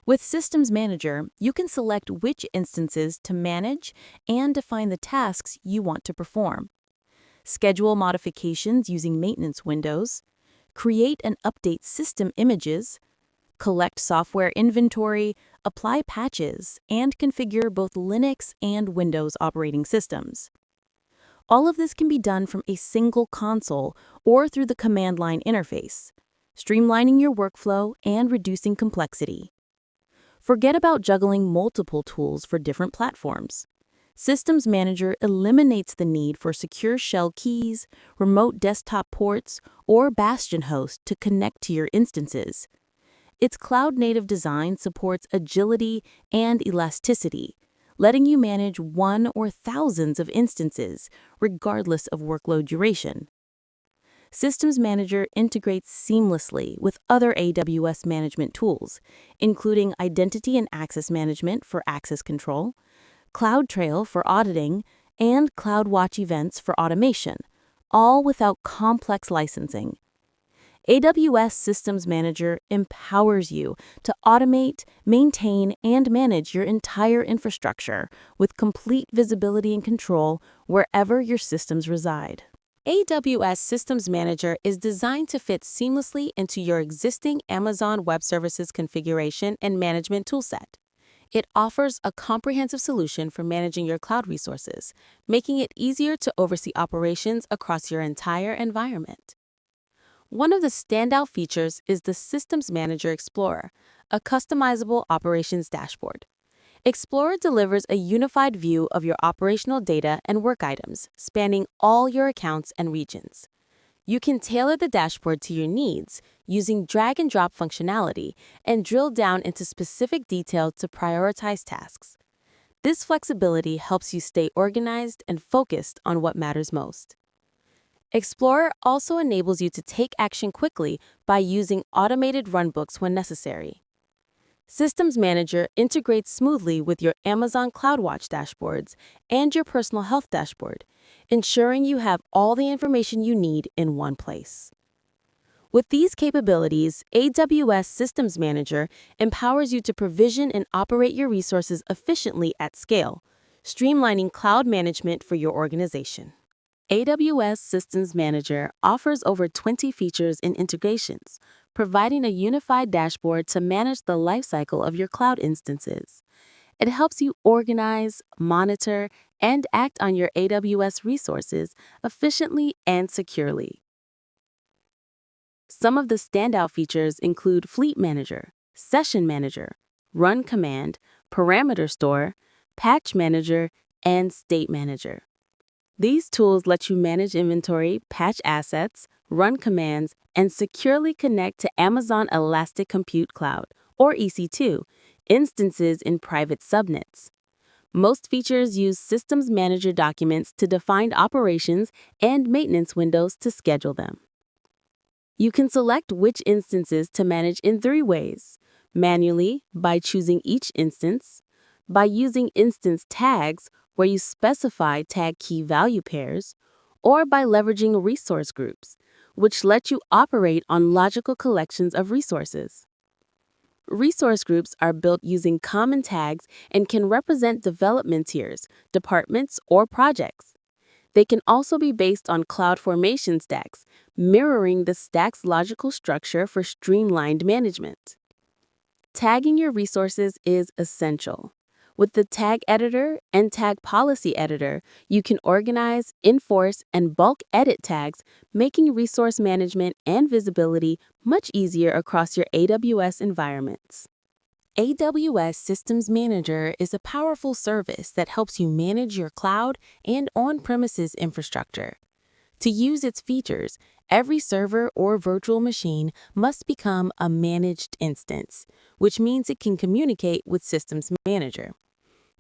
With Systems Manager, you can select which instances to manage and define the tasks you want to perform. Schedule modifications using maintenance windows, create and update system images, collect software inventory, apply patches, and configure both Linux and Windows operating systems. All of this can be done from a single console or through the command line interface, streamlining your workflow and reducing complexity. Forget about juggling multiple tools for different platforms. Systems Manager eliminates the need for secure shell keys, remote desktop ports, or Bastion host to connect to your instances. Its cloud-native design supports agility and elasticity, letting you manage one or thousands of instances, regardless of workload duration. Systems Manager integrates seamlessly with other AWS management tools, including Identity and Access Management for access control, CloudTrail for auditing, and CloudWatch events for automation, all without complex licensing. AWS Systems Manager empowers you to automate, maintain, and manage your entire infrastructure with complete visibility and control wherever your systems reside. AWS Systems Manager is designed to fit seamlessly into your existing Amazon Web Services configuration and management toolset. It offers a comprehensive solution for managing your cloud resources, making it easier to oversee operations across your entire environment. One of the standout features is the Systems Manager Explorer, a customizable operations dashboard. Explorer delivers a unified view of your operational data and work items, spanning all your accounts and regions. You can tailor the dashboard to your needs using drag-and-drop functionality and drill down into specific detail to prioritize tasks. This flexibility helps you stay organized and focused on what matters most. Explorer also enables you to take action quickly by using automated runbooks when necessary. Systems Manager integrates smoothly with your Amazon CloudWatch dashboards and your personal health dashboard, ensuring you have all the information you need in one place. With these capabilities, AWS Systems Manager empowers you to provision and operate your resources efficiently at scale, streamlining cloud management for your organization. AWS Systems Manager offers over 20 features and integrations, providing a unified dashboard to manage the lifecycle of your cloud instances. It helps you organize, monitor, and act on your AWS resources efficiently and securely. Some of the standout features include Fleet Manager, Session Manager, Run Command, Parameter Store, Patch Manager, and State Manager. These tools let you manage inventory, patch assets, run commands, and securely connect to Amazon Elastic Compute Cloud, or EC2, instances in private subnets. Most features use Systems Manager documents to define operations and maintenance windows to schedule them. You can select which instances to manage in 3 ways: manually, by choosing each instance, by using instance tags, where you specify tag key value pairs, or by leveraging resource groups, which let you operate on logical collections of resources. Resource groups are built using common tags and can represent development tiers, departments, or projects. They can also be based on CloudFormation stacks, mirroring the stack's logical structure for streamlined management. Tagging your resources is essential. With the Tag Editor and Tag Policy Editor, you can organize, enforce, and bulk edit tags, making resource management and visibility much easier across your AWS environments. AWS Systems Manager is a powerful service that helps you manage your cloud and on-premises infrastructure. To use its features, every server or virtual machine must become a managed instance, which means it can communicate with Systems Manager.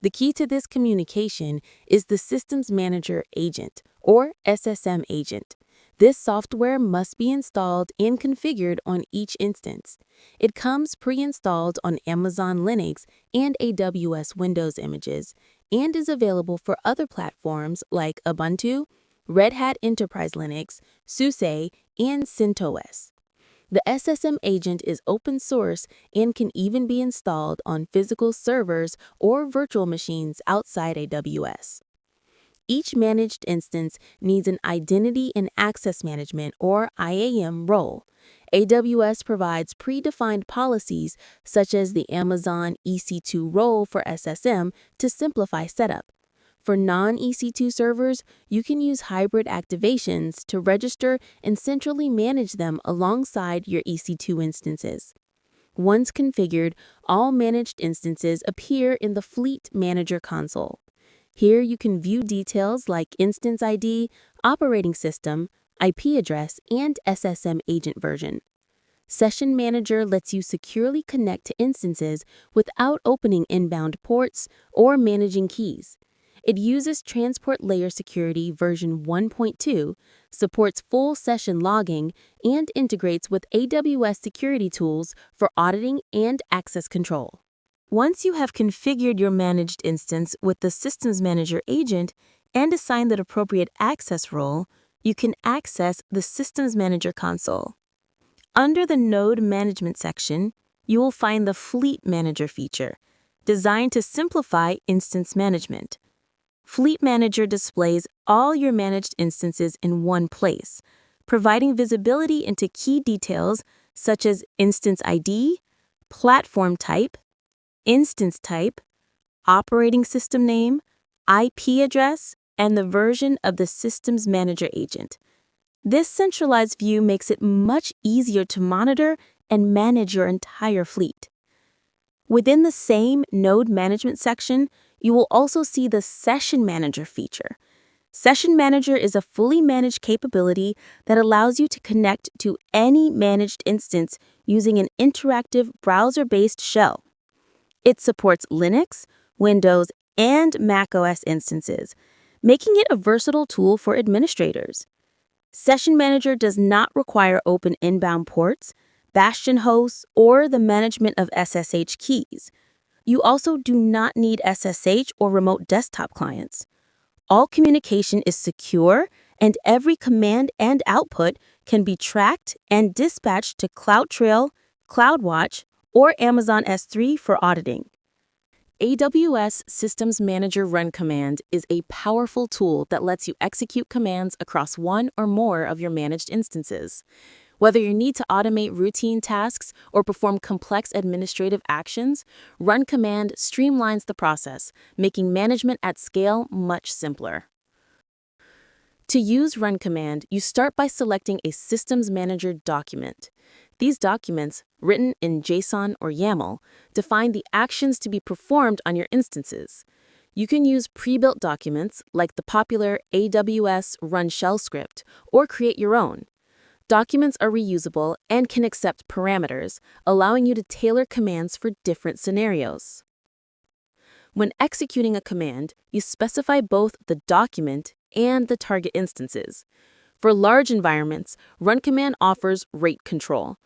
The key to this communication is the Systems Manager Agent, or SSM Agent. This software must be installed and configured on each instance. It comes pre-installed on Amazon Linux and AWS Windows images, and is available for other platforms like Ubuntu, Red Hat Enterprise Linux, SUSE, and CentOS. The SSM agent is open source and can even be installed on physical servers or virtual machines outside AWS. Each managed instance needs an Identity and Access Management, or IAM, role. AWS provides predefined policies such as the Amazon EC2 role for SSM to simplify setup. For non-EC2 servers, you can use hybrid activations to register and centrally manage them alongside your EC2 instances. Once configured, all managed instances appear in the Fleet Manager console. Here you can view details like instance ID, operating system, IP address, and SSM agent version. Session Manager lets you securely connect to instances without opening inbound ports or managing keys. It uses Transport Layer Security version 1.2, supports full session logging, and integrates with AWS security tools for auditing and access control. Once you have configured your managed instance with the Systems Manager agent and assigned the appropriate access role, you can access the Systems Manager console. Under the Node Management section, you will find the Fleet Manager feature, designed to simplify instance management. Fleet Manager displays all your managed instances in one place, providing visibility into key details such as instance ID, platform type, instance type, operating system name, IP address, and the version of the Systems Manager agent. This centralized view makes it much easier to monitor and manage your entire fleet. Within the same Node Management section, you will also see the Session Manager feature. Session Manager is a fully managed capability that allows you to connect to any managed instance using an interactive browser-based shell. It supports Linux, Windows, and macOS instances, making it a versatile tool for administrators. Session Manager does not require open inbound ports, bastion hosts, or the management of SSH keys. You also do not need SSH or remote desktop clients. All communication is secure, and every command and output can be tracked and dispatched to CloudTrail, CloudWatch, or Amazon S3 for auditing. AWS Systems Manager Run Command is a powerful tool that lets you execute commands across one or more of your managed instances. Whether you need to automate routine tasks or perform complex administrative actions, Run Command streamlines the process, making management at scale much simpler. To use Run Command, you start by selecting a Systems Manager document. These documents, written in JSON or YAML, define the actions to be performed on your instances. You can use pre-built documents like the popular AWS Run Shell script or create your own. Documents are reusable and can accept parameters, allowing you to tailor commands for different scenarios. When executing a command, you specify both the document and the target instances. For large environments, Run Command offers rate control.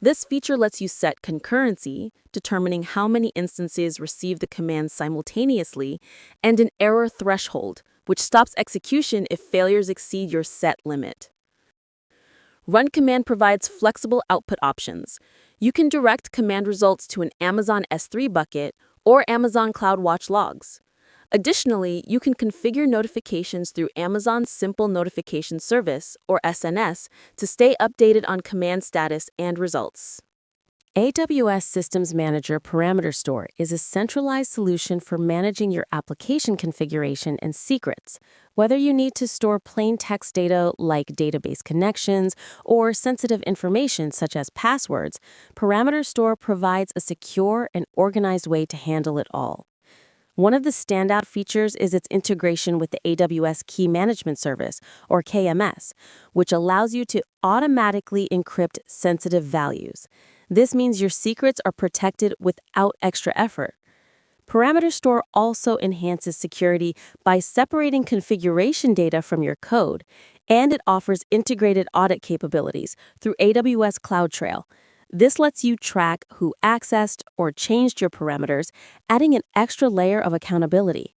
This feature lets you set concurrency, determining how many instances receive the command simultaneously, and an error threshold, which stops execution if failures exceed your set limit. Run Command provides flexible output options. You can direct command results to an Amazon S3 bucket or Amazon CloudWatch logs. Additionally, you can configure notifications through Amazon's Simple Notification Service, or SNS, to stay updated on command status and results. AWS Systems Manager Parameter Store is a centralized solution for managing your application configuration and secrets. Whether you need to store plain text data like database connections or sensitive information such as passwords, Parameter Store provides a secure and organized way to handle it all. One of the standout features is its integration with the AWS Key Management Service, or KMS, which allows you to automatically encrypt sensitive values. This means your secrets are protected without extra effort. Parameter Store also enhances security by separating configuration data from your code, and it offers integrated audit capabilities through AWS CloudTrail. This lets you track who accessed or changed your parameters, adding an extra layer of accountability.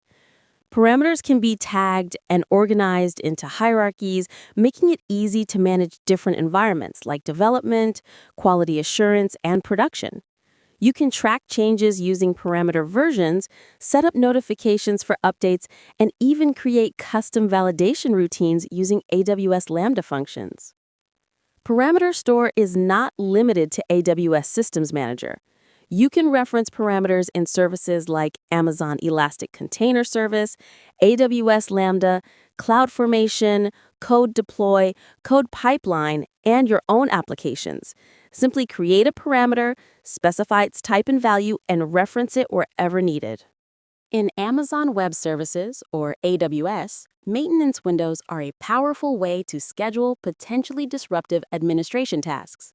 Parameters can be tagged and organized into hierarchies, making it easy to manage different environments like development, quality assurance, and production. You can track changes using parameter versions, set up notifications for updates, and even create custom validation routines using AWS Lambda functions. Parameter Store is not limited to AWS Systems Manager. You can reference parameters in services like Amazon Elastic Container Service, AWS Lambda, CloudFormation, Code Deploy, Code Pipeline, and your own applications. Simply create a parameter, specify its type and value, and reference it wherever needed. In Amazon Web Services, or AWS, maintenance windows are a powerful way to schedule potentially disruptive administration tasks.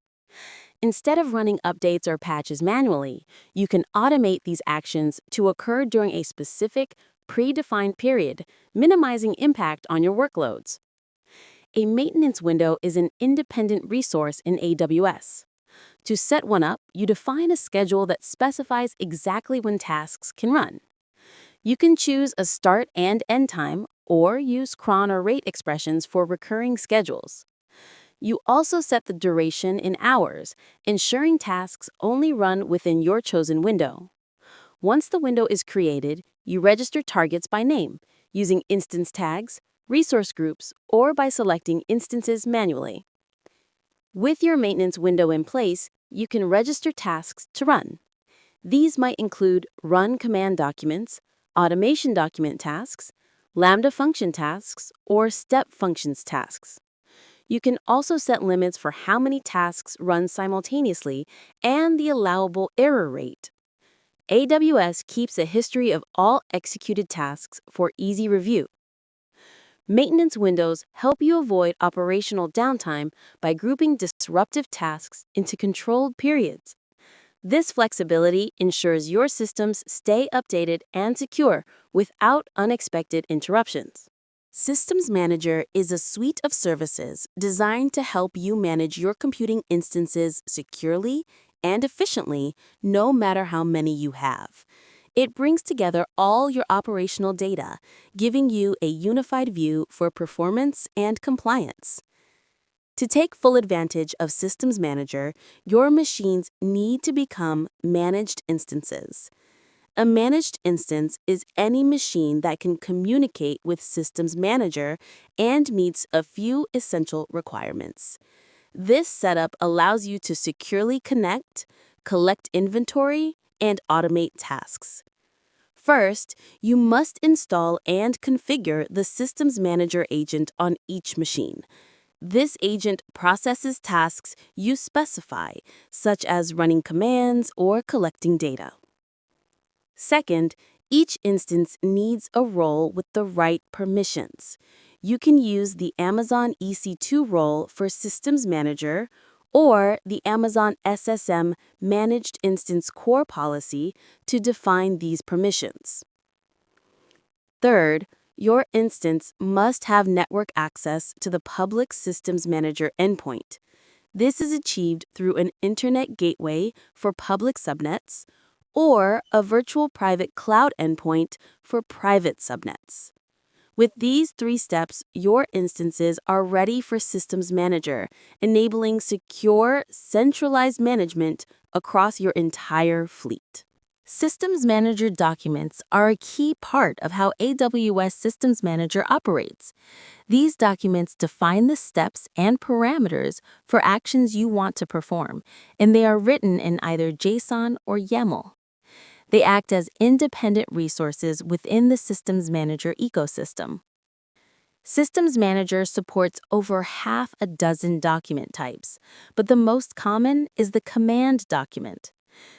Instead of running updates or patches manually, you can automate these actions to occur during a specific, predefined period, minimizing impact on your workloads. A maintenance window is an independent resource in AWS. To set one up, you define a schedule that specifies exactly when tasks can run. You can choose a start and end time, or use cron or rate expressions for recurring schedules. You also set the duration in hours, ensuring tasks only run within your chosen window. Once the window is created, you register targets by name, using instance tags, resource groups, or by selecting instances manually. With your maintenance window in place, you can register tasks to run. These might include run command documents, automation document tasks, Lambda function tasks, or step functions tasks. You can also set limits for how many tasks run simultaneously and the allowable error rate. AWS keeps a history of all executed tasks for easy review. Maintenance windows help you avoid operational downtime by grouping disruptive tasks into controlled periods. This flexibility ensures your systems stay updated and secure without unexpected interruptions. Systems Manager is a suite of services designed to help you manage your computing instances securely and efficiently, no matter how many you have. It brings together all your operational data, giving you a unified view for performance and compliance. To take full advantage of Systems Manager, your machines need to become managed instances. A managed instance is any machine that can communicate with Systems Manager and meets a few essential requirements. This setup allows you to securely connect, collect inventory, and automate tasks. First, you must install and configure the Systems Manager agent on each machine. This agent processes tasks you specify, such as running commands or collecting data. Second, each instance needs a role with the right permissions. You can use the Amazon EC2 role for Systems Manager or the Amazon SSM Managed Instance Core policy to define these permissions. Third, your instance must have network access to the public Systems Manager endpoint. This is achieved through an internet gateway for public subnets or a virtual private cloud endpoint for private subnets. With these 3 steps, your instances are ready for Systems Manager, enabling secure, centralized management across your entire fleet. Systems Manager documents are a key part of how AWS Systems Manager operates. These documents define the steps and parameters for actions you want to perform, and they are written in either JSON or YAML. They act as independent resources within the Systems Manager ecosystem. Systems Manager supports over half a dozen document types, but the most common is the command document.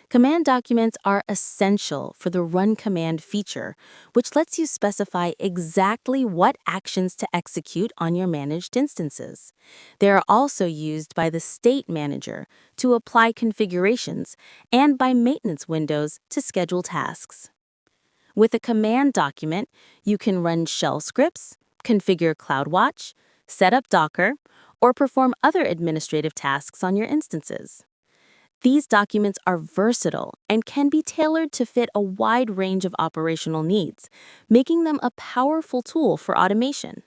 Command documents are essential for the run command feature, which lets you specify exactly what actions to execute on your managed instances. They are also used by the state manager to apply configurations and by maintenance windows to schedule tasks. With a command document, you can run shell scripts, configure CloudWatch, set up Docker, or perform other administrative tasks on your instances. These documents are versatile and can be tailored to fit a wide range of operational needs, making them a powerful tool for automation.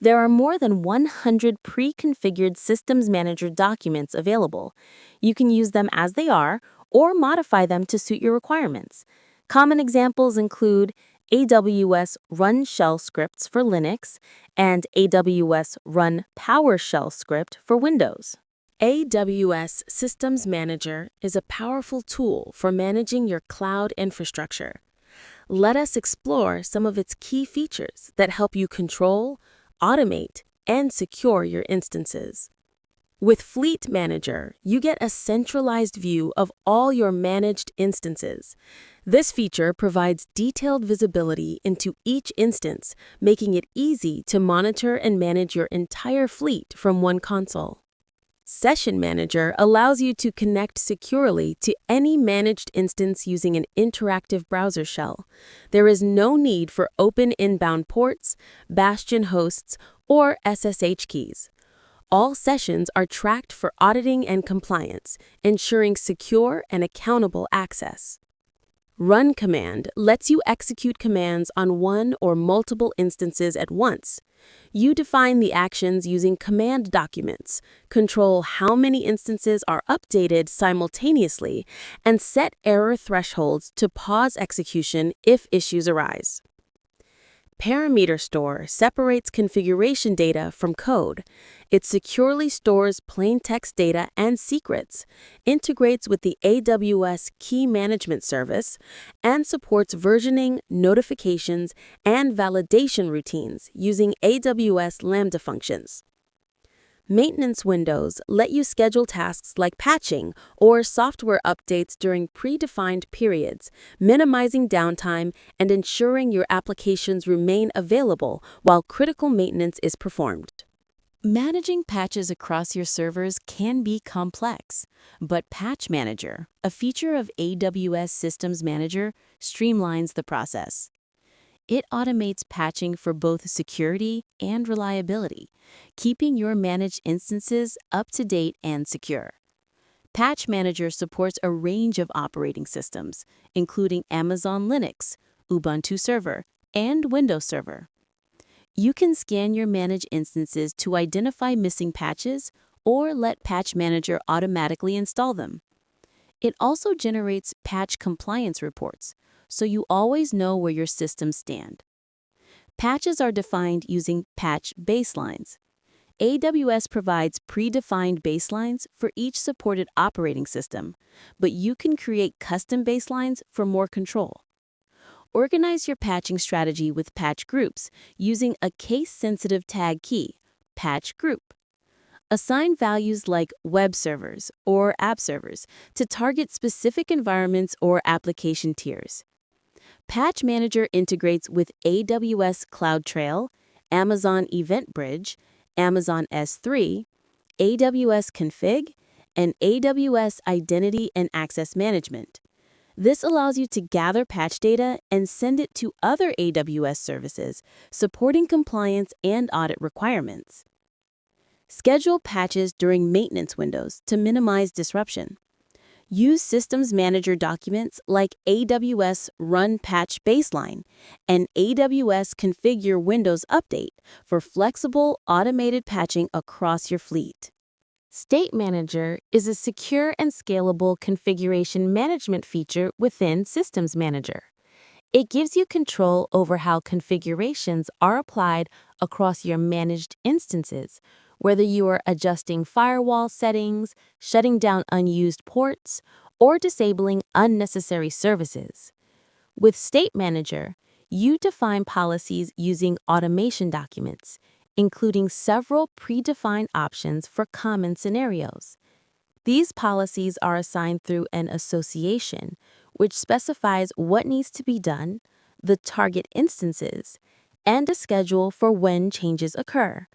There are more than 100 pre-configured Systems Manager documents available. You can use them as they are or modify them to suit your requirements. Common examples include AWS Run Shell scripts for Linux and AWS Run PowerShell script for Windows. AWS Systems Manager is a powerful tool for managing your cloud infrastructure. Let us explore some of its key features that help you control, automate, and secure your instances. With Fleet Manager, you get a centralized view of all your managed instances. This feature provides detailed visibility into each instance, making it easy to monitor and manage your entire fleet from one console. Session Manager allows you to connect securely to any managed instance using an interactive browser shell. There is no need for open inbound ports, bastion hosts, or SSH keys. All sessions are tracked for auditing and compliance, ensuring secure and accountable access. Run command lets you execute commands on one or multiple instances at once. You define the actions using command documents, control how many instances are updated simultaneously, and set error thresholds to pause execution if issues arise. Parameter store separates configuration data from code. It securely stores plain text data and secrets, integrates with the AWS Key Management Service, and supports versioning, notifications, and validation routines using AWS Lambda functions. Maintenance windows let you schedule tasks like patching or software updates during predefined periods, minimizing downtime and ensuring your applications remain available while critical maintenance is performed. Managing patches across your servers can be complex, but Patch Manager, a feature of AWS Systems Manager, streamlines the process. It automates patching for both security and reliability, keeping your managed instances up to date and secure. Patch Manager supports a range of operating systems, including Amazon Linux, Ubuntu Server, and Windows Server. You can scan your managed instances to identify missing patches or let Patch Manager automatically install them. It also generates patch compliance reports, so you always know where your systems stand. Patches are defined using patch baselines. AWS provides predefined baselines for each supported operating system, but you can create custom baselines for more control. Organize your patching strategy with patch groups using a case-sensitive tag key, patch group. Assign values like web servers or app servers to target specific environments or application tiers. Patch Manager integrates with AWS CloudTrail, Amazon EventBridge, Amazon S3, AWS Config, and AWS Identity and Access Management. This allows you to gather patch data and send it to other AWS services, supporting compliance and audit requirements. Schedule patches during maintenance windows to minimize disruption. Use Systems Manager documents like AWS Run Patch Baseline and AWS Configure Windows Update for flexible, automated patching across your fleet. State Manager is a secure and scalable configuration management feature within Systems Manager. It gives you control over how configurations are applied across your managed instances, whether you are adjusting firewall settings, shutting down unused ports, or disabling unnecessary services. With State Manager, you define policies using automation documents, including several predefined options for common scenarios. These policies are assigned through an association, which specifies what needs to be done, the target instances, and a schedule for when changes occur.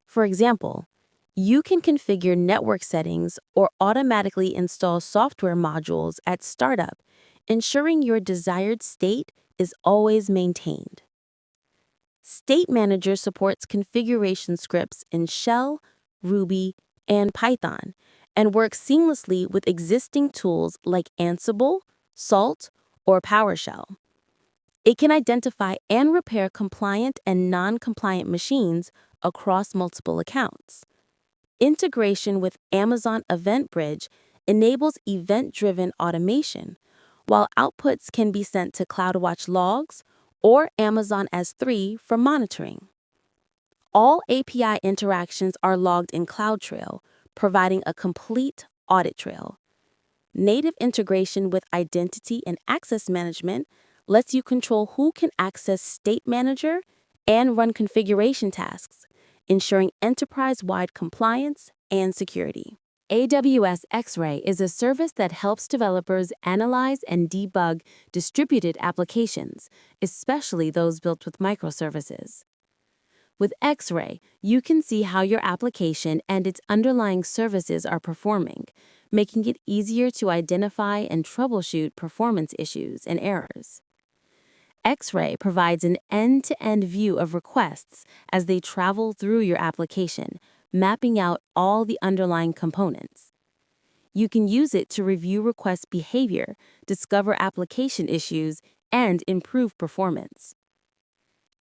For example, you can configure network settings or automatically install software modules at startup, ensuring your desired state is always maintained. State Manager supports configuration scripts in Shell, Ruby, and Python, and works seamlessly with existing tools like Ansible, Salt, or PowerShell. It can identify and repair compliant and non-compliant machines across multiple accounts. Integration with Amazon EventBridge enables event-driven automation, while outputs can be sent to CloudWatch logs or Amazon S3 for monitoring. All API interactions are logged in CloudTrail, providing a complete audit trail. Native integration with identity and access management lets you control who can access State Manager and run configuration tasks, ensuring enterprise-wide compliance and security. AWS X-Ray is a service that helps developers analyze and debug distributed applications, especially those built with microservices. With X-Ray, you can see how your application and its underlying services are performing, making it easier to identify and troubleshoot performance issues and errors. X-Ray provides an end-to-end view of requests as they travel through your application, mapping out all the underlying components. You can use it to review request behavior, discover application issues, and improve performance.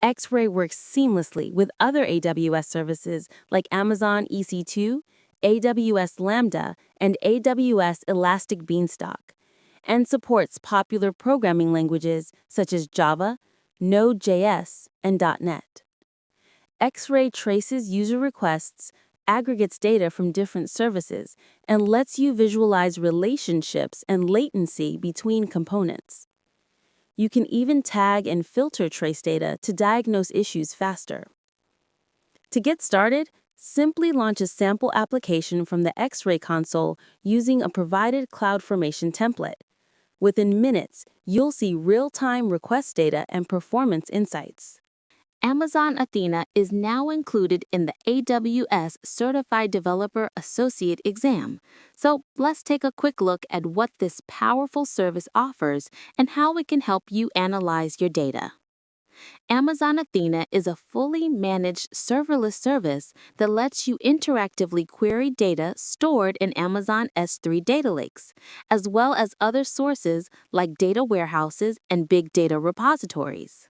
X-Ray works seamlessly with other AWS services like Amazon EC2, AWS Lambda, and AWS Elastic Beanstalk, and supports popular programming languages such as Java, Node.js, and .NET. X-Ray traces user requests, aggregates data from different services, and lets you visualize relationships and latency between components. You can even tag and filter trace data to diagnose issues faster. To get started, simply launch a sample application from the X-Ray console using a provided CloudFormation template. Within minutes, you'll see real-time request data and performance insights. Amazon Athena is now included in the AWS Certified Developer Associate exam. So let's take a quick look at what this powerful service offers and how it can help you analyze your data. Amazon Athena is a fully managed serverless service that lets you interactively query data stored in Amazon S3 data lakes, as well as other sources like data warehouses and big data repositories.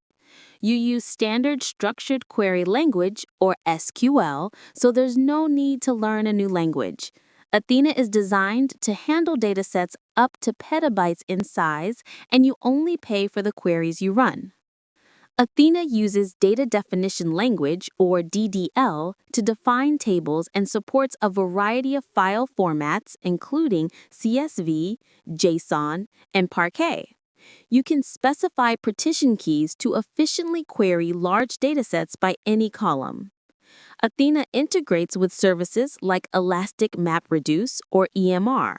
You use standard structured query language, or SQL, so there's no need to learn a new language. Athena is designed to handle datasets up to petabytes in size, and you only pay for the queries you run. Athena uses data definition language, or DDL, to define tables and supports a variety of file formats, including CSV, JSON, and Parquet. You can specify partition keys to efficiently query large datasets by any column. Athena integrates with services like Elastic MapReduce, or EMR,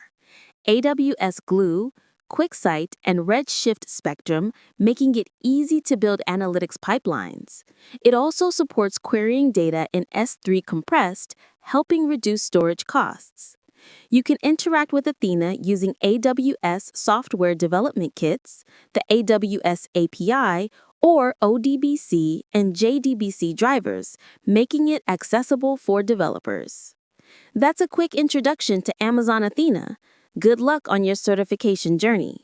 AWS Glue, QuickSight, and Redshift Spectrum, making it easy to build analytics pipelines. It also supports querying data in S3 compressed, helping reduce storage costs. You can interact with Athena using AWS Software Development Kits, the AWS API, or ODBC and JDBC drivers, making it accessible for developers. That's a quick introduction to Amazon Athena. Good luck on your certification journey.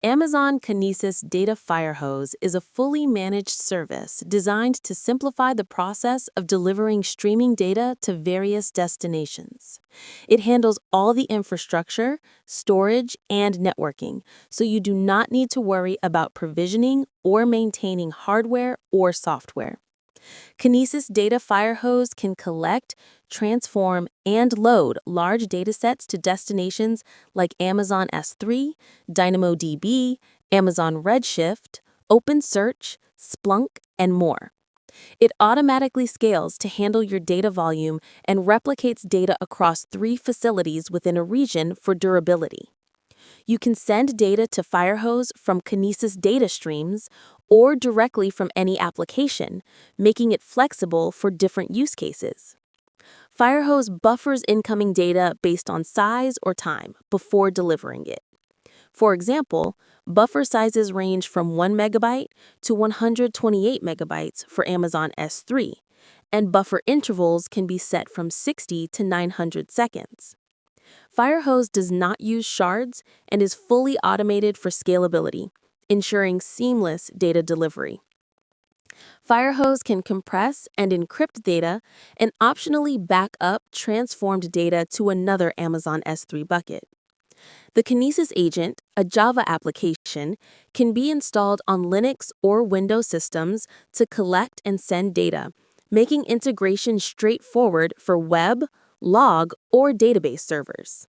Amazon Kinesis Data Firehose is a fully managed service designed to simplify the process of delivering streaming data to various destinations. It handles all the infrastructure, storage, and networking, so you do not need to worry about provisioning or maintaining hardware or software. Kinesis Data Firehose can collect, transform, and load large datasets to destinations like Amazon S3, DynamoDB, Amazon Redshift, OpenSearch, Splunk, and more. It automatically scales to handle your data volume and replicates data across 3 facilities within a region for durability. You can send data to Firehose from Kinesis data streams or directly from any application, making it flexible for different use cases. Firehose buffers incoming data based on size or time before delivering it. For example, buffer sizes range from 1 megabyte to 128 megabytes for Amazon S3, and buffer intervals can be set from 60 to 900 seconds. Firehose does not use shards and is fully automated for scalability, ensuring seamless data delivery. Firehose can compress and encrypt data and optionally back up transformed data to another Amazon S3 bucket. The Kinesis agent, a Java application, can be installed on Linux or Windows systems to collect and send data, making integration straightforward for web, log, or database servers.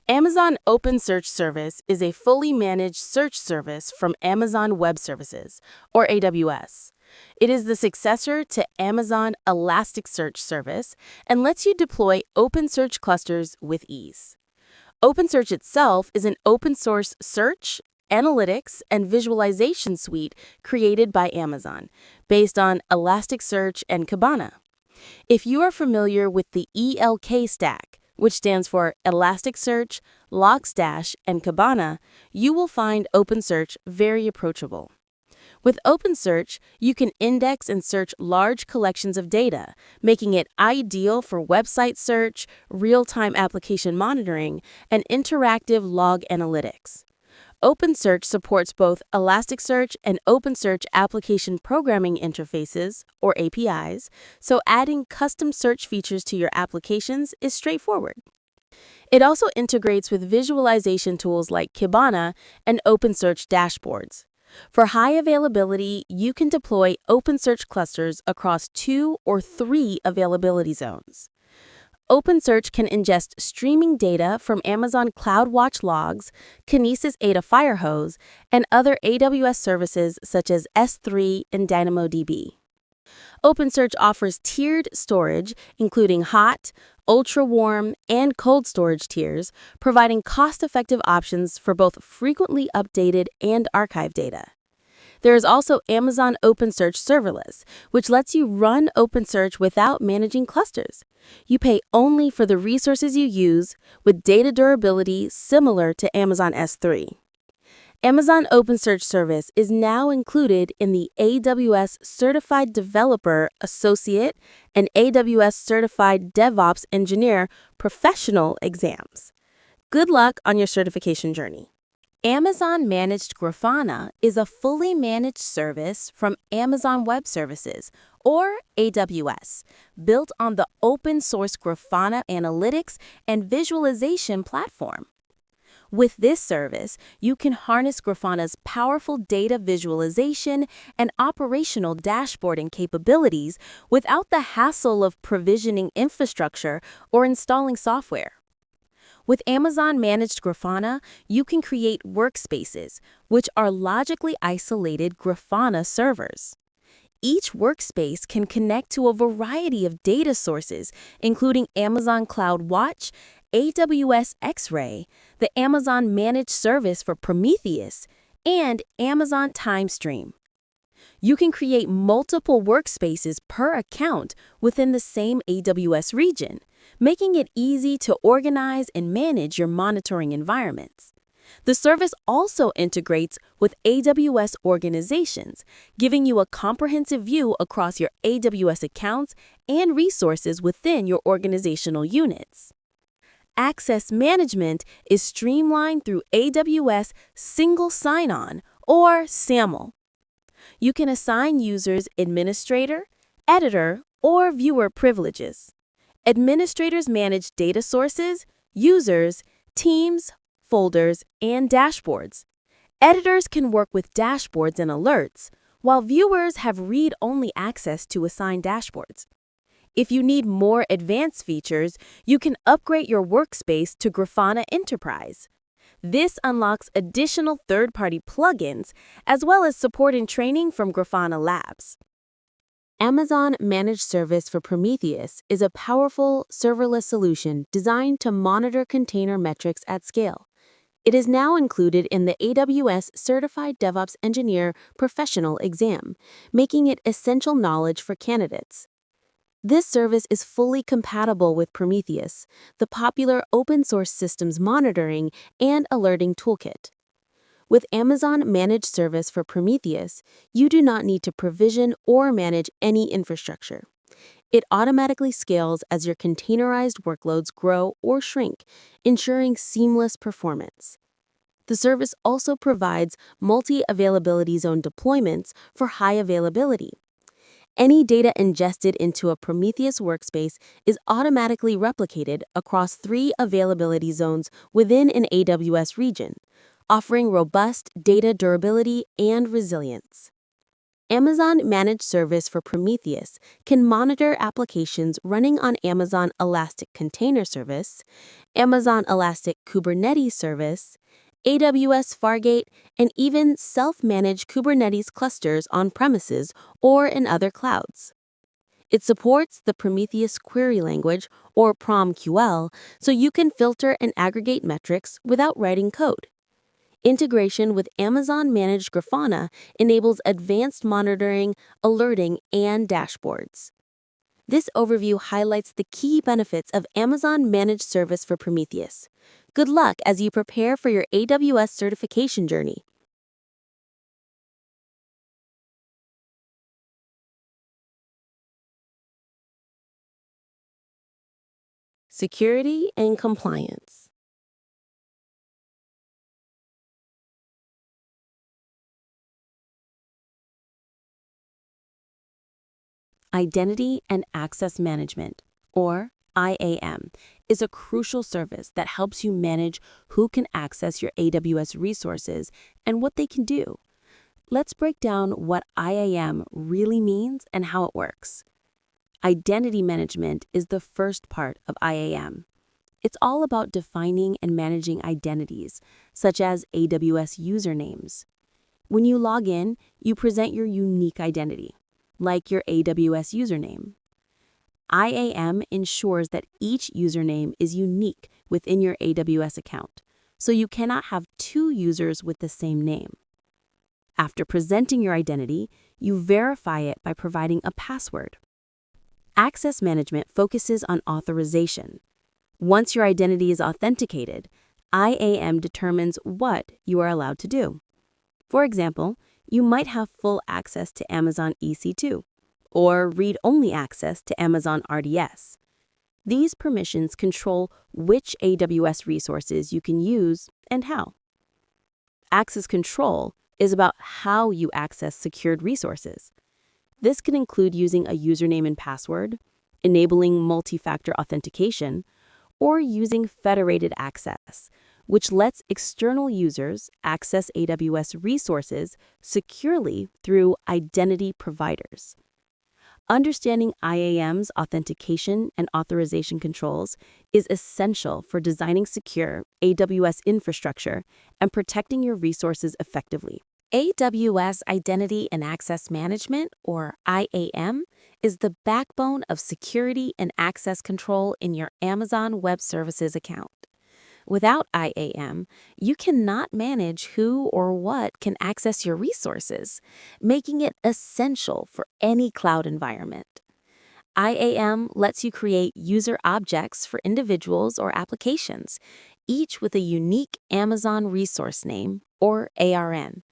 Amazon OpenSearch Service is a fully managed search service from Amazon Web Services, or AWS. It is the successor to Amazon Elasticsearch Service and lets you deploy OpenSearch clusters with ease. OpenSearch itself is an open-source search, analytics, and visualization suite created by Amazon, based on Elasticsearch and Kibana. If you are familiar with the ELK stack, which stands for Elasticsearch, Logstash, and Kibana, you will find OpenSearch very approachable. With OpenSearch, you can index and search large collections of data, making it ideal for website search, real-time application monitoring, and interactive log analytics. OpenSearch supports both Elasticsearch and OpenSearch application programming interfaces, or APIs, so adding custom search features to your applications is straightforward. It also integrates with visualization tools like Kibana and OpenSearch dashboards. For high availability, you can deploy OpenSearch clusters across 2 or 3 availability zones. OpenSearch can ingest streaming data from Amazon CloudWatch logs, Kinesis Ada Firehose, and other AWS services such as S3 and DynamoDB. OpenSearch offers tiered storage, including hot, ultra-warm, and cold storage tiers, providing cost-effective options for both frequently updated and archived data. There is also Amazon OpenSearch Serverless, which lets you run OpenSearch without managing clusters. You pay only for the resources you use, with data durability similar to Amazon S3. Amazon OpenSearch Service is now included in the AWS Certified Developer Associate and AWS Certified DevOps Engineer Professional exams. Good luck on your certification journey. Amazon Managed Grafana is a fully managed service from Amazon Web Services, or AWS, built on the open-source Grafana analytics and visualization platform. With this service, you can harness Grafana's powerful data visualization and operational dashboarding capabilities without the hassle of provisioning infrastructure or installing software. With Amazon Managed Grafana, you can create workspaces, which are logically isolated Grafana servers. Each workspace can connect to a variety of data sources, including Amazon CloudWatch, AWS X-Ray, the Amazon Managed Service for Prometheus, and Amazon TimeStream. You can create multiple workspaces per account within the same AWS region, making it easy to organize and manage your monitoring environments. The service also integrates with AWS organizations, giving you a comprehensive view across your AWS accounts and resources within your organizational units. Access management is streamlined through AWS Single Sign-On, or SAML. You can assign users administrator, editor, or viewer privileges. Administrators manage data sources, users, teams, folders, and dashboards. Editors can work with dashboards and alerts, while viewers have read-only access to assigned dashboards. If you need more advanced features, you can upgrade your workspace to Grafana Enterprise. This unlocks additional third-party plugins, as well as support and training from Grafana Labs. Amazon Managed Service for Prometheus is a powerful, serverless solution designed to monitor container metrics at scale. It is now included in the AWS Certified DevOps Engineer Professional exam, making it essential knowledge for candidates. This service is fully compatible with Prometheus, the popular open-source systems monitoring and alerting toolkit. With Amazon Managed Service for Prometheus, you do not need to provision or manage any infrastructure. It automatically scales as your containerized workloads grow or shrink, ensuring seamless performance. The service also provides multi-availability zone deployments for high availability. Any data ingested into a Prometheus workspace is automatically replicated across 3 availability zones within an AWS region, offering robust data durability and resilience. Amazon Managed Service for Prometheus can monitor applications running on Amazon Elastic Container Service, Amazon Elastic Kubernetes Service, AWS Fargate, and even self-managed Kubernetes clusters on premises or in other clouds. It supports the Prometheus query language, or PromQL, so you can filter and aggregate metrics without writing code. Integration with Amazon Managed Grafana enables advanced monitoring, alerting, and dashboards. This overview highlights the key benefits of Amazon Managed Service for Prometheus. Good luck as you prepare for your AWS certification journey. security, and compliance. Identity and Access Management, or IAM, is a crucial service that helps you manage who can access your AWS resources and what they can do. Let's break down what IAM really means and how it works. Identity management is the first part of IAM. It's all about defining and managing identities, such as AWS usernames. When you log in, you present your unique identity, like your AWS username. IAM ensures that each username is unique within your AWS account, so you cannot have two users with the same name. After presenting your identity, you verify it by providing a password. Access management focuses on authorization. Once your identity is authenticated, IAM determines what you are allowed to do. For example, you might have full access to Amazon EC2 or read-only access to Amazon RDS. These permissions control which AWS resources you can use and how. Access control is about how you access secured resources. This can include using a username and password, enabling multi-factor authentication, or using federated access, which lets external users access AWS resources securely through identity providers. Understanding IAM's authentication and authorization controls is essential for designing secure AWS infrastructure and protecting your resources effectively. AWS Identity and Access Management, or IAM, is the backbone of security and access control in your Amazon Web Services account. Without IAM, you cannot manage who or what can access your resources, making it essential for any cloud environment. IAM lets you create user objects for individuals or applications, each with a unique Amazon resource name, or ARN.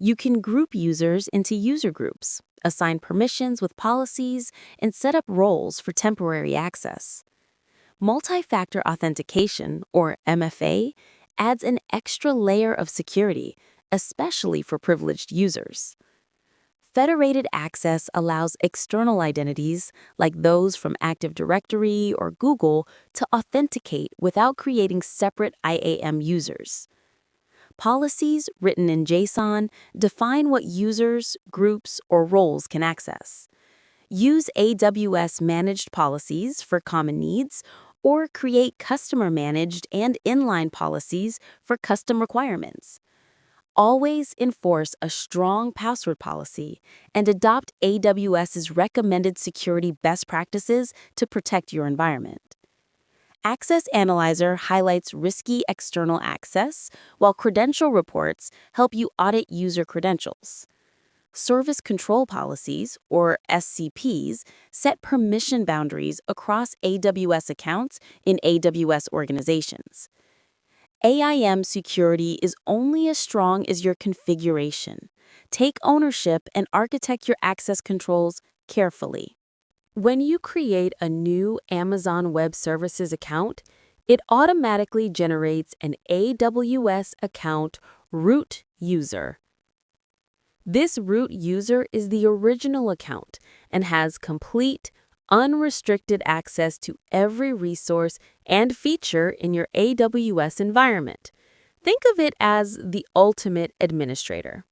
You can group users into user groups, assign permissions with policies, and set up roles for temporary access. Multi-factor authentication, or MFA, adds an extra layer of security, especially for privileged users. Federated access allows external identities, like those from Active Directory or Google, to authenticate without creating separate IAM users. Policies written in JSON define what users, groups, or roles can access. Use AWS managed policies for common needs, or create customer-managed and inline policies for custom requirements. Always enforce a strong password policy and adopt AWS's recommended security best practices to protect your environment. Access Analyzer highlights risky external access, while Credential Reports help you audit user credentials. Service Control Policies, or SCPs, set permission boundaries across AWS accounts in AWS organizations. AIM security is only as strong as your configuration. Take ownership and architect your access controls carefully. When you create a new Amazon Web Services account, it automatically generates an AWS account root user. This root user is the original account and has complete, unrestricted access to every resource and feature in your AWS environment. Think of it as the ultimate administrator.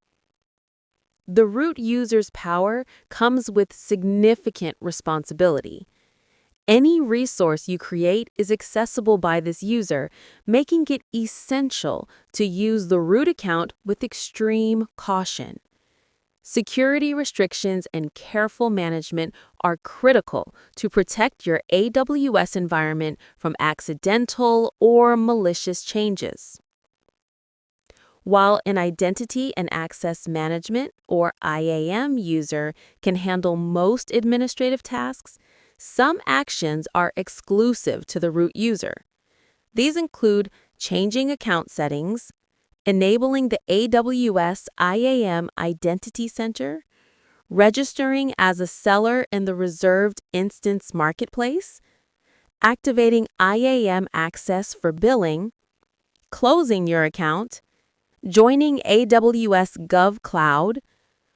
The root user's power comes with significant responsibility. Any resource you create is accessible by this user, making it essential to use the root account with extreme caution. Security restrictions and careful management are critical to protect your AWS environment from accidental or malicious changes. While an Identity and Access Management, or IAM, user can handle most administrative tasks, some actions are exclusive to the root user. These include changing account settings, enabling the AWS IAM Identity Center, registering as a seller in the reserved instance marketplace, activating IAM access for billing, closing your account, joining AWS GovCloud,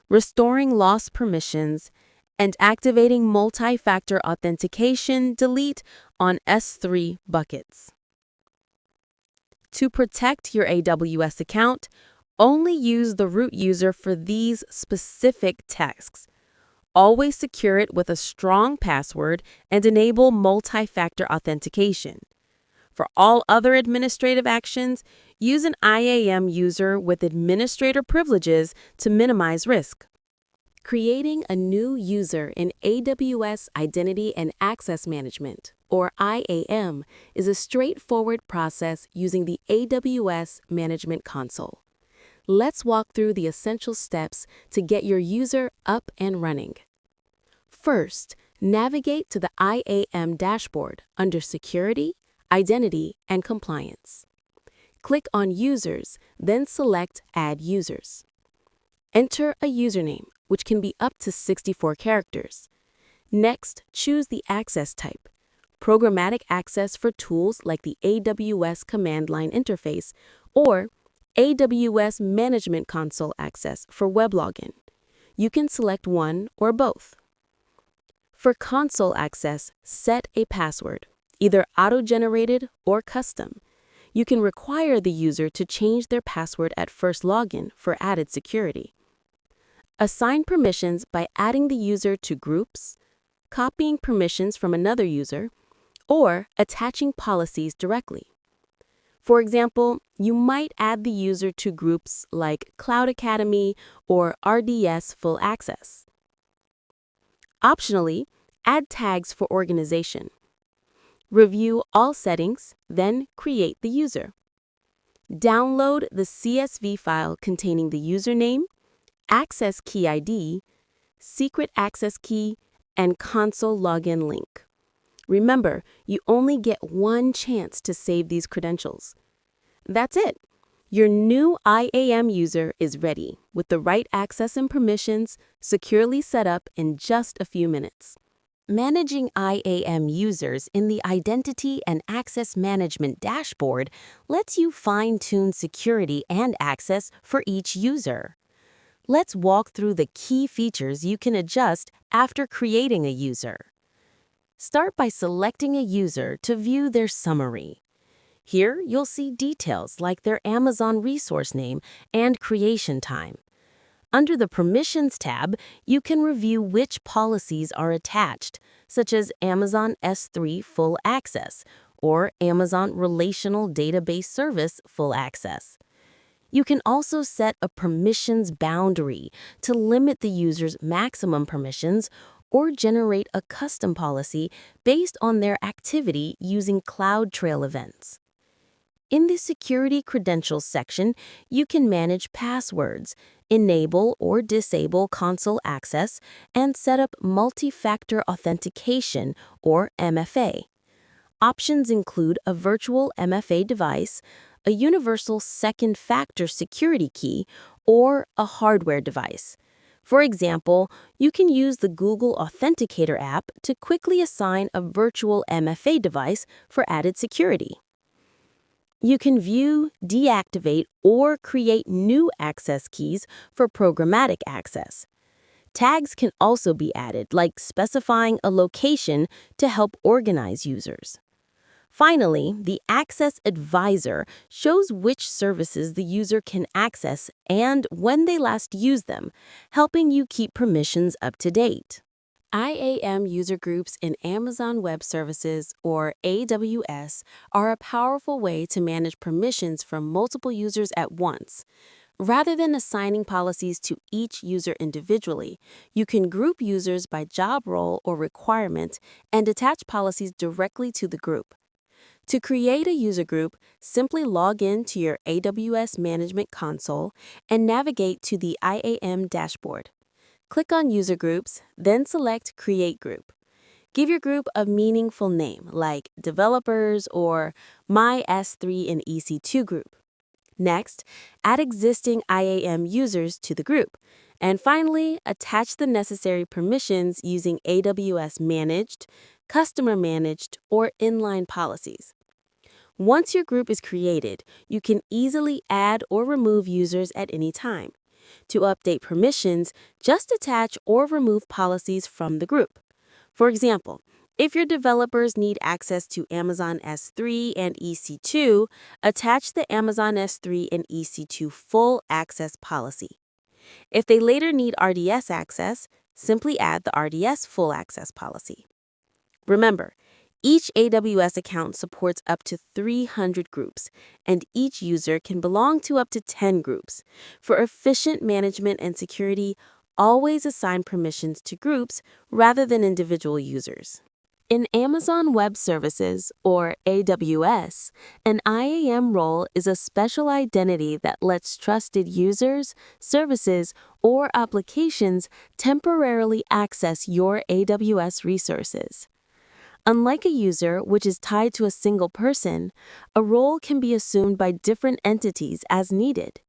restoring lost permissions, and activating multi-factor authentication delete on S3 buckets. To protect your AWS account, only use the root user for these specific tasks. Always secure it with a strong password and enable multi-factor authentication. For all other administrative actions, use an IAM user with administrator privileges to minimize risk. Creating a new user in AWS Identity and Access Management, or IAM, is a straightforward process using the AWS Management Console. Let's walk through the essential steps to get your user up and running. First, navigate to the IAM dashboard under Security, Identity, and Compliance. Click on Users, then select Add Users. Enter a username, which can be up to 64 characters. Next, choose the access type: programmatic access for tools like the AWS command line interface, or AWS Management Console access for web login. You can select one or both. For console access, set a password, either auto-generated or custom. You can require the user to change their password at first login for added security. Assign permissions by adding the user to groups, copying permissions from another user, or attaching policies directly. For example, you might add the user to groups like Cloud Academy or RDS Full Access. Optionally, add tags for organization. Review all settings, then create the user. Download the CSV file containing the username, access key ID, secret access key, and console login link. Remember, you only get one chance to save these credentials. That's it. Your new IAM user is ready with the right access and permissions securely set up in just a few minutes. Managing IAM users in the Identity and Access Management dashboard lets you fine-tune security and access for each user. Let's walk through the key features you can adjust after creating a user. Start by selecting a user to view their summary. Here, you'll see details like their Amazon resource name and creation time. Under the Permissions tab, you can review which policies are attached, such as Amazon S3 Full Access or Amazon Relational Database Service Full Access. You can also set a permissions boundary to limit the user's maximum permissions or generate a custom policy based on their activity using CloudTrail events. In the Security Credentials section, you can manage passwords, enable or disable console access, and set up multi-factor authentication, or MFA. Options include a virtual MFA device, a universal second-factor security key, or a hardware device. For example, you can use the Google Authenticator app to quickly assign a virtual MFA device for added security. You can view, deactivate, or create new access keys for programmatic access. Tags can also be added, like specifying a location to help organize users. Finally, the Access Advisor shows which services the user can access and when they last used them, helping you keep permissions up to date. IAM user groups in Amazon Web Services, or AWS, are a powerful way to manage permissions from multiple users at once. Rather than assigning policies to each user individually, you can group users by job role or requirement and attach policies directly to the group. To create a user group, simply log in to your AWS Management Console and navigate to the IAM dashboard. Click on User Groups, then select Create Group. Give your group a meaningful name like Developers or My S3 and EC2 Group. Next, add existing IAM users to the group. And finally, attach the necessary permissions using AWS Managed, customer-managed, or inline policies. Once your group is created, you can easily add or remove users at any time. To update permissions, just attach or remove policies from the group. For example, if your developers need access to Amazon S3 and EC2, attach the Amazon S3 and EC2 full access policy. If they later need RDS access, simply add the RDS full access policy. Remember, each AWS account supports up to 300 groups, and each user can belong to up to 10 groups. For efficient management and security, always assign permissions to groups rather than individual users. In Amazon Web Services, or AWS, an IAM role is a special identity that lets trusted users, services, or applications temporarily access your AWS resources. Unlike a user, which is tied to a single person, a role can be assumed by different entities as needed.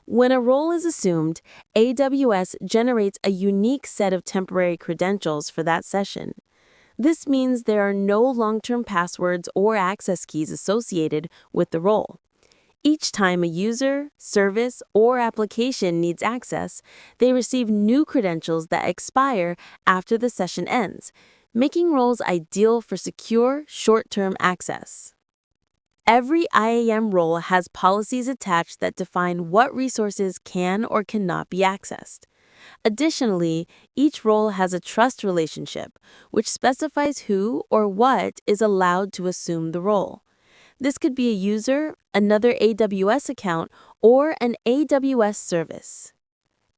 When a role is assumed, AWS generates a unique set of temporary credentials for that session. This means there are no long-term passwords or access keys associated with the role. Each time a user, service, or application needs access, they receive new credentials that expire after the session ends, making roles ideal for secure, short-term access. Every IAM role has policies attached that define what resources can or cannot be accessed. Additionally, each role has a trust relationship, which specifies who or what is allowed to assume the role. This could be a user, another AWS account, or an AWS service.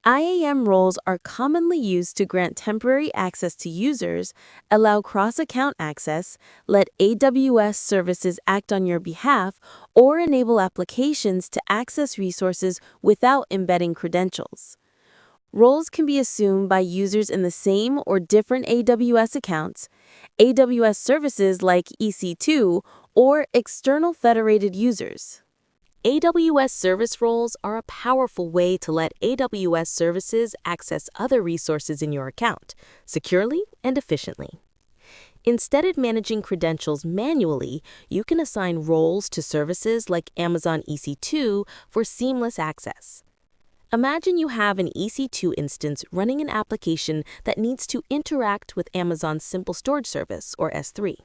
IAM roles are commonly used to grant temporary access to users, allow cross-account access, let AWS services act on your behalf, or enable applications to access resources without embedding credentials. Roles can be assumed by users in the same or different AWS accounts, AWS services like EC2, or external federated users. AWS service roles are a powerful way to let AWS services access other resources in your account, securely and efficiently. Instead of managing credentials manually, you can assign roles to services like Amazon EC2 for seamless access. Imagine you have an EC2 instance running an application that needs to interact with Amazon's Simple Storage Service, or S3.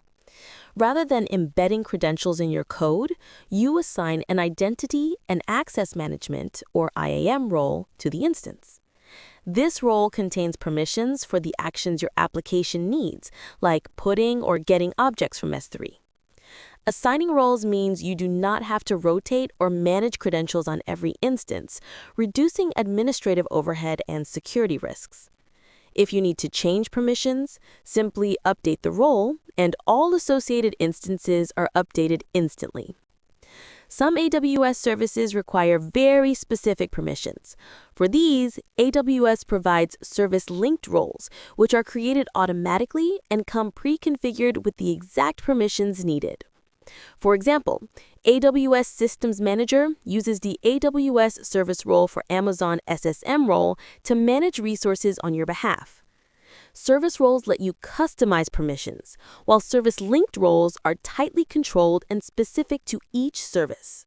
Rather than embedding credentials in your code, you assign an Identity and Access Management, or IAM role, to the instance. This role contains permissions for the actions your application needs, like putting or getting objects from S3. Assigning roles means you do not have to rotate or manage credentials on every instance, reducing administrative overhead and security risks. If you need to change permissions, simply update the role, and all associated instances are updated instantly. Some AWS services require very specific permissions. For these, AWS provides service-linked roles, which are created automatically and come pre-configured with the exact permissions needed. For example, AWS Systems Manager uses the AWS service role for Amazon SSM role to manage resources on your behalf. Service roles let you customize permissions, while service-linked roles are tightly controlled and specific to each service.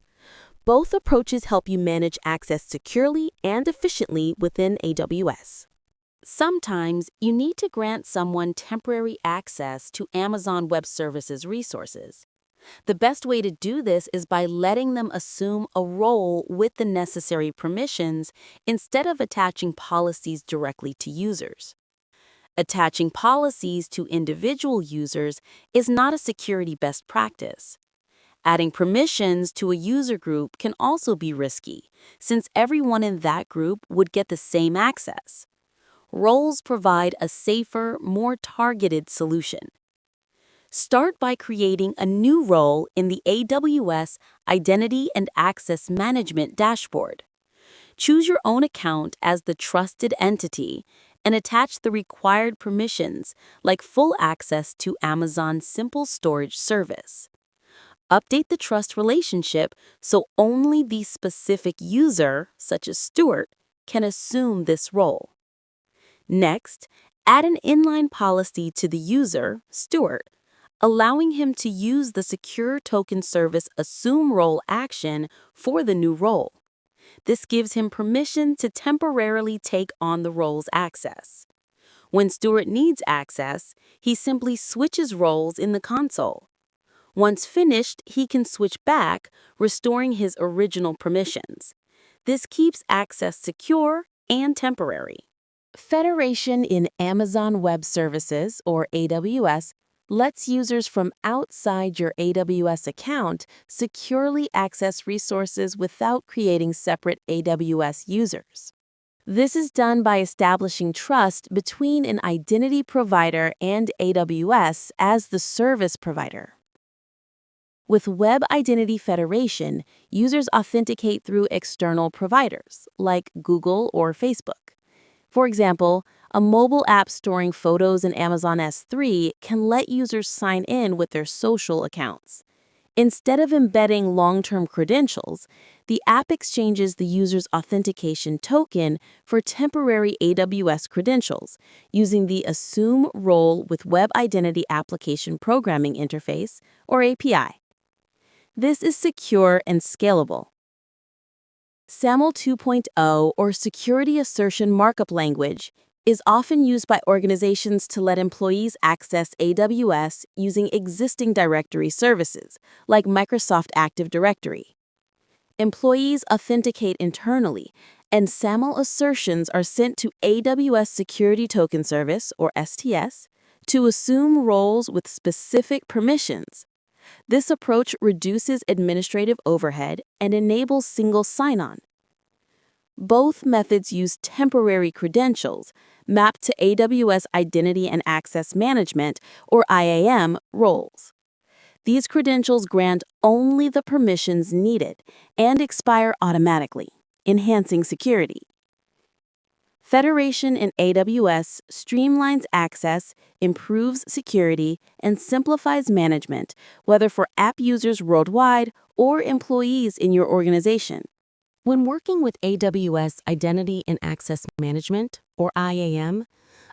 Both approaches help you manage access securely and efficiently within AWS. Sometimes you need to grant someone temporary access to Amazon Web Services resources. The best way to do this is by letting them assume a role with the necessary permissions instead of attaching policies directly to users. Attaching policies to individual users is not a security best practice. Adding permissions to a user group can also be risky, since everyone in that group would get the same access. Roles provide a safer, more targeted solution. Start by creating a new role in the AWS Identity and Access Management dashboard. Choose your own account as the trusted entity and attach the required permissions, like full access to Amazon's Simple Storage Service. Update the trust relationship so only the specific user, such as Stuart, can assume this role. Next, Add an inline policy to the user, Stewart, allowing him to use the secure token service assume role action for the new role. This gives him permission to temporarily take on the role's access. When Stewart needs access, he simply switches roles in the console. Once finished, he can switch back, restoring his original permissions. This keeps access secure and temporary. Federation in Amazon Web Services, or AWS, lets users from outside your AWS account securely access resources without creating separate AWS users. This is done by establishing trust between an identity provider and AWS as the service provider. With Web Identity Federation, users authenticate through external providers, like Google or Facebook. For example, a mobile app storing photos in Amazon S3 can let users sign in with their social accounts. Instead of embedding long-term credentials, the app exchanges the user's authentication token for temporary AWS credentials using the Assume Role with Web Identity Application Programming Interface, or API. This is secure and scalable. SAML 2.0, or Security Assertion Markup Language, is often used by organizations to let employees access AWS using existing directory services, like Microsoft Active Directory. Employees authenticate internally, and SAML assertions are sent to AWS Security Token Service, or STS, to assume roles with specific permissions. This approach reduces administrative overhead and enables single sign-on. Both methods use temporary credentials mapped to AWS Identity and Access Management, or IAM, roles. These credentials grant only the permissions needed and expire automatically, enhancing security. Federation in AWS streamlines access, improves security, and simplifies management, whether for app users worldwide or employees in your organization. When working with AWS Identity and Access Management, or IAM,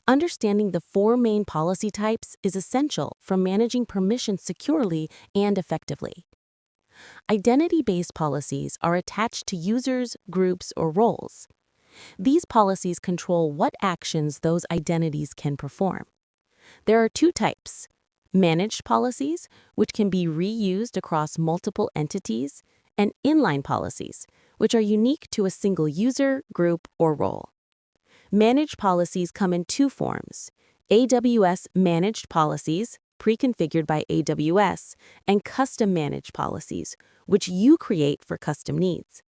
understanding the 4 main policy types is essential for managing permissions securely and effectively. Identity-based policies are attached to users, groups, or roles. These policies control what actions those identities can perform. There are 2 types: managed policies, which can be reused across multiple entities, and inline policies, which are unique to a single user, group, or role. Managed policies come in 2 forms: AWS managed policies, pre-configured by AWS, and custom managed policies, which you create for custom needs.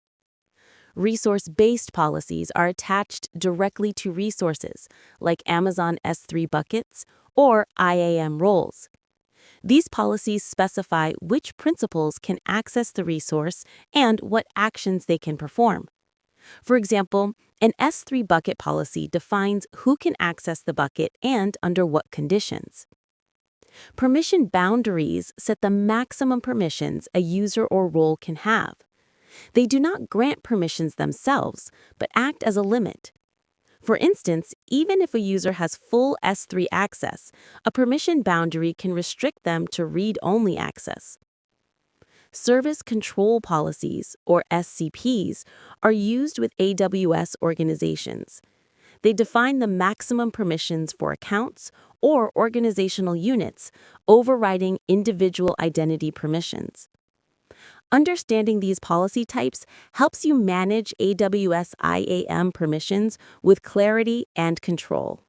Resource-based policies are attached directly to resources, like Amazon S3 buckets or IAM roles. These policies specify which principals can access the resource and what actions they can perform. For example, an S3 bucket policy defines who can access the bucket and under what conditions. Permission boundaries set the maximum permissions a user or role can have. They do not grant permissions themselves, but act as a limit. For instance, even if a user has full S3 access, a permission boundary can restrict them to read-only access. Service Control Policies, or SCPs, are used with AWS organizations. They define the maximum permissions for accounts or organizational units, overriding individual identity permissions. Understanding these policy types helps you manage AWS IAM permissions with clarity and control.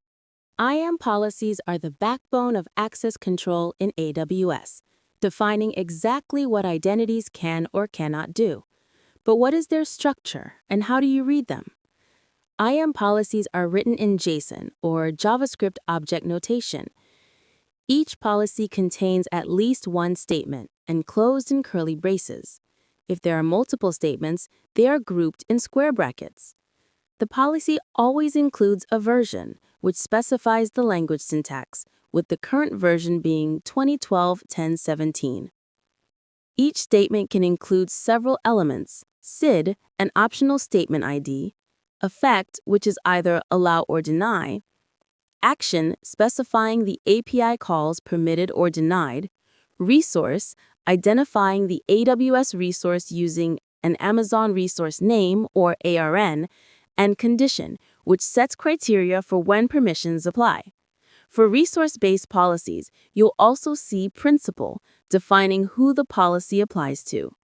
IAM policies are the backbone of access control in AWS, defining exactly what identities can or cannot do. But what is their structure, and how do you read them? IAM policies are written in JSON, or JavaScript Object Notation. Each policy contains at least one statement, enclosed in curly braces. If there are multiple statements, they are grouped in square brackets. The policy always includes a version, which specifies the language syntax, with the current version being 2012-1017. Each statement can include several elements: SID, an optional statement ID; effect, which is either allow or deny; action specifying the API calls permitted or denied, resource identifying the AWS resource using an Amazon resource name or ARN, and condition, which sets criteria for when permissions apply. For resource-based policies, you'll also see principal, defining who the policy applies to.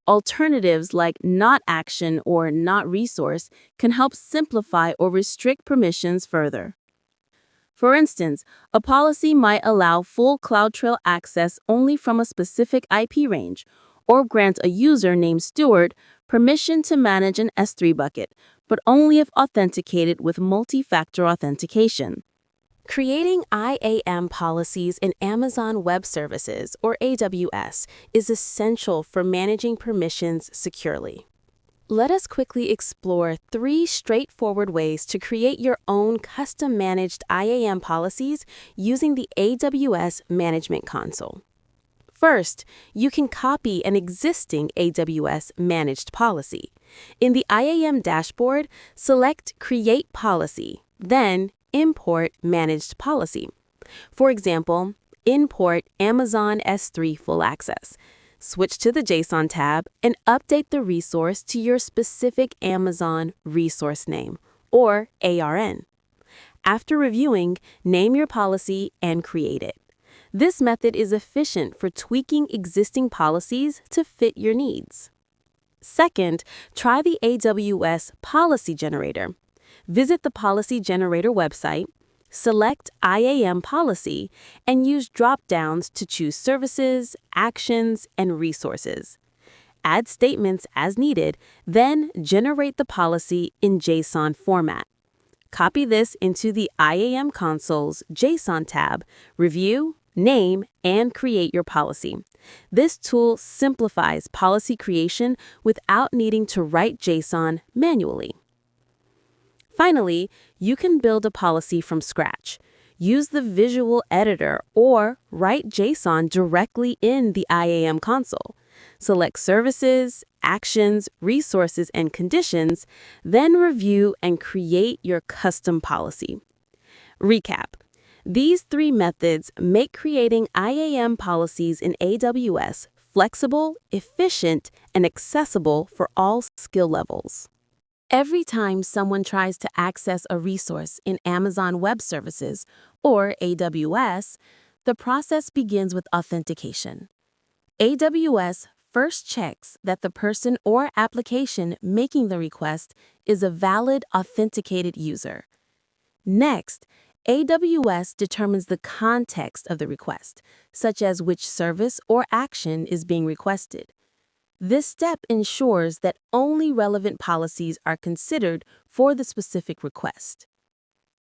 Alternatives like not action or not resource can help simplify or restrict permissions further. For instance, a policy might allow full CloudTrail access only from a specific IP range, or grant a user named Stewart permission to manage an S3 bucket, but only if authenticated with multi-factor authentication. Creating IAM policies in Amazon Web Services, or AWS, is essential for managing permissions securely. Let us quickly explore 3 straightforward ways to create your own custom-managed IAM policies using the AWS Management Console. First, you can copy an existing AWS managed policy. In the IAM dashboard, select Create Policy, then Import Managed Policy. For example, import Amazon S3 Full Access. Switch to the JSON tab and update the resource to your specific Amazon resource name, or ARN. After reviewing, name your policy and create it. This method is efficient for tweaking existing policies to fit your needs. Second, try the AWS Policy Generator. Visit the Policy Generator website, select IAM Policy, and use drop-downs to choose services, actions, and resources. Add statements as needed, then generate the policy in JSON format. Copy this into the IAM Console's JSON tab, review, name, and create your policy. This tool simplifies policy creation without needing to write JSON manually. Finally, you can build a policy from scratch. Use the visual editor or write JSON directly in the IAM console. Select services, actions, resources, and conditions, then review and create your custom policy. Recap. These 3 methods make creating IAM policies in AWS flexible, efficient, and accessible for all skill levels. Every time someone tries to access a resource in Amazon Web Services, or AWS, the process begins with authentication. AWS first checks that the person or application making the request is a valid, authenticated user. Next, AWS determines the context of the request, such as which service or action is being requested. This step ensures that only relevant policies are considered for the specific request.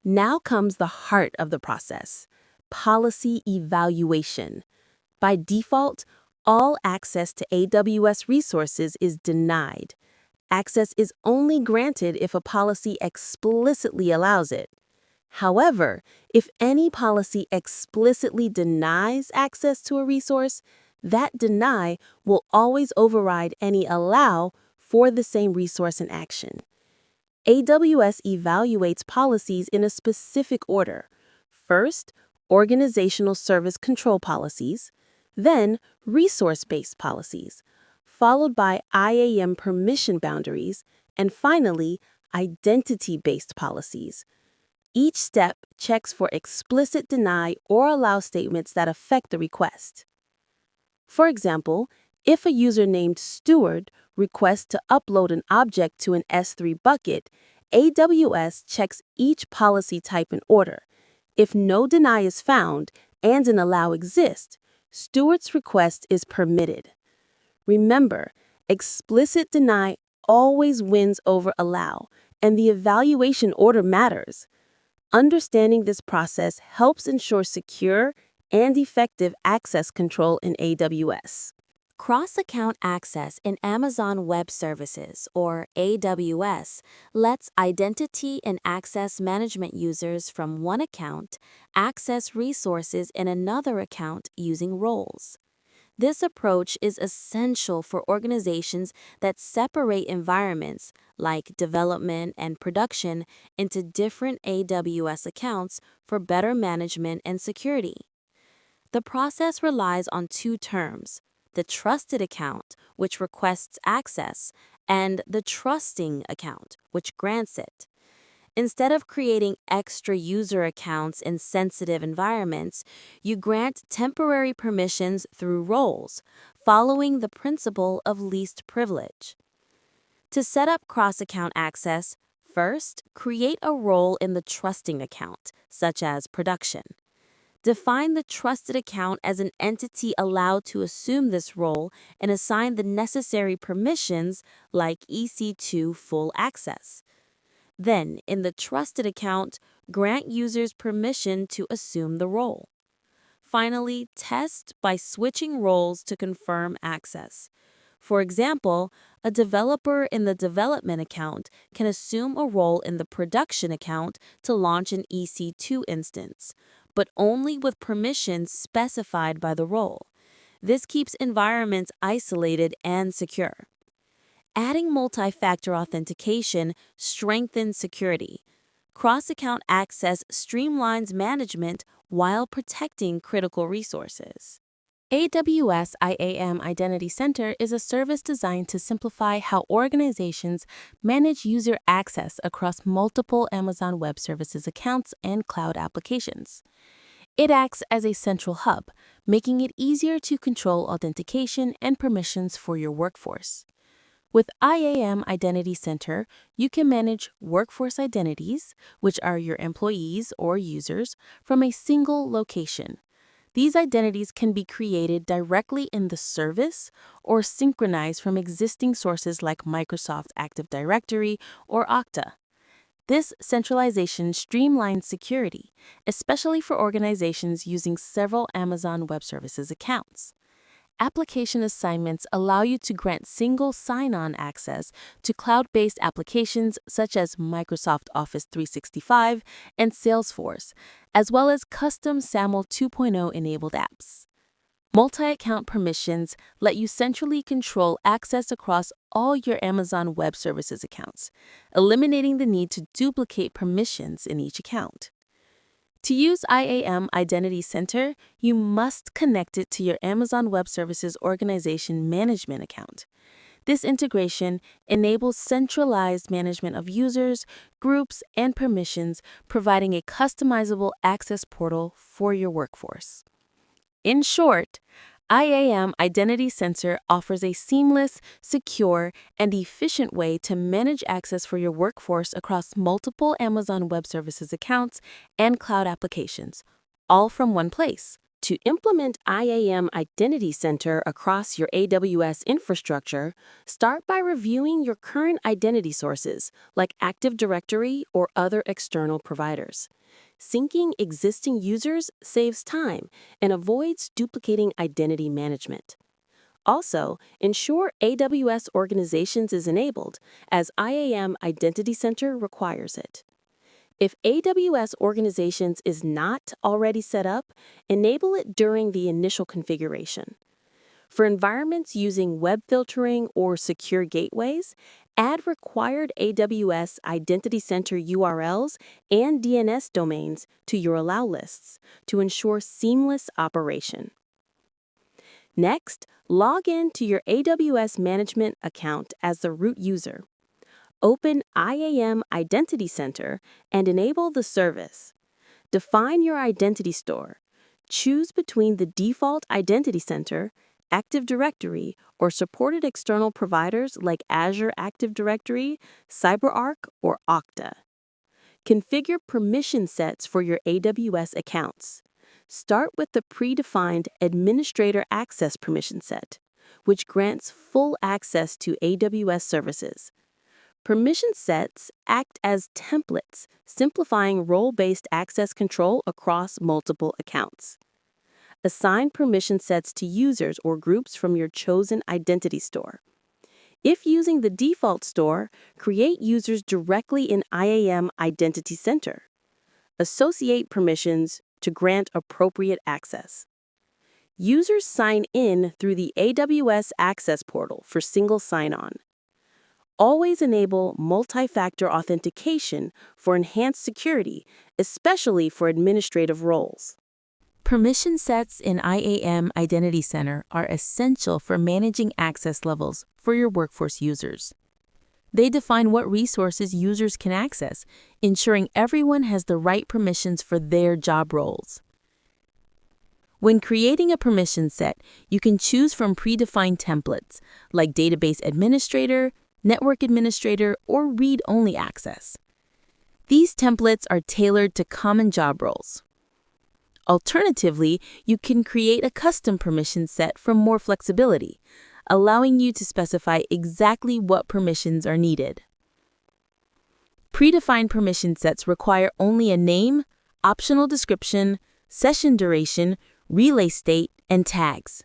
Now comes the heart of the process: policy evaluation. By default, all access to AWS resources is denied. Access is only granted if a policy explicitly allows it. However, if any policy explicitly denies access to a resource, that deny will always override any allow for the same resource and action. AWS evaluates policies in a specific order. First, organizational service control policies, then resource-based policies, followed by IAM permission boundaries, and finally, identity-based policies. Each step checks for explicit deny or allow statements that affect the request. For example, if a user named Stewart requests to upload an object to an S3 bucket, AWS checks each policy type in order. If no deny is found and an allow exists, Stewart's request is permitted. Remember, explicit deny always wins over allow, and the evaluation order matters. Understanding this process helps ensure secure and effective access control in AWS. Cross-account access in Amazon Web Services, or AWS, lets identity and access management users from one account access resources in another account using roles. This approach is essential for organizations that separate environments, like development and production, into different AWS accounts for better management and security. The process relies on two terms: the trusted account, which requests access, and the trusting account, which grants it. Instead of creating extra user accounts in sensitive environments, you grant temporary permissions through roles, following the principle of least privilege. To set up cross-account access, first, create a role in the trusting account, such as production. Define the trusted account as an entity allowed to assume this role and assign the necessary permissions like EC2 full access. Then, in the trusted account, grant users permission to assume the role. Finally, test by switching roles to confirm access. For example, a developer in the development account can assume a role in the production account to launch an EC2 instance, but only with permissions specified by the role. This keeps environments isolated and secure. Adding multi-factor authentication strengthens security. Cross-account access streamlines management while protecting critical resources. AWS IAM Identity Center is a service designed to simplify how organizations manage user access across multiple Amazon Web Services accounts and cloud applications. It acts as a central hub, making it easier to control authentication and permissions for your workforce. With IAM Identity Center, you can manage workforce identities, which are your employees or users, from a single location. These identities can be created directly in the service or synchronized from existing sources like Microsoft Active Directory or Okta. This centralization streamlines security, especially for organizations using several Amazon Web Services accounts. Application assignments allow you to grant single sign-on access to cloud-based applications such as Microsoft Office 365 and Salesforce, as well as custom SAML 2.0 enabled apps. Multi-account permissions let you centrally control access across all your Amazon Web Services accounts, eliminating the need to duplicate permissions in each account. To use IAM Identity Center, you must connect it to your Amazon Web Services Organization Management account. This integration enables centralized management of users, groups, and permissions, providing a customizable access portal for your workforce. In short, IAM Identity Center offers a seamless, secure, and efficient way to manage access for your workforce across multiple Amazon Web Services accounts and cloud applications, all from one place. To implement IAM Identity Center across your AWS infrastructure, start by reviewing your current identity sources, like Active Directory or other external providers. Syncing existing users saves time and avoids duplicating identity management. Also, ensure AWS Organizations is enabled, as IAM Identity Center requires it. If AWS Organizations is not already set up, enable it during the initial configuration. For environments using web filtering or secure gateways, add required AWS Identity Center URLs and DNS domains to your allow lists to ensure seamless operation. Next, log in to your AWS management account as the root user. Open IAM Identity Center and enable the service. Define your identity store. Choose between the default Identity Center, Active Directory, or supported external providers like Azure Active Directory, CyberArk, or Okta. Configure permission sets for your AWS accounts. Start with the predefined Administrator Access Permission set, which grants full access to AWS services. Permission sets act as templates, simplifying role-based access control across multiple accounts. Assign permission sets to users or groups from your chosen identity store. If using the default store, create users directly in IAM Identity Center. Associate permissions to grant appropriate access. Users sign in through the AWS Access Portal for single sign-on. Always enable multi-factor authentication for enhanced security, especially for administrative roles. Permission sets in IAM Identity Center are essential for managing access levels for your workforce users. They define what resources users can access, ensuring everyone has the right permissions for their job roles. When creating a permission set, you can choose from predefined templates like Database Administrator, Network Administrator, or Read-Only Access. These templates are tailored to common job roles. Alternatively, you can create a custom permission set for more flexibility, allowing you to specify exactly what permissions are needed. Predefined permission sets require only a name, optional description, session duration, relay state, and tags.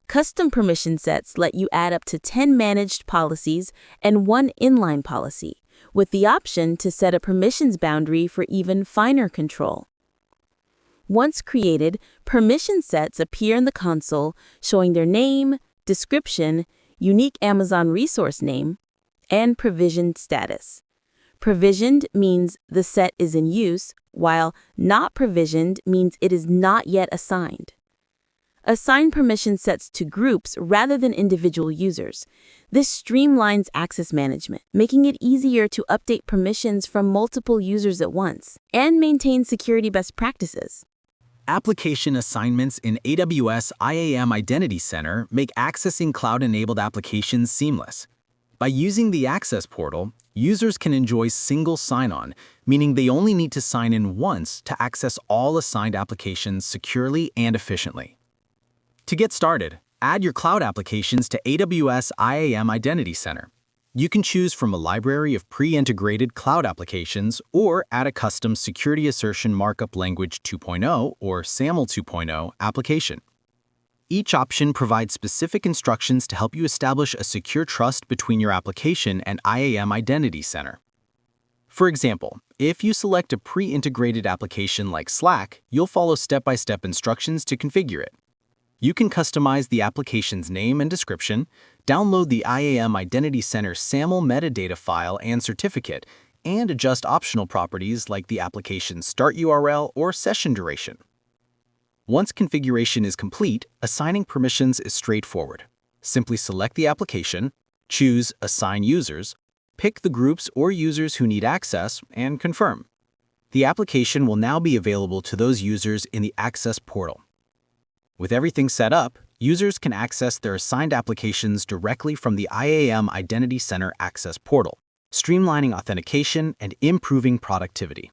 Custom permission sets let you add up to 10 managed policies and 1 inline policy, with the option to set a permissions boundary for even finer control. Once created, permission sets appear in the console showing their name, description, unique Amazon resource name, and provisioned status. Provisioned means the set is in use, while not provisioned means it is not yet assigned. Assign permission sets to groups rather than individual users. This streamlines access management, making it easier to update permissions from multiple users at once and maintain security best practices. Application assignments in AWS IAM Identity Center make accessing cloud-enabled applications seamless. By using the Access Portal, users can enjoy single sign-on, meaning they only need to sign in once to access all assigned applications securely and efficiently. To get started, add your cloud applications to AWS IAM Identity Center. You can choose from a library of pre-integrated cloud applications or add a custom Security Assertion Markup Language 2.0 or SAML 2.0 application. Each option provides specific instructions to help you establish a secure trust between your application and IAM Identity Center. For example, if you select a pre-integrated application like Slack, you'll follow step-by-step instructions to configure it. You can customize the application's name and description, download the IAM Identity Center SAML metadata file and certificate, and adjust optional properties like the application's start URL or session duration. Once configuration is complete, assigning permissions is straightforward. Simply select the application, choose Assign Users, pick the groups or users who need access, and confirm. The application will now be available to those users in the Access Portal. With everything set up, users can access their assigned applications directly from the IAM Identity Center Access Portal, streamlining authentication and improving productivity.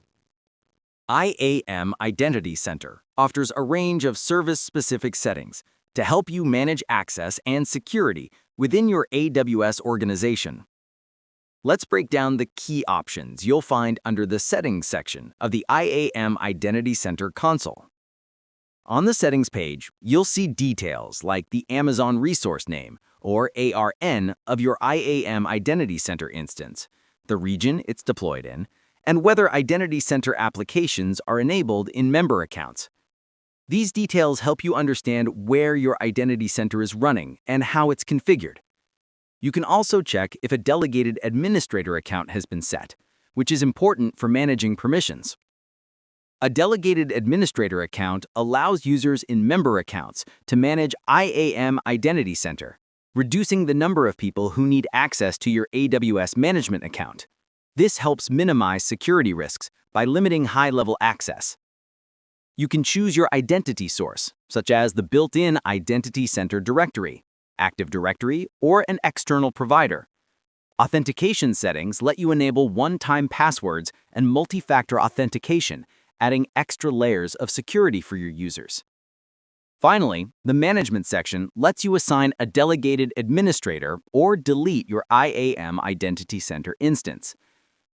IAM Identity Center offers a range of service-specific settings to help you manage access and security within your AWS organization. Let's break down the key options you'll find under the Settings section of the IAM Identity Center console. On the Settings page, you'll see details like the Amazon resource name, or ARN, of your IAM Identity Center instance, the region it's deployed in, and whether Identity Center applications are enabled in member accounts. These details help you understand where your Identity Center is running and how it's configured. You can also check if a delegated administrator account has been set, which is important for managing permissions. A delegated administrator account allows users in member accounts to manage IAM Identity Center, reducing the number of people who need access to your AWS management account. This helps minimize security risks by limiting high-level access. You can choose your identity source, such as the built-in Identity Center directory, Active Directory, or an external provider. Authentication settings let you enable one-time passwords and multi-factor authentication, adding extra layers of security for your users. Finally, the Management section lets you assign a delegated administrator or delete your IAM Identity Center instance.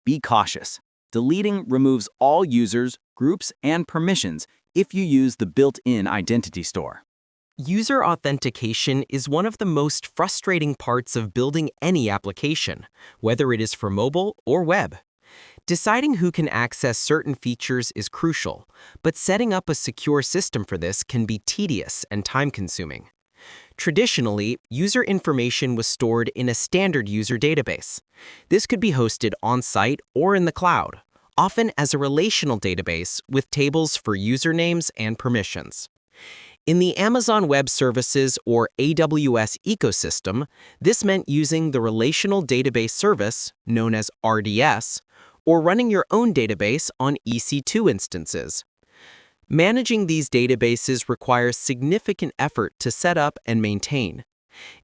Be cautious. Deleting removes all users, groups, and permissions if you use the built-in identity store. User authentication is one of the most frustrating parts of building any application, whether it is for mobile or web. Deciding who can access certain features is crucial, but setting up a secure system for this can be tedious and time-consuming. Traditionally, user information was stored in a standard user database. This could be hosted on-site or in the cloud, often as a relational database with tables for usernames and permissions. In the Amazon Web Services or AWS ecosystem, this meant using the Relational Database Service, known as RDS, or running your own database on EC2 instances. Managing these databases requires significant effort to set up and maintain.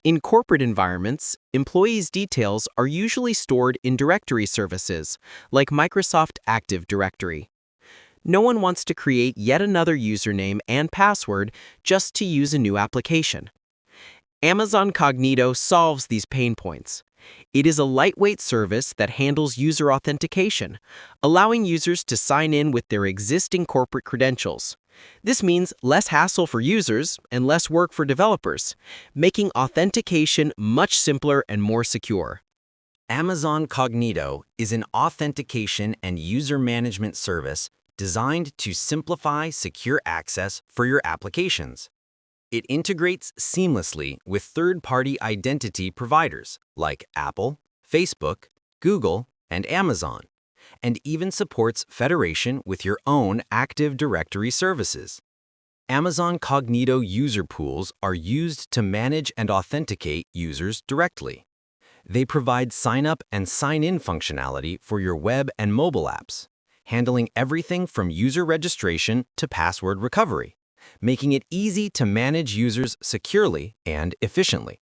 In corporate environments, employees' details are usually stored in directory services, like Microsoft Active Directory. No one wants to create yet another username and password just to use a new application. Amazon Cognito solves these pain points. It is a lightweight service that handles user authentication, allowing users to sign in with their existing corporate credentials. This means less hassle for users and less work for developers, making authentication much simpler and more secure. Amazon Cognito is an authentication and user management service designed to simplify secure access for your applications. It integrates seamlessly with third-party identity providers like Apple, Facebook, Google, and Amazon, and even supports federation with your own Active Directory services. Amazon Cognito user pools are used to manage and authenticate users directly. They provide sign-up and sign-in functionality for your web and mobile apps, handling everything from user registration to password recovery, making it easy to manage users securely and efficiently.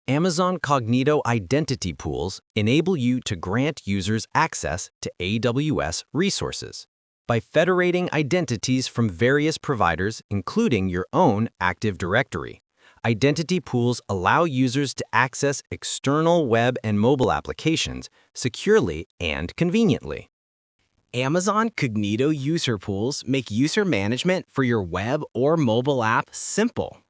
Amazon Cognito identity pools enable you to grant users access to AWS resources. By federating identities from various providers, including your own Active Directory, identity pools allow users to access external web and mobile applications securely and conveniently. Amazon Cognito user pools make user management for your web or mobile app simple.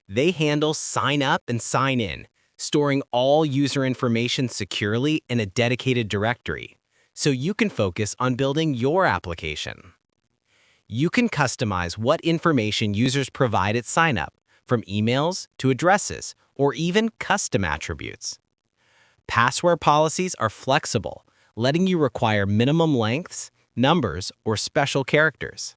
They handle sign up and sign in, storing all user information securely in a dedicated directory, so you can focus on building your application. You can customize what information users provide at sign up, from emails to addresses or even custom attributes. Password policies are flexible, letting you require minimum lengths, numbers, or special characters.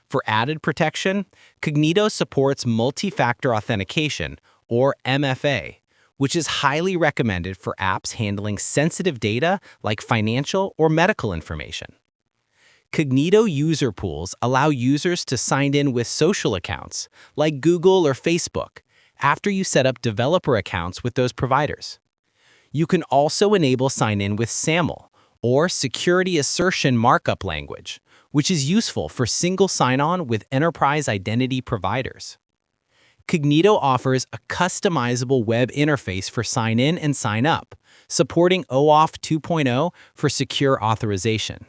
For added protection, Cognito supports multi-factor authentication, or MFA, which is highly recommended for apps handling sensitive data like financial or medical information. Cognito user pools allow users to sign in with social accounts, like Google or Facebook, after you set up developer accounts with those providers. You can also enable sign-in with SAML, or Security Assertion Markup Language, which is useful for single sign-on with enterprise identity providers. Cognito offers a customizable web interface for sign-in and sign-up, supporting OAuth 2.0 for secure authorization.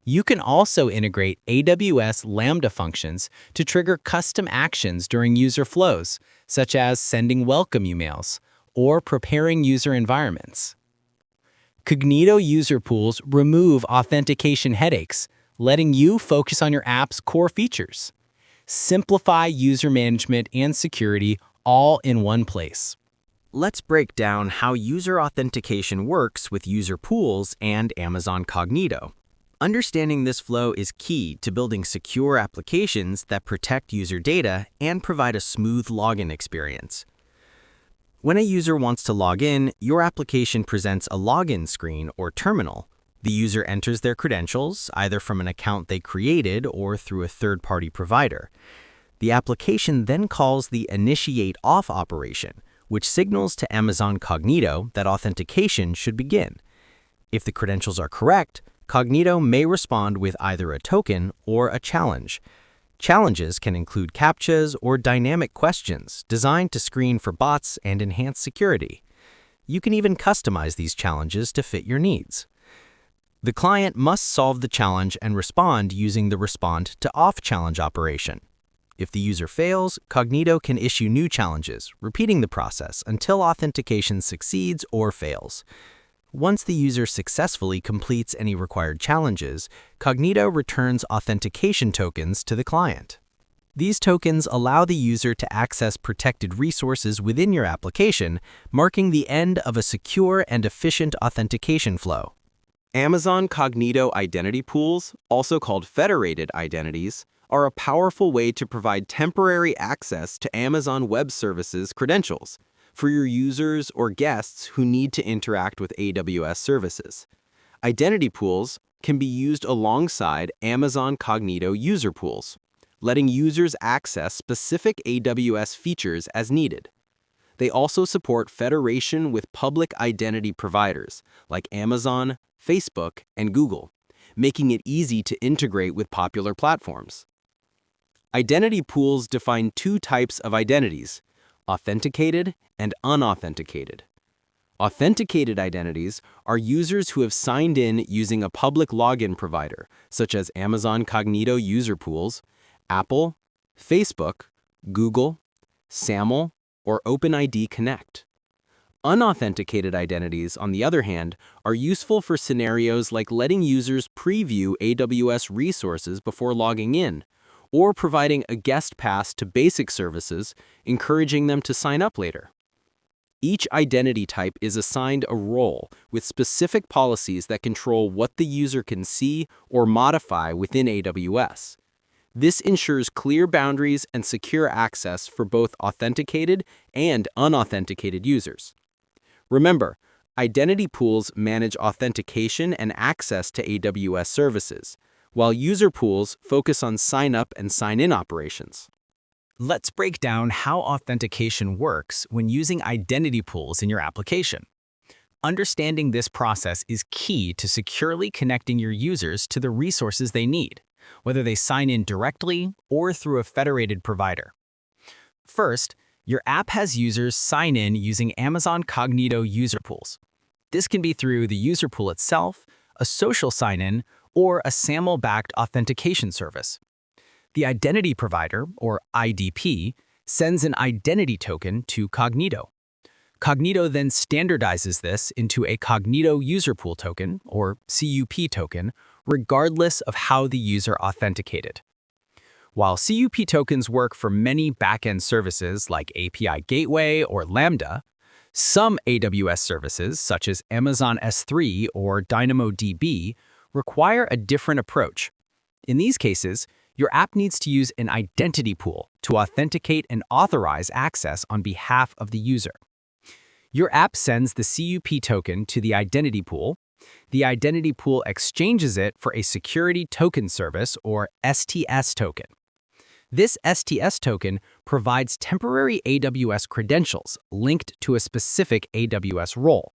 You can also integrate AWS Lambda functions to trigger custom actions during user flows, such as sending welcome emails or preparing user environments. Cognito user pools remove authentication headaches, letting you focus on your app's core features. Simplify user management and security all in one place. Let's break down how user authentication works with user pools and Amazon Cognito. Understanding this flow is key to building secure applications that protect user data and provide a smooth login experience. When a user wants to log in, your application presents a login screen or terminal. The user enters their credentials, either from an account they created or through a third-party provider. The application then calls the Initiate Auth operation, which signals to Amazon Cognito that authentication should begin. If the credentials are correct, Cognito may respond with either a token or a challenge. Challenges can include CAPTCHAs or dynamic questions designed to screen for bots and enhance security. You can even customize these challenges to fit your needs. The client must solve the challenge and respond using the Respond to Auth challenge operation. If the user fails, Cognito can issue new challenges, repeating the process until authentication succeeds or fails. Once the user successfully completes any required challenges, Cognito returns authentication tokens to the client. These tokens allow the user to access protected resources within your application, marking the end of a secure and efficient authentication flow. Amazon Cognito identity pools, also called federated identities, are a powerful way to provide temporary access to Amazon Web Services credentials for your users or guests who need to interact with AWS services. Identity pools can be used alongside Amazon Cognito user pools, letting users access specific AWS features as needed. They also support federation with public identity providers like Amazon, Facebook, and Google, making it easy to integrate with popular platforms. Identity pools define two types of identities: authenticated and unauthenticated. Authenticated identities are users who have signed in using a public login provider, such as Amazon Cognito user pools, Apple, Facebook, Google, SAML, or OpenID Connect. Unauthenticated identities, on the other hand, are useful for scenarios like letting users preview AWS resources before logging in, or providing a guest pass to basic services, encouraging them to sign up later. Each identity type is assigned a role with specific policies that control what the user can see or modify within AWS. This ensures clear boundaries and secure access for both authenticated and unauthenticated users. Remember, identity pools manage authentication and access to AWS services, while user pools focus on sign-up and sign-in operations. Let's break down how authentication works when using identity pools in your application. Understanding this process is key to securely connecting your users to the resources they need, whether they sign in directly or through a federated provider. First, your app has users sign in using Amazon Cognito user pools. This can be through the user pool itself, a social sign-in, or a SAML-backed authentication service. The identity provider, or IDP, sends an identity token to Cognito. Cognito then standardizes this into a Cognito user pool token, or CUP token, regardless of how the user authenticated. While CUP tokens work for many backend services like API Gateway or Lambda, some AWS services, such as Amazon S3 or DynamoDB, require a different approach. In these cases, your app needs to use an identity pool to authenticate and authorize access on behalf of the user. Your app sends the CUP token to the identity pool. The identity pool exchanges it for a security token service, or STS token. This STS token provides temporary AWS credentials linked to a specific AWS role.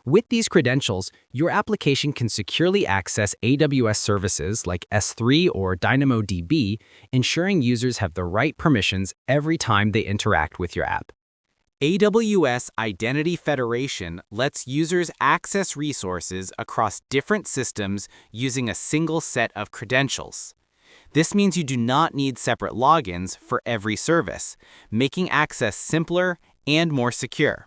With these credentials, your application can securely access AWS services like S3 or DynamoDB, ensuring users have the right permissions every time they interact with your app. AWS Identity Federation lets users access resources across different systems using a single set of credentials. This means you do not need separate logins for every service, making access simpler and more secure.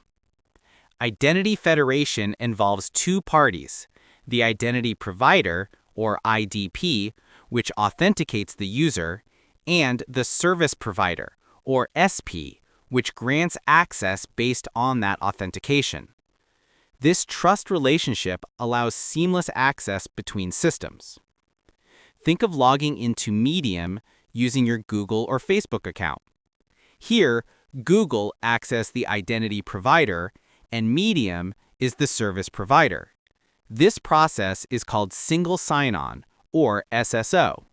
Identity federation involves two parties: the identity provider, or IDP, which authenticates the user, and the service provider, or SP, which grants access based on that authentication. This trust relationship allows seamless access between systems. Think of logging into Medium using your Google or Facebook account. Here, Google acts the identity provider, and Medium is the service provider. This process is called single sign-on, or SSO.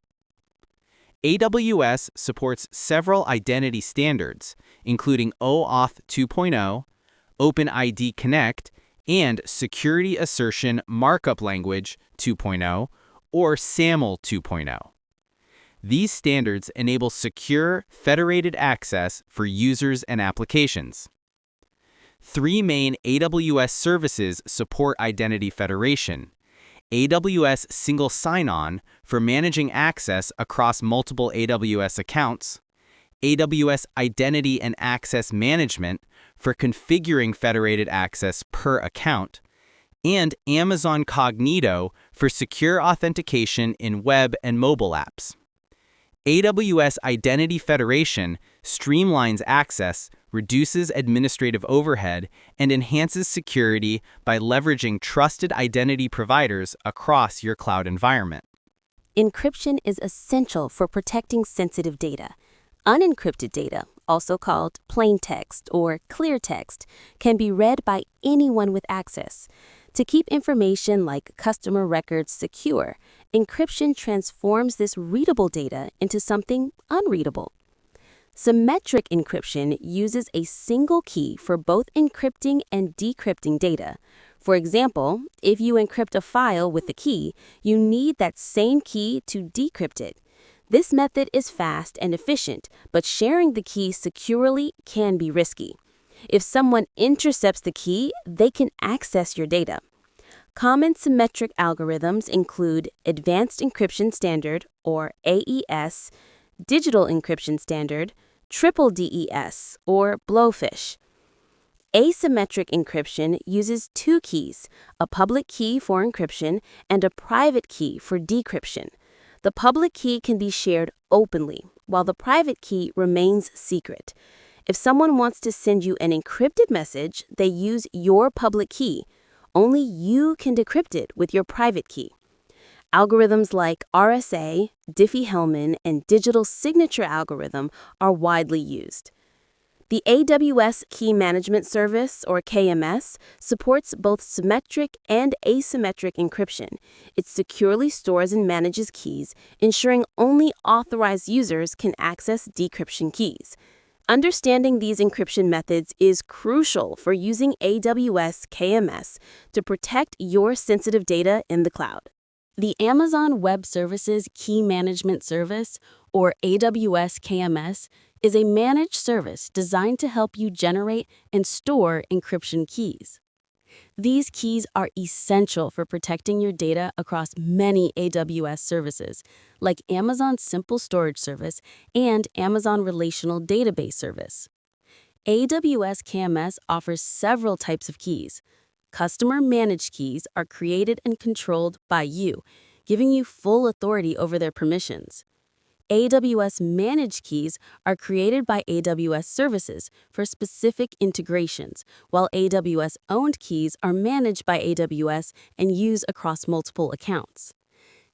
AWS supports several identity standards, including OAuth 2.0, OpenID Connect, and Security Assertion Markup Language 2.0, or SAML 2.0. These standards enable secure, federated access for users and applications. Three main AWS services support identity federation: AWS Single Sign-On for managing access across multiple AWS accounts, AWS Identity and Access Management for configuring federated access per account, and Amazon Cognito for secure authentication in web and mobile apps. AWS Identity Federation streamlines access, reduces administrative overhead, and enhances security by leveraging trusted identity providers across your cloud environment. Encryption is essential for protecting sensitive data. Unencrypted data, also called plain text or clear text, can be read by anyone with access. To keep information like customer records secure, encryption transforms this readable data into something unreadable. Symmetric encryption uses a single key for both encrypting and decrypting data. For example, if you encrypt a file with a key, you need that same key to decrypt it. This method is fast and efficient, but sharing the key securely can be risky. If someone intercepts the key, they can access your data. Common symmetric algorithms include Advanced Encryption Standard, or AES, Digital Encryption Standard, Triple DES, or Blowfish. Asymmetric encryption uses two keys, a public key for encryption and a private key for decryption. The public key can be shared openly, while the private key remains secret. If someone wants to send you an encrypted message, they use your public key. Only you can decrypt it with your private key. Algorithms like RSA, Diffie-Hellman, and digital signature algorithm are widely used. The AWS Key Management Service, or KMS, supports both symmetric and asymmetric encryption. It securely stores and manages keys, ensuring only authorized users can access decryption keys. Understanding these encryption methods is crucial for using AWS KMS to protect your sensitive data in the cloud. The Amazon Web Services Key Management Service, or AWS KMS, is a managed service designed to help you generate and store encryption keys. These keys are essential for protecting your data across many AWS services, like Amazon Simple Storage Service and Amazon Relational Database Service. AWS KMS offers several types of keys. Customer-managed keys are created and controlled by you, giving you full authority over their permissions. AWS managed keys are created by AWS services for specific integrations, while AWS owned keys are managed by AWS and used across multiple accounts.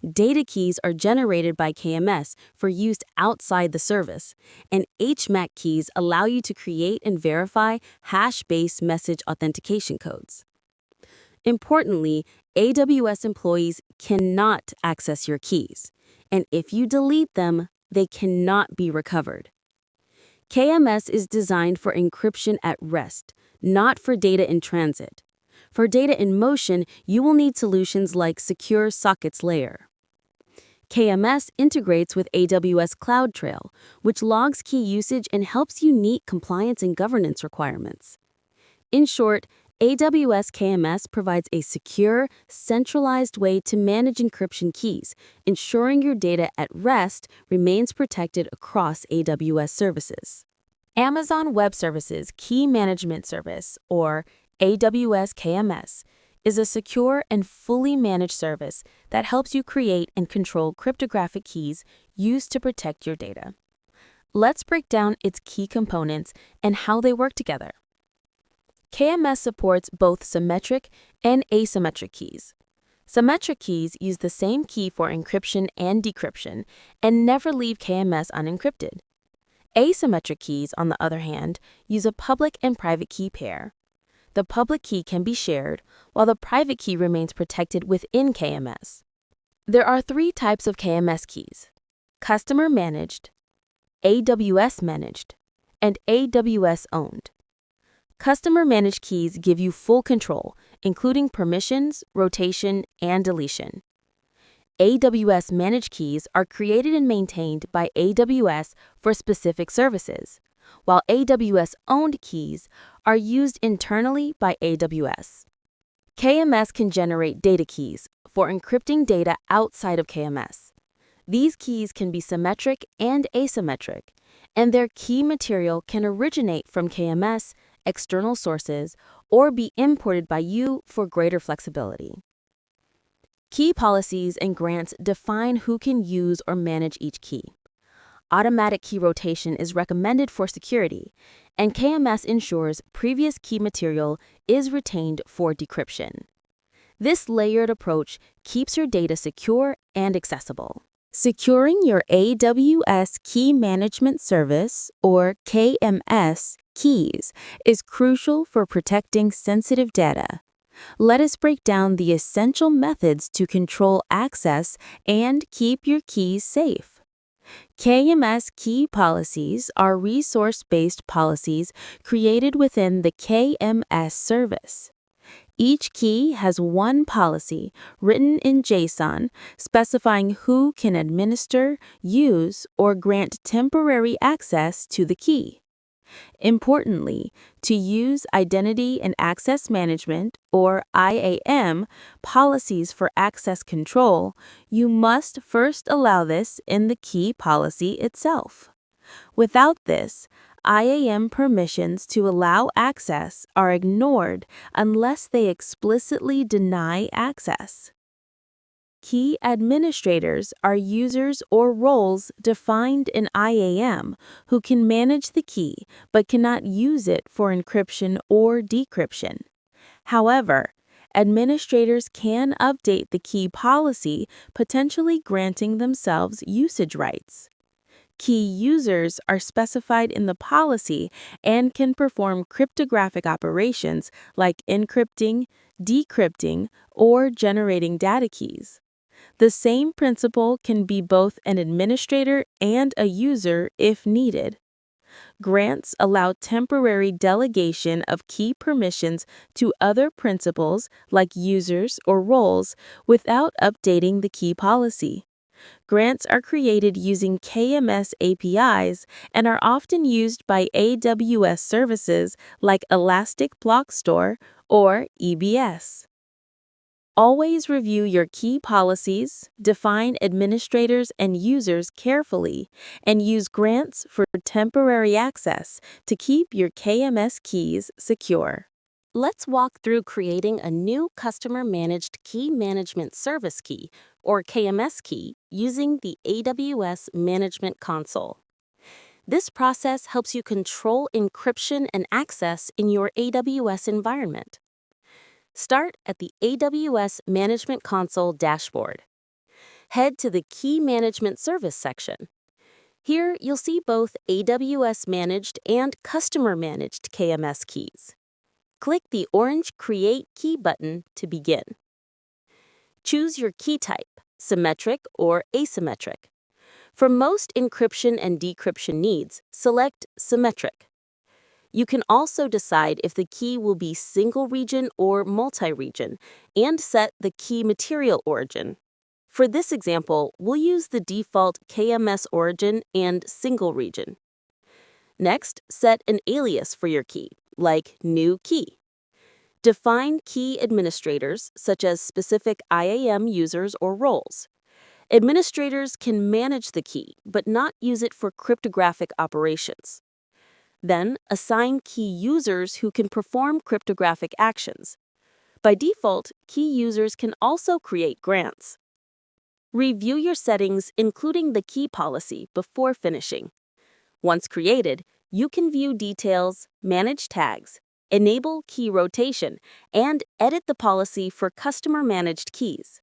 Data keys are generated by KMS for use outside the service, and HMAC keys allow you to create and verify hash-based message authentication codes. Importantly, AWS employees cannot access your keys, and if you delete them, they cannot be recovered. KMS is designed for encryption at rest, not for data in transit. For data in motion, you will need solutions like Secure Sockets Layer. KMS integrates with AWS CloudTrail, which logs key usage and helps you meet compliance and governance requirements. In short, AWS KMS provides a secure, centralized way to manage encryption keys, ensuring your data at rest remains protected across AWS services. Amazon Web Services Key Management Service, or AWS KMS, is a secure and fully managed service that helps you create and control cryptographic keys used to protect your data. Let's break down its key components and how they work together. KMS supports both symmetric and asymmetric keys. Symmetric keys use the same key for encryption and decryption and never leave KMS unencrypted. Asymmetric keys, on the other hand, use a public and private key pair. The public key can be shared, while the private key remains protected within KMS. There are three types of KMS keys: customer managed, AWS managed, and AWS owned. Customer managed keys give you full control, including permissions, rotation, and deletion. AWS managed keys are created and maintained by AWS for specific services, while AWS owned keys are used internally by AWS. KMS can generate data keys for encrypting data outside of KMS. These keys can be symmetric and asymmetric, and their key material can originate from KMS, external sources, or be imported by you for greater flexibility. Key policies and grants define who can use or manage each key. Automatic key rotation is recommended for security, and KMS ensures previous key material is retained for decryption. This layered approach keeps your data secure and accessible. Securing your AWS Key Management Service, or KMS, keys is crucial for protecting sensitive data. Let us break down the essential methods to control access and keep your keys safe. KMS key policies are resource-based policies created within the KMS service. Each key has one policy written in JSON specifying who can administer, use, or grant temporary access to the key. Importantly, to use Identity and Access Management, or IAM, policies for access control, you must first allow this in the key policy itself. Without this, IAM permissions to allow access are ignored unless they explicitly deny access. Key administrators are users or roles defined in IAM who can manage the key but cannot use it for encryption or decryption. However, administrators can update the key policy, potentially granting themselves usage rights. Key users are specified in the policy and can perform cryptographic operations like encrypting, decrypting, or generating data keys. The same principle can be both an administrator and a user if needed. Grants allow temporary delegation of key permissions to other principals like users or roles without updating the key policy. Grants are created using KMS APIs and are often used by AWS services like Elastic Block Store or EBS. Always review your key policies, define administrators and users carefully, and use grants for temporary access to keep your KMS keys secure. Let's walk through creating a new customer-managed key management service key, or KMS key, using the AWS Management Console. This process helps you control encryption and access in your AWS environment. Start at the AWS Management Console dashboard. Head to the Key Management Service section. Here, you'll see both AWS-managed and customer-managed KMS keys. Click the orange Create Key button to begin. Choose your key type, symmetric or asymmetric. For most encryption and decryption needs, select symmetric. You can also decide if the key will be single region or multi-region, and set the key material origin. For this example, we'll use the default KMS origin and single region. Next, set an alias for your key, like new key. Define key administrators, such as specific IAM users or roles. Administrators can manage the key, but not use it for cryptographic operations. Then, assign key users who can perform cryptographic actions. By default, key users can also create grants. Review your settings, including the key policy, before finishing. Once created, you can view details, manage tags, enable key rotation, and edit the policy for customer-managed keys.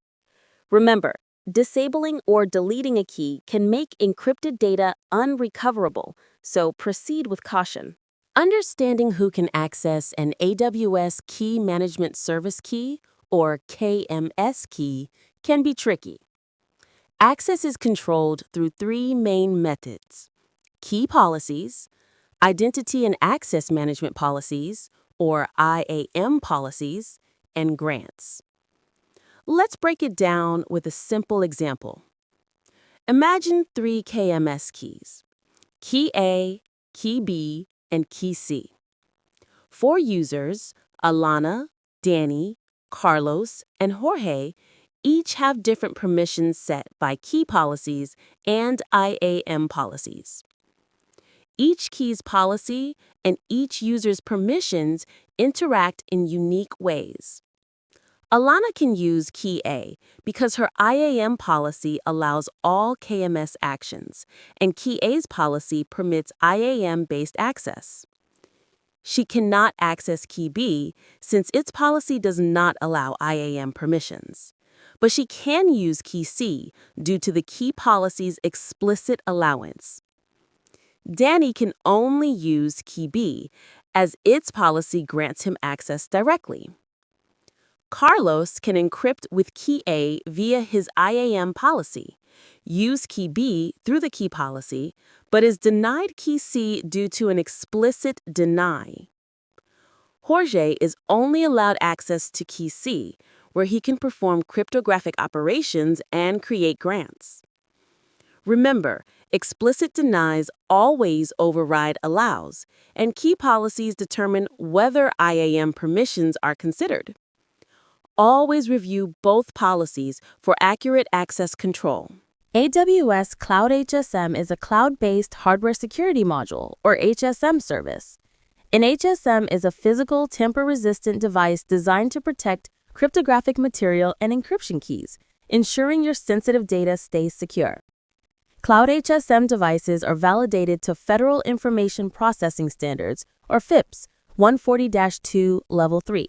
Remember, disabling or deleting a key can make encrypted data unrecoverable, so proceed with caution. Understanding who can access an AWS Key Management Service key, or KMS key, can be tricky. Access is controlled through three main methods: key policies, identity and access management policies, or IAM policies, and grants. Let's break it down with a simple example. Imagine three KMS keys: Key A, Key B, and Key C. For users, Alana, Danny, Carlos, and Jorge each have different permissions set by key policies and IAM policies. Each key's policy and each user's permissions interact in unique ways. Alana can use Key A because her IAM policy allows all KMS actions, and Key A's policy permits IAM-based access. She cannot access Key B since its policy does not allow IAM permissions. But she can use Key C due to the key policy's explicit allowance. Danny can only use Key B as its policy grants him access directly. Carlos can encrypt with Key A via his IAM policy, use Key B through the key policy, but is denied Key C due to an explicit deny. Jorge is only allowed access to Key C, where he can perform cryptographic operations and create grants. Remember, explicit denies always override allows, and key policies determine whether IAM permissions are considered. Always review both policies for accurate access control. AWS Cloud HSM is a cloud-based hardware security module, or HSM service. An HSM is a physical, tamper-resistant device designed to protect cryptographic material and encryption keys, ensuring your sensitive data stays secure. Cloud HSM devices are validated to Federal Information Processing Standards, or FIPS, 140-2 Level 3.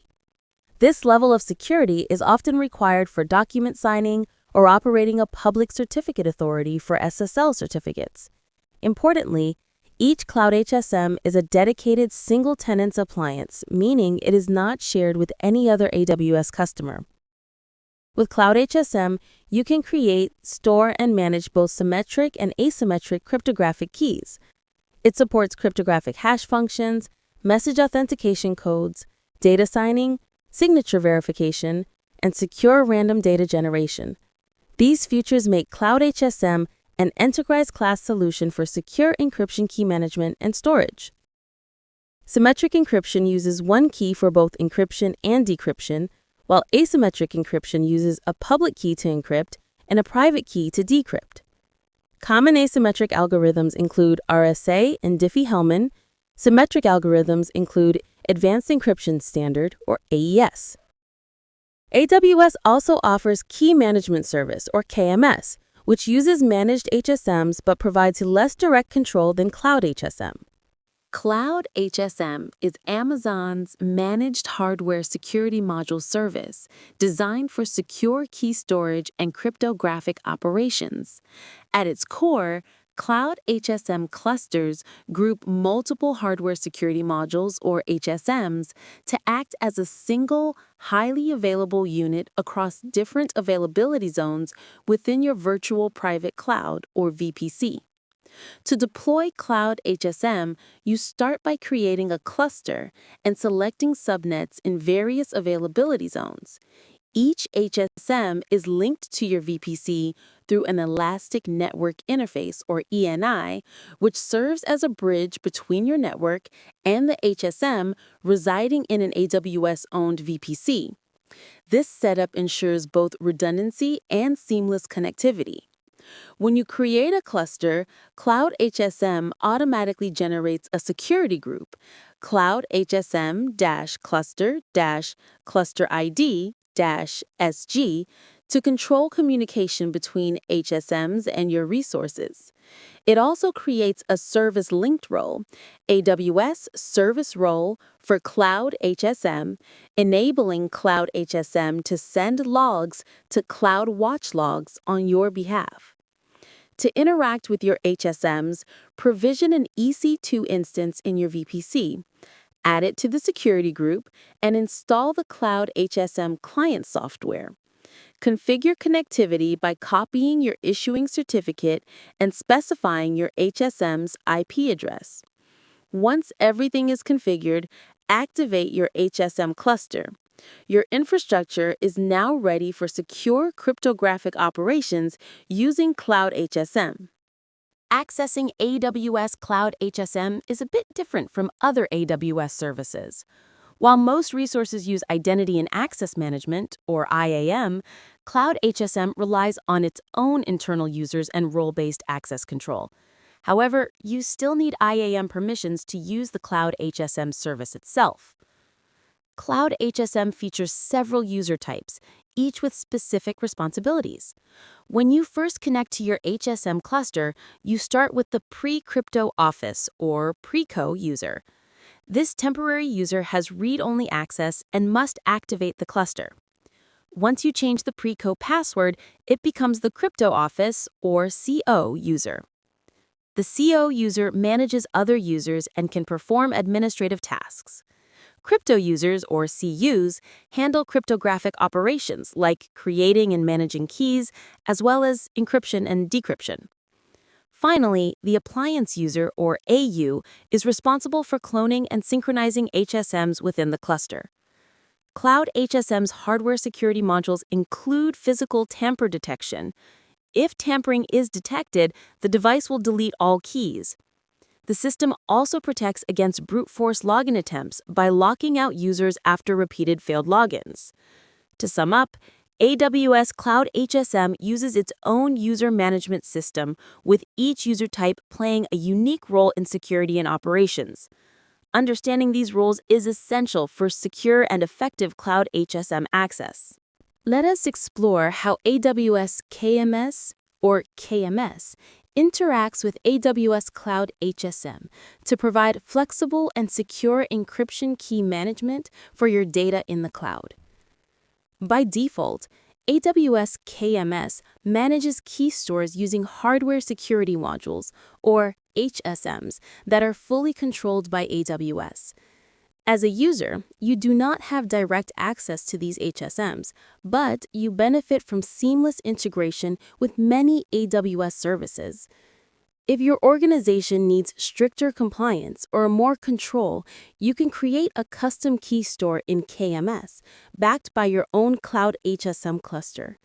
This level of security is often required for document signing or operating a public certificate authority for SSL certificates. Importantly, each Cloud HSM is a dedicated single-tenant appliance, meaning it is not shared with any other AWS customer. With Cloud HSM, you can create, store, and manage both symmetric and asymmetric cryptographic keys. It supports cryptographic hash functions, message authentication codes, data signing, signature verification, and secure random data generation. These features make Cloud HSM an enterprise-class solution for secure encryption key management and storage. Symmetric encryption uses one key for both encryption and decryption, while asymmetric encryption uses a public key to encrypt and a private key to decrypt. Common asymmetric algorithms include RSA and Diffie-Hellman. Symmetric algorithms include Advanced Encryption Standard, or AES. AWS also offers Key Management Service, or KMS, which uses managed HSMs but provides less direct control than Cloud HSM. Cloud HSM is Amazon's managed hardware security module service designed for secure key storage and cryptographic operations. At its core, Cloud HSM clusters group multiple hardware security modules, or HSMs, to act as a single, highly available unit across different availability zones within your virtual private cloud, or VPC. To deploy Cloud HSM, you start by creating a cluster and selecting subnets in various availability zones. Each HSM is linked to your VPC through an Elastic Network Interface, or ENI, which serves as a bridge between your network and the HSM residing in an AWS-owned VPC. This setup ensures both redundancy and seamless connectivity. When you create a cluster, Cloud HSM automatically generates a security group, Cloud HSM-cluster-cluster ID-SG, to control communication between HSMs and your resources. It also creates a service-linked role, AWS Service Role for Cloud HSM, enabling Cloud HSM to send logs to CloudWatch logs on your behalf. To interact with your HSMs, provision an EC2 instance in your VPC, add it to the security group, and install the Cloud HSM client software. Configure connectivity by copying your issuing certificate and specifying your HSM's IP address. Once everything is configured, activate your HSM cluster. Your infrastructure is now ready for secure cryptographic operations using Cloud HSM. Accessing AWS Cloud HSM is a bit different from other AWS services. While most resources use Identity and Access Management, or IAM, Cloud HSM relies on its own internal users and role-based access control. However, you still need IAM permissions to use the Cloud HSM service itself. Cloud HSM features several user types, each with specific responsibilities. When you first connect to your HSM cluster, you start with the pre-crypto office or pre-co user. This temporary user has read-only access and must activate the cluster. Once you change the pre-co password, it becomes the crypto office or CO user. The CO user manages other users and can perform administrative tasks. Crypto users, or CUs, handle cryptographic operations like creating and managing keys, as well as encryption and decryption. Finally, the appliance user, or AU, is responsible for cloning and synchronizing HSMs within the cluster. Cloud HSM's hardware security modules include physical tamper detection. If tampering is detected, the device will delete all keys. The system also protects against brute force login attempts by locking out users after repeated failed logins. To sum up, AWS Cloud HSM uses its own user management system, with each user type playing a unique role in security and operations. Understanding these roles is essential for secure and effective Cloud HSM access. Let us explore how AWS KMS, or KMS, interacts with AWS Cloud HSM to provide flexible and secure encryption key management for your data in the cloud. By default, AWS KMS manages key stores using hardware security modules, or HSMs, that are fully controlled by AWS. As a user, you do not have direct access to these HSMs, but you benefit from seamless integration with many AWS services. If your organization needs stricter compliance or more control, you can create a custom key store in KMS, backed by your own Cloud HSM cluster.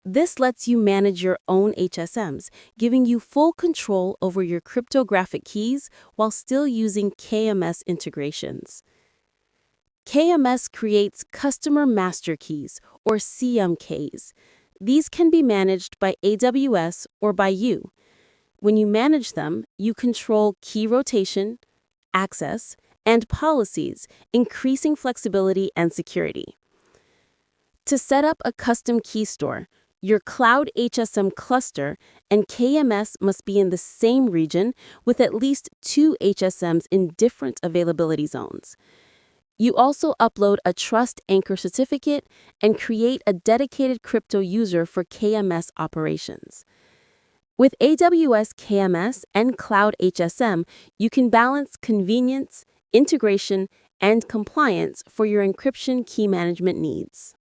This lets you manage your own HSMs, giving you full control over your cryptographic keys while still using KMS integrations. KMS creates customer master keys, or CMKs. These can be managed by AWS or by you. When you manage them, you control key rotation, access, and policies, increasing flexibility and security. To set up a custom key store, your Cloud HSM cluster and KMS must be in the same region with at least 2 HSMs in different availability zones. You also upload a Trust Anchor certificate and create a dedicated crypto user for KMS operations. With AWS KMS and Cloud HSM, you can balance convenience, integration, and compliance for your encryption key management needs.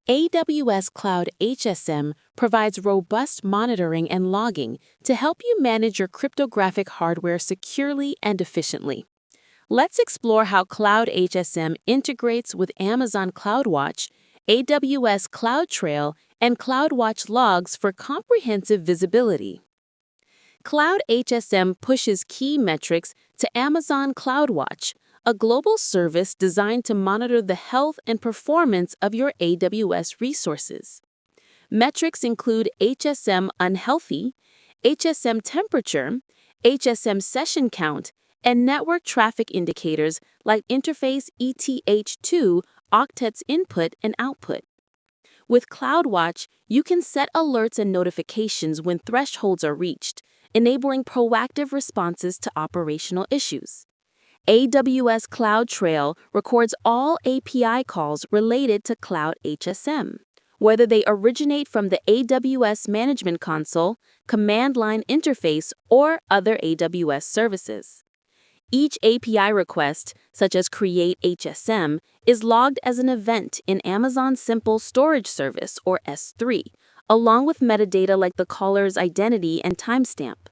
AWS Cloud HSM provides robust monitoring and logging to help you manage your cryptographic hardware securely and efficiently. Let's explore how Cloud HSM integrates with Amazon CloudWatch, AWS CloudTrail, and CloudWatch logs for comprehensive visibility. Cloud HSM pushes key metrics to Amazon CloudWatch, a global service designed to monitor the health and performance of your AWS resources. Metrics include HSM unhealthy, HSM temperature, HSM session count, and network traffic indicators like interface ETH2 octets input and output. With CloudWatch, you can set alerts and notifications when thresholds are reached, enabling proactive responses to operational issues. AWS CloudTrail records all API calls related to Cloud HSM, whether they originate from the AWS Management Console, command line interface, or other AWS services. Each API request, such as Create HSM, is logged as an event in Amazon Simple Storage Service, or S3, along with metadata like the caller's identity and timestamp.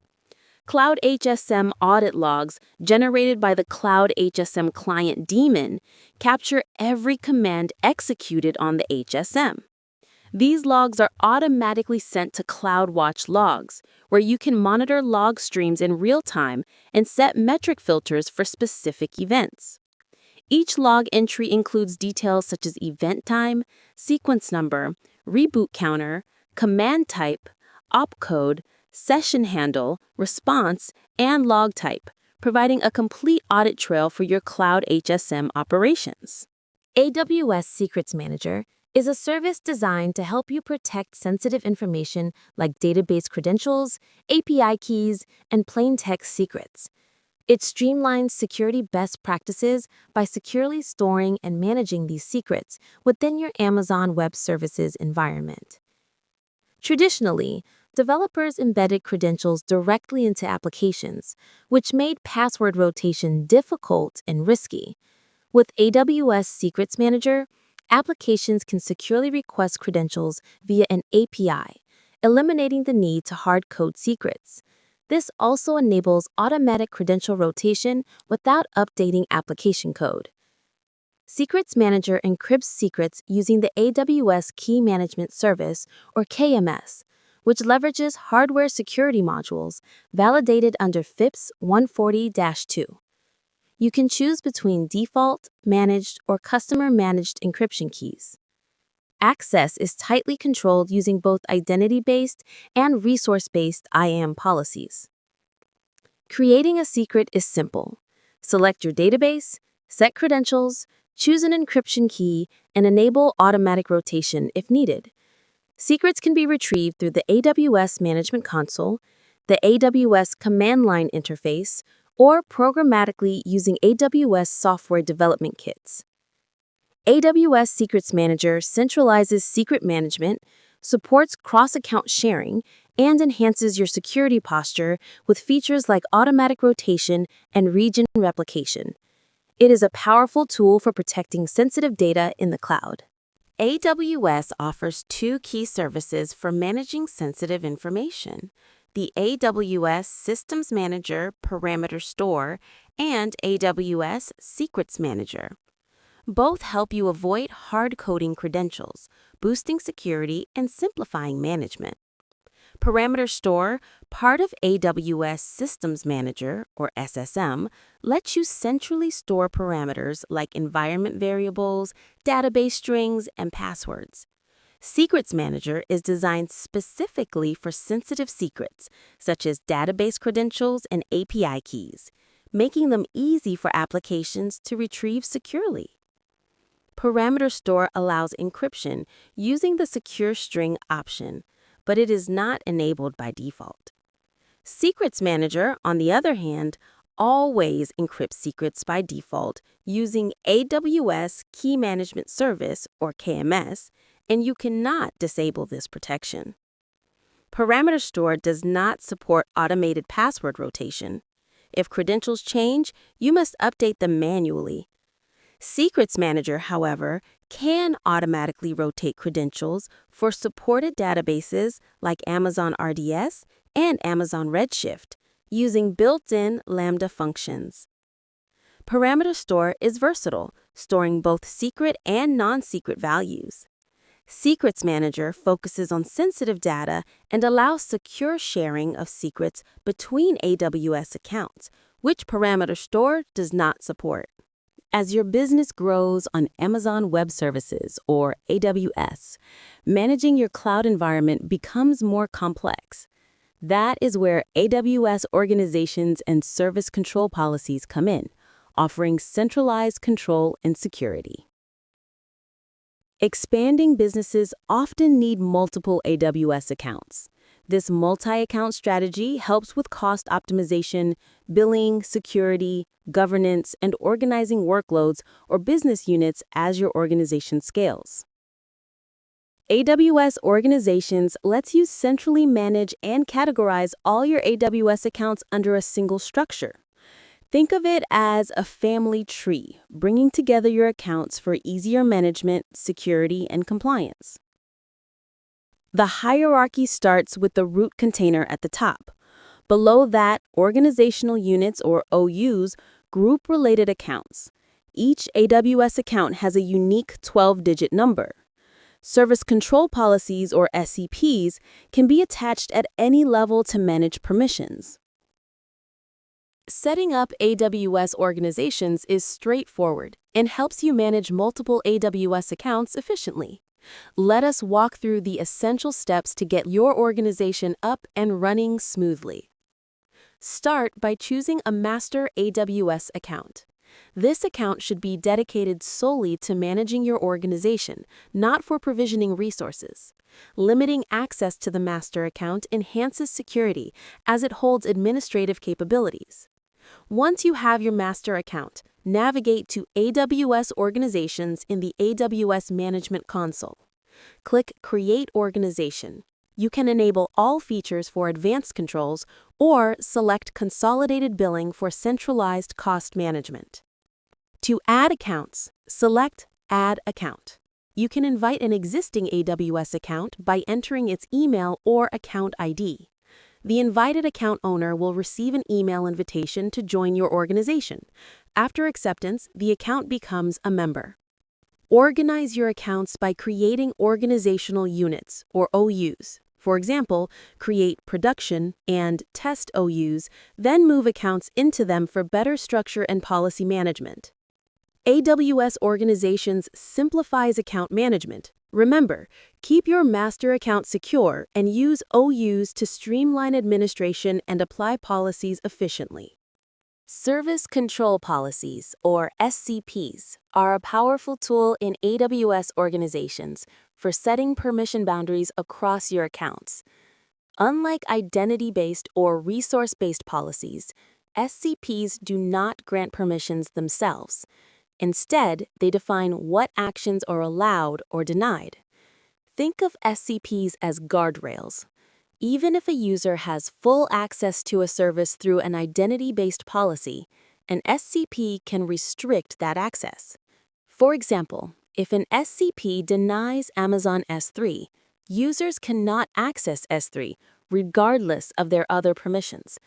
Cloud HSM audit logs, generated by the Cloud HSM client daemon, capture every command executed on the HSM. These logs are automatically sent to CloudWatch logs, where you can monitor log streams in real time and set metric filters for specific events. Each log entry includes details such as event time, sequence number, reboot counter, command type, opcode, session handle, response, and log type, providing a complete audit trail for your Cloud HSM operations. AWS Secrets Manager is a service designed to help you protect sensitive information like database credentials, API keys, and plain text secrets. It streamlines security best practices by securely storing and managing these secrets within your Amazon Web Services environment. Traditionally, developers embedded credentials directly into applications, which made password rotation difficult and risky. With AWS Secrets Manager, applications can securely request credentials via an API, eliminating the need to hard code secrets. This also enables automatic credential rotation without updating application code. Secrets Manager encrypts secrets using the AWS Key Management Service, or KMS, which leverages hardware security modules validated under FIPS 140-2. You can choose between default, managed, or customer-managed encryption keys. Access is tightly controlled using both identity-based and resource-based IAM policies. Creating a secret is simple. Select your database, set credentials, choose an encryption key, and enable automatic rotation if needed. Secrets can be retrieved through the AWS Management Console, the AWS Command Line interface, or programmatically using AWS software development kits. AWS Secrets Manager centralizes secret management, supports cross-account sharing, and enhances your security posture with features like automatic rotation and region replication. It is a powerful tool for protecting sensitive data in the cloud. AWS offers two key services for managing sensitive information: the AWS Systems Manager Parameter Store and AWS Secrets Manager. Both help you avoid hard-coding credentials, boosting security and simplifying management. Parameter Store, part of AWS Systems Manager, or SSM, lets you centrally store parameters like environment variables, database strings, and passwords. Secrets Manager is designed specifically for sensitive secrets, such as database credentials and API keys, making them easy for applications to retrieve securely. Parameter Store allows encryption using the secure string option, but it is not enabled by default. Secrets Manager, on the other hand, always encrypts secrets by default using AWS Key Management Service, or KMS, and you cannot disable this protection. Parameter Store does not support automated password rotation. If credentials change, you must update them manually. Secrets Manager, however, can automatically rotate credentials for supported databases like Amazon RDS and Amazon Redshift using built-in Lambda functions. Parameter Store is versatile, storing both secret and non-secret values. Secrets Manager focuses on sensitive data and allows secure sharing of secrets between AWS accounts, which Parameter Store does not support. As your business grows on Amazon Web Services, or AWS, managing your cloud environment becomes more complex. That is where AWS organizations and service control policies come in, offering centralized control and security. Expanding businesses often need multiple AWS accounts. This multi-account strategy helps with cost optimization, billing, security, governance, and organizing workloads or business units as your organization scales. AWS Organizations lets you centrally manage and categorize all your AWS accounts under a single structure. Think of it as a family tree, bringing together your accounts for easier management, security, and compliance. The hierarchy starts with the root container at the top. Below that, organizational units, or OUs, group related accounts. Each AWS account has a unique 12-digit number. Service control policies, or SCPs, can be attached at any level to manage permissions. Setting up AWS Organizations is straightforward and helps you manage multiple AWS accounts efficiently. Let us walk through the essential steps to get your organization up and running smoothly. Start by choosing a master AWS account. This account should be dedicated solely to managing your organization, not for provisioning resources. Limiting access to the master account enhances security as it holds administrative capabilities. Once you have your master account, navigate to AWS Organizations in the AWS Management Console. Click Create Organization. You can enable all features for advanced controls or select Consolidated Billing for centralized cost management. To add accounts, select Add Account. You can invite an existing AWS account by entering its email or account ID. The invited account owner will receive an email invitation to join your organization. After acceptance, the account becomes a member. Organize your accounts by creating organizational units, or OUs. For example, create production and test OUs, then move accounts into them for better structure and policy management. AWS Organizations simplifies account management. Remember, keep your master account secure and use OUs to streamline administration and apply policies efficiently. Service Control Policies, or SCPs, are a powerful tool in AWS organizations for setting permission boundaries across your accounts. Unlike identity-based or resource-based policies, SCPs do not grant permissions themselves. Instead, they define what actions are allowed or denied. Think of SCPs as guardrails. Even if a user has full access to a service through an identity-based policy, an SCP can restrict that access. For example, if an SCP denies Amazon S3, users cannot access S3 regardless of their other permissions.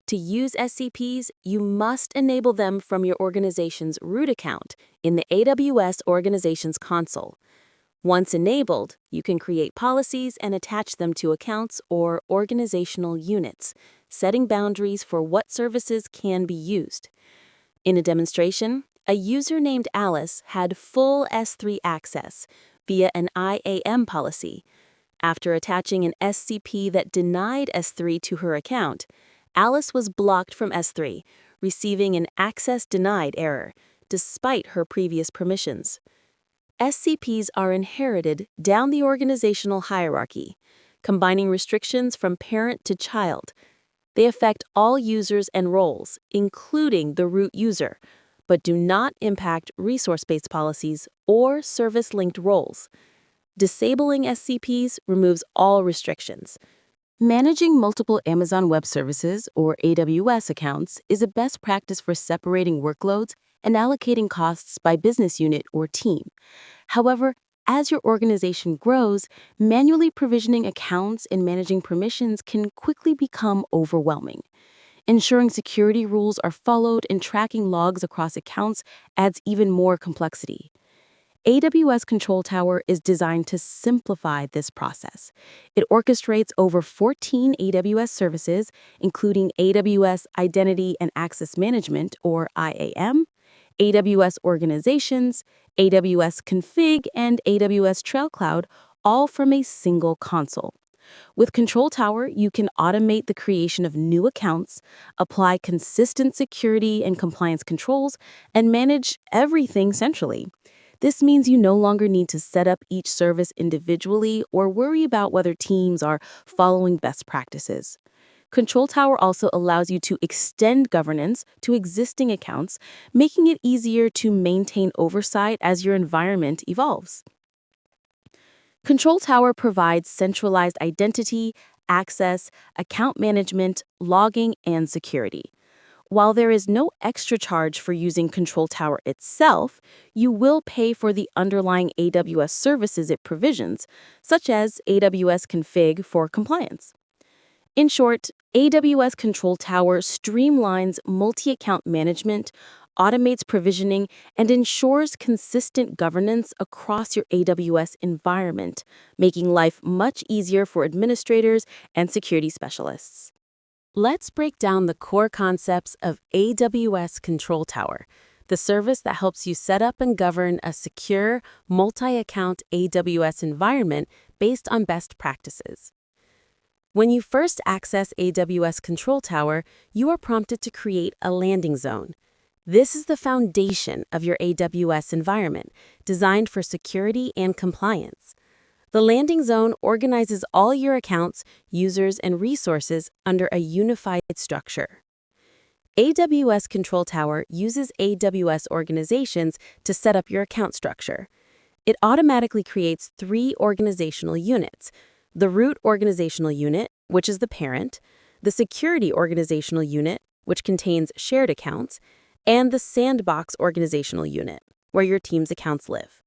To use SCPs, you must enable them from your organization's root account in the AWS Organizations console. Once enabled, you can create policies and attach them to accounts or organizational units, setting boundaries for what services can be used. In a demonstration, a user named Alice had full S3 access via an IAM policy. After attaching an SCP that denied S3 to her account, Alice was blocked from S3, receiving an access denied error, despite her previous permissions. SCPs are inherited down the organizational hierarchy, combining restrictions from parent to child. They affect all users and roles, including the root user, but do not impact resource-based policies or service-linked roles. Disabling SCPs removes all restrictions. Managing multiple Amazon Web Services, or AWS accounts, is a best practice for separating workloads and allocating costs by business unit or team. However, as your organization grows, manually provisioning accounts and managing permissions can quickly become overwhelming. Ensuring security rules are followed and tracking logs across accounts adds even more complexity. AWS Control Tower is designed to simplify this process. It orchestrates over 14 AWS services, including AWS Identity and Access Management, or IAM, AWS Organizations, AWS Config, and AWS Trail Cloud, all from a single console. With Control Tower, you can automate the creation of new accounts, apply consistent security and compliance controls, and manage everything centrally. This means you no longer need to set up each service individually or worry about whether teams are following best practices. Control Tower also allows you to extend governance to existing accounts, making it easier to maintain oversight as your environment evolves. Control Tower provides centralized identity, access, account management, logging, and security. While there is no extra charge for using Control Tower itself, you will pay for the underlying AWS services it provisions, such as AWS Config for compliance. In short, AWS Control Tower streamlines multi-account management, automates provisioning, and ensures consistent governance across your AWS environment, making life much easier for administrators and security specialists. Let's break down the core concepts of AWS Control Tower, the service that helps you set up and govern a secure, multi-account AWS environment based on best practices. When you first access AWS Control Tower, you are prompted to create a landing zone. This is the foundation of your AWS environment, designed for security and compliance. The landing zone organizes all your accounts, users, and resources under a unified structure. AWS Control Tower uses AWS organizations to set up your account structure. It automatically creates 3 organizational units: the root organizational unit, which is the parent, the security organizational unit, which contains shared accounts, and the sandbox organizational unit, where your team's accounts live.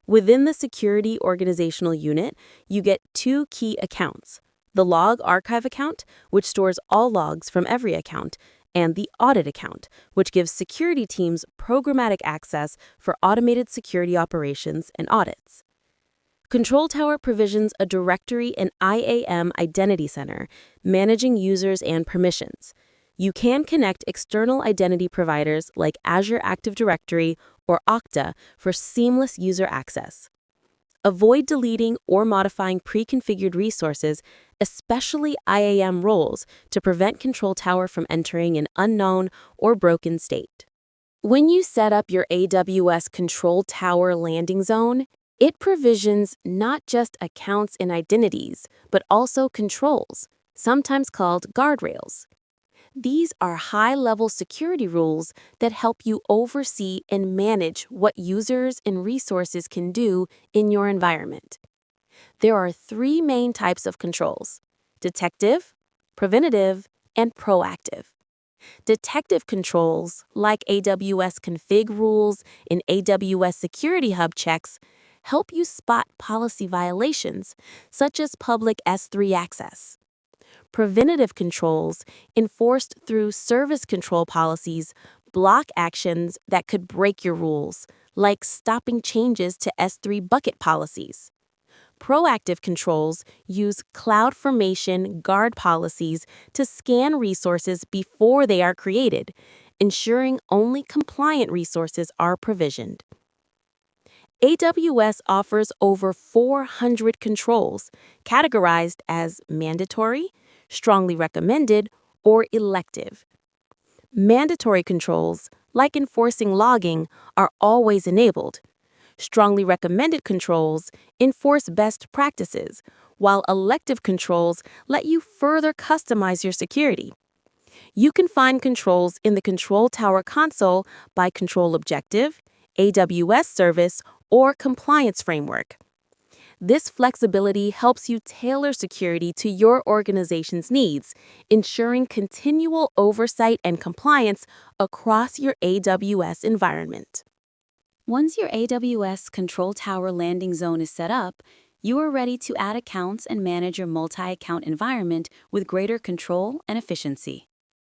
Within the security organizational unit, you get 2 key accounts: the log archive account, which stores all logs from every account, and the audit account, which gives security teams programmatic access for automated security operations and audits. Control Tower provisions a directory and IAM identity center, managing users and permissions. You can connect external identity providers like Azure Active Directory or Okta for seamless user access. Avoid deleting or modifying pre-configured resources, especially IAM roles, to prevent Control Tower from entering an unknown or broken state. When you set up your AWS Control Tower landing zone, it provisions not just accounts and identities, but also controls, sometimes called guardrails. These are high-level security rules that help you oversee and manage what users and resources can do in your environment. There are 3 main types of controls: detective, preventative, and proactive. Detective controls, like AWS config rules and AWS Security Hub checks, help you spot policy violations, such as public S3 access. Preventative controls, enforced through service control policies, block actions that could break your rules, like stopping changes to S3 bucket policies. Proactive controls use CloudFormation guard policies to scan resources before they are created, ensuring only compliant resources are provisioned. AWS offers over 400 controls, categorized as mandatory, strongly recommended, or elective. Mandatory controls, like enforcing logging, are always enabled. Strongly recommended controls enforce best practices, while elective controls let you further customize your security. You can find controls in the Control Tower console by control objective, AWS service, or compliance framework. This flexibility helps you tailor security to your organization's needs, ensuring continual oversight and compliance across your AWS environment. Once your AWS Control Tower landing zone is set up, you are ready to add accounts and manage your multi-account environment with greater control and efficiency.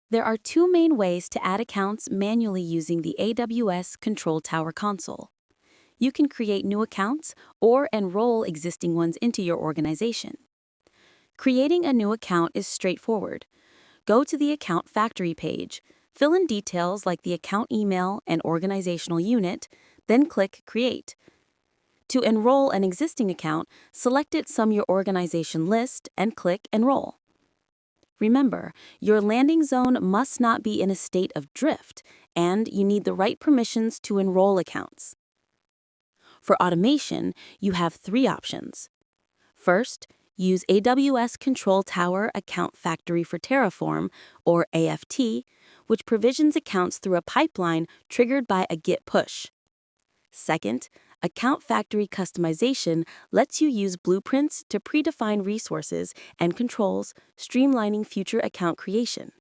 There are 2 main ways to add accounts manually using the AWS Control Tower console. You can create new accounts or enroll existing ones into your organization. Creating a new account is straightforward. Go to the Account Factory page, fill in details like the account email and organizational unit, then click Create. To enroll an existing account, select it from your organization list and click Enroll. Remember, your landing zone must not be in a state of drift, and you need the right permissions to enroll accounts. For automation, you have 3 options. First, use AWS Control Tower Account Factory for Terraform, or AFT, which provisions accounts through a pipeline triggered by a Git push. Second, Account Factory customization lets you use blueprints to predefine resources and controls, streamlining future account creation.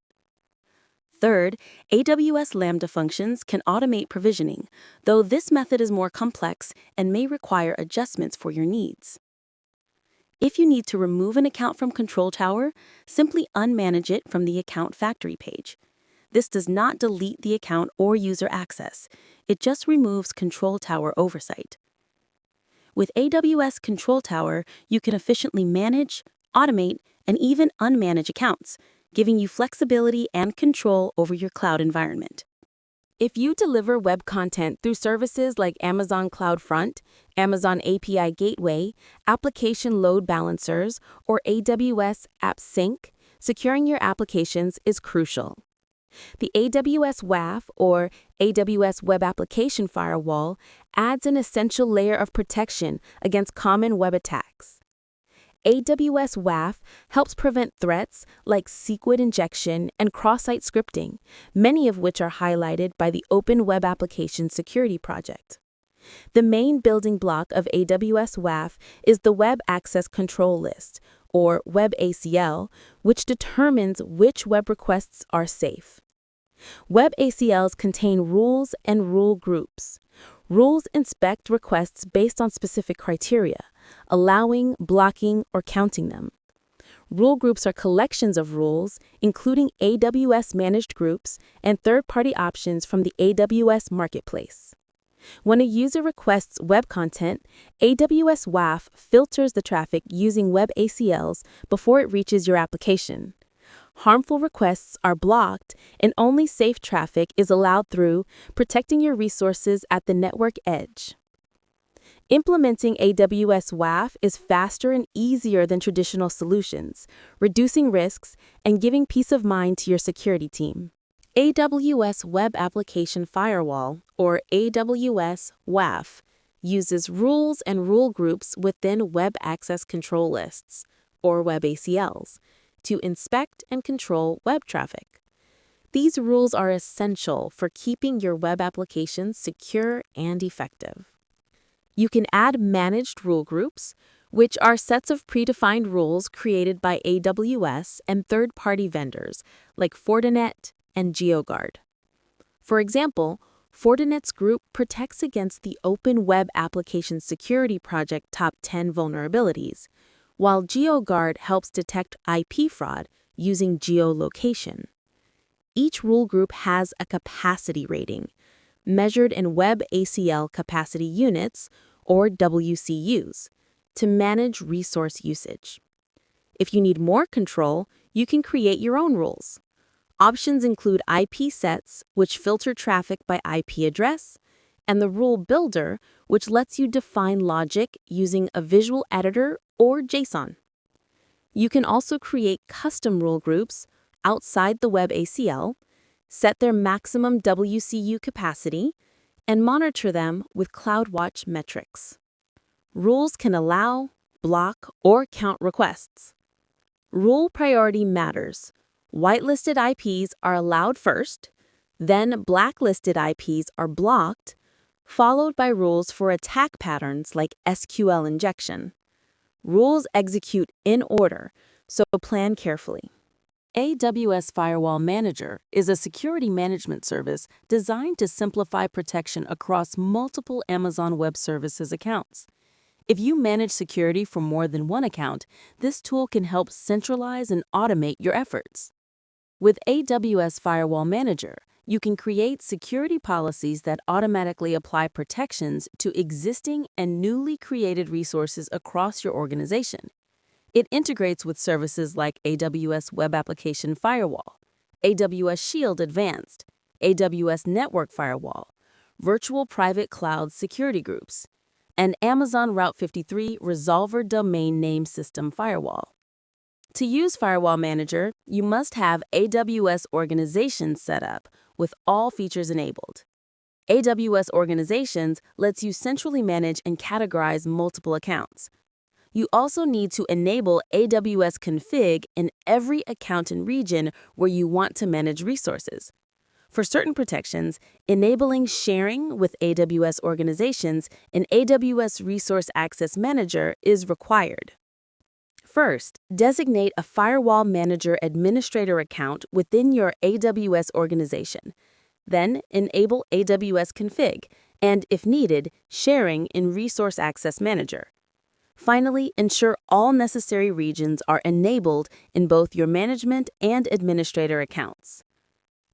Third, AWS Lambda functions can automate provisioning, though this method is more complex and may require adjustments for your needs. If you need to remove an account from Control Tower, simply unmanage it from the Account Factory page. This does not delete the account or user access. It just removes Control Tower oversight. With AWS Control Tower, you can efficiently manage, automate, and even unmanage accounts, giving you flexibility and control over your cloud environment. If you deliver web content through services like Amazon CloudFront, Amazon API Gateway, application load balancers, or AWS App Sync, securing your applications is crucial. The AWS WAF, or AWS Web Application Firewall, adds an essential layer of protection against common web attacks. AWS WAF helps prevent threats like SQL injection and cross-site scripting, many of which are highlighted by the Open Web Application Security Project. The main building block of AWS WAF is the Web Access Control List, or WebACL, which determines which web requests are safe. Web ACLs contain rules and rule groups. Rules inspect requests based on specific criteria, allowing, blocking, or counting them. Rule groups are collections of rules, including AWS-managed groups and third-party options from the AWS Marketplace. When a user requests web content, AWS WAF filters the traffic using Web ACLs before it reaches your application. Harmful requests are blocked, and only safe traffic is allowed through, protecting your resources at the network edge. Implementing AWS WAF is faster and easier than traditional solutions, reducing risks and giving peace of mind to your security team. AWS Web Application Firewall, or AWS WAF, uses rules and rule groups within Web Access Control Lists, or Web ACLs, to inspect and control web traffic. These rules are essential for keeping your web applications secure and effective. You can add managed rule groups, which are sets of predefined rules created by AWS and third-party vendors like Fortinet and GeoGuard. For example, Fortinet's group protects against the Open Web Application Security Project Top 10 vulnerabilities, while GeoGuard helps detect IP fraud using geolocation. Each rule group has a capacity rating, measured in Web ACL capacity units, or WCUs, to manage resource usage. If you need more control, you can create your own rules. Options include IP sets, which filter traffic by IP address, and the Rule Builder, which lets you define logic using a visual editor or JSON. You can also create custom rule groups outside the Web ACL, set their maximum WCU capacity, and monitor them with CloudWatch metrics. Rules can allow, block, or count requests. Rule priority matters. Whitelisted IPs are allowed first, then blacklisted IPs are blocked, followed by rules for attack patterns like SQL injection. Rules execute in order, so plan carefully. AWS Firewall Manager is a security management service designed to simplify protection across multiple Amazon Web Services accounts. If you manage security for more than one account, this tool can help centralize and automate your efforts. With AWS Firewall Manager, you can create security policies that automatically apply protections to existing and newly created resources across your organization. It integrates with services like AWS Web Application Firewall, AWS Shield Advanced, AWS Network Firewall, Virtual Private Cloud Security Groups, and Amazon Route 53 Resolver Domain Name System Firewall. To use Firewall Manager, you must have AWS Organizations set up with all features enabled. AWS Organizations lets you centrally manage and categorize multiple accounts. You also need to enable AWS Config in every account and region where you want to manage resources. For certain protections, enabling sharing with AWS Organizations in AWS Resource Access Manager is required. First, designate a Firewall Manager administrator account within your AWS organization. Then, enable AWS Config, and if needed, sharing in Resource Access Manager. Finally, ensure all necessary regions are enabled in both your management and administrator accounts.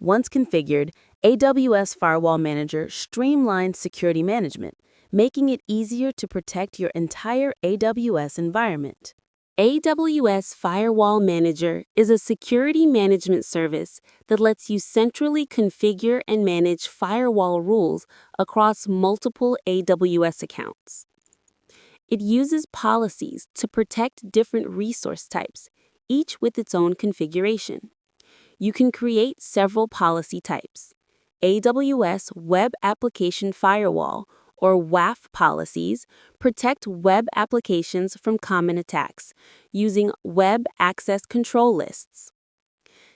Once configured, AWS Firewall Manager streamlines security management, making it easier to protect your entire AWS environment. AWS Firewall Manager is a security management service that lets you centrally configure and manage firewall rules across multiple AWS accounts. It uses policies to protect different resource types, each with its own configuration. you can create several policy types. AWS Web Application Firewall, or WAF policies, protect web applications from common attacks using Web Access Control Lists.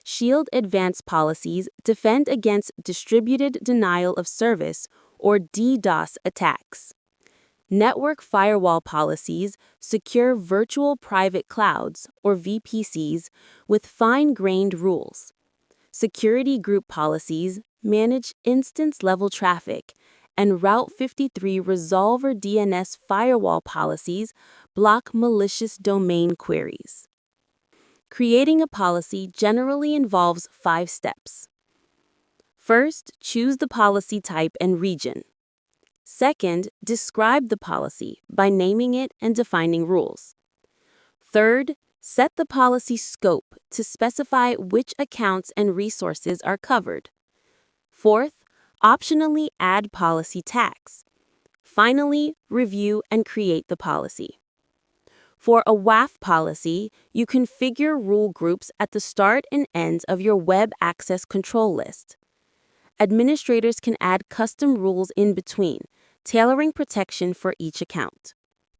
Shield Advanced policies defend against distributed denial of service, or DDoS attacks. Network firewall policies secure virtual private clouds, or VPCs, with fine-grained rules. Security group policies manage instance-level traffic, and Route 53 resolver DNS firewall policies block malicious domain queries. Creating a policy generally involves 5 steps. First, choose the policy type and region. Second, describe the policy by naming it and defining rules. Third, set the policy scope to specify which accounts and resources are covered. Fourth, optionally add policy tags. Finally, review and create the policy. For a WAF policy, you configure rule groups at the start and end of your web access control list. Administrators can add custom rules in between, tailoring protection for each account.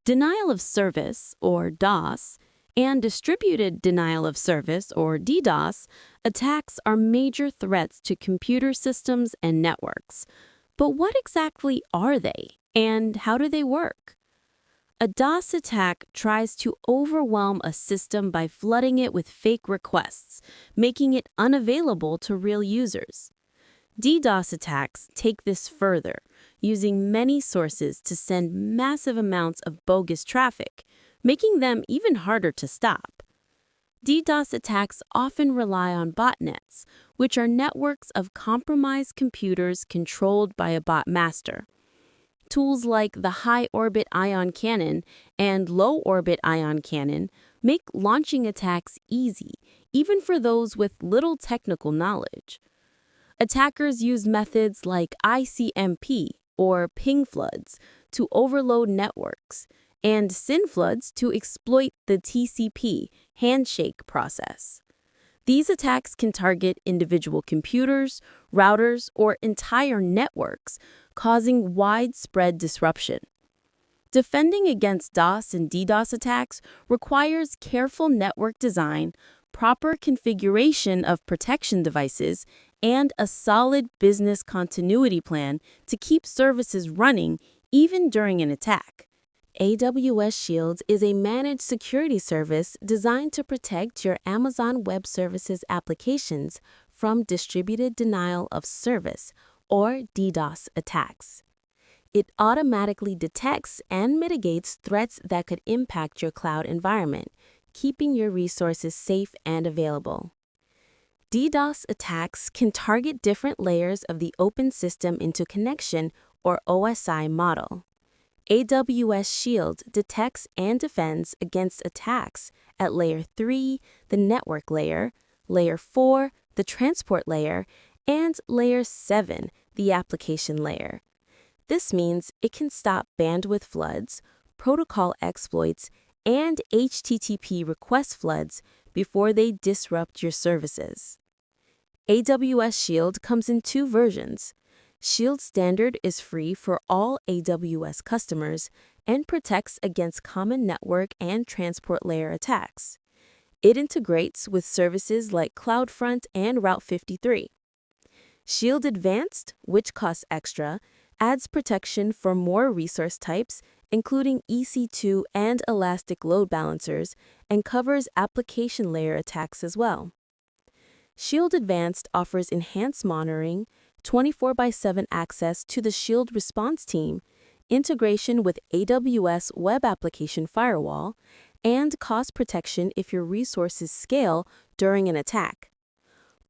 Denial of service, or DOS, and distributed denial of service, or DDoS, attacks are major threats to computer systems and networks. But what exactly are they, and how do they work? A DOS attack tries to overwhelm a system by flooding it with fake requests, making it unavailable to real users. DDoS attacks take this further, using many sources to send massive amounts of bogus traffic, making them even harder to stop. DDoS attacks often rely on botnets, which are networks of compromised computers controlled by a bot master. Tools like the high-orbit ion cannon and low-orbit ion cannon make launching attacks easy, even for those with little technical knowledge. Attackers use methods like ICMP, or ping floods, to overload networks, and SYN floods to exploit the TCP handshake process. These attacks can target individual computers, routers, or entire networks, causing widespread disruption. Defending against DOS and DDoS attacks requires careful network design, proper configuration of protection devices, and a solid business continuity plan to keep services running even during an attack. AWS Shields is a managed security service designed to protect your Amazon Web Services applications from distributed denial of service, or DDoS attacks. It automatically detects and mitigates threats that could impact your cloud environment, keeping your resources safe and available. DDoS attacks can target different layers of the Open System Interconnection, or OSI model. AWS Shield detects and defends against attacks at Layer 3, the network layer, Layer 4, the transport layer, and Layer 7, the application layer. This means it can stop bandwidth floods, protocol exploits, and HTTP request floods before they disrupt your services. AWS Shield comes in 2 versions. Shield Standard is free for all AWS customers and protects against common network and transport layer attacks. It integrates with services like CloudFront and Route 53. Shield Advanced, which costs extra, adds protection for more resource types, including EC2 and elastic load balancers, and covers application layer attacks as well. Shield Advanced offers enhanced monitoring, 24/7 access to the Shield response team, integration with AWS Web Application Firewall, and cost protection if your resources scale during an attack.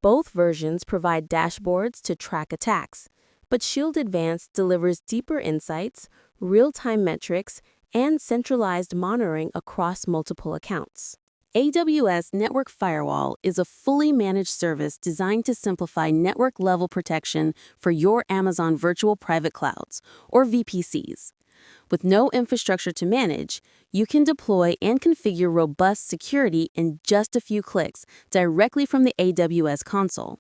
Both versions provide dashboards to track attacks, but Shield Advanced delivers deeper insights, real-time metrics, and centralized monitoring across multiple accounts. AWS Network Firewall is a fully managed service designed to simplify network-level protection for your Amazon Virtual Private Clouds, or VPCs. With no infrastructure to manage, you can deploy and configure robust security in just a few clicks directly from the AWS console.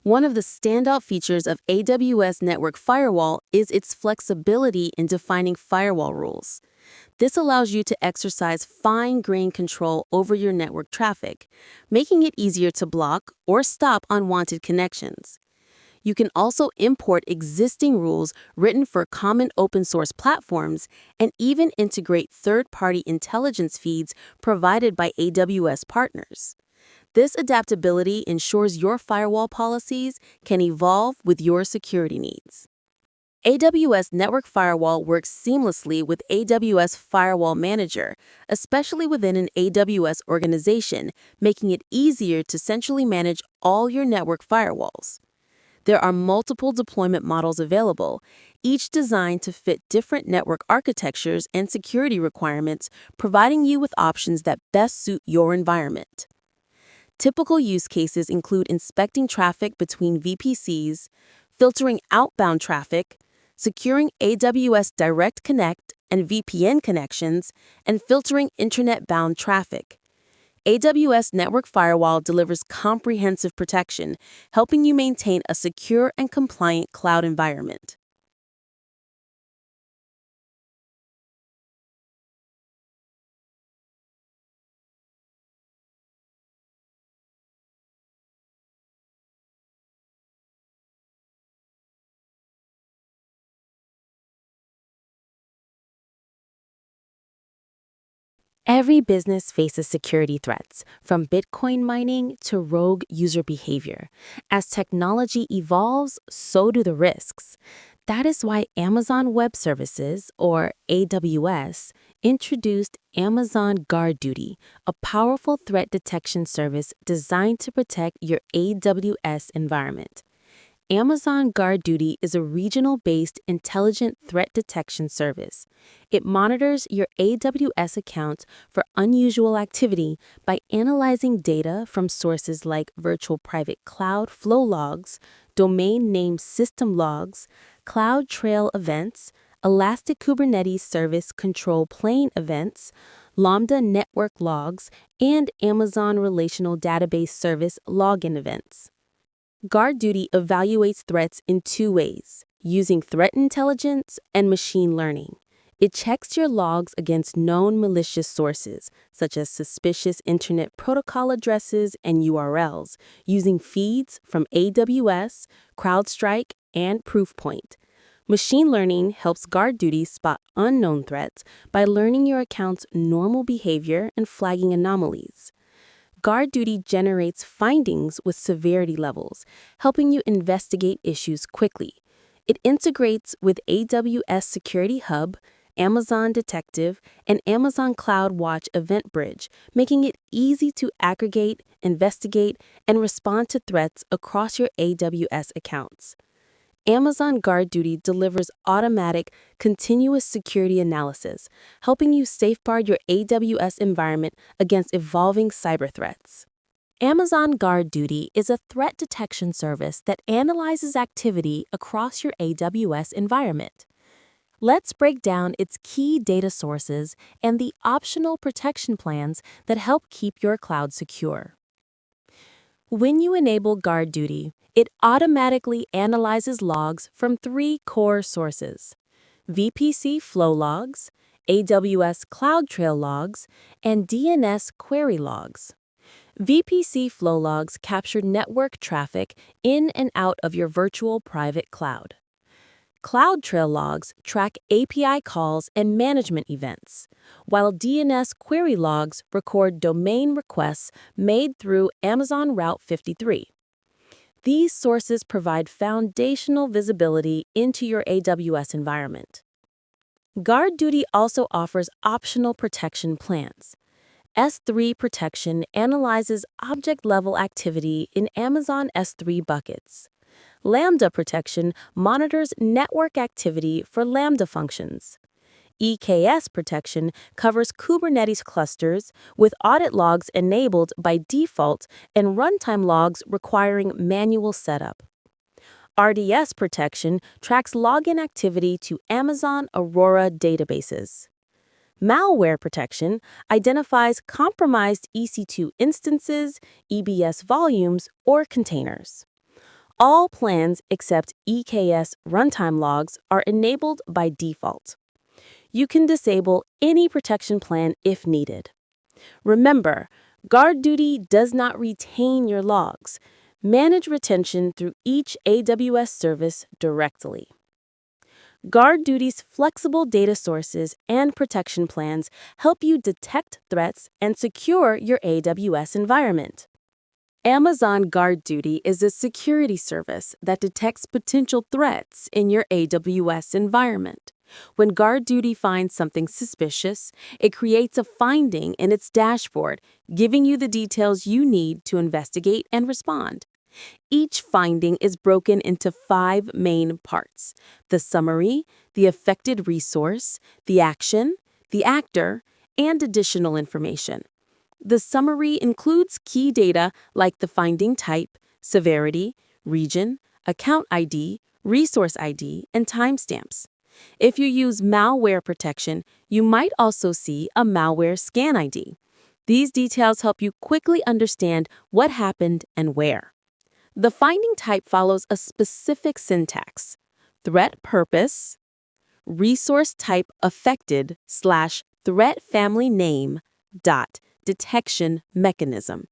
One of the standout features of AWS Network Firewall is its flexibility in defining firewall rules. This allows you to exercise fine-grained control over your network traffic, making it easier to block or stop unwanted connections. You can also import existing rules written for common open-source platforms and even integrate third-party intelligence feeds provided by AWS partners. This adaptability ensures your firewall policies can evolve with your security needs. AWS Network Firewall works seamlessly with AWS Firewall Manager, especially within an AWS organization, making it easier to centrally manage all your network firewalls. There are multiple deployment models available, each designed to fit different network architectures and security requirements, providing you with options that best suit your environment. Typical use cases include inspecting traffic between VPCs, filtering outbound traffic, securing AWS Direct Connect and VPN connections, and filtering internet-bound traffic. AWS Network Firewall delivers comprehensive protection, helping you maintain a secure and compliant cloud environment. Every business faces security threats, from Bitcoin mining to rogue user behavior. As technology evolves, so do the risks. That is why Amazon Web Services, or AWS, introduced Amazon Guard Duty, a powerful threat detection service designed to protect your AWS environment. Amazon Guard Duty is a regional-based intelligent threat detection service. It monitors your AWS account for unusual activity by analyzing data from sources like virtual private cloud flow logs, domain name system logs, CloudTrail events, Elastic Kubernetes Service Control Plane events, Lambda network logs, and Amazon Relational Database Service login events. Guard Duty evaluates threats in two ways, using threat intelligence and machine learning. It checks your logs against known malicious sources, such as suspicious Internet Protocol addresses and URLs, using feeds from AWS, CrowdStrike, and Proofpoint. Machine learning helps Guard Duty spot unknown threats by learning your account's normal behavior and flagging anomalies. Guard Duty generates findings with severity levels, helping you investigate issues quickly. It integrates with AWS Security Hub, Amazon Detective, and Amazon CloudWatch Event Bridge, making it easy to aggregate, investigate, and respond to threats across your AWS accounts. Amazon Guard Duty delivers automatic, continuous security analysis, helping you safeguard your AWS environment against evolving cyber threats. Amazon Guard Duty is a threat detection service that analyzes activity across your AWS environment. Let's break down its key data sources and the optional protection plans that help keep your cloud secure. When you enable Guard Duty, it automatically analyzes logs from three core sources: VPC flow logs, AWS CloudTrail logs, and DNS query logs. VPC flow logs capture network traffic in and out of your virtual private cloud. CloudTrail logs track API calls and management events, while DNS query logs record domain requests made through Amazon Route 53. These sources provide foundational visibility into your AWS environment. Guard Duty also offers optional protection plans. S3 Protection analyzes object-level activity in Amazon S3 buckets. Lambda Protection monitors network activity for Lambda functions. EKS Protection covers Kubernetes clusters with audit logs enabled by default and runtime logs requiring manual setup. RDS protection tracks login activity to Amazon Aurora databases. Malware protection identifies compromised EC2 instances, EBS volumes, or containers. All plans except EKS runtime logs are enabled by default. You can disable any protection plan if needed. Remember, GuardDuty does not retain your logs. Manage retention through each AWS service directly. GuardDuty's flexible data sources and protection plans help you detect threats and secure your AWS environment. Amazon GuardDuty is a security service that detects potential threats in your AWS environment. When GuardDuty finds something suspicious, it creates a finding in its dashboard, giving you the details you need to investigate and respond. Each finding is broken into 5 main parts: the summary, the affected resource, the action, the actor, and additional information. The summary includes key data like the finding type, severity, region, account ID, resource ID, and timestamps. If you use malware protection, you might also see a malware scan ID. These details help you quickly understand what happened and where. The finding type follows a specific syntax: threat purpose, resource type affected / threat family name dot detection mechanism.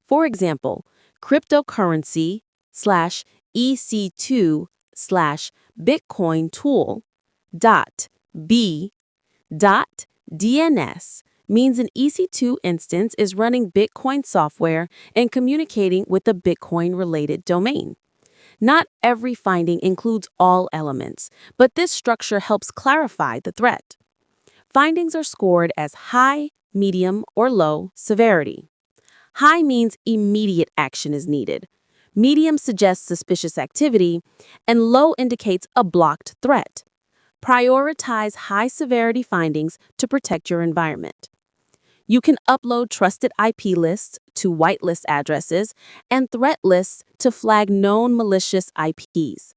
For example, cryptocurrency / EC2 / Bitcoin tool dot B dot DNS means an EC2 instance is running Bitcoin software and communicating with a Bitcoin-related domain. Not every finding includes all elements, but this structure helps clarify the threat. Findings are scored as high, medium, or low severity. High means immediate action is needed. Medium suggests suspicious activity, and low indicates a blocked threat. Prioritize high-severity findings to protect your environment. You can upload trusted IP lists to whitelist addresses and threat lists to flag known malicious IPs.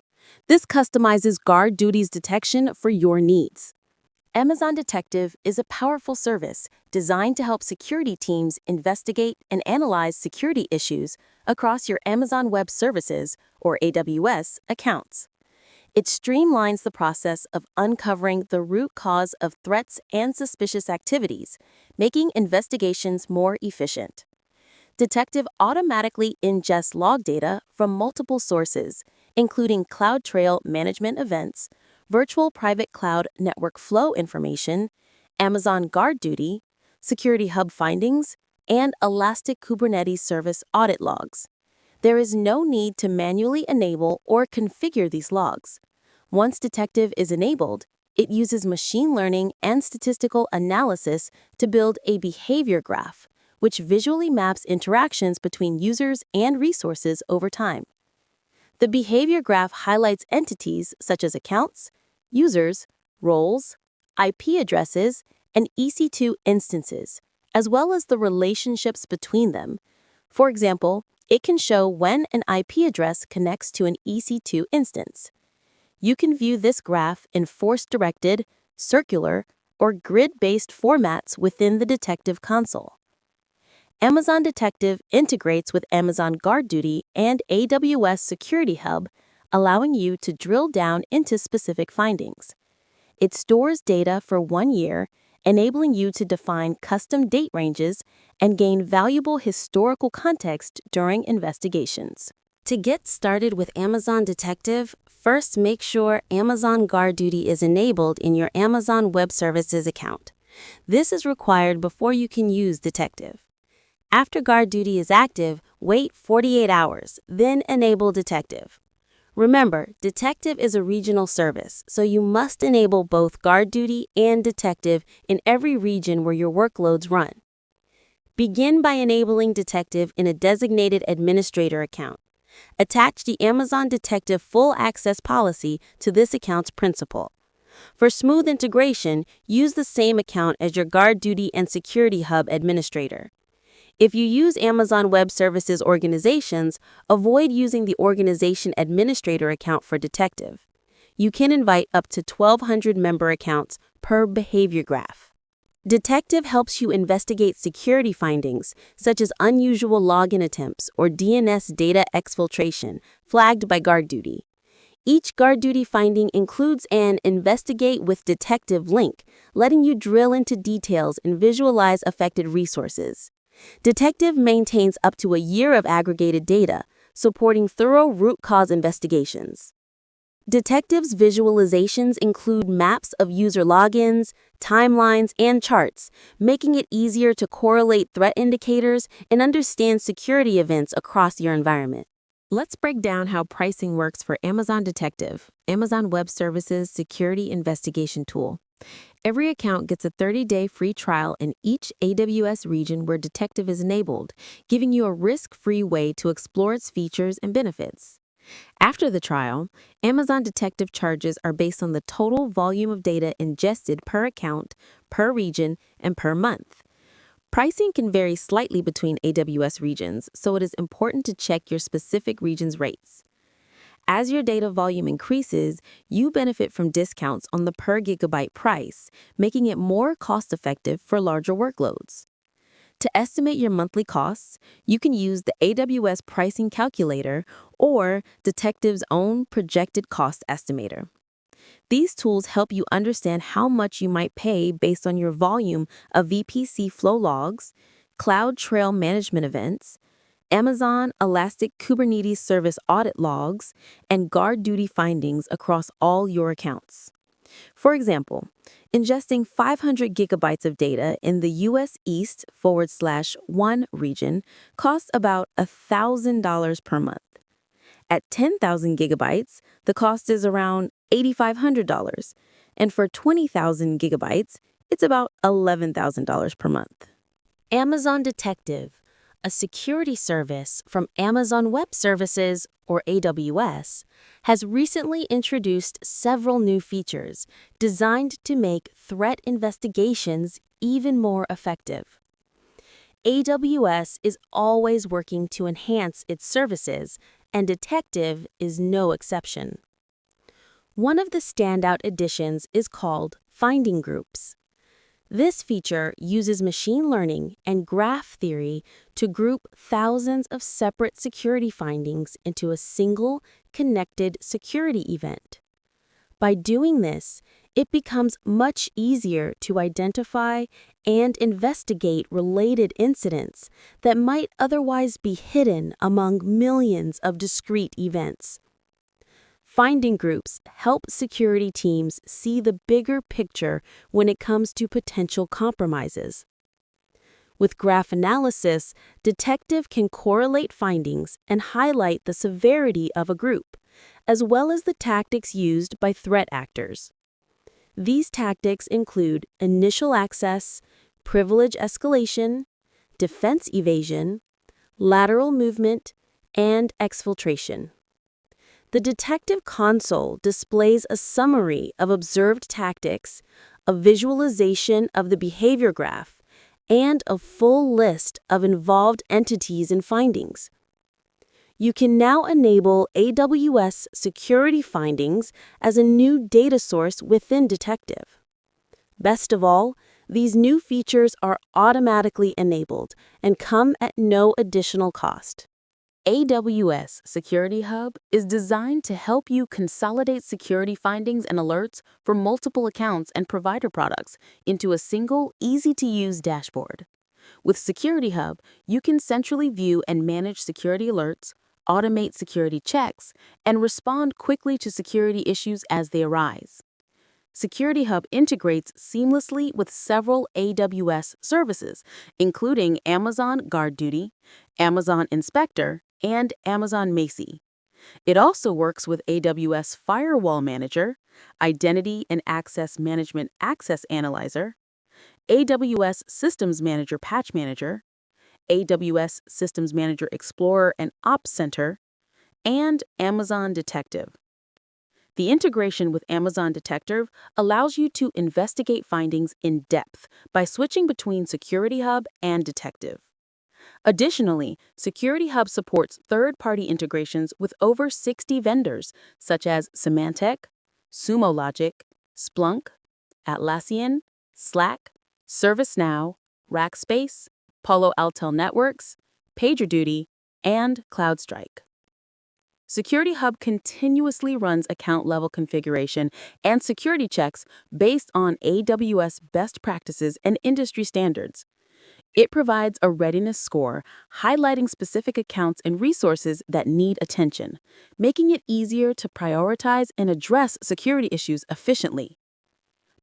This customizes GuardDuty's detection for your needs. Amazon Detective is a powerful service designed to help security teams investigate and analyze security issues across your Amazon Web Services, or AWS, accounts. It streamlines the process of uncovering the root cause of threats and suspicious activities, making investigations more efficient. Detective automatically ingests log data from multiple sources, including CloudTrail management events, virtual private cloud network flow information, Amazon GuardDuty, Security Hub findings, and Elastic Kubernetes Service audit logs. There is no need to manually enable or configure these logs. Once Detective is enabled, it uses machine learning and statistical analysis to build a behavior graph, which visually maps interactions between users and resources over time. The behavior graph highlights entities such as accounts, users, roles, IP addresses, and EC2 instances, as well as the relationships between them. For example, it can show when an IP address connects to an EC2 instance. You can view this graph in force-directed, circular, or grid-based formats within the Detective console. Amazon Detective integrates with Amazon GuardDuty and AWS Security Hub, allowing you to drill down into specific findings. It stores data for 1 year, enabling you to define custom date ranges and gain valuable historical context during investigations. To get started with Amazon Detective, first make sure Amazon GuardDuty is enabled in your Amazon Web Services account. This is required before you can use Detective. After GuardDuty is active, wait 48 hours, then enable Detective. Remember, Detective is a regional service, so you must enable both GuardDuty and Detective in every region where your workloads run. Begin by enabling Detective in a designated administrator account. Attach the Amazon Detective full access policy to this account's principal. For smooth integration, use the same account as your GuardDuty and Security Hub administrator. If you use Amazon Web Services organizations, avoid using the organization administrator account for Detective. You can invite up to 1,200 member accounts per behavior graph. Detective helps you investigate security findings, such as unusual login attempts or DNS data exfiltration, flagged by GuardDuty. Each GuardDuty finding includes an Investigate with Detective link, letting you drill into details and visualize affected resources. Detective maintains up to a year of aggregated data, supporting thorough root cause investigations. Detective's visualizations include maps of user logins, timelines, and charts, making it easier to correlate threat indicators and understand security events across your environment. Let's break down how pricing works for Amazon Detective, Amazon Web Services security investigation tool. Every account gets a 30-day free trial in each AWS region where Detective is enabled, giving you a risk-free way to explore its features and benefits. After the trial, Amazon Detective charges are based on the total volume of data ingested per account, per region, and per month. Pricing can vary slightly between AWS regions, so it is important to check your specific region's rates. As your data volume increases, you benefit from discounts on the per gigabyte price, making it more cost-effective for larger workloads. To estimate your monthly costs, you can use the AWS pricing calculator or Detective's own projected cost estimator. These tools help you understand how much you might pay based on your volume of VPC flow logs, Cloud Trail management events, Amazon Elastic Kubernetes Service audit logs, and GuardDuty findings across all your accounts. For example, ingesting 500 gigabytes of data in the US East/1 region costs about $1,000 per month. At 10,000 gigabytes, the cost is around $8,500, and for 20,000 gigabytes, it's about $11,000 per month. Amazon Detective, a security service from Amazon Web Services, or AWS, has recently introduced several new features designed to make threat investigations even more effective. AWS is always working to enhance its services, and Detective is no exception. One of the standout additions is called Finding Groups. This feature uses machine learning and graph theory to group thousands of separate security findings into a single, connected security event. By doing this, it becomes much easier to identify and investigate related incidents that might otherwise be hidden among millions of discrete events. Finding groups help security teams see the bigger picture when it comes to potential compromises. With graph analysis, Detective can correlate findings and highlight the severity of a group, as well as the tactics used by threat actors. These tactics include initial access, privilege escalation, defense evasion, lateral movement, and exfiltration. The Detective console displays a summary of observed tactics, a visualization of the behavior graph, and a full list of involved entities and findings. You can now enable AWS security findings as a new data source within Detective. Best of all, these new features are automatically enabled and come at no additional cost. AWS Security Hub is designed to help you consolidate security findings and alerts for multiple accounts and provider products into a single, easy-to-use dashboard. With Security Hub, you can centrally view and manage security alerts, automate security checks, and respond quickly to security issues as they arise. Security Hub integrates seamlessly with several AWS services, including Amazon GuardDuty, Amazon Inspector, and Amazon Macie. It also works with AWS Firewall Manager, Identity and Access Management Access Analyzer, AWS Systems Manager Patch Manager, AWS Systems Manager Explorer and Ops Center, and Amazon Detective. The integration with Amazon Detective allows you to investigate findings in depth by switching between Security Hub and Detective. Additionally, Security Hub supports third-party integrations with over 60 vendors, such as Symantec, Sumo Logic, Splunk, Atlassian, Slack, ServiceNow, Rackspace, Palo Alto Networks, PagerDuty, and CloudStrike. Security Hub continuously runs account-level configuration and security checks based on AWS best practices and industry standards. It provides a readiness score, highlighting specific accounts and resources that need attention, making it easier to prioritize and address security issues efficiently.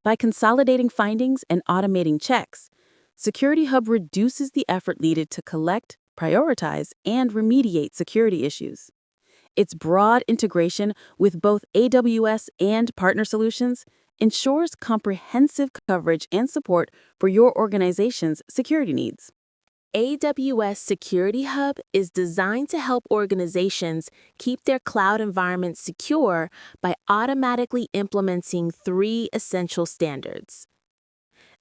By consolidating findings and automating checks, Security Hub reduces the effort needed to collect, prioritize, and remediate security issues. Its broad integration with both AWS and partner solutions ensures comprehensive coverage and support for your organization's security needs. AWS Security Hub is designed to help organizations keep their cloud environments secure by automatically implementing 3 essential standards.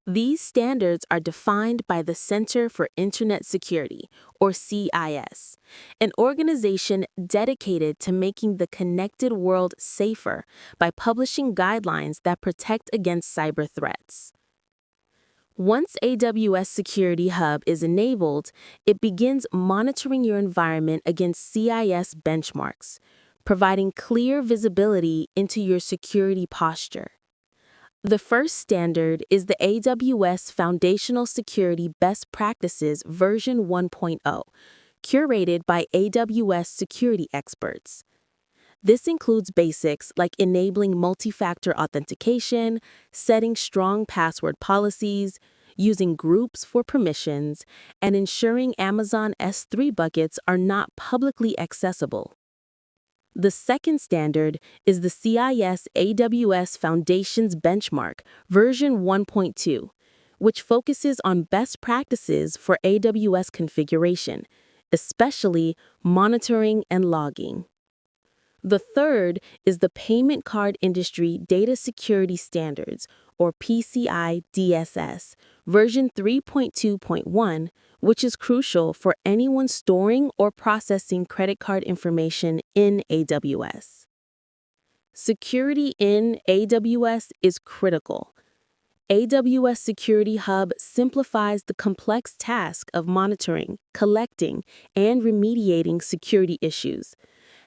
These standards are defined by the Center for Internet Security, or CIS, an organization dedicated to making the connected world safer by publishing guidelines that protect against cyber threats. Once AWS Security Hub is enabled, it begins monitoring your environment against CIS benchmarks, providing clear visibility into your security posture. The first standard is the AWS Foundational Security Best Practices version 1.0, curated by AWS security experts. This includes basics like enabling multi-factor authentication, setting strong password policies, using groups for permissions, and ensuring Amazon S3 buckets are not publicly accessible. The second standard is the CIS AWS Foundations Benchmark, version 1.2, which focuses on best practices for AWS configuration, especially monitoring and logging. The third is the Payment Card Industry Data Security Standards, or PCI DSS, version 3.2.1, which is crucial for anyone storing or processing credit card information in AWS. Security in AWS is critical. AWS Security Hub simplifies the complex task of monitoring, collecting, and remediating security issues,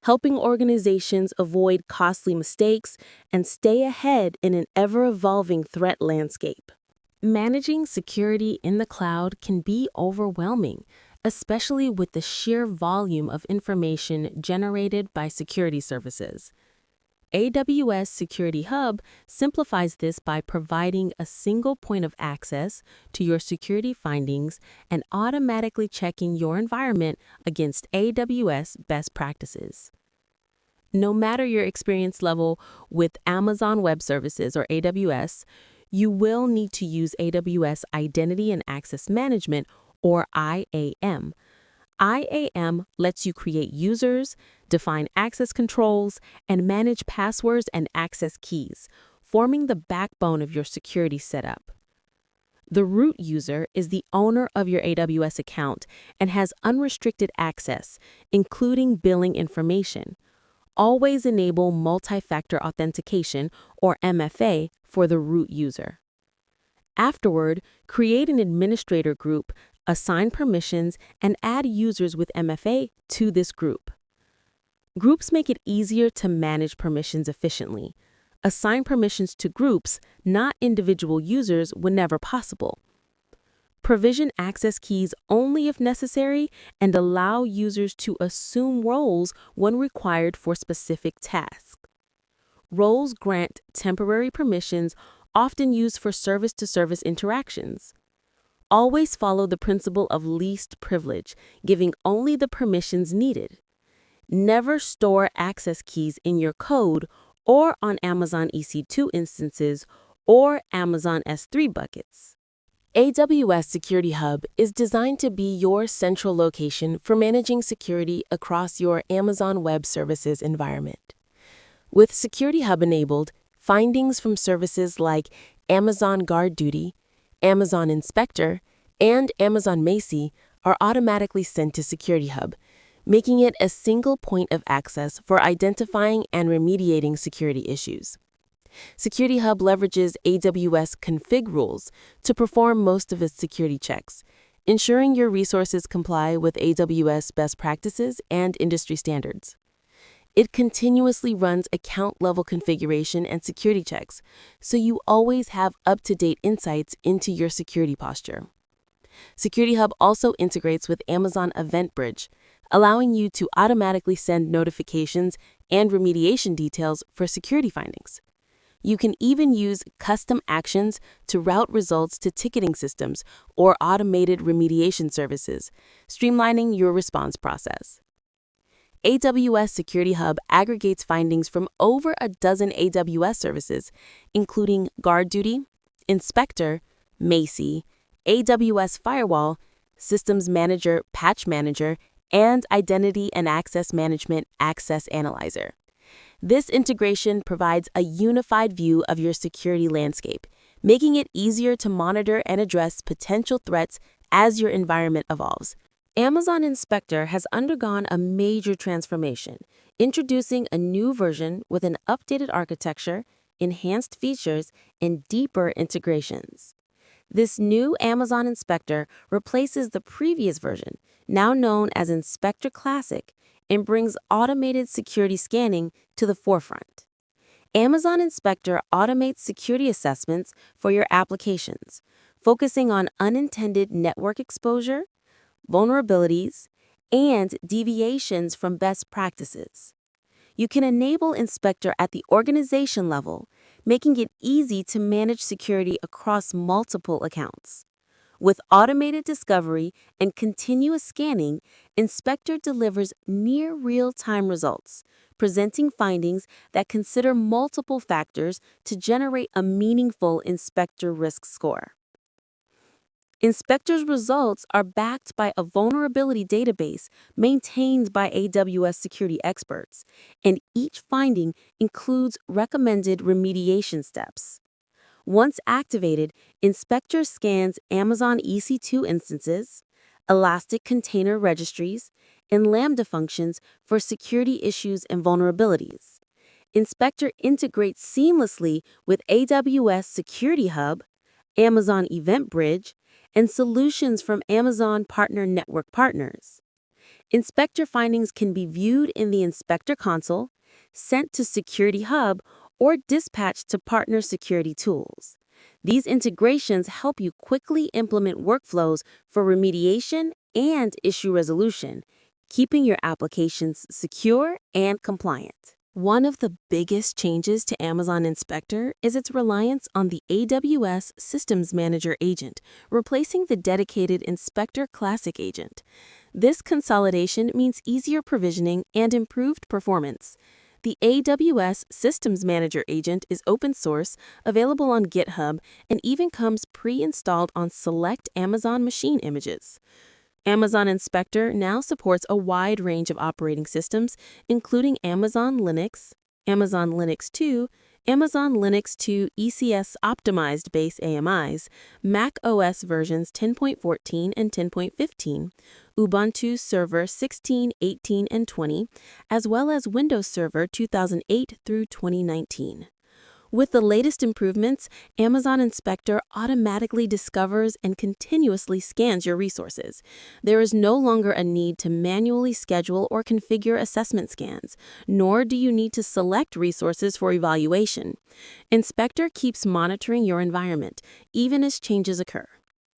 helping organizations avoid costly mistakes and stay ahead in an ever-evolving threat landscape. Managing security in the cloud can be overwhelming, especially with the sheer volume of information generated by security services. AWS Security Hub simplifies this by providing a single point of access to your security findings and automatically checking your environment against AWS best practices. No matter your experience level with Amazon Web Services or AWS, you will need to use AWS Identity and Access Management, or IAM. IAM lets you create users, define access controls, and manage passwords and access keys, forming the backbone of your security setup. The root user is the owner of your AWS account and has unrestricted access, including billing information. Always enable multi-factor authentication, or MFA, for the root user. Afterward, create an administrator group, assign permissions, and add users with MFA to this group. Groups make it easier to manage permissions efficiently. Assign permissions to groups, not individual users, whenever possible. Provision access keys only if necessary and allow users to assume roles when required for specific tasks. Roles grant temporary permissions, often used for service-to-service interactions. Always follow the principle of least privilege, giving only the permissions needed. Never store access keys in your code or on Amazon EC2 instances or Amazon S3 buckets. AWS Security Hub is designed to be your central location for managing security across your Amazon Web Services environment. With Security Hub enabled, findings from services like Amazon Guard Duty, Amazon Inspector, and Amazon Macie are automatically sent to Security Hub, making it a single point of access for identifying and remediating security issues. Security Hub leverages AWS config rules to perform most of its security checks, ensuring your resources comply with AWS best practices and industry standards. It continuously runs account-level configuration and security checks, so you always have up-to-date insights into your security posture. Security Hub also integrates with Amazon Event Bridge, allowing you to automatically send notifications and remediation details for security findings. You can even use custom actions to route results to ticketing systems or automated remediation services, streamlining your response process. AWS Security Hub aggregates findings from over a dozen AWS services, including GuardDuty, Inspector, Macie, AWS Firewall, Systems Manager, Patch Manager, and Identity and Access Management Access Analyzer. This integration provides a unified view of your security landscape, making it easier to monitor and address potential threats as your environment evolves. Amazon Inspector has undergone a major transformation, introducing a new version with an updated architecture, enhanced features, and deeper integrations. This new Amazon Inspector replaces the previous version, now known as Inspector Classic, and brings automated security scanning to the forefront. Amazon Inspector automates security assessments for your applications, focusing on unintended network exposure, vulnerabilities, and deviations from best practices. You can enable Inspector at the organization level, making it easy to manage security across multiple accounts. With automated discovery and continuous scanning, Inspector delivers near real-time results, presenting findings that consider multiple factors to generate a meaningful Inspector risk score. Inspector's results are backed by a vulnerability database maintained by AWS security experts, and each finding includes recommended remediation steps. Once activated, Inspector scans Amazon EC2 instances, Elastic Container Registries, and Lambda functions for security issues and vulnerabilities. Inspector integrates seamlessly with AWS Security Hub, Amazon Event Bridge, and solutions from Amazon Partner Network partners. Inspector findings can be viewed in the Inspector console, sent to Security Hub, or dispatched to partner security tools. These integrations help you quickly implement workflows for remediation and issue resolution, keeping your applications secure and compliant. One of the biggest changes to Amazon Inspector is its reliance on the AWS Systems Manager agent, replacing the dedicated Inspector Classic agent. This consolidation means easier provisioning and improved performance. The AWS Systems Manager agent is open source, available on GitHub, and even comes pre-installed on select Amazon machine images. Amazon Inspector now supports a wide range of operating systems, including Amazon Linux, Amazon Linux 2, Amazon Linux 2 ECS optimized base AMIs, Mac OS versions 10.14 and 10.15, Ubuntu Server 16, 18, and 20, as well as Windows Server 2008 through 2019. With the latest improvements, Amazon Inspector automatically discovers and continuously scans your resources. There is no longer a need to manually schedule or configure assessment scans, nor do you need to select resources for evaluation. Inspector keeps monitoring your environment, even as changes occur.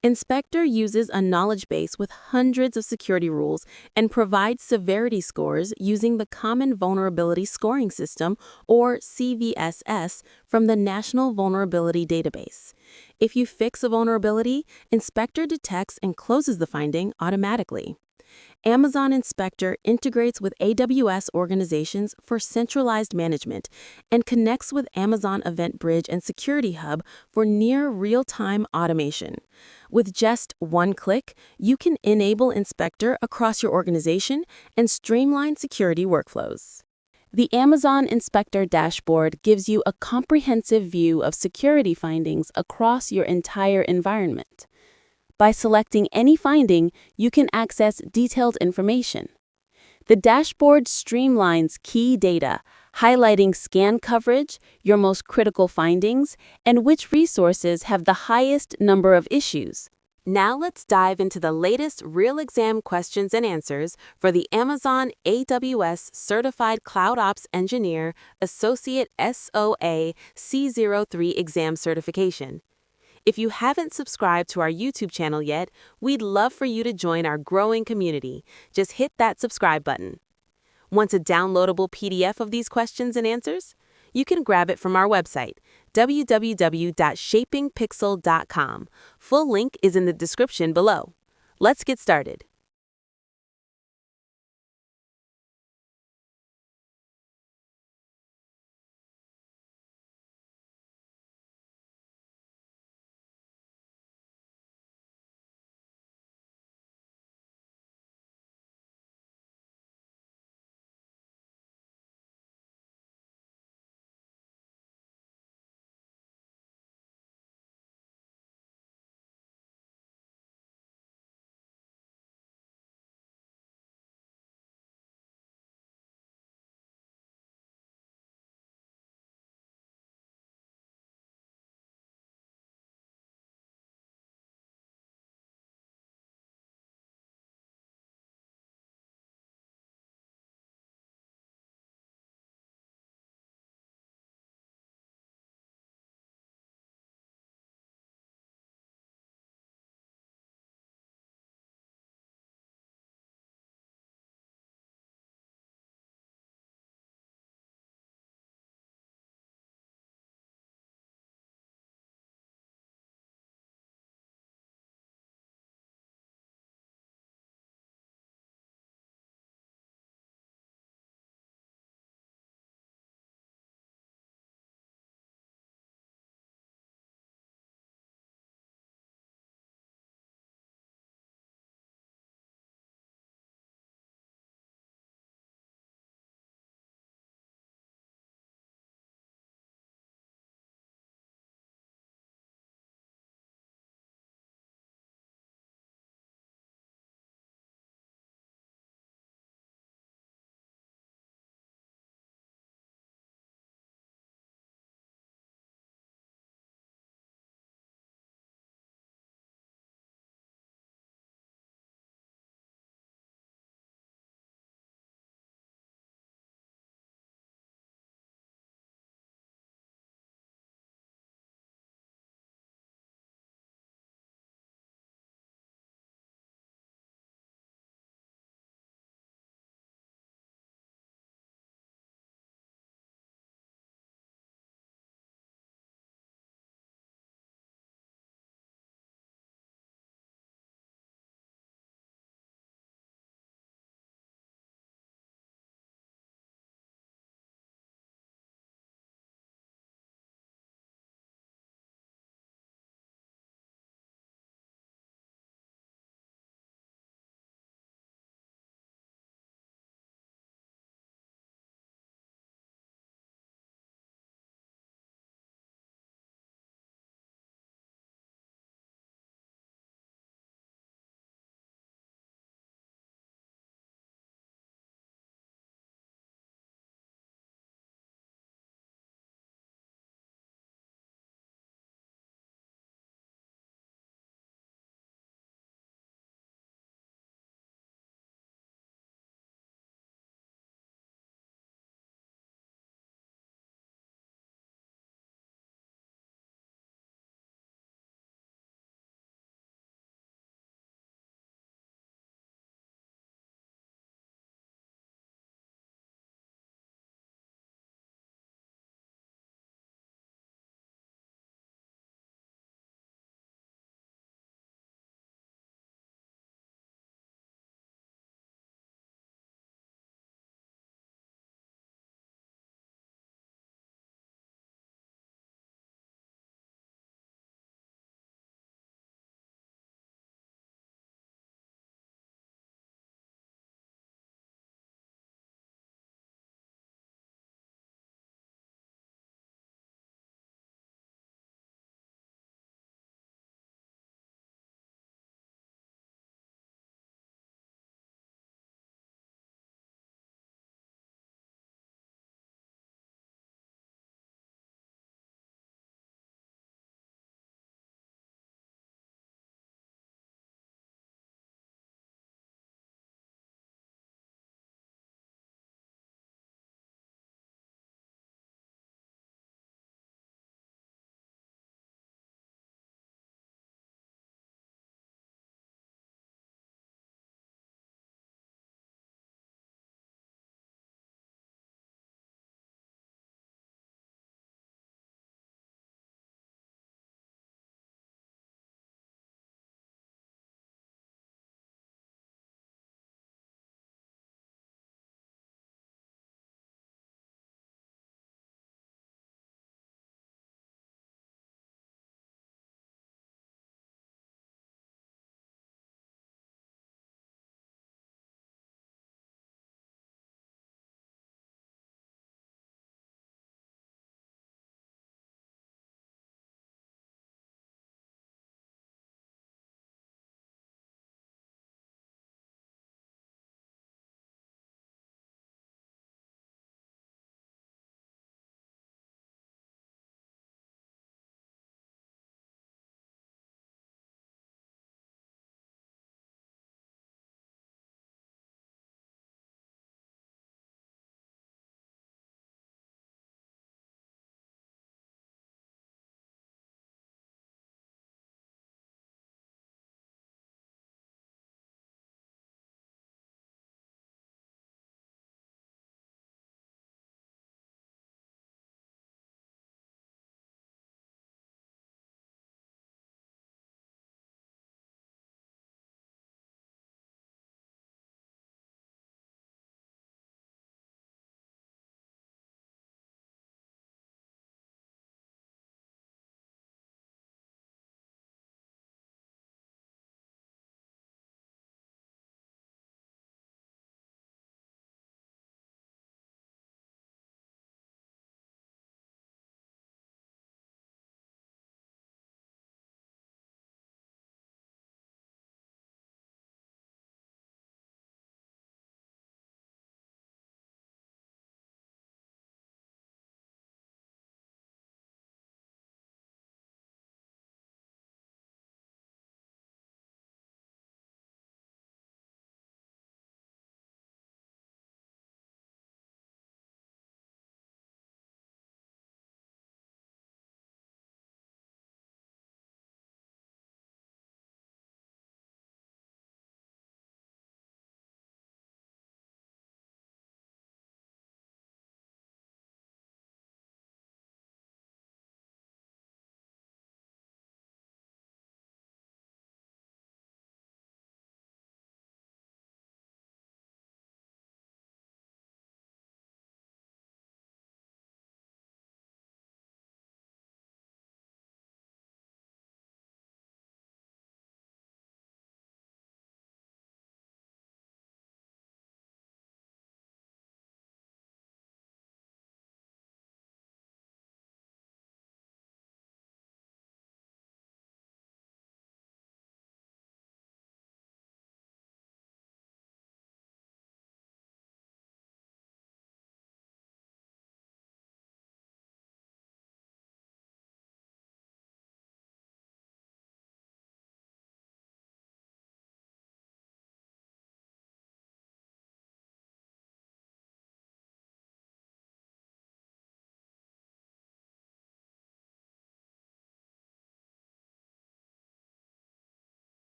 Inspector uses a knowledge base with hundreds of security rules and provides severity scores using the Common Vulnerability Scoring System, or CVSS, from the National Vulnerability Database. If you fix a vulnerability, Inspector detects and closes the finding automatically. Amazon Inspector integrates with AWS organizations for centralized management and connects with Amazon Event Bridge and Security Hub for near real-time automation. With just one click, you can enable Inspector across your organization and streamline security workflows. The Amazon Inspector dashboard gives you a comprehensive view of security findings across your entire environment. By selecting any finding, you can access detailed information. The dashboard streamlines key data, highlighting scan coverage, your most critical findings, and which resources have the highest number of issues. Now let's dive into the latest real exam questions and answers for the Amazon AWS Certified CloudOps Engineer Associate SOA-C03 exam certification. If you haven't subscribed to our YouTube channel yet, we'd love for you to join our growing community. Just hit that subscribe button. Want a downloadable PDF of these questions and answers? You can grab it from our website, www.shapingpixel.com. Full link is in the description below. Let's get started.